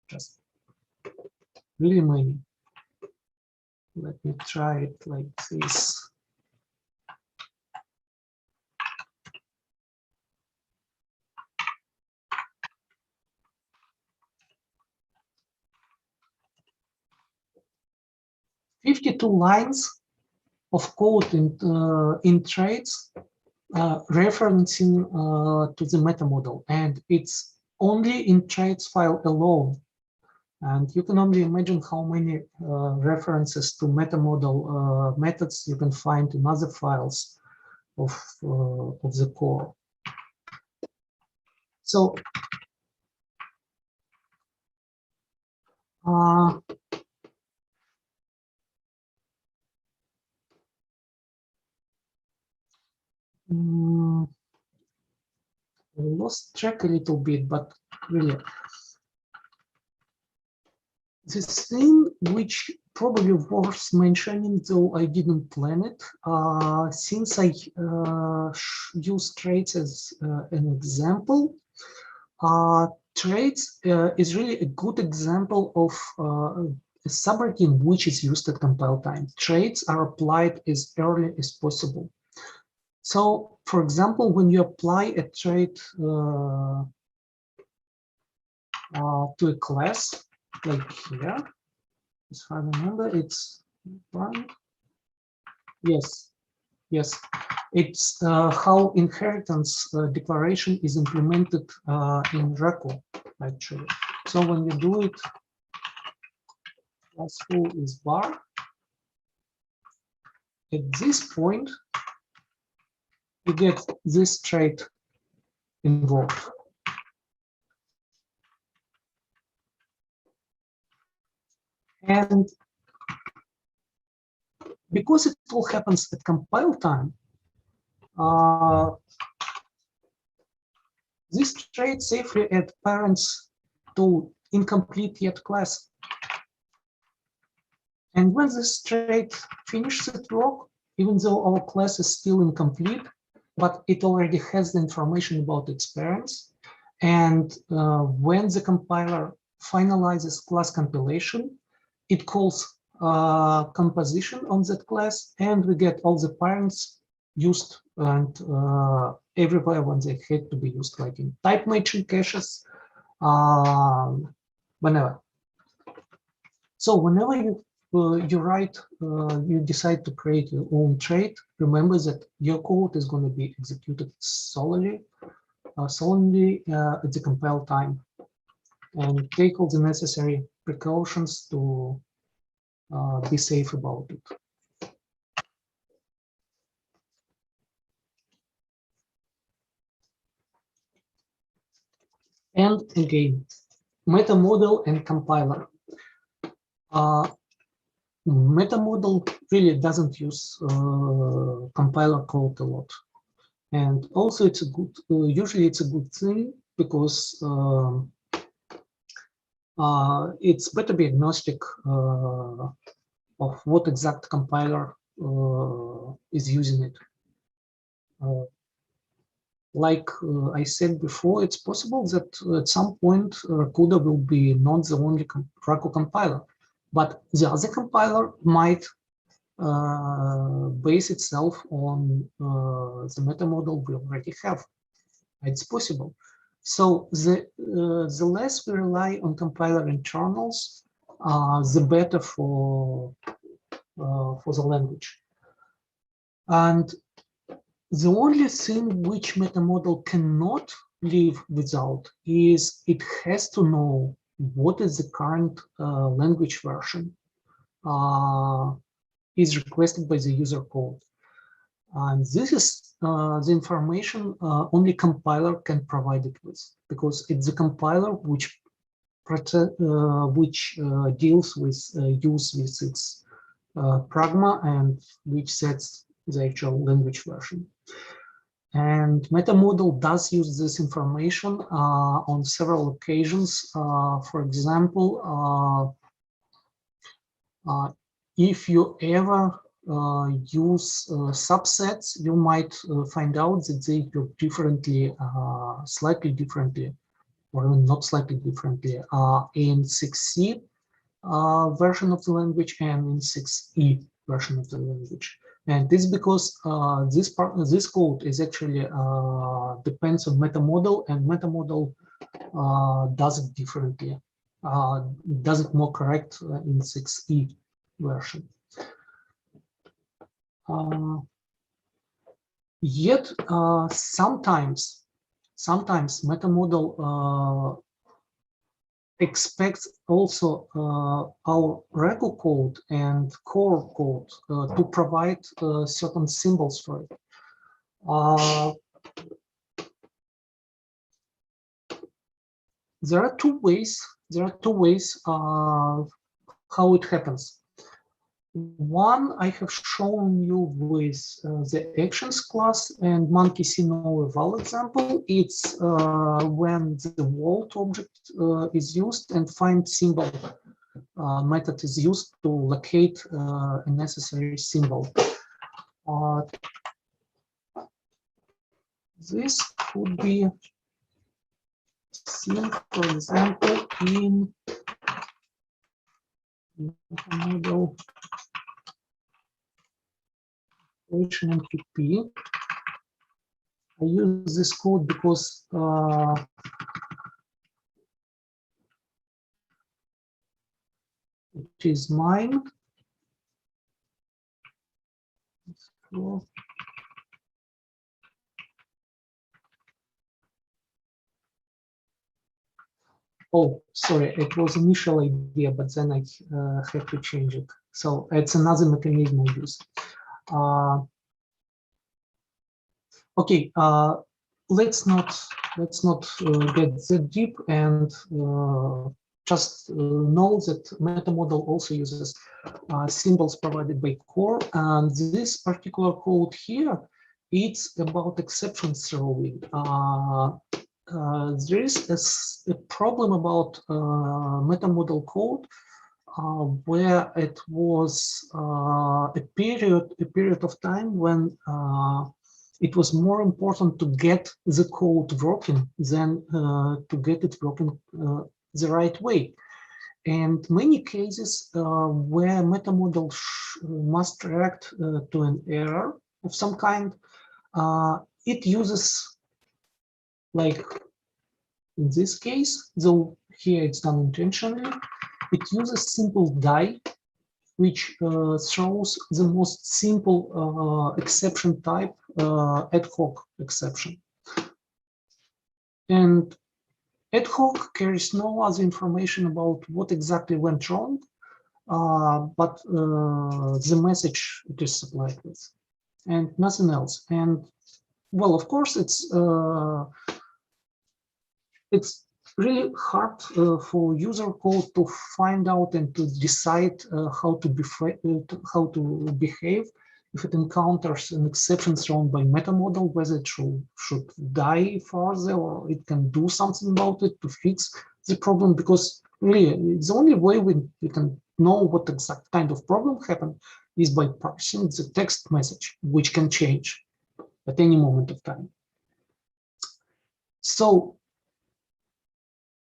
just really many. Let me try it like this. "52 lines of code in traits referencing to the metamodel, and it's only in traits file alone. And you can only imagine how many references to metamodel methods you can find in other files of the core. So I lost track a little bit, but really, the thing which probably worth mentioning, though I didn't plan it, since I use traits as an example, traits is really a good example of a subroutine which is used at compile time. Traits are applied as early as possible. So, for example, when you apply a trait to a class, like here, if I remember, it's one. Yes, it's how inheritance declaration is implemented in Raku, actually. So when you do it, class foo is bar. At this point, you get this trait invoked. And because it all happens at compile time, this trait safely add parents to incomplete yet class. And when this trait finishes its work, even though our class is still incomplete, but it already has the information about its parents, and when the compiler finalizes class compilation, it calls composition on that class, and we get all the parents used and everywhere when they had to be used, like in type matching caches, whenever. So whenever you write, you decide to create your own trait, remember that your code is going to be executed solely at the compile time, and take all the necessary precautions to be safe about it. And again, metamodel and compiler. Metamodel really doesn't use compiler code a lot, and also it's a good. Usually, it's a good thing because it's better to be agnostic of what exact compiler is using it. like I said before, it's possible that at some point Rakuda will be not the only Raku compiler, but the other compiler might base itself on the meta model we already have. It's possible. So the less we rely on compiler internals, the better for the language. And the only thing which meta model cannot live without is it has to know what is the current language version is requested by the user code. And this is the information only compiler can provide it with, because it's the compiler which deals with use with its pragma and which sets the actual language version. And MetaModel does use this information on several occasions. For example, if you ever use subsets, you might find out that they look differently, slightly differently, or not slightly differently, in 6C version of the language and in 6E version of the language. And this is because this code is actually depends on MetaModel, and MetaModel does it differently, does it more correct in 6E version. Yet sometimes MetaModel expects also our Raku code and core code to provide certain symbols for it. There are two ways how it happens. One I have shown you with the actions class and monkey see no eval example. It's when the vault object is used and find symbol method is used to locate a necessary symbol. This could be seen, for example, in model HMPP. I use this code because it is mine. Oh, sorry, it was initial idea, but then I had to change it. So it's another mechanism I use. Okay, let's not get that deep, and just know that MetaModel also uses symbols provided by core, and this particular code here, it's about exception throwing. There is a problem about MetaModel code where it was a period of time when it was more important to get the code working than to get it working the right way. And many cases where MetaModel must react to an error of some kind, it uses, like in this case, though here it's done intentionally, it uses simple die, which throws the most simple exception type, ad hoc exception. And ad hoc carries no other information about what exactly went wrong, but the message it is supplied with, and nothing else. And well, of course, it's really hard for user code to find out and to decide how to behave if it encounters an exception thrown by MetaModel, whether it should die further or it can do something about it to fix the problem, because really the only way we can know what exact kind of problem happened is by parsing the text message, which can change at any moment of time. So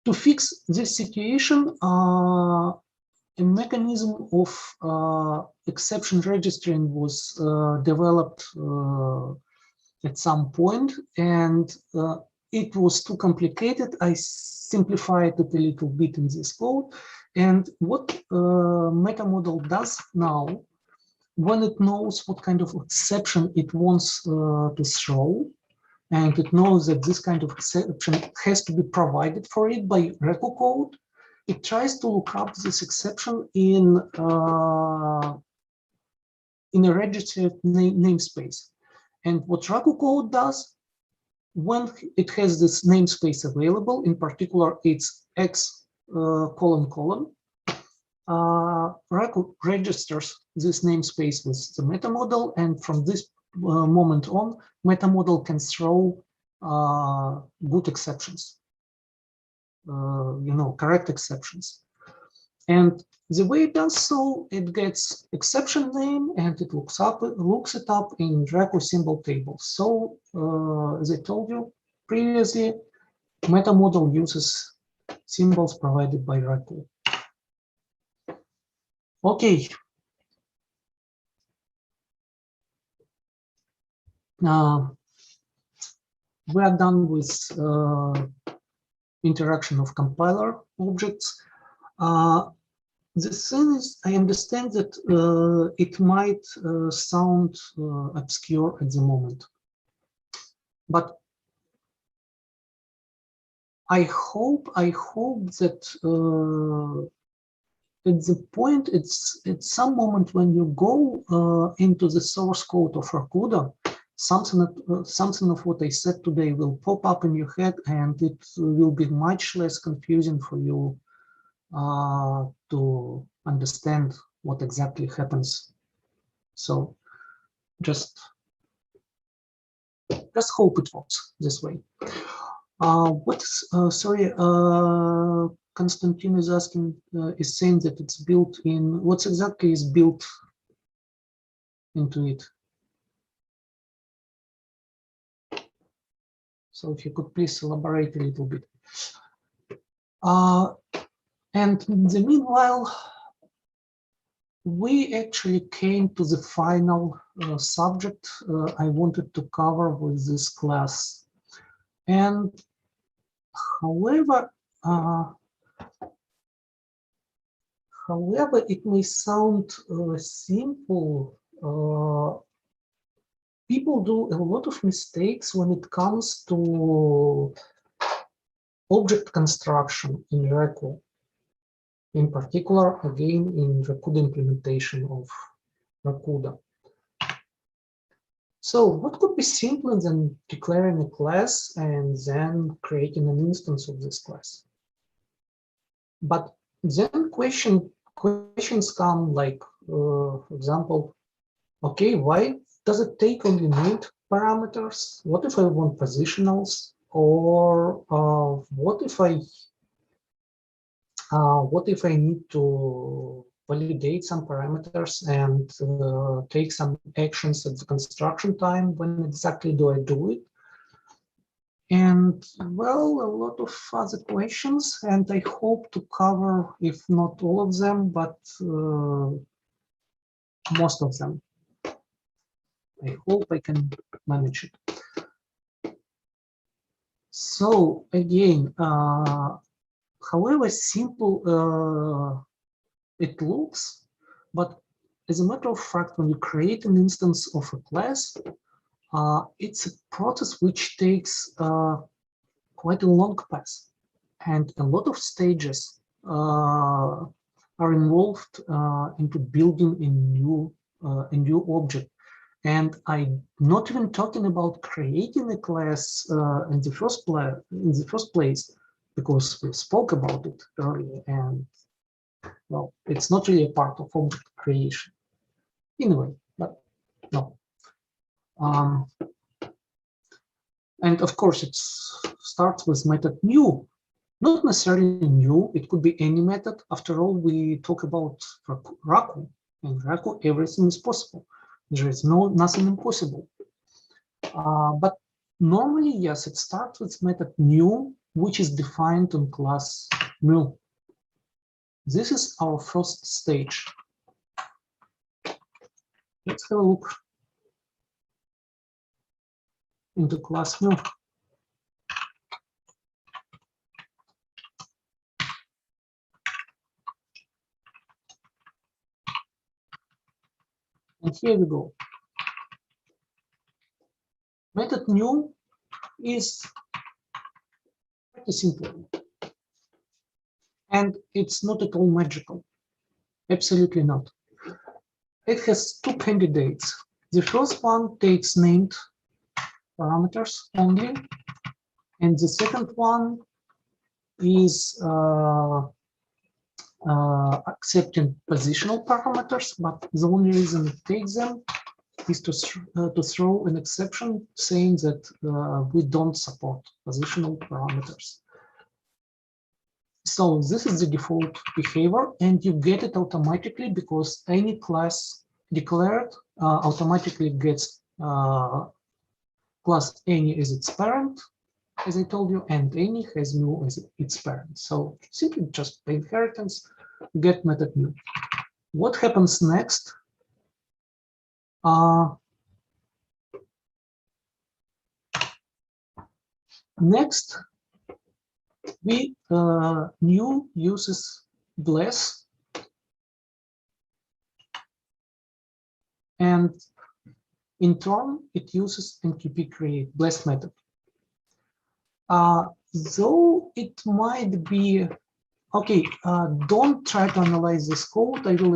to fix this situation, a mechanism of exception registering was developed at some point, and it was too complicated. I simplified it a little bit in this code. And what MetaModel does now, when it knows what kind of exception it wants to throw, and it knows that this kind of exception has to be provided for it by Raku code, it tries to look up this exception in a registered namespace. And what Raku code does, when it has this namespace available, in particular it's x : Raku registers this namespace with the MetaModel, and from this moment on, MetaModel can throw good exceptions, correct exceptions. And the way it does so, it gets exception name and it looks it up in Raku symbol table. So as I told you previously, MetaModel uses symbols provided by Raku. Okay. We are done with interaction of compiler objects. The thing is, I understand that it might sound obscure at the moment, but I hope that at the point, at some moment when you go into the source code of Rakuda, something of what I said today will pop up in your head, and it will be much less confusing for you to understand what exactly happens. So just hope it works this way. Konstantin is asking, is saying that it's built in, what exactly is built into it? So if you could please elaborate a little bit. And in the meanwhile, we actually came to the final subject I wanted to cover with this class. And however, it may sound simple, people do a lot of mistakes when it comes to object construction in Raku. In particular, again, in Rakuda implementation of Rakuda. So what could be simpler than declaring a class and then creating an instance of this class? But then questions come like, for example, okay, why does it take only named parameters? What if I want positionals? Or what if I need to validate some parameters and take some actions at the construction time? When exactly do I do it? And well, a lot of other questions, and I hope to cover, if not all of them, but most of them. I hope I can manage it. So again, however simple it looks, but as a matter of fact, when you create an instance of a class, it's a process which takes quite a long path, and a lot of stages are involved into building a new object. And I'm not even talking about creating a class in the first place, because we spoke about it earlier, and well, it's not really a part of object creation anyway. But no. And of course, it starts with method new. Not necessarily new, it could be any method. After all, we talk about Raku. In Raku, everything is possible. There is nothing impossible. But Normally, yes, it starts with method new, which is defined on class mu. This is our first stage. Let's have a look into class mu. And here we go. Method new is pretty simple. And it's not at all magical. Absolutely not. It has two candidates. The first one takes named parameters only, and the second one is accepting positional parameters, but the only reason it takes them is to throw an exception saying that we don't support positional parameters. So this is the default behavior, and you get it automatically because any class declared automatically gets class any as its parent, as I told you, and any has mu as its parent. So simply just by inheritance, get method mu. What happens next? Next, we new uses bless, and in turn it uses NQP create bless method. Though it might be okay, don't try to analyze this code. I will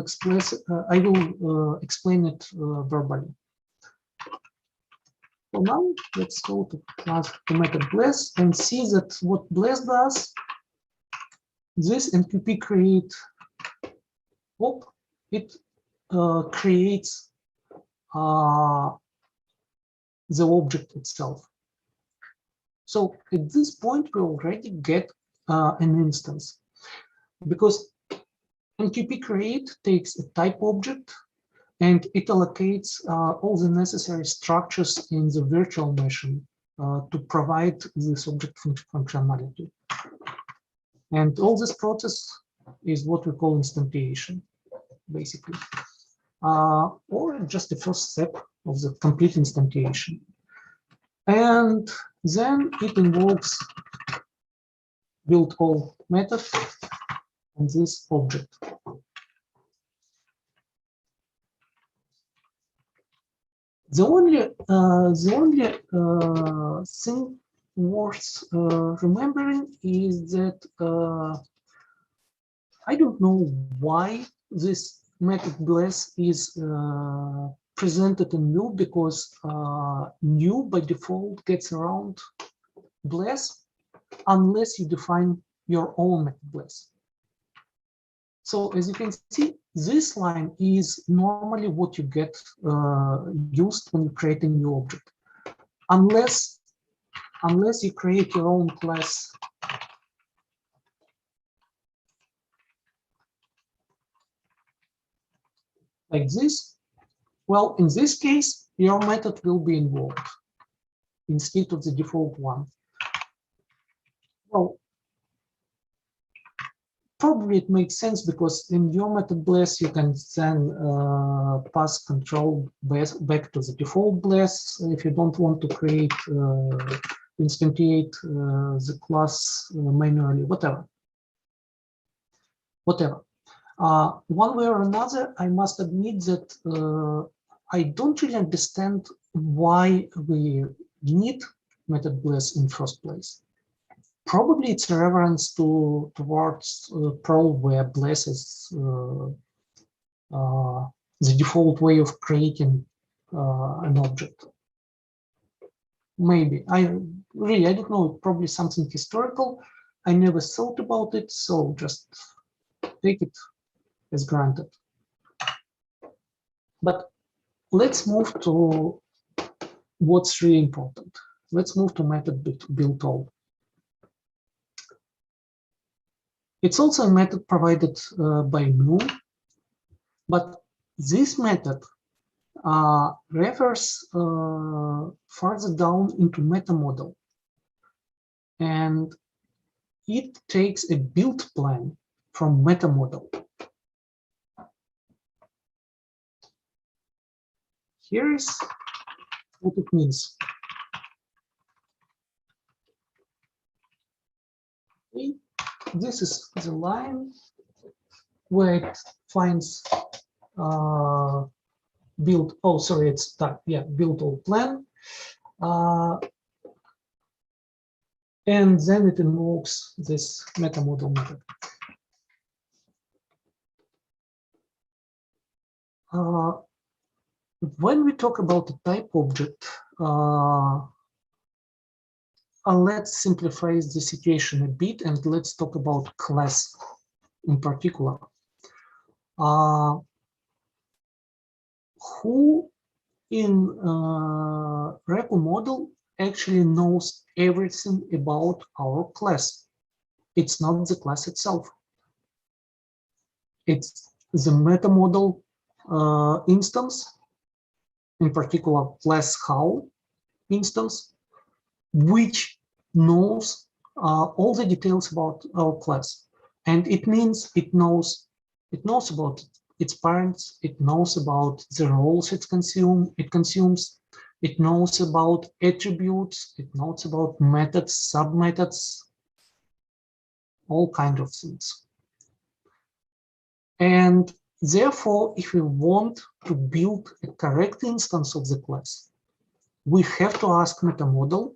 explain it verbally. So now let's go to class to method bless and see that what bless does. This NQP create, it creates the object itself. So at this point, we already get an instance, because NQP create takes a type object and it allocates all the necessary structures in the virtual machine to provide this object functionality. And all this process is what we call instantiation, basically, or just the first step of the complete instantiation. And then it invokes build all method on this object. The only thing worth remembering is that I don't know why this method bless is presented in new, because new by default gets around bless unless you define your own method bless. So as you can see, this line is normally what you get used when you create a new object, unless you create your own class. Like this. Well, in this case, your method will be invoked instead of the default one. Well, probably it makes sense because in your method bless, you can then pass control back to the default bless if you don't want to create, instantiate the class manually, whatever. One way or another, I must admit that I don't really understand why we need method bless in first place. Probably it's a reference towards Perl, where bless is the default way of creating an object. Maybe. I don't know, probably something historical. I never thought about it, so just take it as granted. But let's move to what's really important. Let's move to method build all. It's also a method provided by mu, but this method refers further down into meta model, and it takes a build plan from meta model. Here is what it means. Okay. This is the line where it finds build. Oh, sorry, it's that. Yeah, build all plan, and then it invokes this meta model method. When we talk about a type object, let's simplify the situation a bit, and let's talk about class in particular. Who in Raku model actually knows everything about our class? It's not the class itself. It's the meta model instance, in particular class how instance, which knows all the details about our class. And it means it knows about its parents, it knows about the roles it consumes, it knows about attributes, it knows about methods, submethods, all kinds of things. And therefore, if we want to build a correct instance of the class, we have to ask meta model,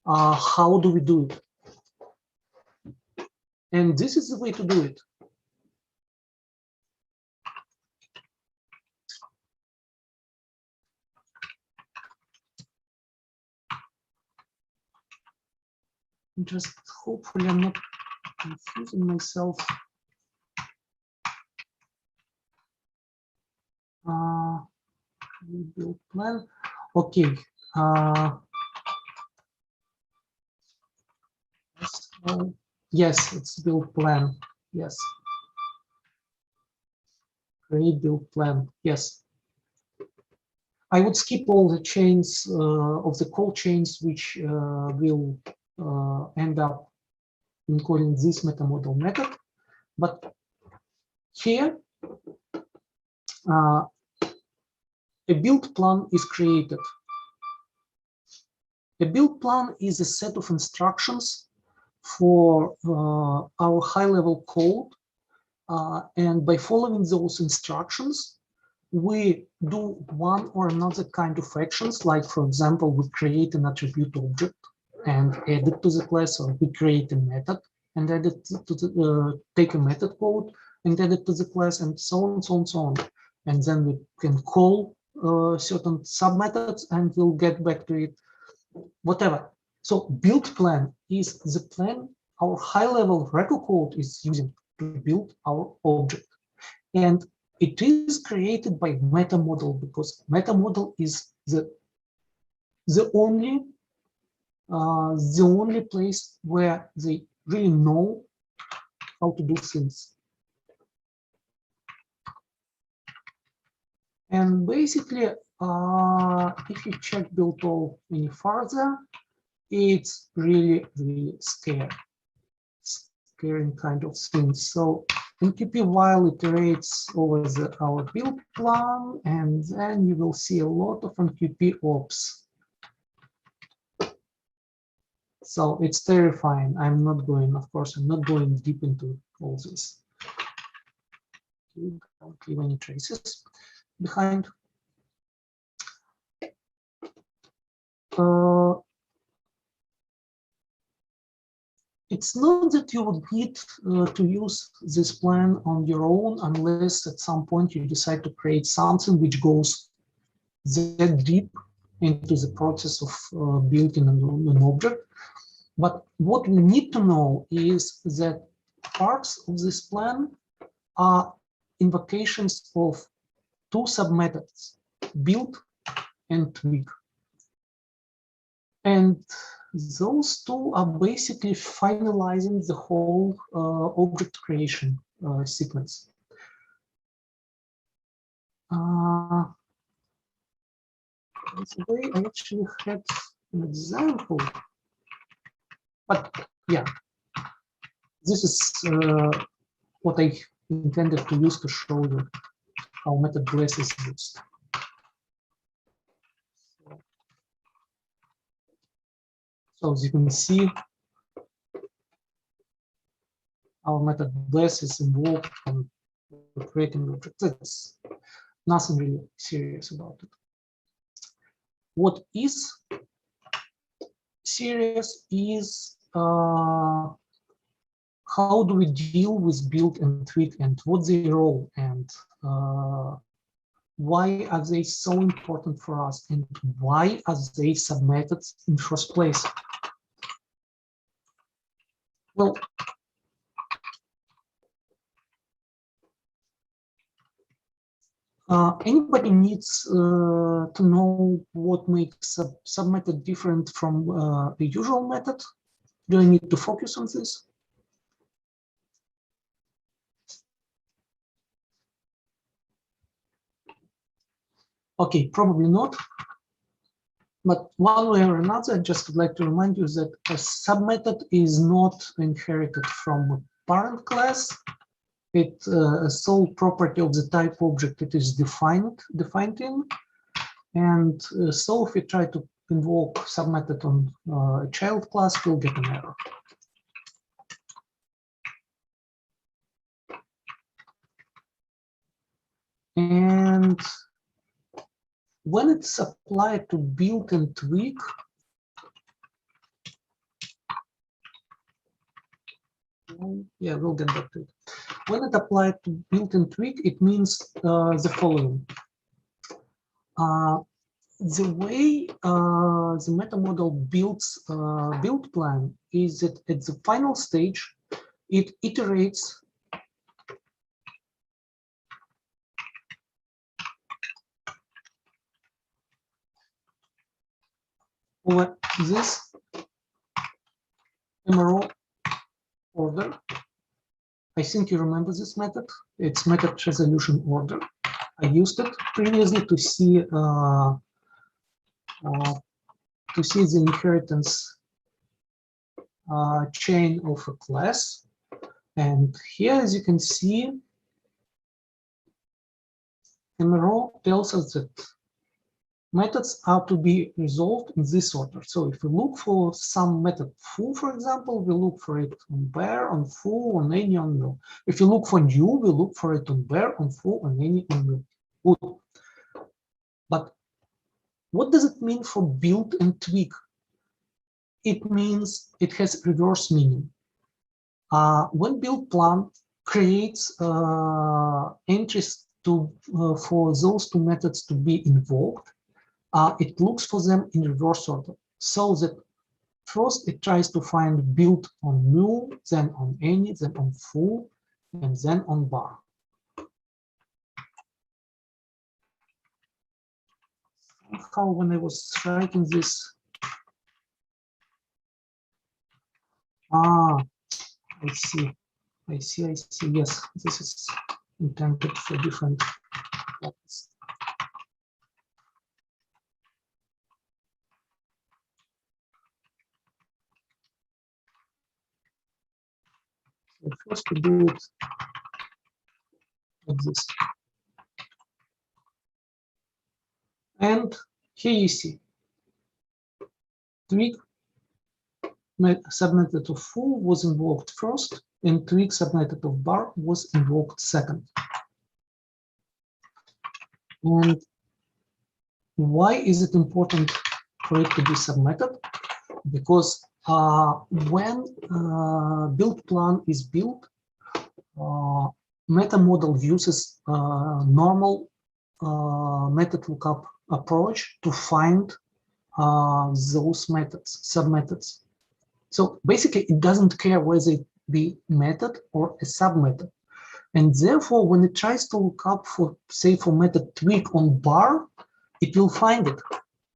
how do we do it? And this is the way to do it. Just hopefully I'm not confusing myself. Build plan. Okay. Yes, it's build plan. Yes. Create build plan. Yes. I would skip all the chains of the call chains, which will end up in calling this meta model method. But here, a build plan is created. A build plan is a set of instructions for our high-level code, and by following those instructions, we do one or another kind of actions, like, for example, we create an attribute object and add it to the class, or we create a method and add it to the, take a method code and add it to the class, and so on, so on, so on. And then we can call certain submethods and we'll get back to it, whatever. So build plan is the plan our high-level Raku code is using to build our object. And it is created by meta model, because meta model is the only place where they really know how to do things. And basically, if you check build all any further, it's really, really scary kind of thing. So NQP while iterates over our build plan, and then you will see a lot of NQP ops. So it's terrifying. I'm not going, of course, I'm not going deep into all this. Don't leave any traces behind. It's not that you would need to use this plan on your own, unless at some point you decide to create something which goes that deep into the process of building an object. But what we need to know is that parts of this plan are invocations of two submethods, build and tweak. And those two are basically finalizing the whole object creation sequence. Today I actually had an example, but yeah, this is what I intended to use to show you how method bless is used. So as you can see, our method bless is involved in creating objects. It's nothing really serious about it. What is serious is how do we deal with build and tweak and what's their role and why are they so important for us and why are they submitted in the first place? Well, anybody needs to know what makes a submethod different from the usual method? Do I need to focus on this? Okay, probably not. But one way or another, I just would like to remind you that a submethod is not inherited from a parent class. It's a sole property of the type object it is defined in. And so if we try to invoke submethod on a child class, we'll get an error. And when it's applied to build and tweak, yeah, we'll get back to it. When it applied to build and tweak, it means the following. The way the meta model builds build plan is that at the final stage, it iterates over this MRO order. I think you remember this method. It's method resolution order. I used it previously to see the inheritance chain of a class. And here, as you can see, MRO tells us that methods are to be resolved in this order. So if we look for some method foo, for example, we look for it on bear, on foo, on any, on null. If you look for new, we look for it on bear, on foo, on any, on null. Good. But what does it mean for build and tweak? It means it has reverse meaning. When build plan creates entries to for those two methods to be invoked, it looks for them in reverse order, so that first it tries to find build on null, then on any, then on foo, and then on bar. Somehow when I was writing this, I see, yes, this is intended for different methods. So first we do it like this. And here you see, tweak submethod of foo was invoked first, and tweak submethod of bar was invoked second. And why is it important for it to be submitted? Because when build plan is built, meta model uses normal method lookup approach to find those methods, submethods. So basically, it doesn't care whether it be method or a submethod. And therefore, when it tries to look up for, say, for method tweak on bar, it will find it.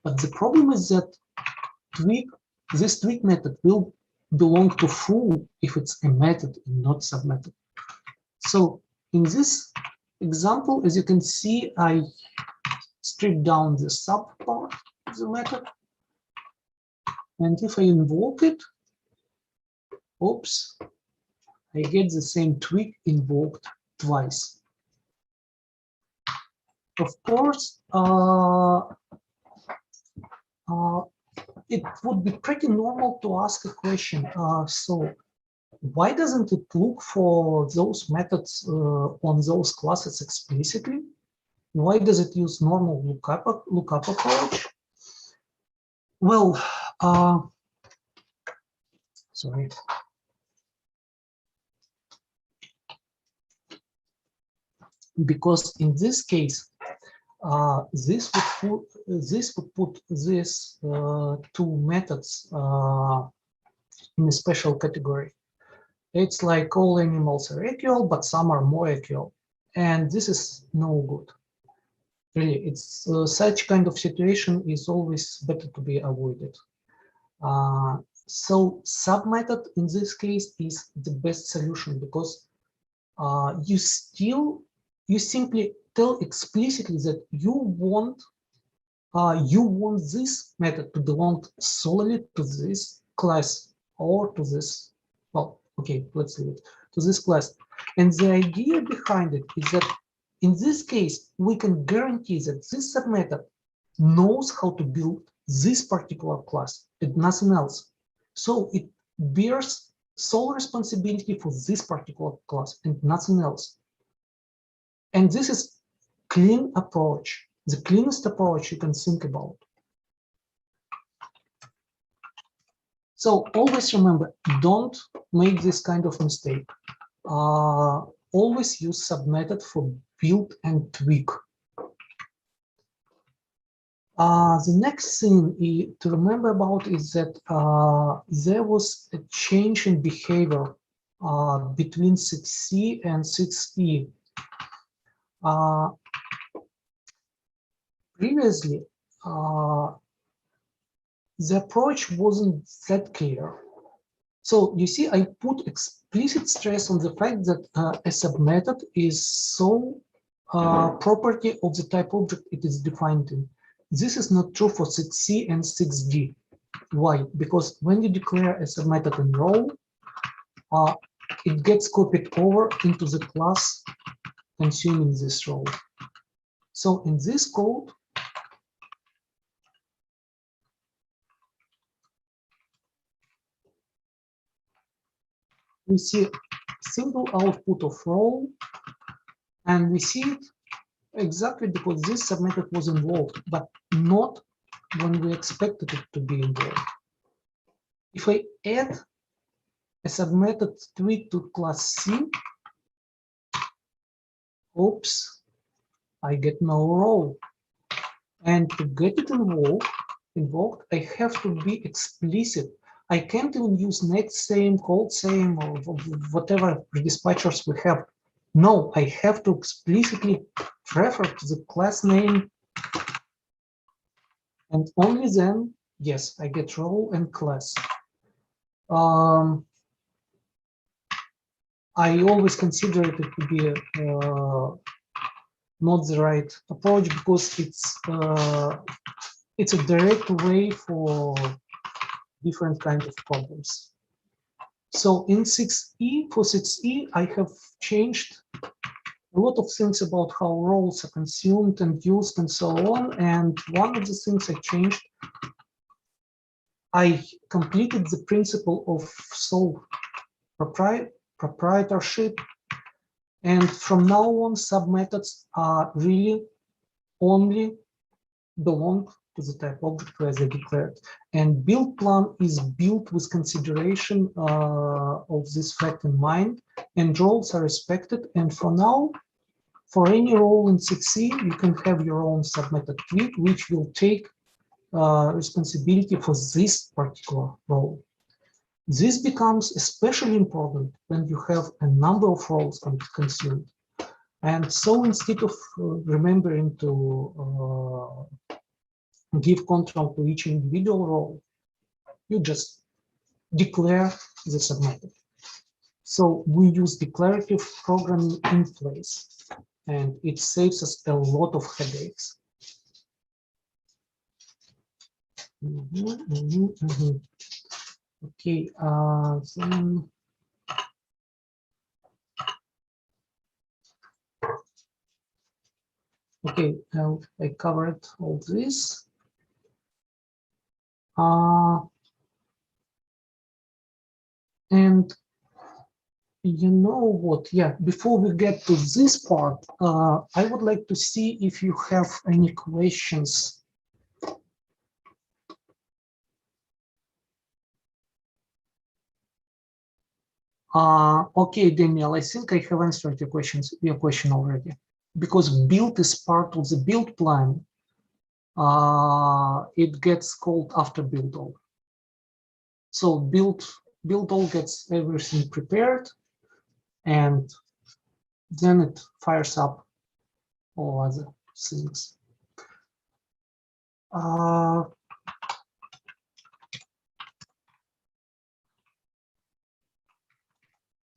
But the problem is that this tweak method will belong to foo if it's a method and not submethod. So in this example, as you can see, I stripped down the sub part the method. And if I invoke it, oops, I get the same tweak invoked twice. Of course, it would be pretty normal to ask a question. So why doesn't it look for those methods on those classes explicitly? Why does it use normal lookup approach? Well, sorry. Because in this case, this would put these two methods in a special category. It's like all animals are equal, but some are more equal, and this is no good. Really, it's such kind of situation is always better to be avoided. So submethod in this case is the best solution because you simply tell explicitly that you want this method to belong solely to this class or to this, well, okay, let's leave it, to this class. And the idea behind it is that in this case, we can guarantee that this submethod knows how to build this particular class and nothing else. So it bears sole responsibility for this particular class and nothing else. And this is clean approach, the cleanest approach you can think about. So always remember, don't make this kind of mistake. Always use submethod for build and tweak. The next thing to remember about is that there was a change in behavior between 6C and 6E. Previously, the approach wasn't that clear. So you see, I put explicit stress on the fact that a submethod is sole property of the type object it is defined in. This is not true for 6C and 6D. Why? Because when you declare a submethod in row, it gets copied over into the class consuming this row. So in this code, we see single output of row, and we see it exactly because this submethod was involved, but not when we expected it to be involved. If I add a submethod tweak to class C, oops, I get no row. And to get it invoked, I have to be explicit. I can't even use next same, called same, or whatever dispatchers we have. No, I have to explicitly refer to the class name. And only then, yes, I get row and class. I always consider it to be not the right approach because it's a direct way for different kinds of problems. So in 6E, for 6E, I have changed a lot of things about how roles are consumed and used and so on. And one of the things I changed, I completed the principle of sole proprietorship. And from now on, submethods are really only belong to the type object where they declared. And build plan is built with consideration of this fact in mind, and roles are respected. And for now, for any role in 6C, you can have your own submethod tweak, which will take responsibility for this particular role. This becomes especially important when you have a number of roles consumed. And so instead of remembering to give control to each individual role, you just declare the submethod. So we use declarative programming in place, and it saves us a lot of headaches. Okay, then okay, I covered all this. And you know what? Yeah, before we get to this part, I would like to see if you have any questions. Okay, Daniel, I think I have answered your question already. Because build is part of the build plan, it gets called after build all. So build all gets everything prepared, and then it fires up all other things.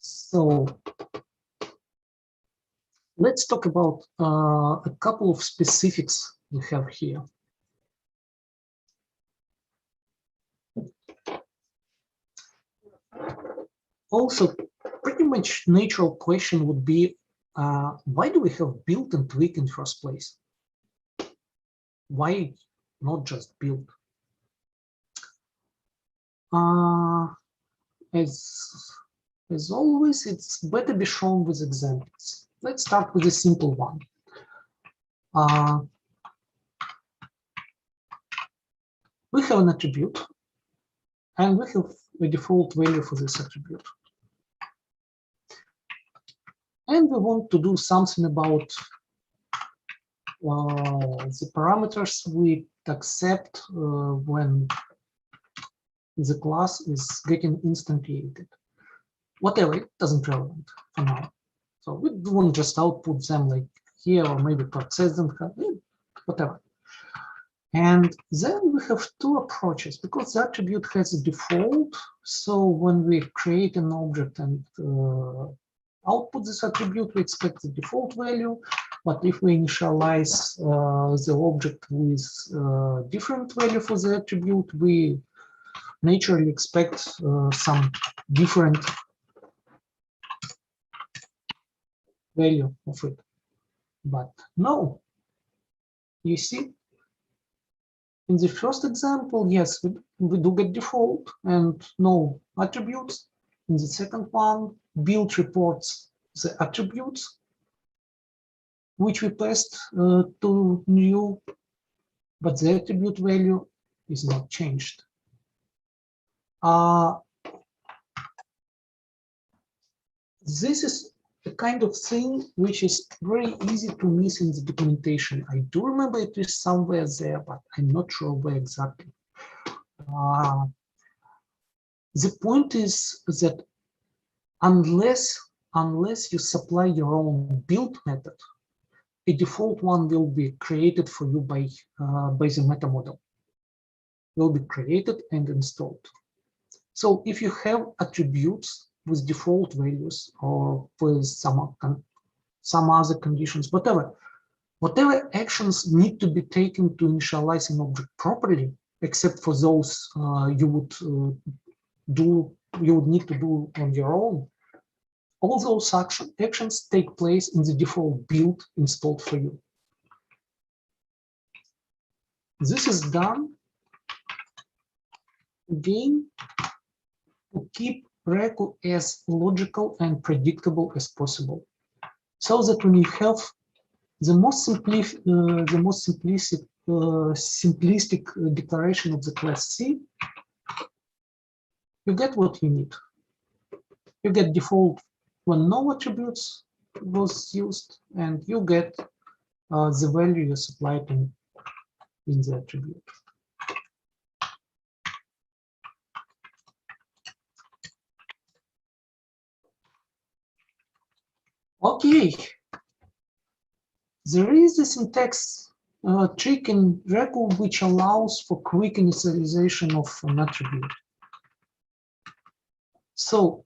So let's talk about a couple of specifics we have here. Also, pretty much natural question would be, why do we have build and tweak in first place? Why not just build? As always, it's better be shown with examples. Let's start with a simple one. We have an attribute, and we have a default value for this attribute. And we want to do something about the parameters we accept when the class is getting instantiated. Whatever, it doesn't relevant for now. So we don't just output them like here, or maybe process them, whatever. And then we have two approaches, because the attribute has a default. So when we create an object and output this attribute, we expect the default value. But if we initialize the object with different value for the attribute, we naturally expect some different value of it. But no, you see, in the first example, yes, we do get default and no attributes. In the second one, build reports the attributes which we passed to new, but the attribute value is not changed. This is the kind of thing which is very easy to miss in the documentation. I do remember it is somewhere there, but I'm not sure where exactly. The point is that unless you supply your own build method, a default one will be created for you by the meta model. Will be created and installed. So if you have attributes with default values or with some other conditions, whatever actions need to be taken to initialize an object properly, except for those you would need to do on your own, all those actions take place in the default build installed for you. This is done again to keep Raku as logical and predictable as possible, so that when you have the most simplistic declaration of the class C, you get what you need. You get default when no attributes was used, and you get the value you supplied in the attribute. Okay, there is a syntax trick in Raku which allows for quick initialization of an attribute. So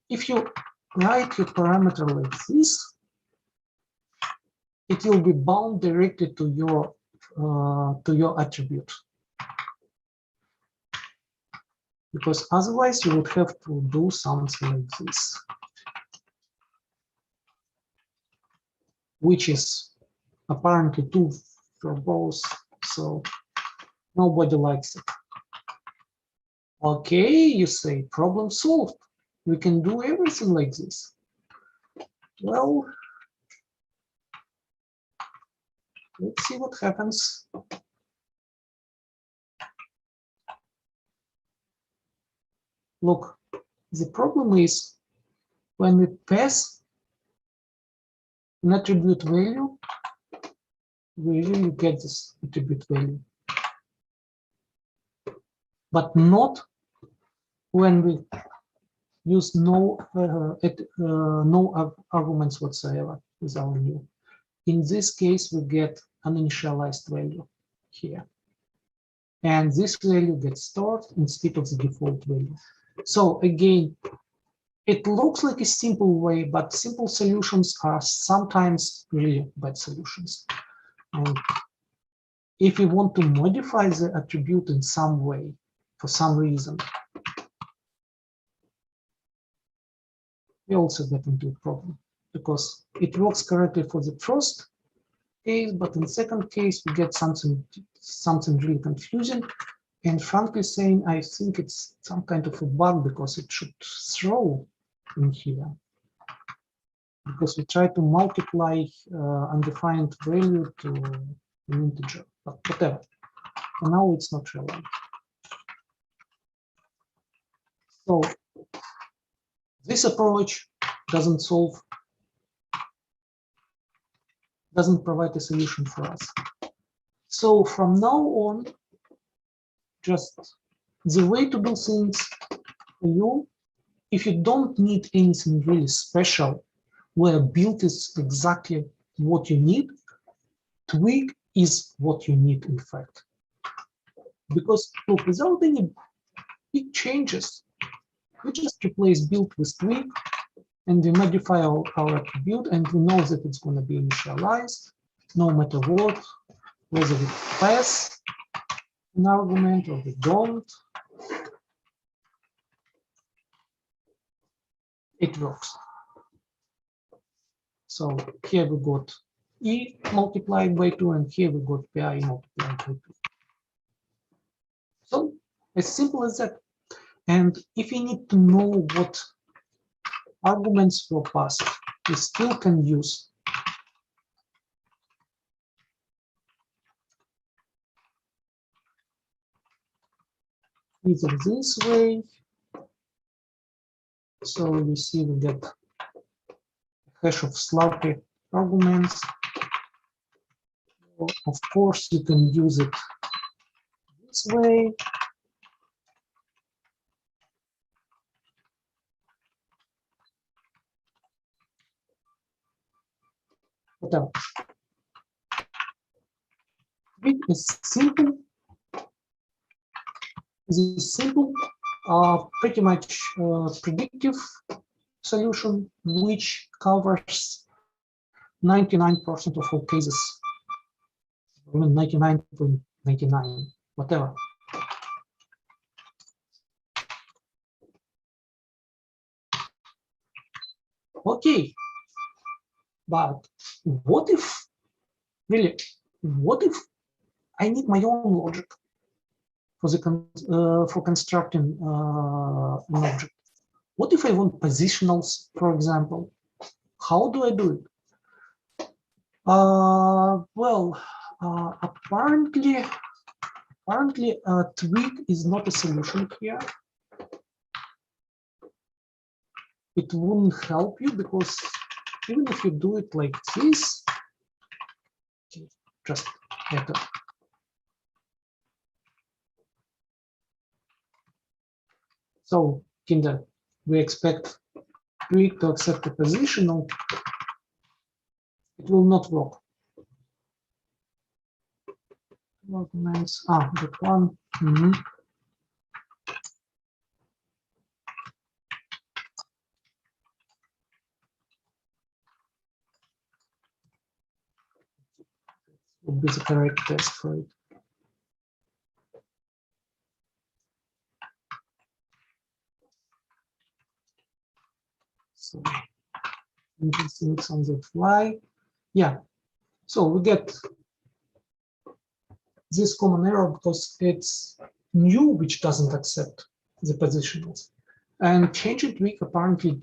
if you write your parameter like this, it will be bound directly to your to your attribute. Because otherwise you would have to do something like this, which is apparently too verbose, so nobody likes it. Okay, you say, problem solved. We can do everything like this. Well, let's see what happens. Look, the problem is when we pass an attribute value, we really get this attribute value. But not when we use no arguments whatsoever with our new. In this case, we get an initialized value here. And this value gets stored instead of the default value. So again, it looks like a simple way, but simple solutions are sometimes really bad solutions. And if you want to modify the attribute in some way, for some reason, we also get into a problem because it works correctly for the first case, but in the second case, we get something really confusing. And frankly saying, I think it's some kind of a bug because it should throw in here. Because we try to multiply undefined value to an integer, but whatever. For now, it's not relevant. So this approach doesn't provide a solution for us. So from now on, just the way to do things for you, if you don't need anything really special, where build is exactly what you need, tweak is what you need, in fact. Because look, without any big changes, we just replace build with tweak, and we modify our attribute, and we know that it's going to be initialized, no matter what, whether we pass an argument or we don't. It works. So here we got E multiplied by 2, and here we got PI multiplied by 2. So as simple as that. And if you need to know what arguments were passed, you still can use either this way. So you see we get a hash of sloppy arguments. Of course, you can use it this way. Whatever. It is simple. This is simple, pretty much predictive solution, which covers 99% of all cases. I mean 99.99, whatever. Okay, but what if, really, what if I need my own logic for the for constructing an object? What if I want positionals, for example? How do I do it? Well, apparently, tweak is not a solution here. It wouldn't help you because even if you do it like this, just better. So, Kinder, we expect tweak to accept a positional. It will not work. Arguments. That one. would be the correct test for it. So interesting, it's on the fly. Yeah, so we get this common error because it's new, which doesn't accept the positionals. And changing tweak apparently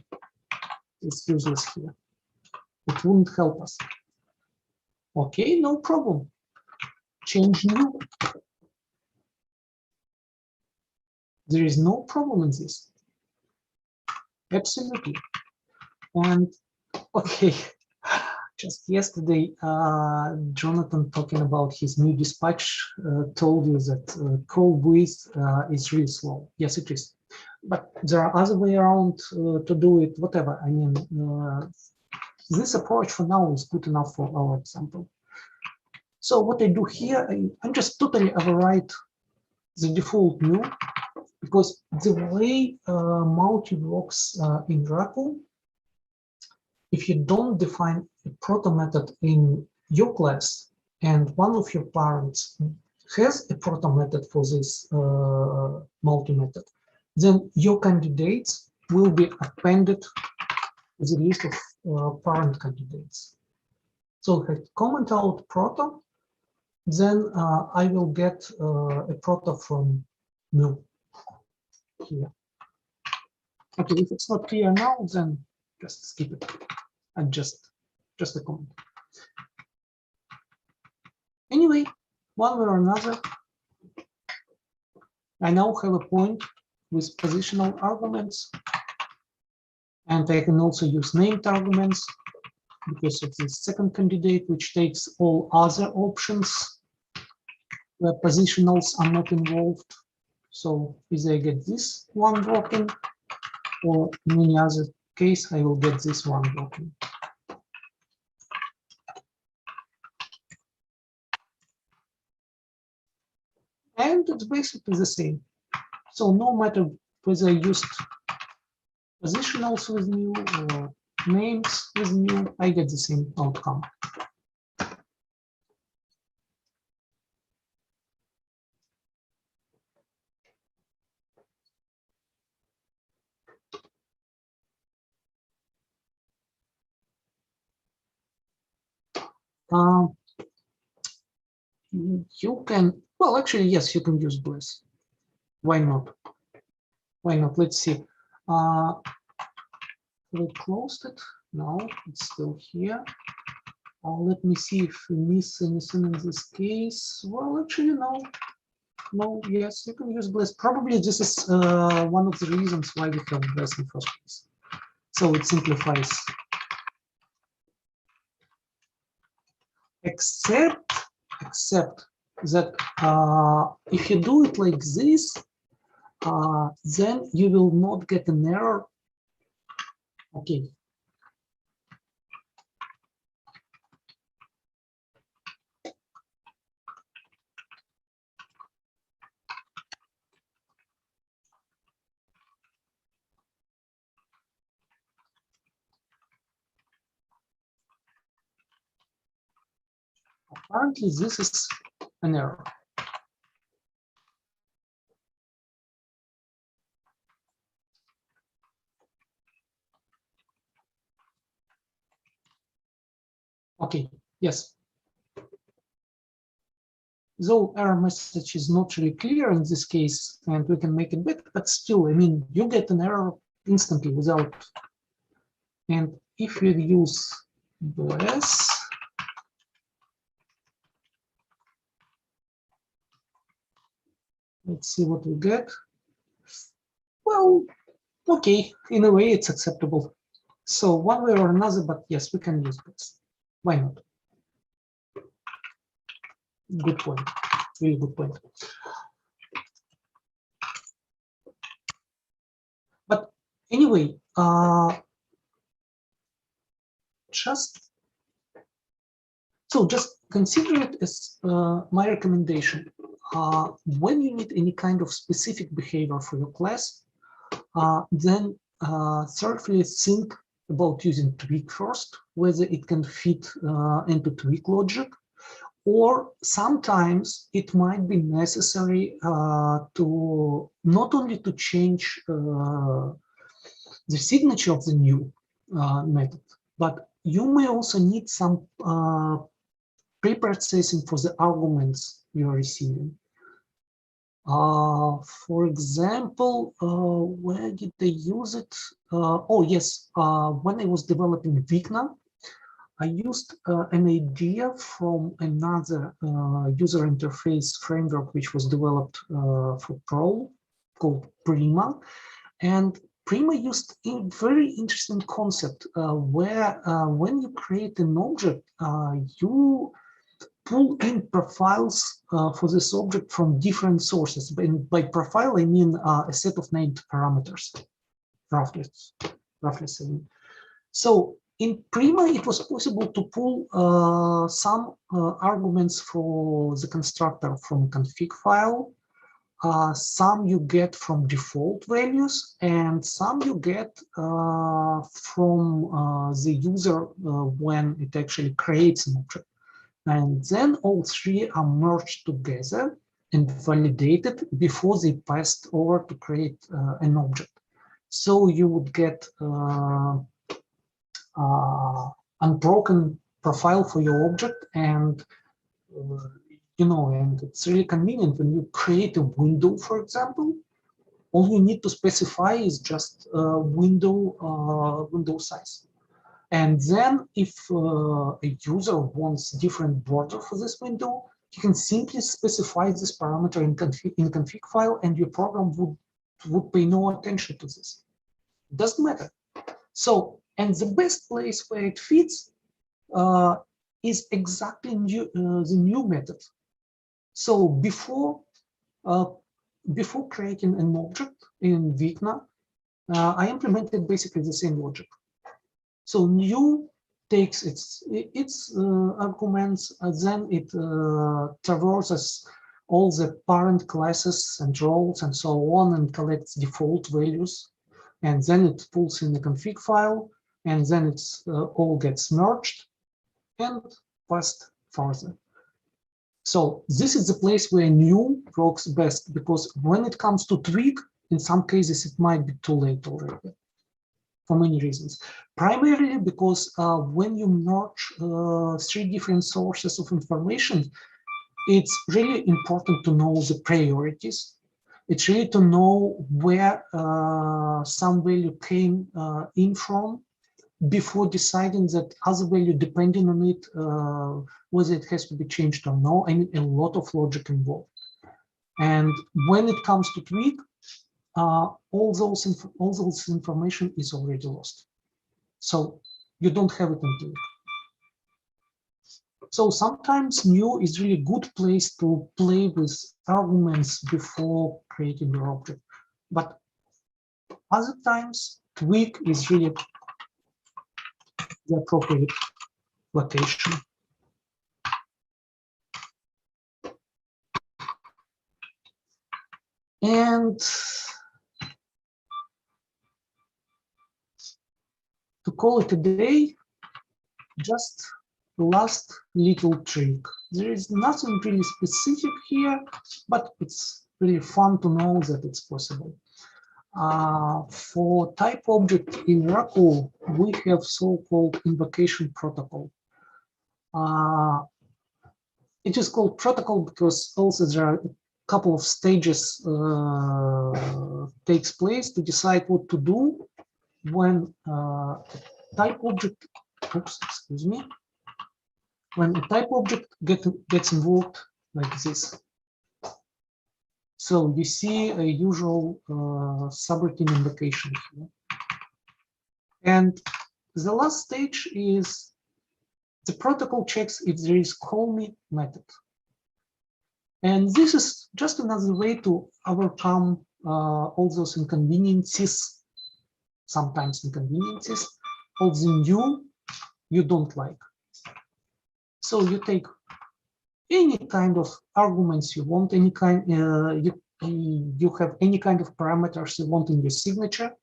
is useless here. It wouldn't help us. Okay, no problem. Change new. There is no problem in this. Absolutely. And okay, just yesterday, Jonathan talking about his new dispatch told you that call width is really slow. Yes, it is. But there are other way around to do it, whatever. I mean, this approach for now is good enough for our example. So what I do here, I'm just totally override the default new, because the way multi works in Raku, if you don't define a proto method in your class and one of your parents has a proto method for this multi method, then your candidates will be appended to the list of parent candidates. So if I comment out proto, then I will get a proto from new here. Okay, if it's not clear now, then just skip it and just a comment. Anyway, one way or another, I now have a point with positional arguments, and I can also use named arguments because of the second candidate, which takes all other options where positionals are not involved. So either I get this one broken, or in any other case, I will get this one broken. And it's basically the same. So no matter whether I used positionals with new or names with new, I get the same outcome. You can, well, actually, yes, you can use Bliss. Why not? Why not? Let's see. We closed it. No, it's still here. Let me see if we miss anything in this case. Well, actually, no. No, yes, you can use Bliss. Probably this is one of the reasons why we have Bliss in first place. So it simplifies. Except that if you do it like this, then you will not get an error. Okay. Apparently, this is an error. Okay, yes. Though error message is not really clear in this case, and we can make it better, but still, I mean, you get an error instantly without. And if you use Bliss, let's see what we get. Well, okay, in a way it's acceptable. So one way or another, but yes, we can use Bliss. Why not? Good point, really good point. But anyway, just consider it as my recommendation. When you need any kind of specific behavior for your class, then certainly think about using tweak first, whether it can fit into tweak logic, Or sometimes it might be necessary to not only to change the signature of the new method, but you may also need some pre-processing for the arguments you are receiving. For example, where did they use it? Oh yes, when I was developing Vigna, I used an idea from another user interface framework which was developed for Perl called Prima. And Prima used a very interesting concept where when you create an object, you pull in profiles for this object from different sources. And by profile, I mean a set of named parameters, roughly saying. So in Prima, it was possible to pull some arguments for the constructor from config file. Some you get from default values, and some you get from the user when it actually creates an object. And then all three are merged together and validated before they passed over to create an object. So you would get unbroken profile for your object, and and it's really convenient when you create a window, for example. All you need to specify is just window size. And then if a user wants different border for this window, you can simply specify this parameter in config file, and your program would pay no attention to this. It doesn't matter. So, and the best place where it fits is exactly the new method. So before creating an object in Vigna, I implemented basically the same logic. So new takes its arguments, then it traverses all the parent classes and roles and so on, and collects default values, and then it pulls in the config file, and then it's all gets merged and passed further. So this is the place where new works best, because when it comes to tweak, in some cases it might be too late already, for many reasons. Primarily because when you merge three different sources of information, it's really important to know the priorities. It's really to know where some value came in from before deciding that other value depending on it, whether it has to be changed or no. I mean, a lot of logic involved. And when it comes to tweak, all those information is already lost. So you don't have it in tweak. So sometimes new is really a good place to play with arguments before creating your object. But other times, tweak is really the appropriate location. And to call it a day, just the last little trick. There is nothing really specific here, but it's really fun to know that it's possible. For type object in Raku, we have so-called invocation protocol. It is called protocol because also there are a couple of stages takes place to decide what to do when type object, when a type object gets invoked like this. So you see a usual subroutine invocation here. And the last stage is the protocol checks if there is call me method. And this is just another way to overcome all those inconveniences, sometimes inconveniences, of the new you don't like. So you take any kind of arguments you want, any kind, you have any kind of parameters you want in your signature,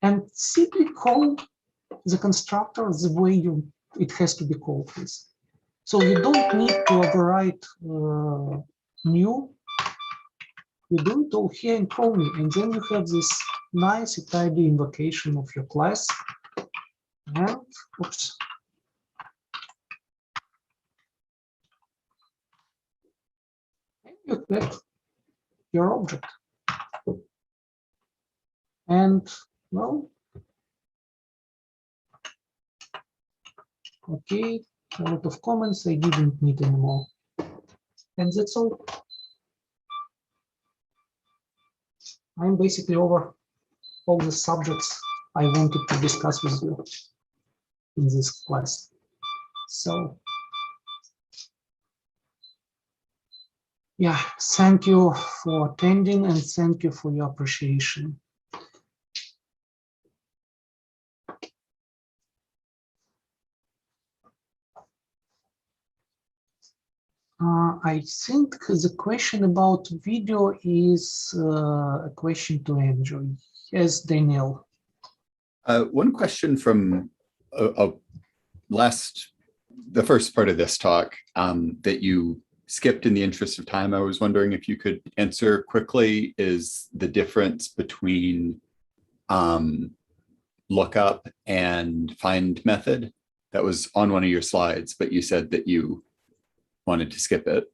and simply call the constructor the way it has to be called with. So you don't need to overwrite new. You do it all here in Chromium, and then you have this nice itid invocation of your class. And oops. And you have your object. And well, okay, a lot of comments I didn't need anymore. And that's all. I'm basically over all the subjects I wanted to discuss with you in this class. So yeah, thank you for attending and thank you for your appreciation. I think the question about video is a question to Andrew. Yes, Daniel. One question from the first part of this talk that you skipped in the interest of time. I was wondering if you could answer quickly, is the difference between lookup and find method. That was on one of your slides, but you said that you wanted to skip it.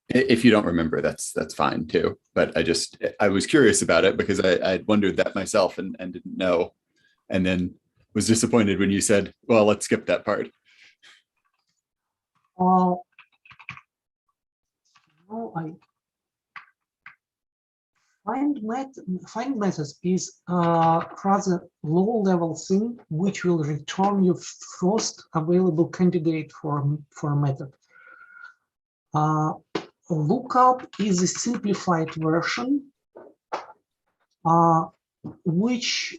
If you don't remember, that's fine too. But I was curious about it because I wondered that myself and didn't know, and then was disappointed when you said, "Well, let's skip that part." No, find methods is rather low-level thing which will return your first available candidate for a method. Lookup is a simplified version, which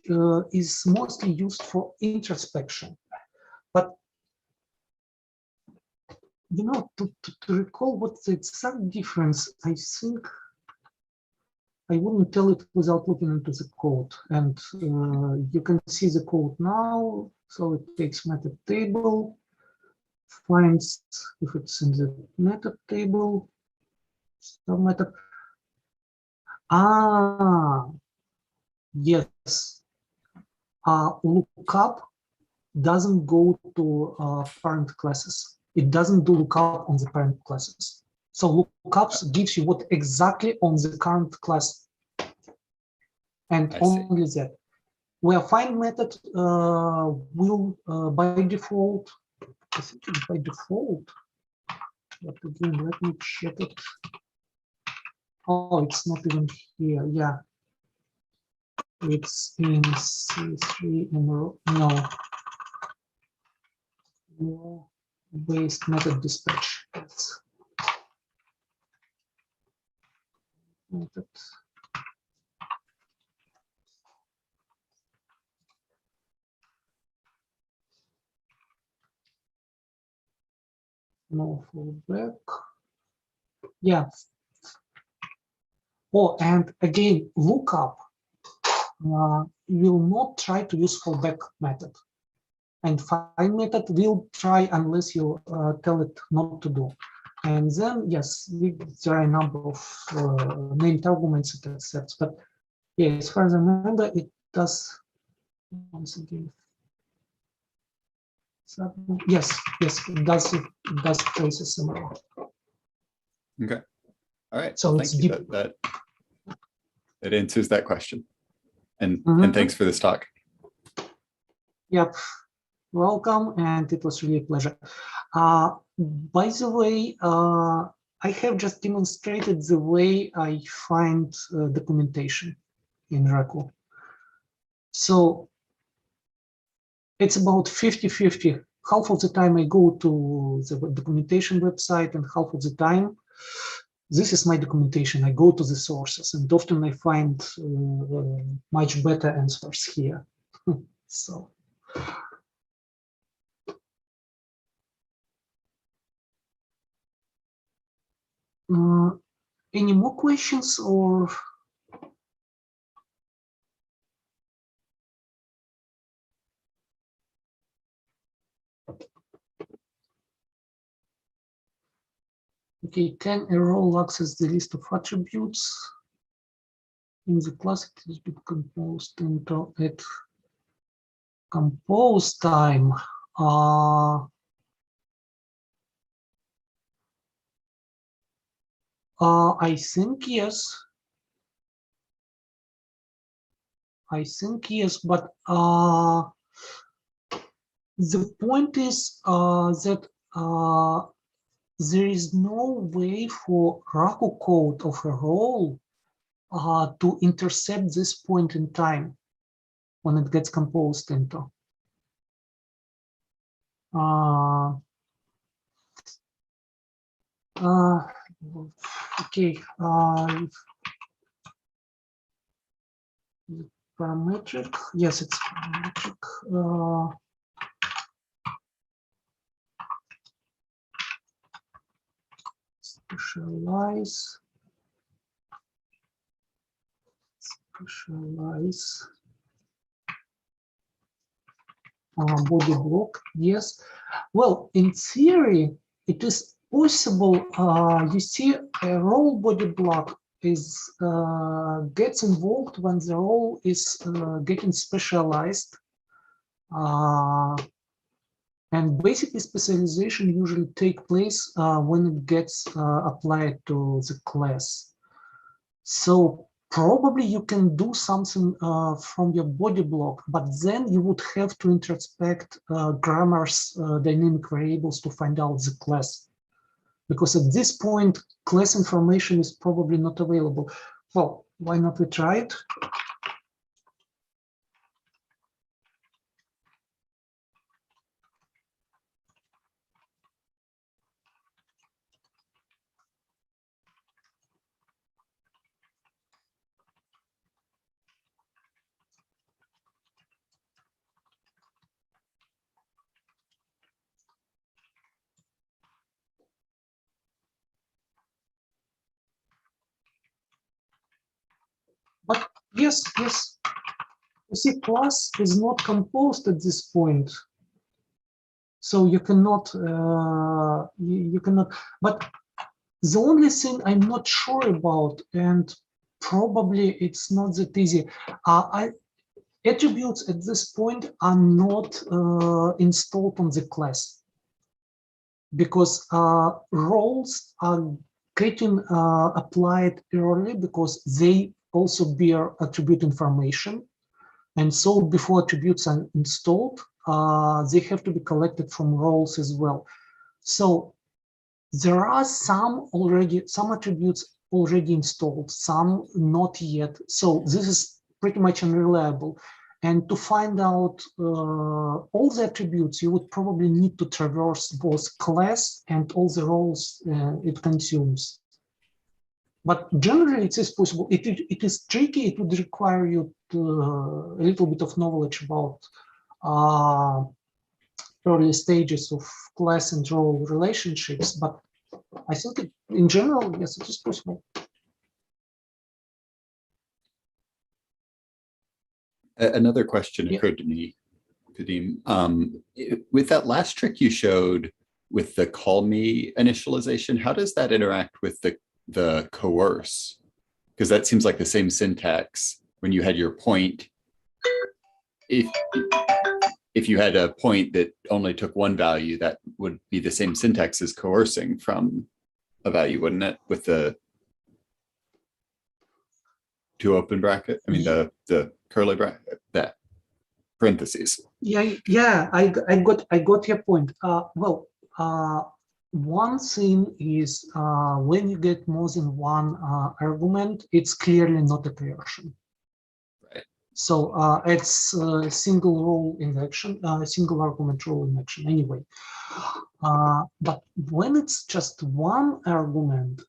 is mostly used for introspection. But you know, to recall what's the exact difference, I think I wouldn't tell it without looking into the code. And you can see the code now. So it takes method table, finds if it's in the method table, sub method. Yes. Lookup doesn't go to parent classes. It doesn't do lookup on the parent classes. So lookups gives you what exactly on the current class, and only that. Where find method will by default, I think it's by default. But again, let me check it. Oh, it's not even here. Yeah, it's in C3 no. Based method dispatch. That's method. No fallback. Yeah. Oh, and again, lookup will not try to use fallback method, and find method will try unless you tell it not to do. And then yes, there are a number of named arguments it accepts, but yeah, as far as I remember, it does. Once again, yes, it does traces similar. Okay, all right. So well, it's thank you. That answers that question, and thanks for this talk. Yep, welcome, and it was really a pleasure. By the way, I have just demonstrated the way I find documentation in Raku. So it's about 50-50. Half of the time I go to the documentation website, and half of the time, this is my documentation. I go to the sources, and often I find much better answers here. So. Any more questions or Okay, can a role access the list of attributes in the class? It has been composed into at compose time. I think yes. I think yes, but the point is that there is no way for Raku code of a role to intercept this point in time when it gets composed into. Okay. Parametric. Yes, it's parametric. Specialize. Body block. Yes. Well, in theory, it is possible. You see, a role body block is gets invoked when the role is getting specialized. And basically, specialization usually takes place when it gets applied to the class. So probably you can do something from your body block, but then you would have to introspect grammar's dynamic variables to find out the class. Because at this point, class information is probably not available. Well, why not we try it? But yes, yes. You see, class is not composed at this point. So you cannot, you cannot, but the only thing I'm not sure about, and probably it's not that easy, attributes at this point are not installed on the class because roles are getting applied early because they also bear attribute information. And so before attributes are installed, they have to be collected from roles as well. So there are some attributes already installed, some not yet. So this is pretty much unreliable. And to find out all the attributes, you would probably need to traverse both class and all the roles it consumes. But generally, it is possible. It is tricky. It would require you a little bit of knowledge about early stages of class and role relationships. But I think in general, yes, it is possible. Another question occurred to me, Kadim. With that last trick you showed with the call me initialization, how does that interact with the coerce? Because that seems like the same syntax when you had your point. If you had a point that only took one value, that would be the same syntax as coercing from a value, wouldn't it? With the two open bracket, I mean the curly bracket, that parentheses. Yeah, I got your point. Well, one thing is when you get more than one argument, it's clearly not a coercion. Right. So it's a single role in action, single argument role in action anyway. But when it's just one argument,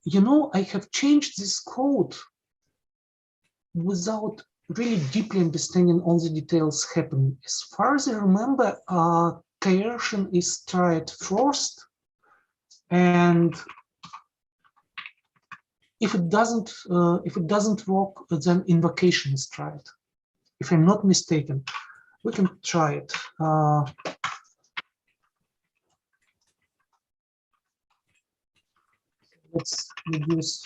you know, I have changed this code without really deeply understanding all the details happening. As far as I remember, coercion is tried first, and if it doesn't work, then invocation is tried. If I'm not mistaken, we can try it. let's reduce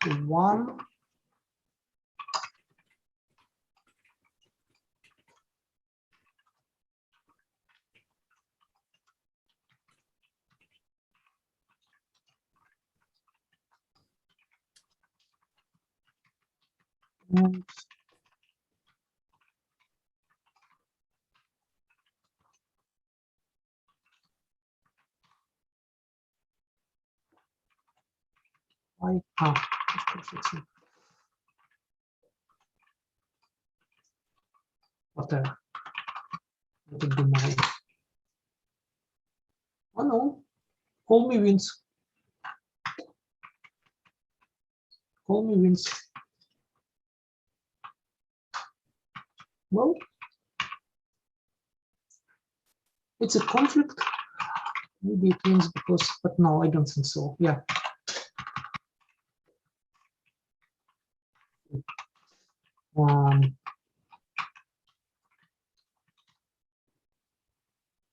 to 1. And whatever. Let it be my. Oh no, call me wins. Call me wins. Well, it's a conflict. Maybe it wins because, but no, I don't think so. Yeah.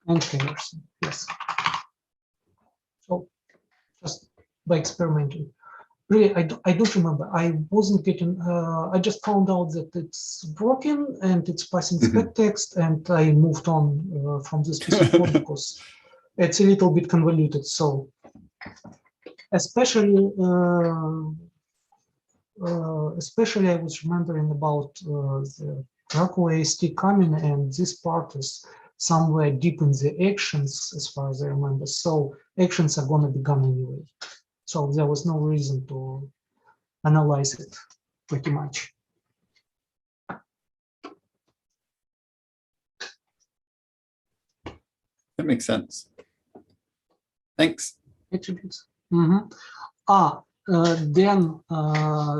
And Henderson, yes. So just by experimenting. Really, I don't remember. I wasn't getting, I just found out that it's broken and it's passing spec text, and I moved on from this piece of code because it's a little bit convoluted. So especially I was remembering about the Raku AST coming, and this part is somewhere deep in the actions as far as I remember. So actions are going to be gone anyway. So there was no reason to analyze it pretty much. That makes sense. Thanks. Attributes. Dan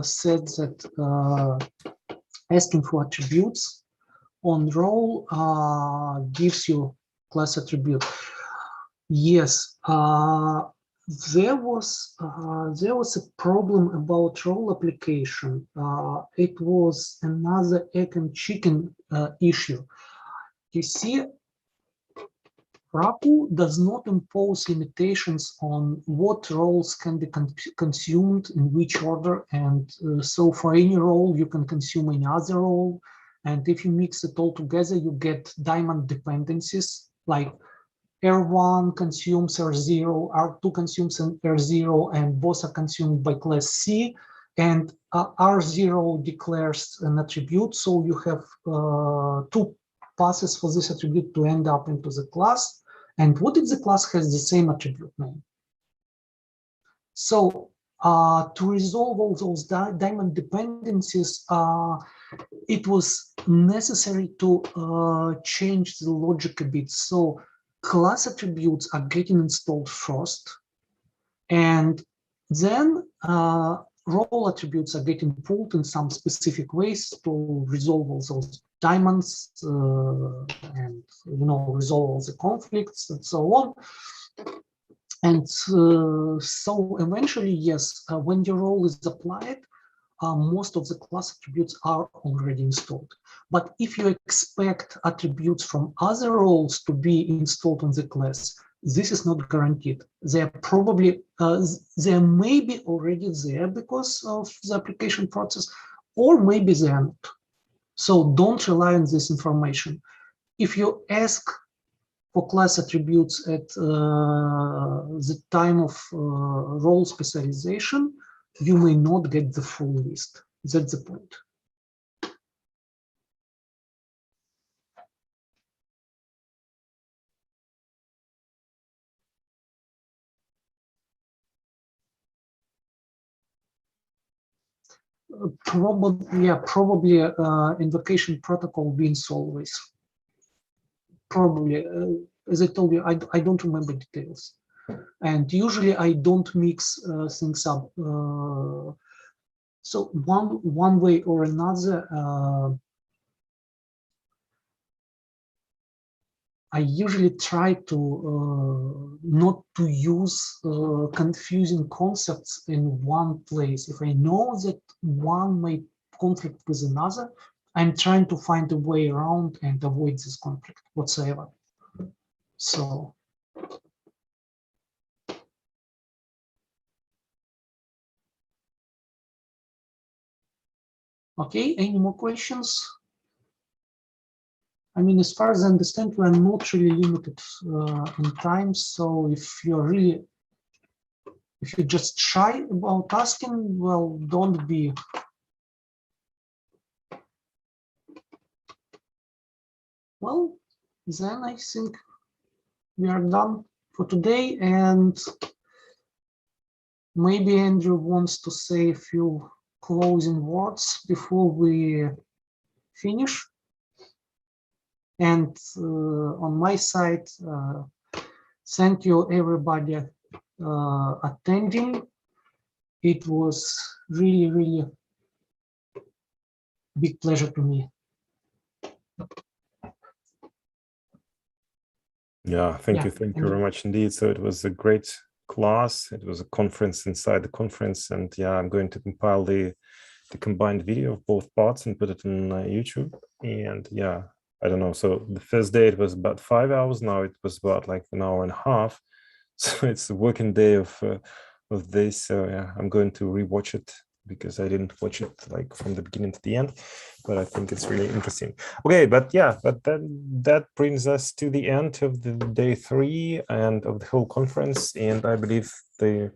said that asking for attributes on role gives you class attribute. Yes, there was a problem about role application. It was another egg and chicken issue. You see, Raku does not impose limitations on what roles can be consumed in which order, and so for any role you can consume any other role, and if you mix it all together you get diamond dependencies, like R1 consumes R0, R2 consumes an R0, and both are consumed by class C, and R0 declares an attribute, so you have two passes for this attribute to end up into the class. And what if the class has the same attribute name? So to resolve all those diamond dependencies, it was necessary to change the logic a bit. So class attributes are getting installed first, and then role attributes are getting pulled in some specific ways to resolve all those diamonds and resolve all the conflicts and so on. And so eventually, yes, when your role is applied, most of the class attributes are already installed. But if you expect attributes from other roles to be installed on the class, this is not guaranteed. They're probably, they may be already there because of the application process, or maybe they're not. So don't rely on this information. If you ask for class attributes at the time of role specialization, you may not get the full list. That's the point. Probably invocation protocol wins always. Probably, as I told you, I don't remember details, and usually I don't mix things up. So one way or another, I usually try to not to use confusing concepts in one place. If I know that one may conflict with another, I'm trying to find a way around and avoid this conflict whatsoever. So Okay, any more questions? I mean, as far as I understand, we are not really limited in time. So if you're just shy about asking, well, don't be. Well, then I think we are done for today, and maybe Andrew wants to say a few closing words before we finish. And on my side, thank you everybody attending. It was really, really big pleasure to me. Yeah, thank you very much indeed. So it was a great class. It was a conference inside the conference, and yeah, I'm going to compile the combined video of both parts and put it on YouTube. And yeah, I don't know. So the first day it was about 5 hours. Now it was about like an hour and a half. So it's a working day of this. So yeah, I'm going to rewatch it because I didn't watch it like from the beginning to the end, but I think it's really interesting. Okay, but yeah, but then that brings us to the end of the day 3 and of the whole conference. And I believe it's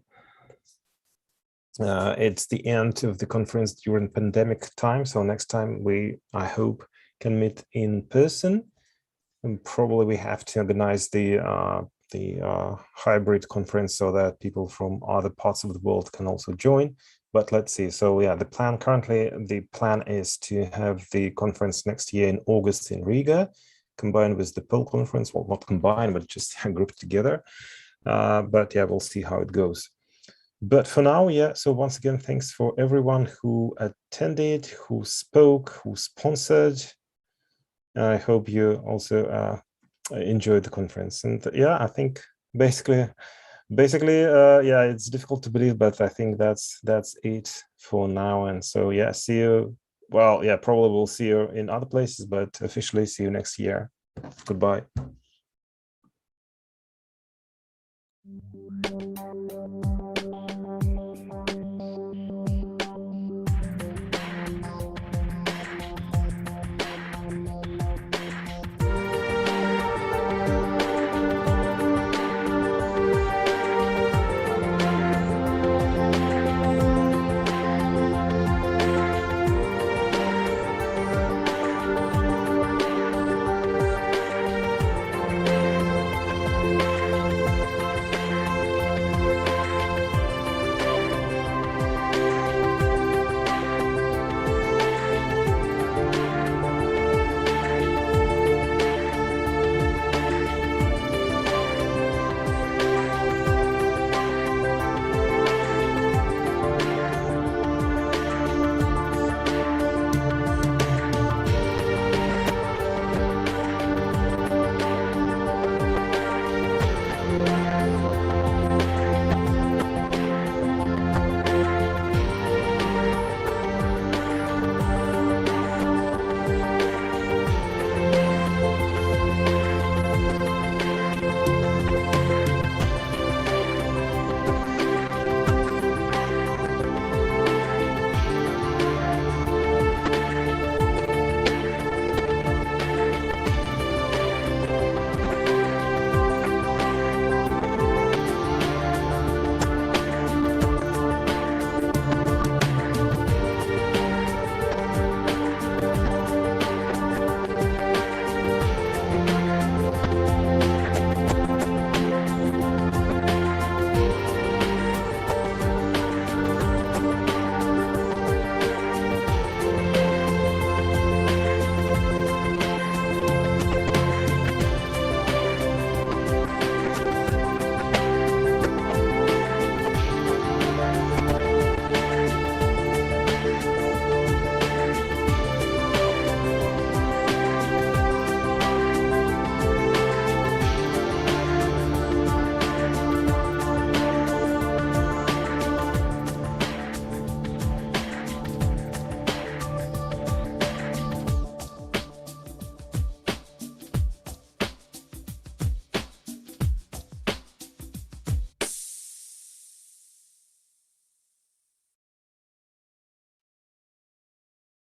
the end of the conference during pandemic time. So next time I hope, can meet in person, and probably we have to organize the hybrid conference so that people from other parts of the world can also join. But let's see. So yeah, the plan is to have the conference next year in August in Riga, combined with the Perl conference. Well, not combined, but just grouped together. But yeah, we'll see how it goes. But for now, yeah, so once again, thanks for everyone who attended, who spoke, who sponsored. I hope you also enjoyed the conference. And yeah, I think basically, yeah, it's difficult to believe, but I think that's it for now. And so yeah, see you. Well, yeah, probably we'll see you in other places, but officially see you next year. Goodbye.